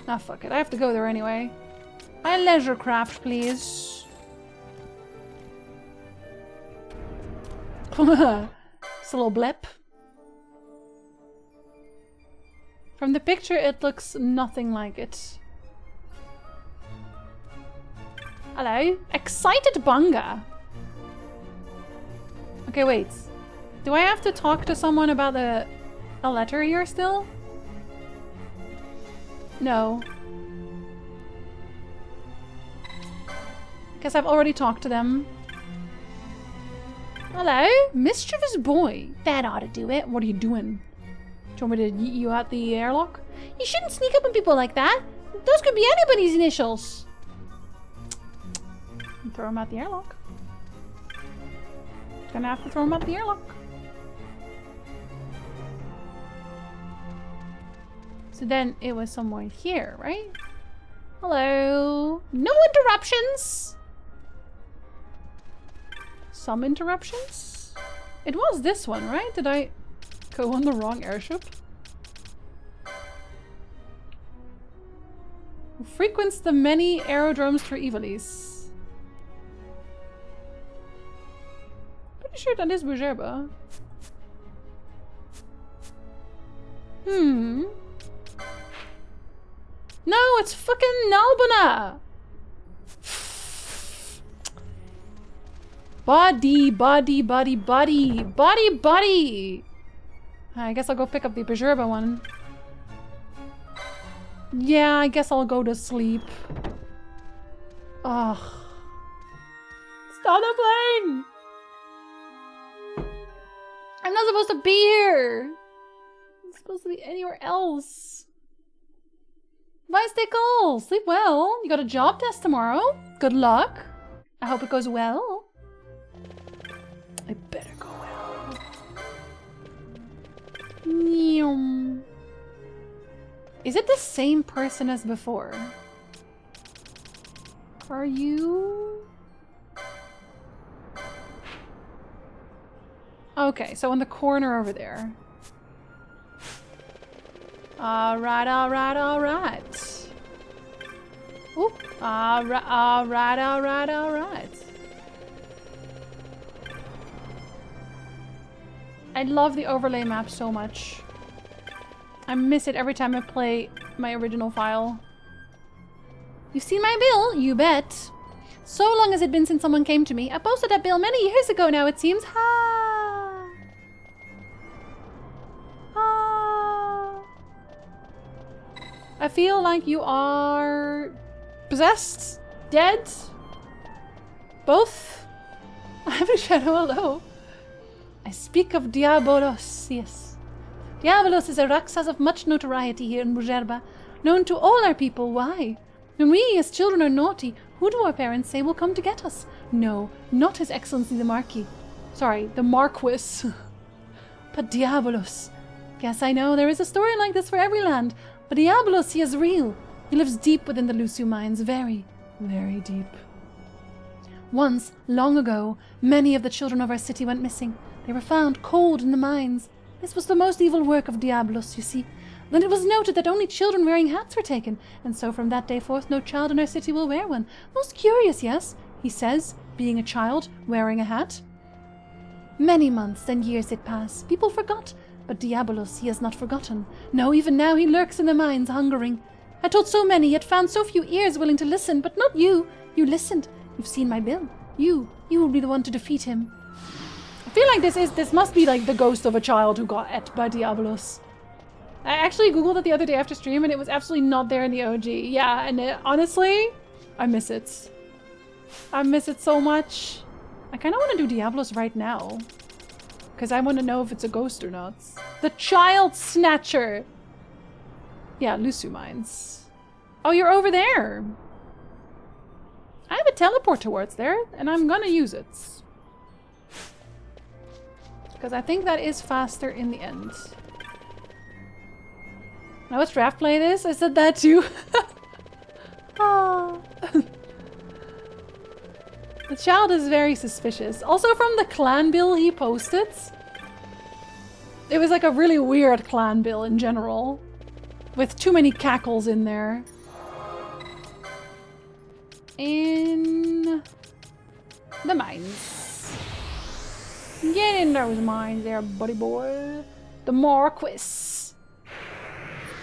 Ah, fuck it. I have to go there anyway. My leisure craft, please. It's a little blip. From the picture, it looks nothing like it. Hello? Excited Bunga. Okay, wait. Do I have to talk to someone about a letter here still? No. Guess I've already talked to them. Hello? Mischievous boy. That ought to do it. What are you doing? Do you want me to yeet you out the airlock? You shouldn't sneak up on people like that. Those could be anybody's initials. Throw him out the airlock. Gonna have to throw him out the airlock. So then it was somewhere here, right? Hello? No interruptions! Some interruptions? It was this one, right? Did I go on the wrong airship? Who frequents the many aerodromes for Ivalice. Pretty sure that is Bujerba. Hmm. No, it's fucking Nalbana! Buddy, buddy, buddy, buddy, buddy, buddy! I guess I'll go pick up the Bujerba one. Yeah, I guess I'll go to sleep. Ugh. Stop the plane! I'm not supposed to be here! I'm supposed to be anywhere else. Bye, Stickle! Sleep well. You got a job test tomorrow. Good luck. I hope it goes well. I better go well. Nyum. Is it the same person as before? Are you? Okay, so in the corner over there. Alright, alright, alright. Oop. Alright, alright, alright, alright. I love the overlay map so much. I miss it every time I play my original file. You've seen my bill? You bet. So long has it been since someone came to me. I posted that bill many years ago now, it seems. Ha! Ha! I feel like you are possessed, dead, both. I have a shadow, hello. I speak of Diabolos, yes. Diabolos is a Raksas of much notoriety here in Bujerba, known to all our people. Why? When we as children are naughty, who do our parents say will come to get us? No, not His Excellency the Marquis. Sorry, the Marquis. But Diabolos. Yes, I know, there is a story like this for every land, but Diabolos, he is real. He lives deep within the Lucio mines, very, very deep. Once, long ago, many of the children of our city went missing. They were found cold in the mines. This was the most evil work of Diabolos, you see. Then it was noted that only children wearing hats were taken, and so from that day forth no child in our city will wear one. Most curious, yes? He says, being a child, wearing a hat. Many months and years did pass. People forgot, but Diabolos, he has not forgotten. No, even now he lurks in the mines, hungering. I told so many, yet found so few ears willing to listen, but not you. You listened. You've seen my bill. You will be the one to defeat him. I feel like this must be like the ghost of a child who got et by Diabolos. I actually googled it the other day after stream and it was absolutely not there in the OG. Yeah, and honestly, I miss it. I miss it so much. I kind of want to do Diabolos right now. Because I want to know if it's a ghost or not. The Child Snatcher! Yeah, Lucio Mines. Oh, you're over there! I have a teleport towards there, and I'm gonna use it. Because I think that is faster in the end. Now let's draft play this. I said that too. Oh. The child is very suspicious. Also from the clan bill he posted. It was like a really weird clan bill in general. With too many cackles in there. In the mines. Get in those mines there, buddy boy. The Marquis.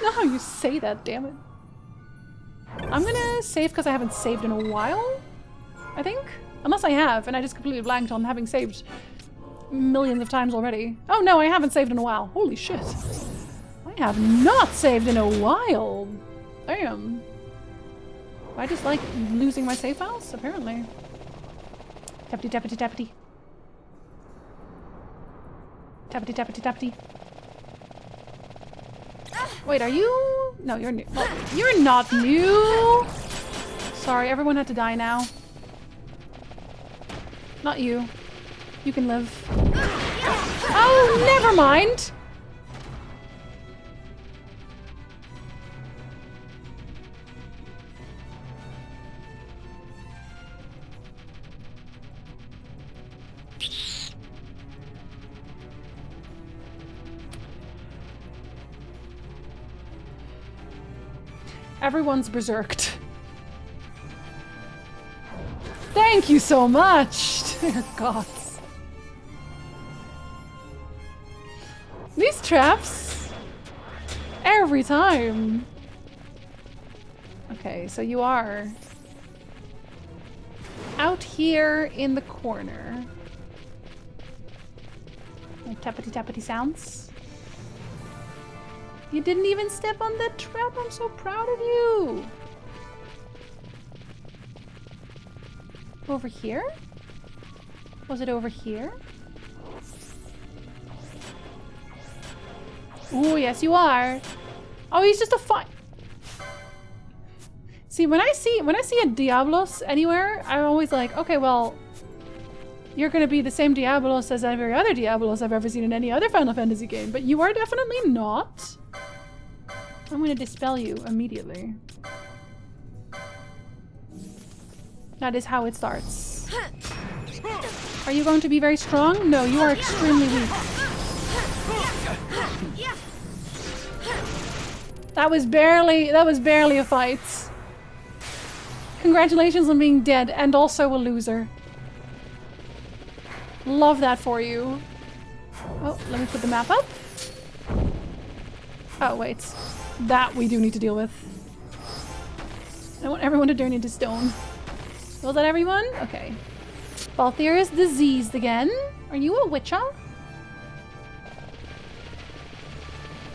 Not how you say that, damn it. I'm gonna save because I haven't saved in a while, I think. Unless I have, and I just completely blanked on having saved millions of times already. Oh no, I haven't saved in a while. Holy shit. I have not saved in a while. Damn. I just like losing my save files, apparently. Tappity tappity tappity. Tappity tappity tappity. Wait, are you? No, you're new. Oh, you're not new! Sorry, everyone had to die now. Not you. You can live. Oh, never mind! Everyone's berserked. Thank you so much! Dear gods. These traps! Every time! Okay, so you are out here in the corner. Like tappity sounds. You didn't even step on that trap. I'm so proud of you. Over here? Was it over here? Oh, yes you are. Oh, he's just a fine. See, when I see a Diablos anywhere, I'm always like, okay, well, you're gonna be the same Diablos as every other Diablos I've ever seen in any other Final Fantasy game, but you are definitely not. I'm gonna dispel you immediately. That is how it starts. Are you going to be very strong? No, you are extremely weak. That was barely a fight. Congratulations on being dead and also a loser. Love that for you. Oh, let me put the map up. Oh, wait. That we do need to deal with. I want everyone to turn into stone. Was that everyone? Okay. Balthier is diseased again. Are you a witcher?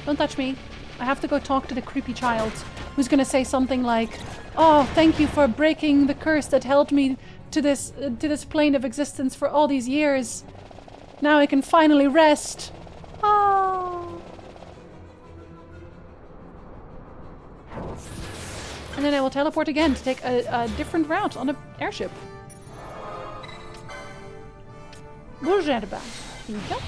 Don't touch me. I have to go talk to the creepy child who's gonna say something like, "Oh, thank you for breaking the curse that held me to this plane of existence for all these years. Now I can finally rest." Oh. And then I will teleport again to take a different route on an airship. Bourgerba. Here we go.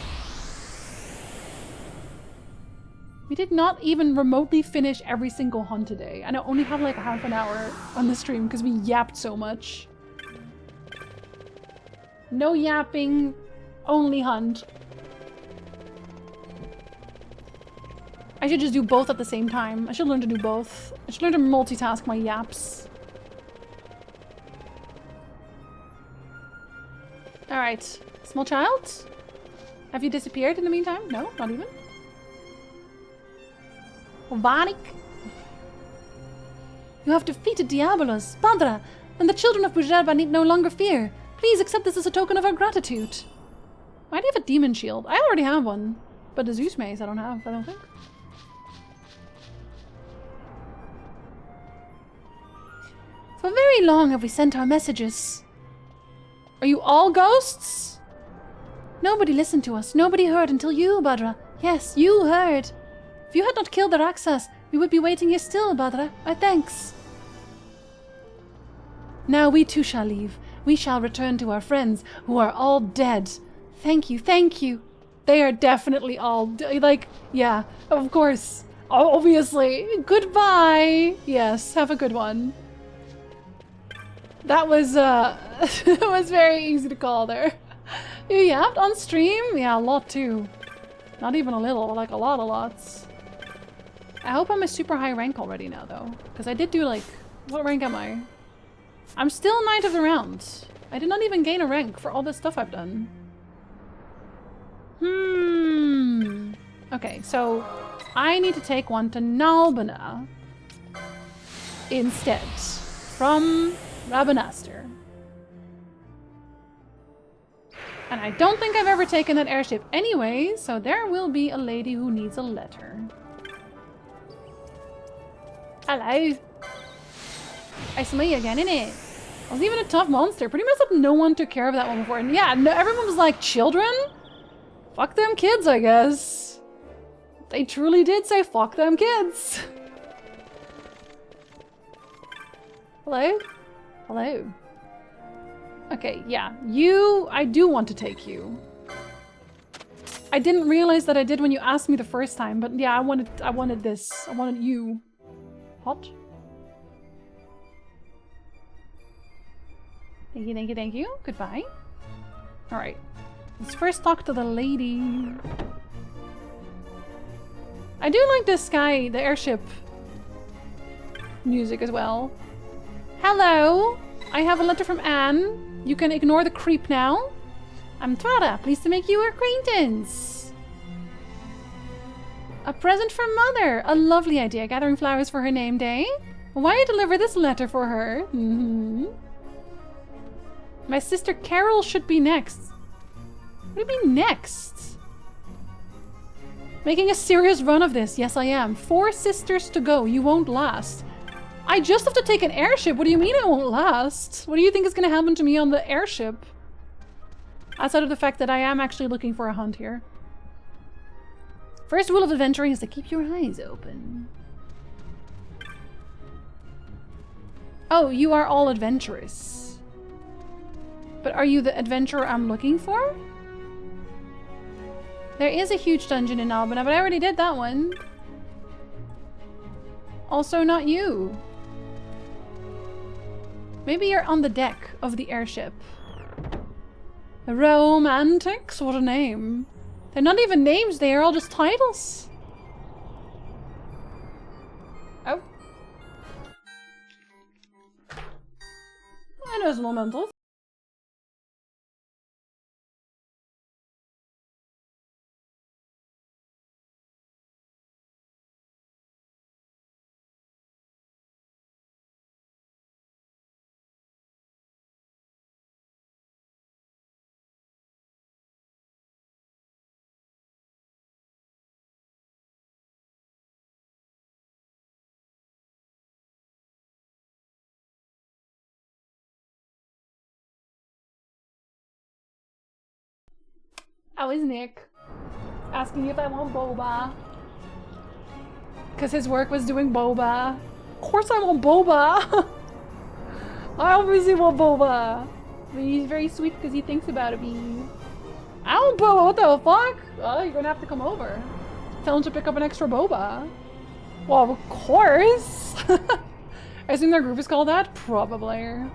We did not even remotely finish every single hunt today. And I only have like half an hour on the stream because we yapped so much. No yapping, only hunt. I should just do both at the same time. I should learn to do both. I should learn to multitask my yaps. Alright. Small child? Have you disappeared in the meantime? No, not even. Vanik? You have defeated Diabolos, Padra, and the children of Bujerba need no longer fear. Please accept this as a token of our gratitude. Why do you have a demon shield? I already have one. But the Zeus mace I don't have, I don't think. For very long have we sent our messages. Are you all ghosts? Nobody listened to us. Nobody heard until you, Badra. Yes, you heard. If you had not killed the Raksas, we would be waiting here still, Badra. Our thanks. Now we too shall leave. We shall return to our friends, who are all dead. Thank you, thank you. They are definitely all like, yeah, of course. Obviously. Goodbye. Yes, have a good one. That was, that was very easy to call there. You yapped on stream? Yeah, a lot too. Not even a little, like a lot of lots. I hope I'm a super high rank already now though. Because I did do like, what rank am I? I'm still Knight of the Round. I did not even gain a rank for all this stuff I've done. Okay, so I need to take one to Nalbana instead from Rabanastre. And I don't think I've ever taken that airship anyway, so there will be a lady who needs a letter. Hello. I smell you again, innit? I was even a tough monster. Pretty much no one took care of that one before. And yeah, no, everyone was like, children? Fuck them kids, I guess. They truly did say, fuck them kids. Hello? Hello. Okay, yeah. You, I do want to take you. I didn't realize that I did when you asked me the first time, but yeah, I wanted this. I wanted you. Hot? Thank you, thank you, thank you. Goodbye. Alright. Let's first talk to the lady. I do like this guy, the airship music as well. Hello! I have a letter from Anne. You can ignore the creep now. I'm Trada, pleased to make your acquaintance. A present for Mother. A lovely idea, gathering flowers for her name day. Why deliver this letter for her? My sister Carol should be next. What do you mean next? Making a serious run of this. Yes, I am. 4 sisters to go. You won't last. I just have to take an airship. What do you mean it won't last? What do you think is going to happen to me on the airship? Outside of the fact that I am actually looking for a hunt here. First rule of adventuring is to keep your eyes open. Oh, you are all adventurous. But are you the adventurer I'm looking for? There is a huge dungeon in Albina, but I already did that one. Also not you. Maybe you're on the deck of the airship. Romantics? What a name. They're not even names, they are all just titles. Oh. En is momentos. How is Nick? Asking if I want boba. Because his work was doing boba. Of course I want boba! I obviously want boba. But he's very sweet because he thinks about me. I want boba, what the fuck? Oh, you're gonna have to come over. Tell him to pick up an extra boba. Well, of course! I assume their group is called that? Probably.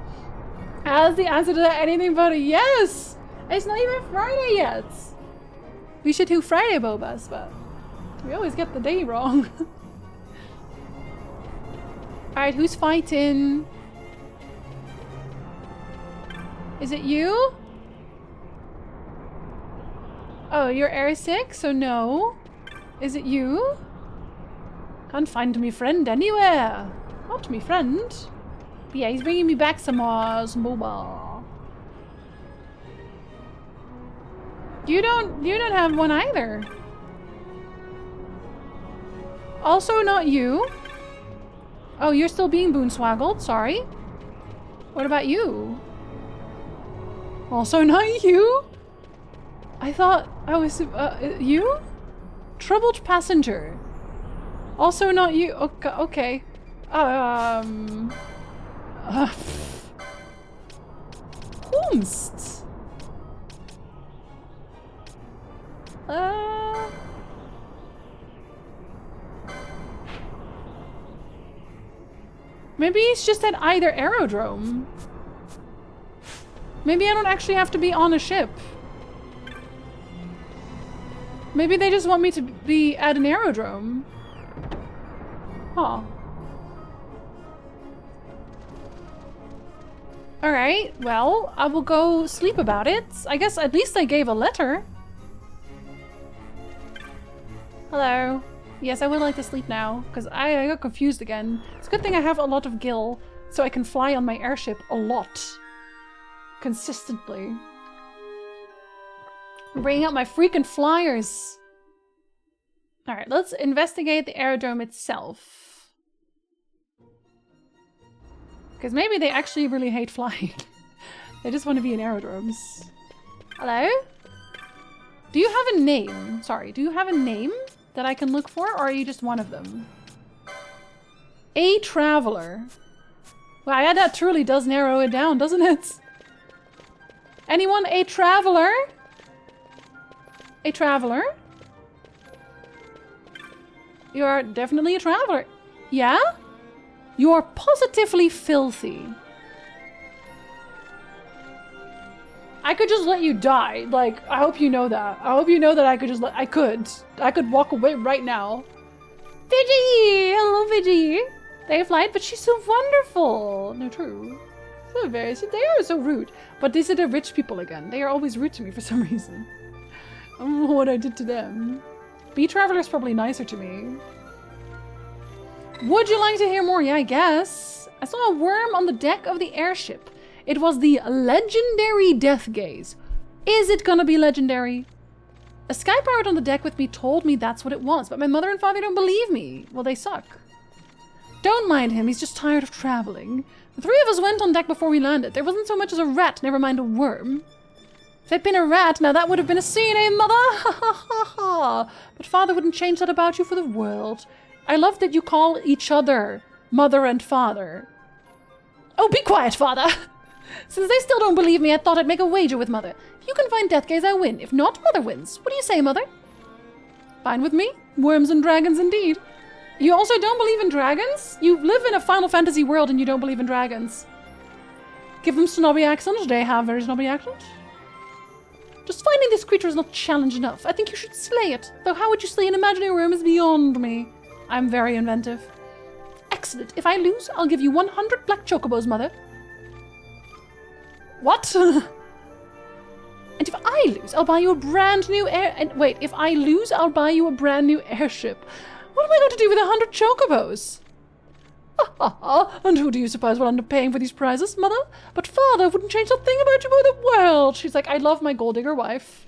As the answer to that anything but a yes! It's not even Friday yet! We should do Friday bobas, but we always get the day wrong. Alright, who's fighting? Is it you? Oh, you're airsick, so no. Is it you? Can't find me friend anywhere. Not me friend. But yeah, he's bringing me back some boba. You don't have one either. Also not you. Oh, you're still being boonswaggled, sorry. What about you? Also not you? I thought I was, you? Troubled passenger. Also not you, okay. Whomst? Maybe it's just at either aerodrome. Maybe I don't actually have to be on a ship. Maybe they just want me to be at an aerodrome. Huh. Alright, well, I will go sleep about it. I guess at least I gave a letter. Hello. Yes, I would like to sleep now, because I got confused again. It's a good thing I have a lot of gil, so I can fly on my airship a lot. Consistently. I'm bringing out my freaking flyers! Alright, let's investigate the aerodrome itself. Because maybe they actually really hate flying. They just want to be in aerodromes. Hello? Do you have a name? Sorry, do you have a name that I can look for, or are you just one of them? A traveler. Wow, yeah, that truly does narrow it down, doesn't it? Anyone a traveler? A traveler? You are definitely a traveler. Yeah? You are positively filthy. I could just let you die. Like, I hope you know that. I hope you know that I could just let- I could walk away right now. Pidgey! Hello, Pidgey! They have lied, but she's so wonderful. No, true. So very, they are so rude. But these are the rich people again. They are always rude to me for some reason. I don't know what I did to them. Bee Traveler's probably nicer to me. Would you like to hear more? Yeah, I guess. I saw a worm on the deck of the airship. It was the legendary Death Gaze. Is it gonna be legendary? A sky pirate on the deck with me told me that's what it was, but my mother and father don't believe me. Well, they suck. Don't mind him, he's just tired of traveling. The three of us went on deck before we landed. There wasn't so much as a rat, never mind a worm. If there'd been a rat, now that would have been a scene, eh, mother? Ha ha ha ha. But father wouldn't change that about you for the world. I love that you call each other mother and father. Oh, be quiet, father! Since they still don't believe me, I thought I'd make a wager with mother. If you can find Death Gaze, I win. If not, mother wins. What do you say, mother? Fine with me. Worms and dragons indeed. You also don't believe in dragons? You live in a Final Fantasy world and you don't believe in dragons. Give them snobby accents. They have very snobby accents. Just finding this creature is not challenge enough. I think you should slay it. Though how would you slay an imaginary worm is beyond me. I'm very inventive. Excellent. If I lose, I'll give you 100 black chocobos, mother. What? And if I lose, I'll buy you a brand new if I lose, I'll buy you a brand new airship. What am I going to do with 100 chocobos? Ha ha ha! And who do you suppose will end up paying for these prizes, mother? But father wouldn't change a thing about you for the world. She's like, I love my gold digger wife.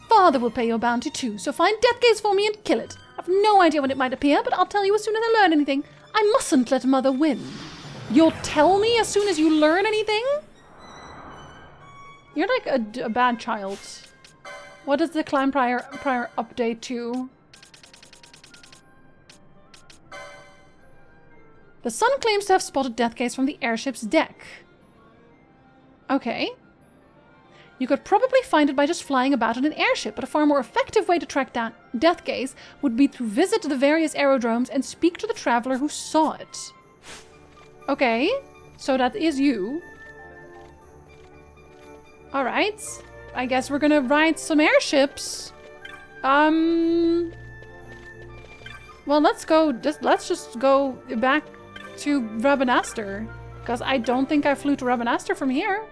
Father will pay your bounty too, so find Death Gaze for me and kill it. I've no idea when it might appear, but I'll tell you as soon as I learn anything. I mustn't let mother win. You'll tell me as soon as you learn anything? You're like a bad child. What is the climb prior update to? The sun claims to have spotted Death Gaze from the airship's deck. Okay. You could probably find it by just flying about in an airship, but a far more effective way to track down Death Gaze would be to visit the various aerodromes and speak to the traveler who saw it. Okay, so that is you. Alright. I guess we're gonna ride some airships. Well, let's just go back to Rabanastre. Because I don't think I flew to Rabanastre from here.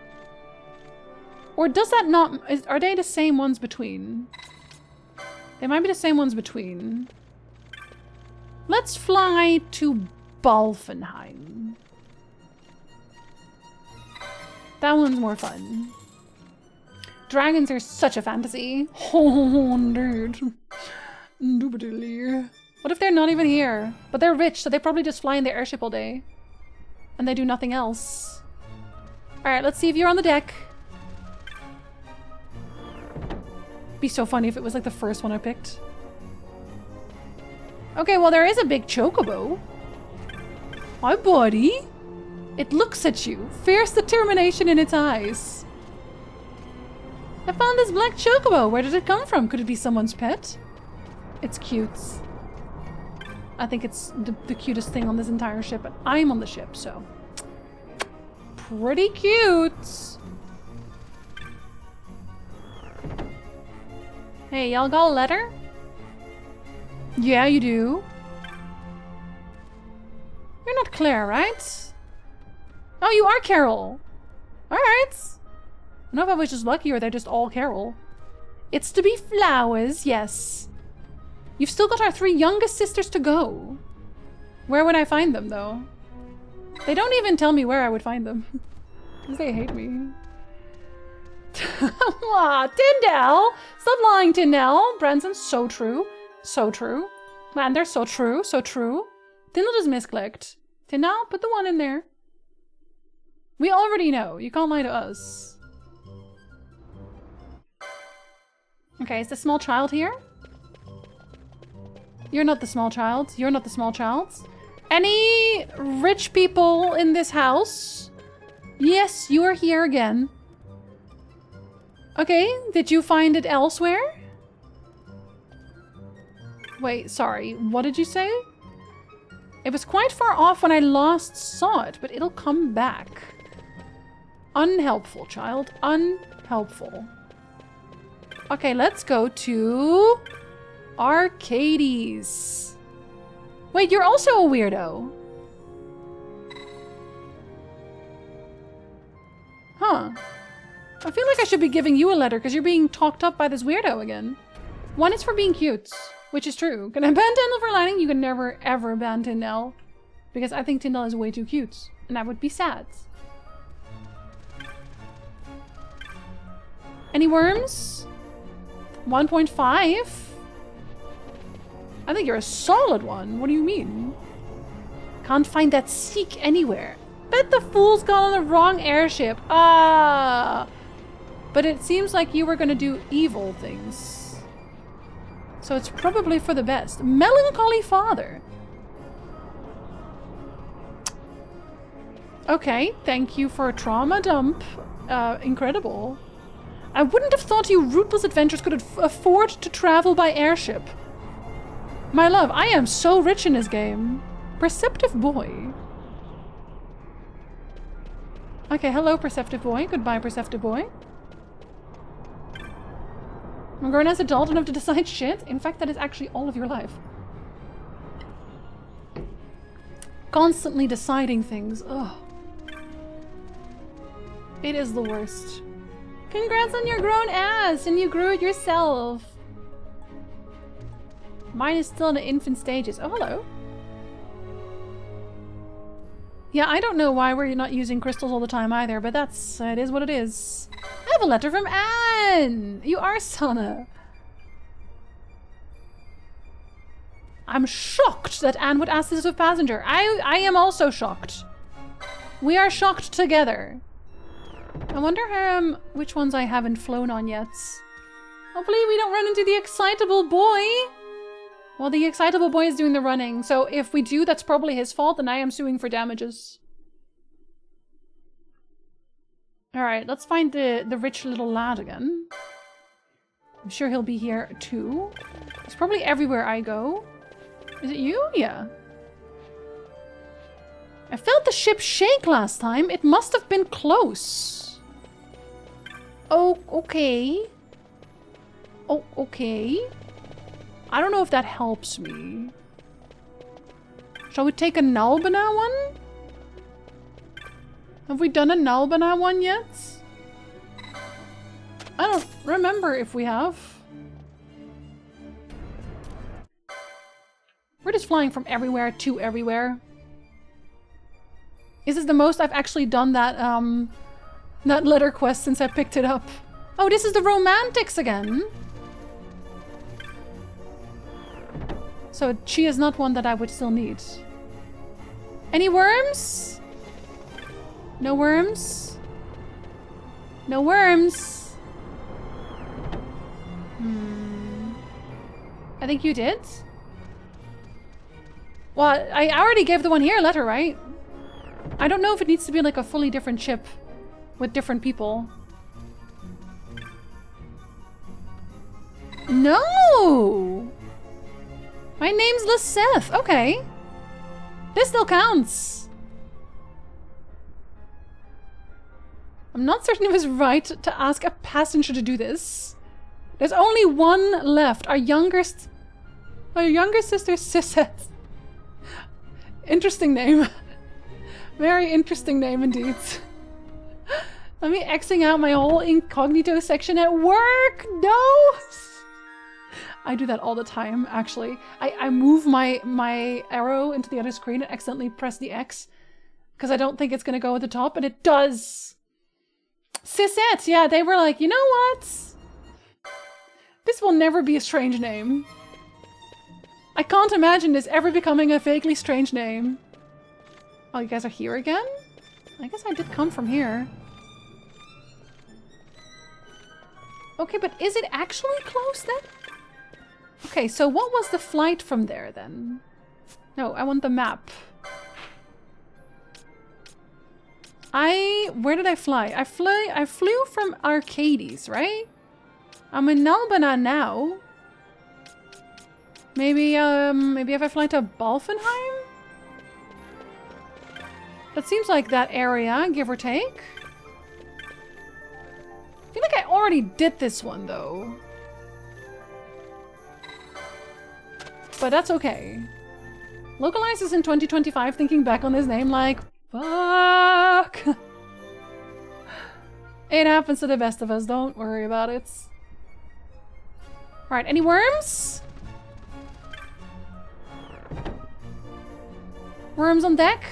Or does that not... are they the same ones between? They might be the same ones between. Let's fly to Balfenheim. That one's more fun. Dragons are such a fantasy. Oh, dude. What if they're not even here? But they're rich, so they probably just fly in their airship all day. And they do nothing else. Alright, let's see if you're on the deck. Be so funny if it was like the first one I picked. Okay, well there is a big chocobo. Hi, buddy. It looks at you, fierce determination in its eyes. I found this black chocobo. Where did it come from? Could it be someone's pet? It's cute. I think it's the cutest thing on this entire ship, but I'm on the ship, so. Pretty cute. Hey, y'all got a letter? Yeah, you do. You're not Claire, right? Oh, you are Carol. Alright. I don't know if I was just lucky or they're just all Carol. It's to be flowers, yes. You've still got our 3 youngest sisters to go. Where would I find them, though? They don't even tell me where I would find them. Because they hate me. Ah, Tyndall! Stop lying, Tyndall! Branson's so true. So true. Man, they're so true. So true. Tyndall just misclicked. Tyndall, put the 1 in there. We already know. You can't lie to us. Okay, is the small child here? You're not the small child. You're not the small child. Any rich people in this house? Yes, you are here again. Okay, did you find it elsewhere? Wait, sorry, what did you say? It was quite far off when I last saw it, but it'll come back. Unhelpful, child. Unhelpful. Okay, let's go to Arcades. Wait, you're also a weirdo. Huh. I feel like I should be giving you a letter because you're being talked up by this weirdo again. One is for being cute, which is true. Can I ban Tyndall for lying? You can never ever ban Tyndall. Because I think Tyndall is way too cute. And I would be sad. Any worms? 1.5? I think you're a solid one. What do you mean? Can't find that Seek anywhere. Bet the fool's gone on the wrong airship. Ah! But it seems like you were gonna do evil things. So it's probably for the best. Melancholy father. Okay, thank you for a trauma dump. Incredible. I wouldn't have thought you rootless adventurers could afford to travel by airship. My love, I am so rich in this game. Perceptive boy. Okay, hello, perceptive boy. Goodbye, perceptive boy. I'm grown as adult enough to decide shit. In fact, that is actually all of your life. Constantly deciding things. Ugh. It is the worst. Congrats on your grown ass, and you grew it yourself. Mine is still in the infant stages. Oh, hello. Yeah, I don't know why we're not using crystals all the time either, but it is what it is. I have a letter from Anne! You are Sana. I'm shocked that Anne would ask this of a passenger. I am also shocked. We are shocked together. I wonder which ones I haven't flown on yet. Hopefully we don't run into the excitable boy. Well, the excitable boy is doing the running, so if we do, that's probably his fault, and I am suing for damages. Alright, let's find the rich little lad again. I'm sure he'll be here too. He's probably everywhere I go. Is it you? Yeah. I felt the ship shake last time. It must have been close. Oh, okay. Oh, okay. I don't know if that helps me. Shall we take a Nalbana one? Have we done a Nalbana one yet? I don't remember if we have. We're just flying from everywhere to everywhere. Is this the most I've actually done that letter quest since I picked it up? Oh, this is the romantics again. So she is not one that I would still need. Any worms? No worms? No worms? I think you did. Well, I already gave the one here a letter, right? I don't know if it needs to be like a fully different ship with different people. No! My name's Liseth. Okay. This still counts. I'm not certain it was right to ask a passenger to do this. There's only one left. Our younger sister, Siseth. Interesting name. Very interesting name indeed. Let me Xing out my whole incognito section at work. No! I do that all the time, actually. I move my arrow into the other screen and accidentally press the X because I don't think it's going to go at the top, and it does. Sisette, yeah, they were like, you know what? This will never be a strange name. I can't imagine this ever becoming a vaguely strange name. Oh, you guys are here again? I guess I did come from here. Okay, but is it actually close then? Okay, so what was the flight from there then? No, I want the map. Where did I fly? I flew from Arcades, right? I'm in Nalbana now. Maybe if I fly to Balfenheim? That seems like that area, give or take. I feel like I already did this one though. But that's okay. Localize is in 2025 thinking back on his name like, fuck. It happens to the best of us, don't worry about it. Alright, any worms? Worms on deck?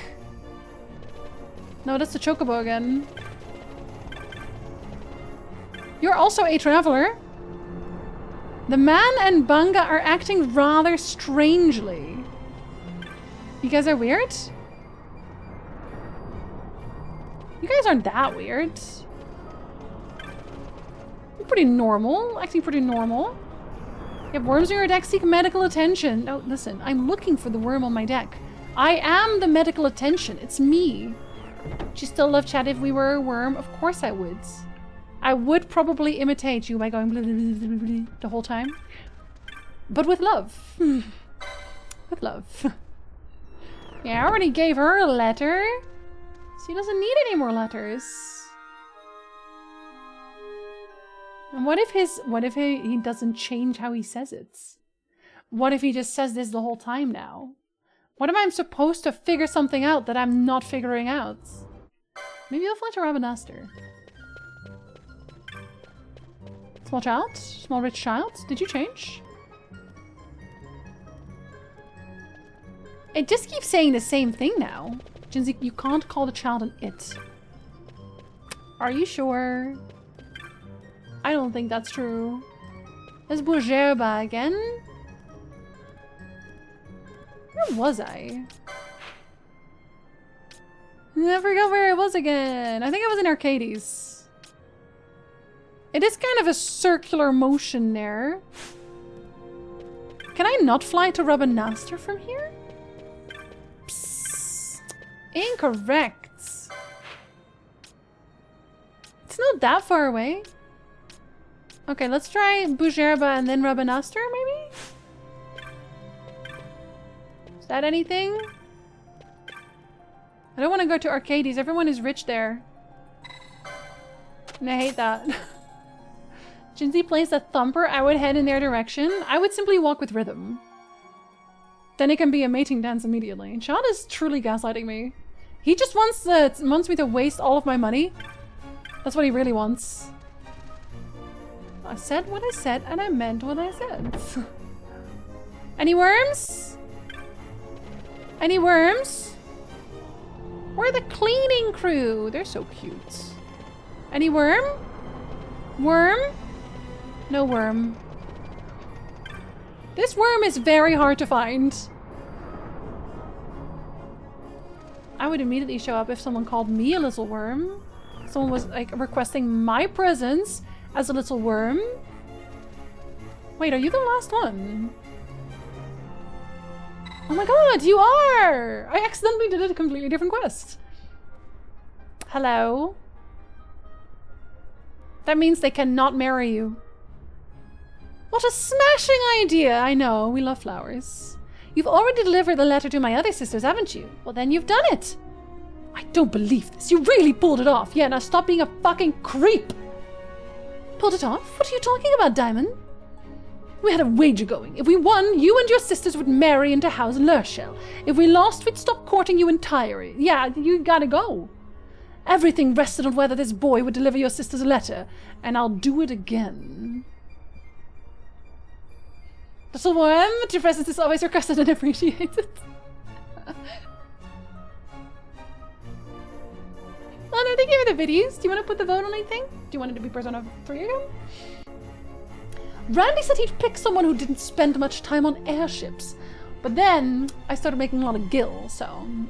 No, that's the chocobo again. You're also a traveler. The man and Banga are acting rather strangely. You guys are weird? You guys aren't that weird. You're pretty normal. Acting pretty normal. You have worms on your deck, seek medical attention. No, listen, I'm looking for the worm on my deck. I am the medical attention. It's me. Would you still love chat if we were a worm? Of course I would. I would probably imitate you by going blah, blah, blah, blah, blah, the whole time. But with love. With love. Yeah, I already gave her a letter. She doesn't need any more letters. And what if he doesn't change how he says it? What if he just says this the whole time now? What if I'm supposed to figure something out that I'm not figuring out? Maybe I'll fly to Rabanastor. Small child? Small rich child? Did you change? It just keeps saying the same thing now. Jinzi, you can't call the child an it. Are you sure? I don't think that's true. There's Bourgerba again. Where was I? I forgot where I was again. I think I was in Arcades. It is kind of a circular motion there. Can I not fly to Rabanastor from here? Psst. Incorrect. It's not that far away. Okay, let's try Bourgerba and then Rabanastor, maybe? Is that anything? I don't want to go to Arcades. Everyone is rich there. And I hate that. Jinzi plays a thumper. I would head in their direction. I would simply walk with rhythm. Then it can be a mating dance immediately. Chad is truly gaslighting me. He just wants me to waste all of my money. That's what he really wants. I said what I said and I meant what I said. Any worms? Any worms? We're the cleaning crew. They're so cute. Any worm? Worm? No worm. This worm is very hard to find. I would immediately show up if someone called me a little worm. Someone was like requesting my presence as a little worm. Wait, are you the last one? Oh my god, you are! I accidentally did a completely different quest. Hello? That means they cannot marry you. What a smashing idea! I know, we love flowers. You've already delivered the letter to my other sisters, haven't you? Well, then you've done it. I don't believe this. You really pulled it off. Yeah, now stop being a fucking creep. Pulled it off? What are you talking about, Diamond? We had a wager going. If we won, you and your sisters would marry into House Lurshel. If we lost, we'd stop courting you entirely. Yeah, you gotta go. Everything rested on whether this boy would deliver your sisters a letter, and I'll do it again. Little worm, but your presence is always requested and appreciated. Oh no, thank you for the videos. Do you want to put the vote on anything? Do you want it to be Persona 3 again? Randy said he'd pick someone who didn't spend much time on airships. But then I started making a lot of gil, so...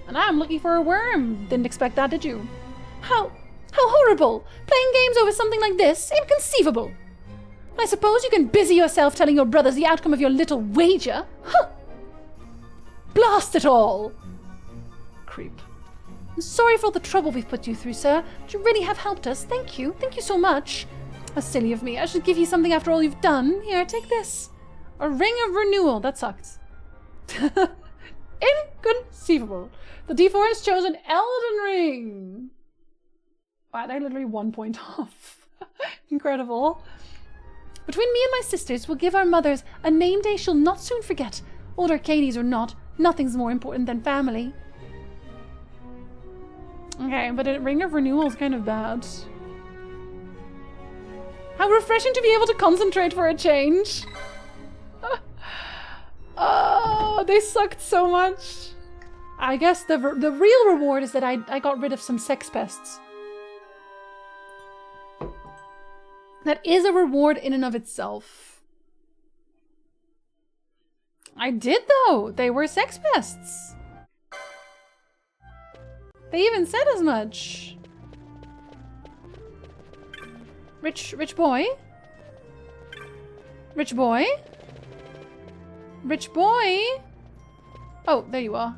And I'm looking for a worm. Didn't expect that, did you? How horrible! Playing games over something like this? Inconceivable! I suppose you can busy yourself telling your brothers the outcome of your little wager? Huh! Blast it all! Creep. I'm sorry for all the trouble we've put you through, sir. But you really have helped us. Thank you. Thank you so much. How silly of me. I should give you something after all you've done. Here, take this. A ring of renewal. That sucked. Inconceivable. The D4 has chosen Elden Ring. Wow, they're literally 1 point off. Incredible. Between me and my sisters, we'll give our mothers a name day she'll not soon forget. Old Arcades or not, Nothing's more important than family. Okay, but a ring of renewal is kind of bad. How refreshing to be able to concentrate for a change. Oh, they sucked so much. I guess the real reward is that I got rid of some sex pests. That is a reward in and of itself. I did though. They were sex pests. They even said as much. Rich boy? Rich boy? Rich boy? Oh, there you are.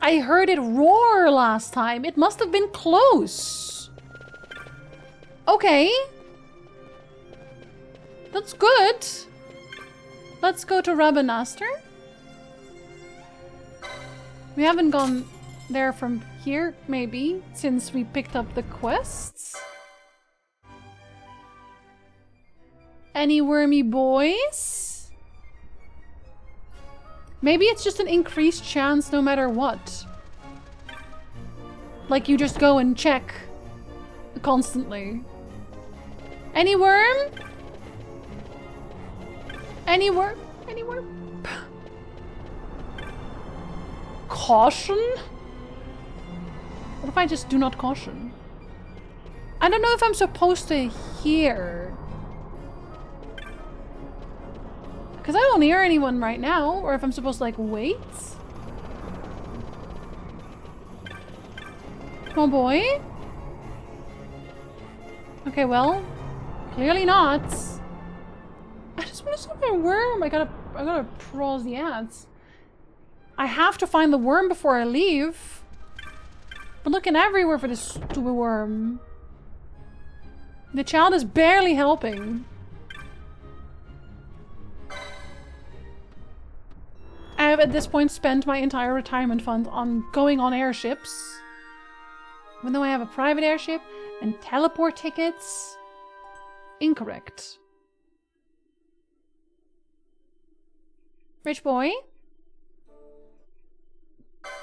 I heard it roar last time. It must have been close. Okay. That's good. Let's go to Rabanastre. We haven't gone there from here, maybe, since we picked up the quests. Any wormy boys? Maybe it's just an increased chance no matter what. Like you just go and check constantly. Any worm? Any worm? Any worm? Caution? What if I just do not caution? I don't know if I'm supposed to hear. Because I don't hear anyone right now. Or if I'm supposed to, like, wait. Come on, boy. Okay, well. Clearly not. I just want to stop my worm. I gotta pause the ads. I have to find the worm before I leave. I'm looking everywhere for this stupid worm. The child is barely helping. I have at this point spent my entire retirement fund on going on airships. Even though I have a private airship and teleport tickets. Incorrect. Rich boy?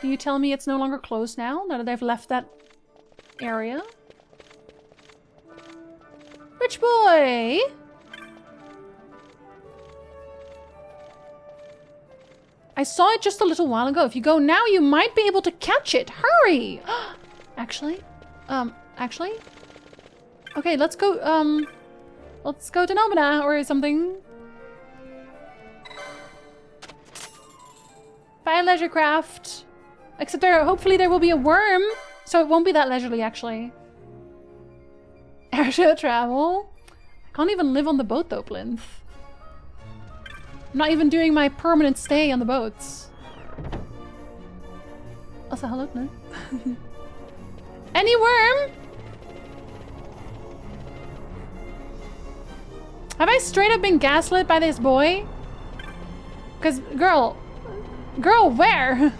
Do you tell me it's no longer closed now that I've left that area? Rich boy! I saw it just a little while ago. If you go now, you might be able to catch it. Hurry! Actually? Actually? Okay, let's go to Nomina or something. Buy a leisure craft. Except hopefully there will be a worm, so it won't be that leisurely, actually. Airship travel? I can't even live on the boat, though, Plinth. I'm not even doing my permanent stay on the boats. Also, hello, no? Any worm? Have I straight up been gaslit by this boy? Because, girl, where?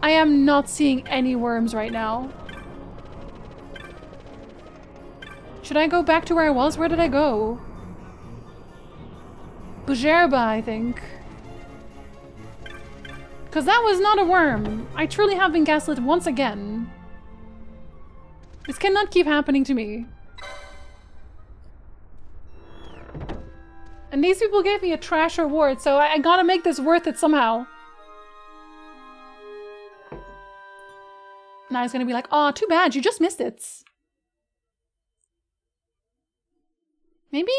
I am not seeing any worms right now. Should I go back to where I was? Where did I go? Bujerba, I think. Because that was not a worm. I truly have been gaslit once again. This cannot keep happening to me. And these people gave me a trash reward, so I gotta make this worth it somehow. Now he's gonna be like, "Aw, too bad, you just missed it." Maybe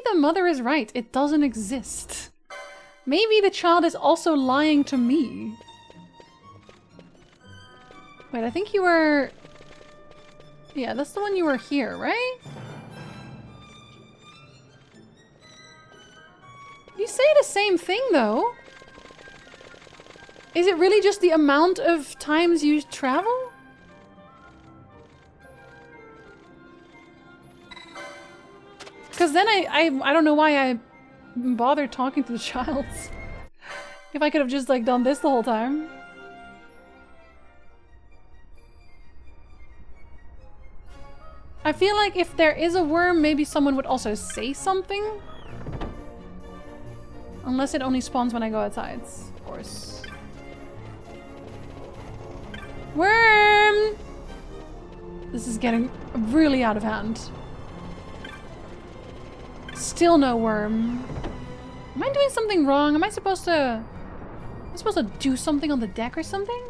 the mother is right. It doesn't exist. Maybe the child is also lying to me. Wait, I think you were... Yeah, that's the one you were here, right? You say the same thing, though. Is it really just the amount of times you travel? Because then I don't know why I bothered talking to the child. If I could have just, like, done this the whole time. I feel like if there is a worm, maybe someone would also say something. Unless it only spawns when I go outside, of course. Worm! This is getting really out of hand. Still no worm. Am I doing something wrong? Am I supposed to do something on the deck or something?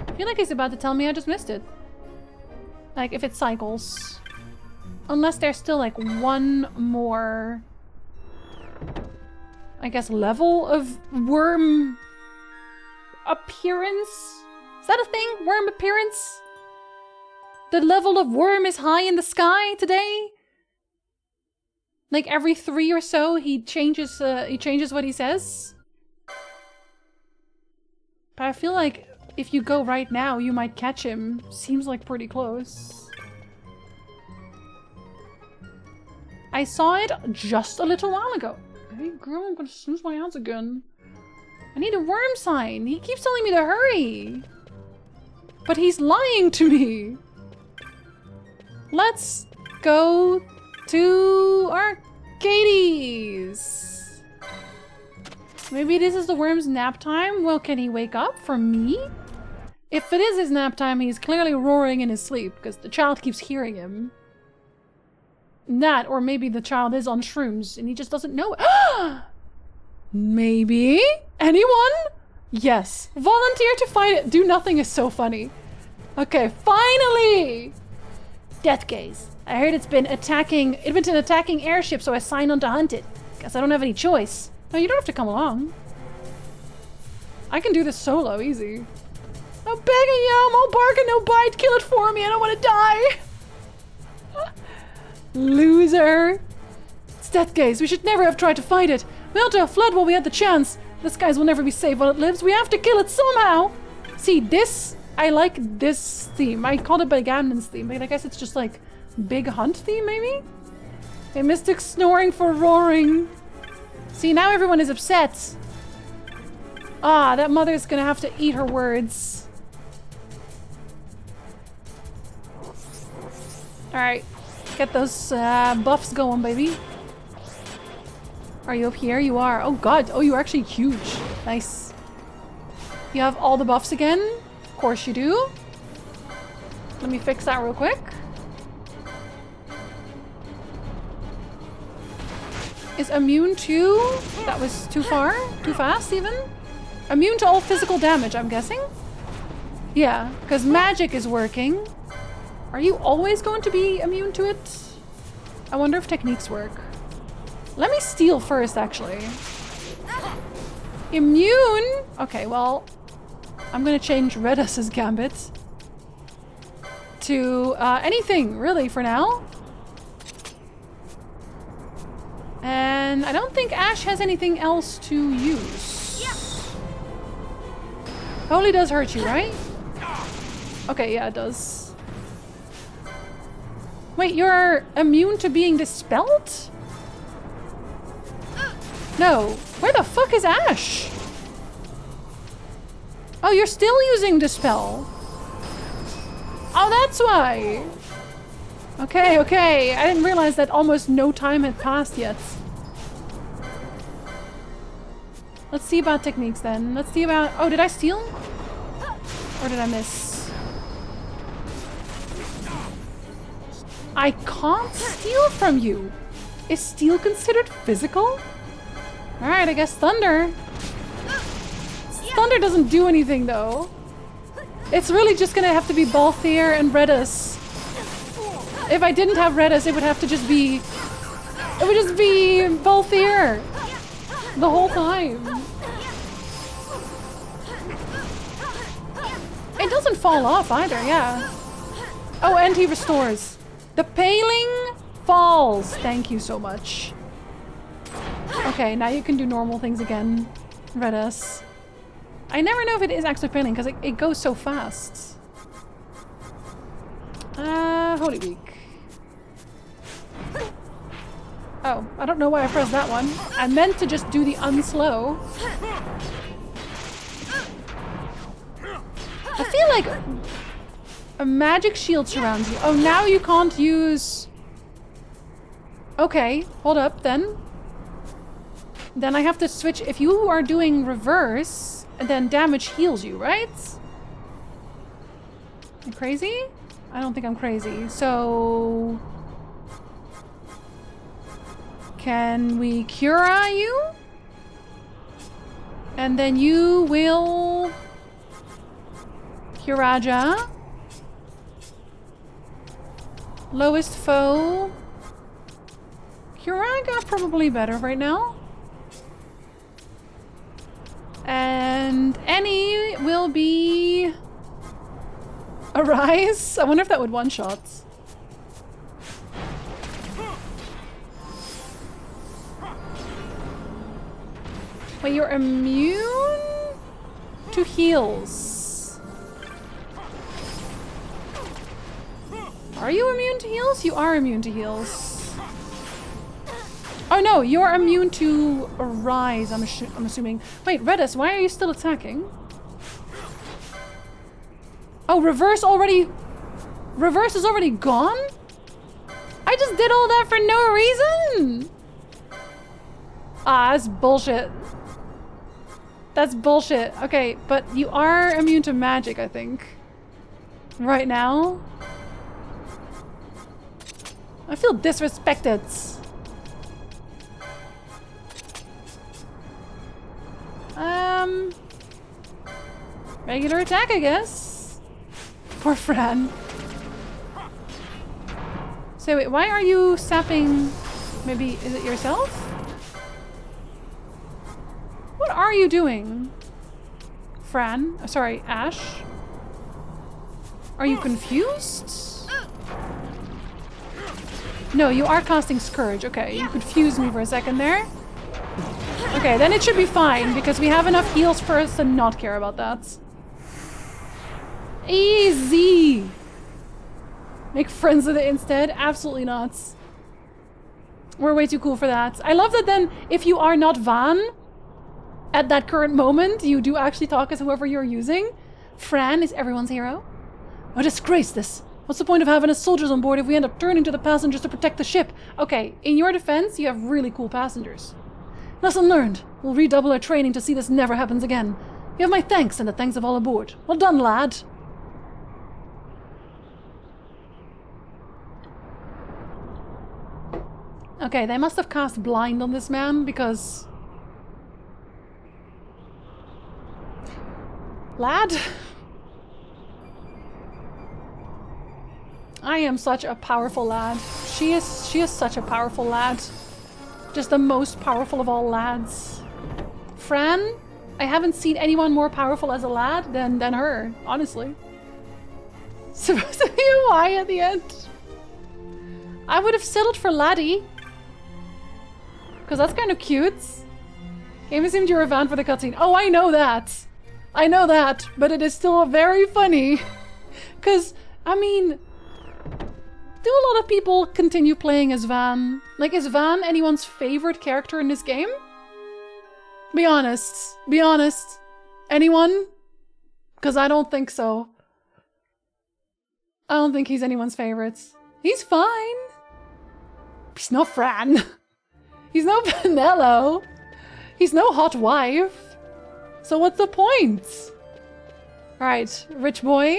I feel like he's about to tell me I just missed it. Like, if it cycles. Unless there's still, like, one more... I guess level of worm... appearance? Is that a thing? Worm appearance? The level of worm is high in the sky today? Like, every 3 or so, he changes what he says? But I feel like if you go right now, you might catch him. Seems like pretty close. I saw it just a little while ago. Hey girl, I'm gonna snooze my hands again. I need a worm sign. He keeps telling me to hurry. But he's lying to me. Let's go to Arcades. Maybe this is the worm's nap time? Well, can he wake up for me? If it is his nap time, he's clearly roaring in his sleep because the child keeps hearing him. That, or maybe the child is on shrooms and he just doesn't know it. Maybe? Anyone? Yes. Volunteer to fight it. Do nothing is so funny. Okay, finally! Death gaze. I heard it's been attacking airships, so I signed on to hunt it. Guess I don't have any choice. No, you don't have to come along. I can do this solo, easy. I'm begging you, no bark and no bite. Kill it for me, I don't want to die. Loser. It's Death gaze. We should never have tried to fight it. We ought to have fled while we had the chance. The skies will never be safe while it lives. We have to kill it somehow. See, this... I like this theme. I called it Bagamnon's theme, but I guess it's just like Big Hunt theme, maybe? A mystic snoring for roaring. See, now everyone is upset. Ah, that mother's gonna have to eat her words. Alright. Get those buffs going, baby. Are you up here? You are. Oh god. Oh, you're actually huge. Nice. You have all the buffs again? Of course you do. Let me fix that real quick. Is immune to... That was too far? Too fast, even? Immune to all physical damage, I'm guessing? Yeah, because magic is working. Are you always going to be immune to it? I wonder if techniques work. Let me steal first, actually. Immune? Okay, well... I'm gonna change Redus's gambit to anything, really, for now. And I don't think Ash has anything else to use. Holy does hurt you, right? Okay, yeah, it does. Wait, you're immune to being dispelled? No. Where the fuck is Ash? Oh, you're still using Dispel. Oh, that's why. Okay, okay. I didn't realize that almost no time had passed yet. Let's see about techniques then. Let's see about... Oh, did I steal? Or did I miss? I can't steal from you. Is steal considered physical? Alright, I guess thunder. Thunder doesn't do anything though. It's really just gonna have to be Balthier and Redus. If I didn't have Redus, it would have to just be... It would just be Balthier. The whole time. It doesn't fall off either, yeah. Oh, and he restores. The paling falls. Thank you so much. Okay, now you can do normal things again, Redus. I never know if it is actually paling because it goes so fast. Holy Week. Oh, I don't know why I pressed that one. I meant to just do the unslow. I feel like A magic shield surrounds you. Oh, now you can't use... Okay, hold up then. Then I have to switch. If you are doing reverse, then damage heals you, right? I'm crazy? I don't think I'm crazy. So... Can we cura you? And then you will... Curaja. Lowest foe. Curaga probably better right now. And Annie will be... Arise? I wonder if that would one-shot. Wait, you're immune to heals. Are you immune to heals? You are immune to heals. Oh no, you're immune to Arise, I'm assuming. Wait, Redis, why are you still attacking? Oh, Reverse already... Reverse is already gone? I just did all that for no reason! Ah, that's bullshit. That's bullshit. Okay, but you are immune to magic, I think. Right now. I feel disrespected. Regular attack, I guess. Poor Fran. So wait, why are you sapping? Maybe, is it yourself? What are you doing? Fran? Oh, sorry, Ash? Are you confused? No, you are casting Scourge. Okay, you confused me for a second there. Okay, then it should be fine, because we have enough heals for us to not care about that. Easy! Make friends with it instead? Absolutely not. We're way too cool for that. I love that then, if you are not Van, at that current moment, you do actually talk as whoever you're using. Fran is everyone's hero. Oh, disgrace this. What's the point of having us soldiers on board if we end up turning to the passengers to protect the ship? Okay, in your defense, you have really cool passengers. Lesson learned. We'll redouble our training to see this never happens again. You have my thanks and the thanks of all aboard. Well done, lad. Okay, they must have cast blind on this man because... Lad? I am such a powerful lad. She is such a powerful lad. Just the most powerful of all lads. Fran? I haven't seen anyone more powerful as a lad than her, honestly. Supposed to be a Y at the end. I would have settled for Laddie. Because that's kind of cute. Game assumed you're a Van for the cutscene. Oh, I know that. I know that, but it is still very funny. Because, I mean, do a lot of people continue playing as Van? Like, is Van anyone's favorite character in this game? Be honest. Be honest. Anyone? Because I don't think so. I don't think he's anyone's favorite. He's fine. He's no Fran. He's no Vanello. He's no hot wife. So what's the point? Alright, rich boy.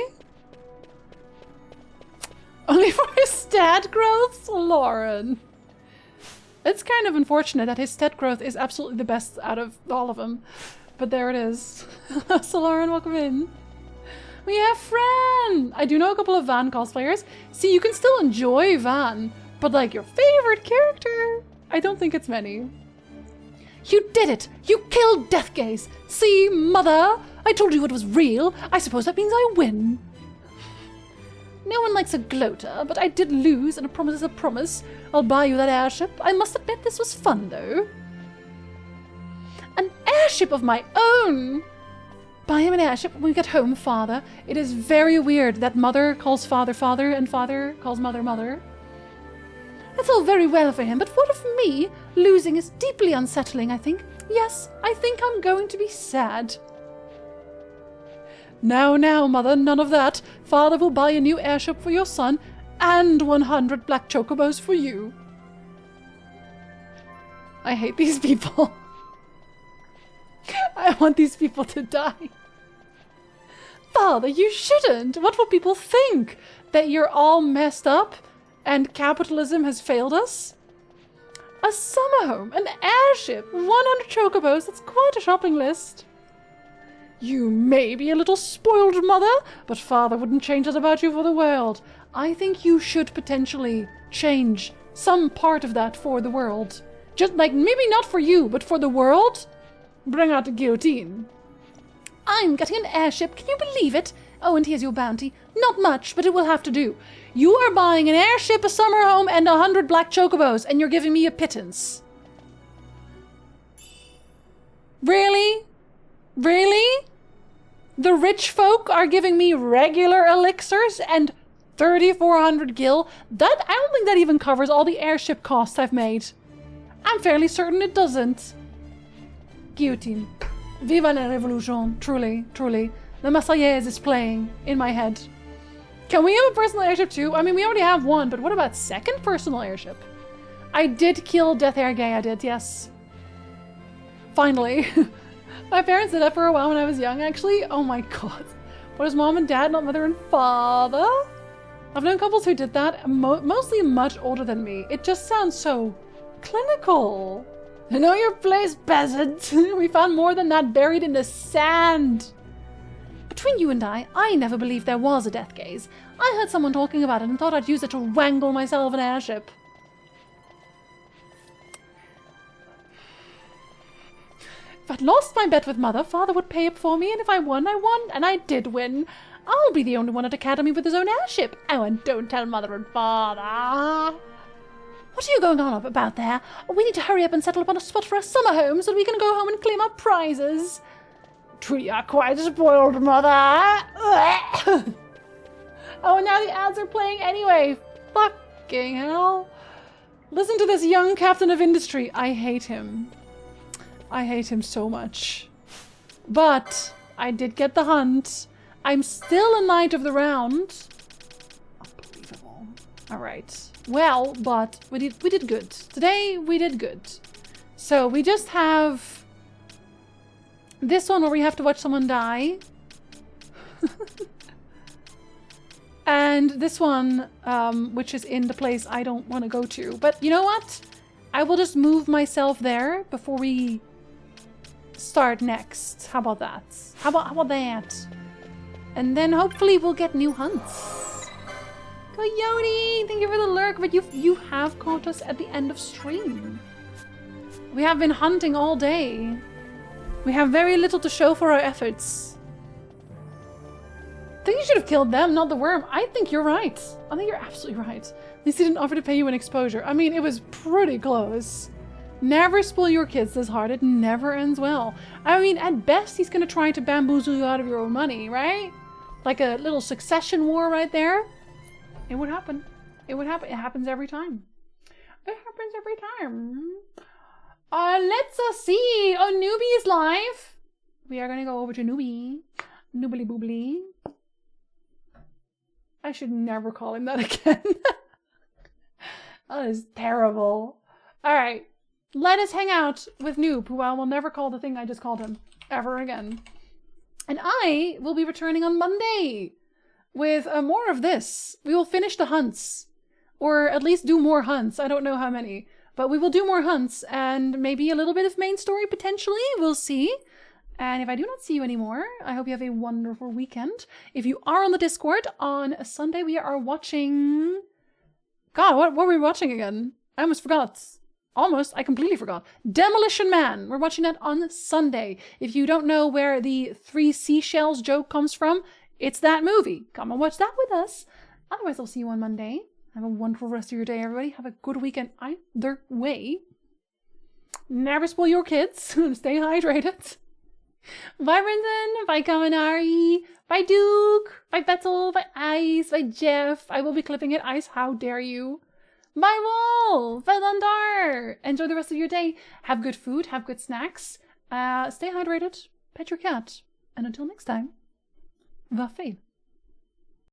Only for his stat growth? Lauren. It's kind of unfortunate that his stat growth is absolutely the best out of all of them. But there it is. So Lauren, welcome in. We have Fran! I do know a couple of Van cosplayers. See, you can still enjoy Van, but like your favorite character? I don't think it's many. You did it! You killed Deathgaze! See, mother? I told you it was real. I suppose that means I win. No one likes a gloater, but I did lose, and a promise is a promise. I'll buy you that airship. I must admit this was fun, though. An airship of my own! Buy him an airship when we get home, father. It is very weird that mother calls father father and father calls mother mother. That's all very well for him, but what of me? Losing is deeply unsettling, I think. Yes, I think I'm going to be sad. Now, mother, none of that. Father will buy a new airship for your son and 100 black chocobos for you. I hate these people. I want these people to die. Father, you shouldn't. What will people think? That you're all messed up and capitalism has failed us? A summer home, an airship, 100 chocobos, that's quite a shopping list. You may be a little spoiled, mother, but father wouldn't change that about you for the world. I think you should potentially change some part of that for the world. Just like, maybe not for you, but for the world. Bring out the guillotine. I'm getting an airship, can you believe it? Oh, and here's your bounty. Not much, but it will have to do. You are buying an airship, a summer home, and 100 black chocobos, and you're giving me a pittance. Really? Really? The rich folk are giving me regular elixirs and 3,400 gil? I don't think that even covers all the airship costs I've made. I'm fairly certain it doesn't. Guillotine. Viva la Revolution. Truly, truly. The Marseillaise is playing in my head. Can we have a personal airship too? I mean, we already have one, but what about second personal airship? I did kill Death Air Gay, I did, yes. Finally. My parents did that for a while when I was young, actually. Oh my god. What is mom and dad, not mother and father? I've known couples who did that, mostly much older than me. It just sounds so clinical. Know your place, peasant. We found more than that buried in the sand. Between you and I never believed there was a death gaze. I heard someone talking about it and thought I'd use it to wrangle myself an airship. If I'd lost my bet with mother, father would pay up for me, and if I won, I won, and I did win. I'll be the only one at Academy with his own airship. Oh, and don't tell mother and father. What are you going on about there? We need to hurry up and settle upon a spot for our summer home so that we can go home and claim our prizes. Truly are quite spoiled, mother. Oh, and now the ads are playing anyway. Fucking hell. Listen to this young captain of industry. I hate him. I hate him so much. But I did get the hunt. I'm still a knight of the round. Unbelievable. All right. Well, but we did good. Today we did good. So we just have this one where we have to watch someone die. And this one, which is in the place I don't want to go to. But you know what? I will just move myself there before we start next. How about that? How about that? And then hopefully we'll get new hunts. Coyote, thank you for the lurk, but you have caught us at the end of stream. We have been hunting all day. We have very little to show for our efforts. I think you should have killed them, not the worm. I think you're right. I think you're absolutely right. At least he didn't offer to pay you an exposure. I mean, it was pretty close. Never spoil your kids this hard. It never ends well. I mean, at best, he's going to try to bamboozle you out of your own money, right? Like a little succession war right there. It would happen. It would happen. It happens every time. It happens every time. Let's see. Oh, Newbie is live. We are going to go over to Newbie. Noobly boobly. I should never call him that again. That is terrible. All right. Let us hang out with Noob, who I will never call the thing I just called him ever again. And I will be returning on Monday with more of this. We will finish the hunts, or at least do more hunts. I don't know how many, but we will do more hunts and maybe a little bit of main story potentially. We'll see. And if I do not see you anymore, I hope you have a wonderful weekend. If you are on the Discord, on Sunday we are watching... God, what were we watching again? I almost forgot. I completely forgot. Demolition Man. We're watching that on Sunday. If you don't know where the 3 seashells joke comes from, it's that movie. Come and watch that with us. Otherwise, I'll see you on Monday. Have a wonderful rest of your day, everybody. Have a good weekend either way. Never spoil your kids. Stay hydrated. Bye, Brendan. Bye, Kaminari. Bye, Duke. Bye, Betzel. Bye, Ice. Bye, Jeff. I will be clipping it. Ice, how dare you? Bye, Wolf. Bye, Landar. Enjoy the rest of your day. Have good food. Have good snacks. Stay hydrated. Pet your cat. And until next time, Va fait.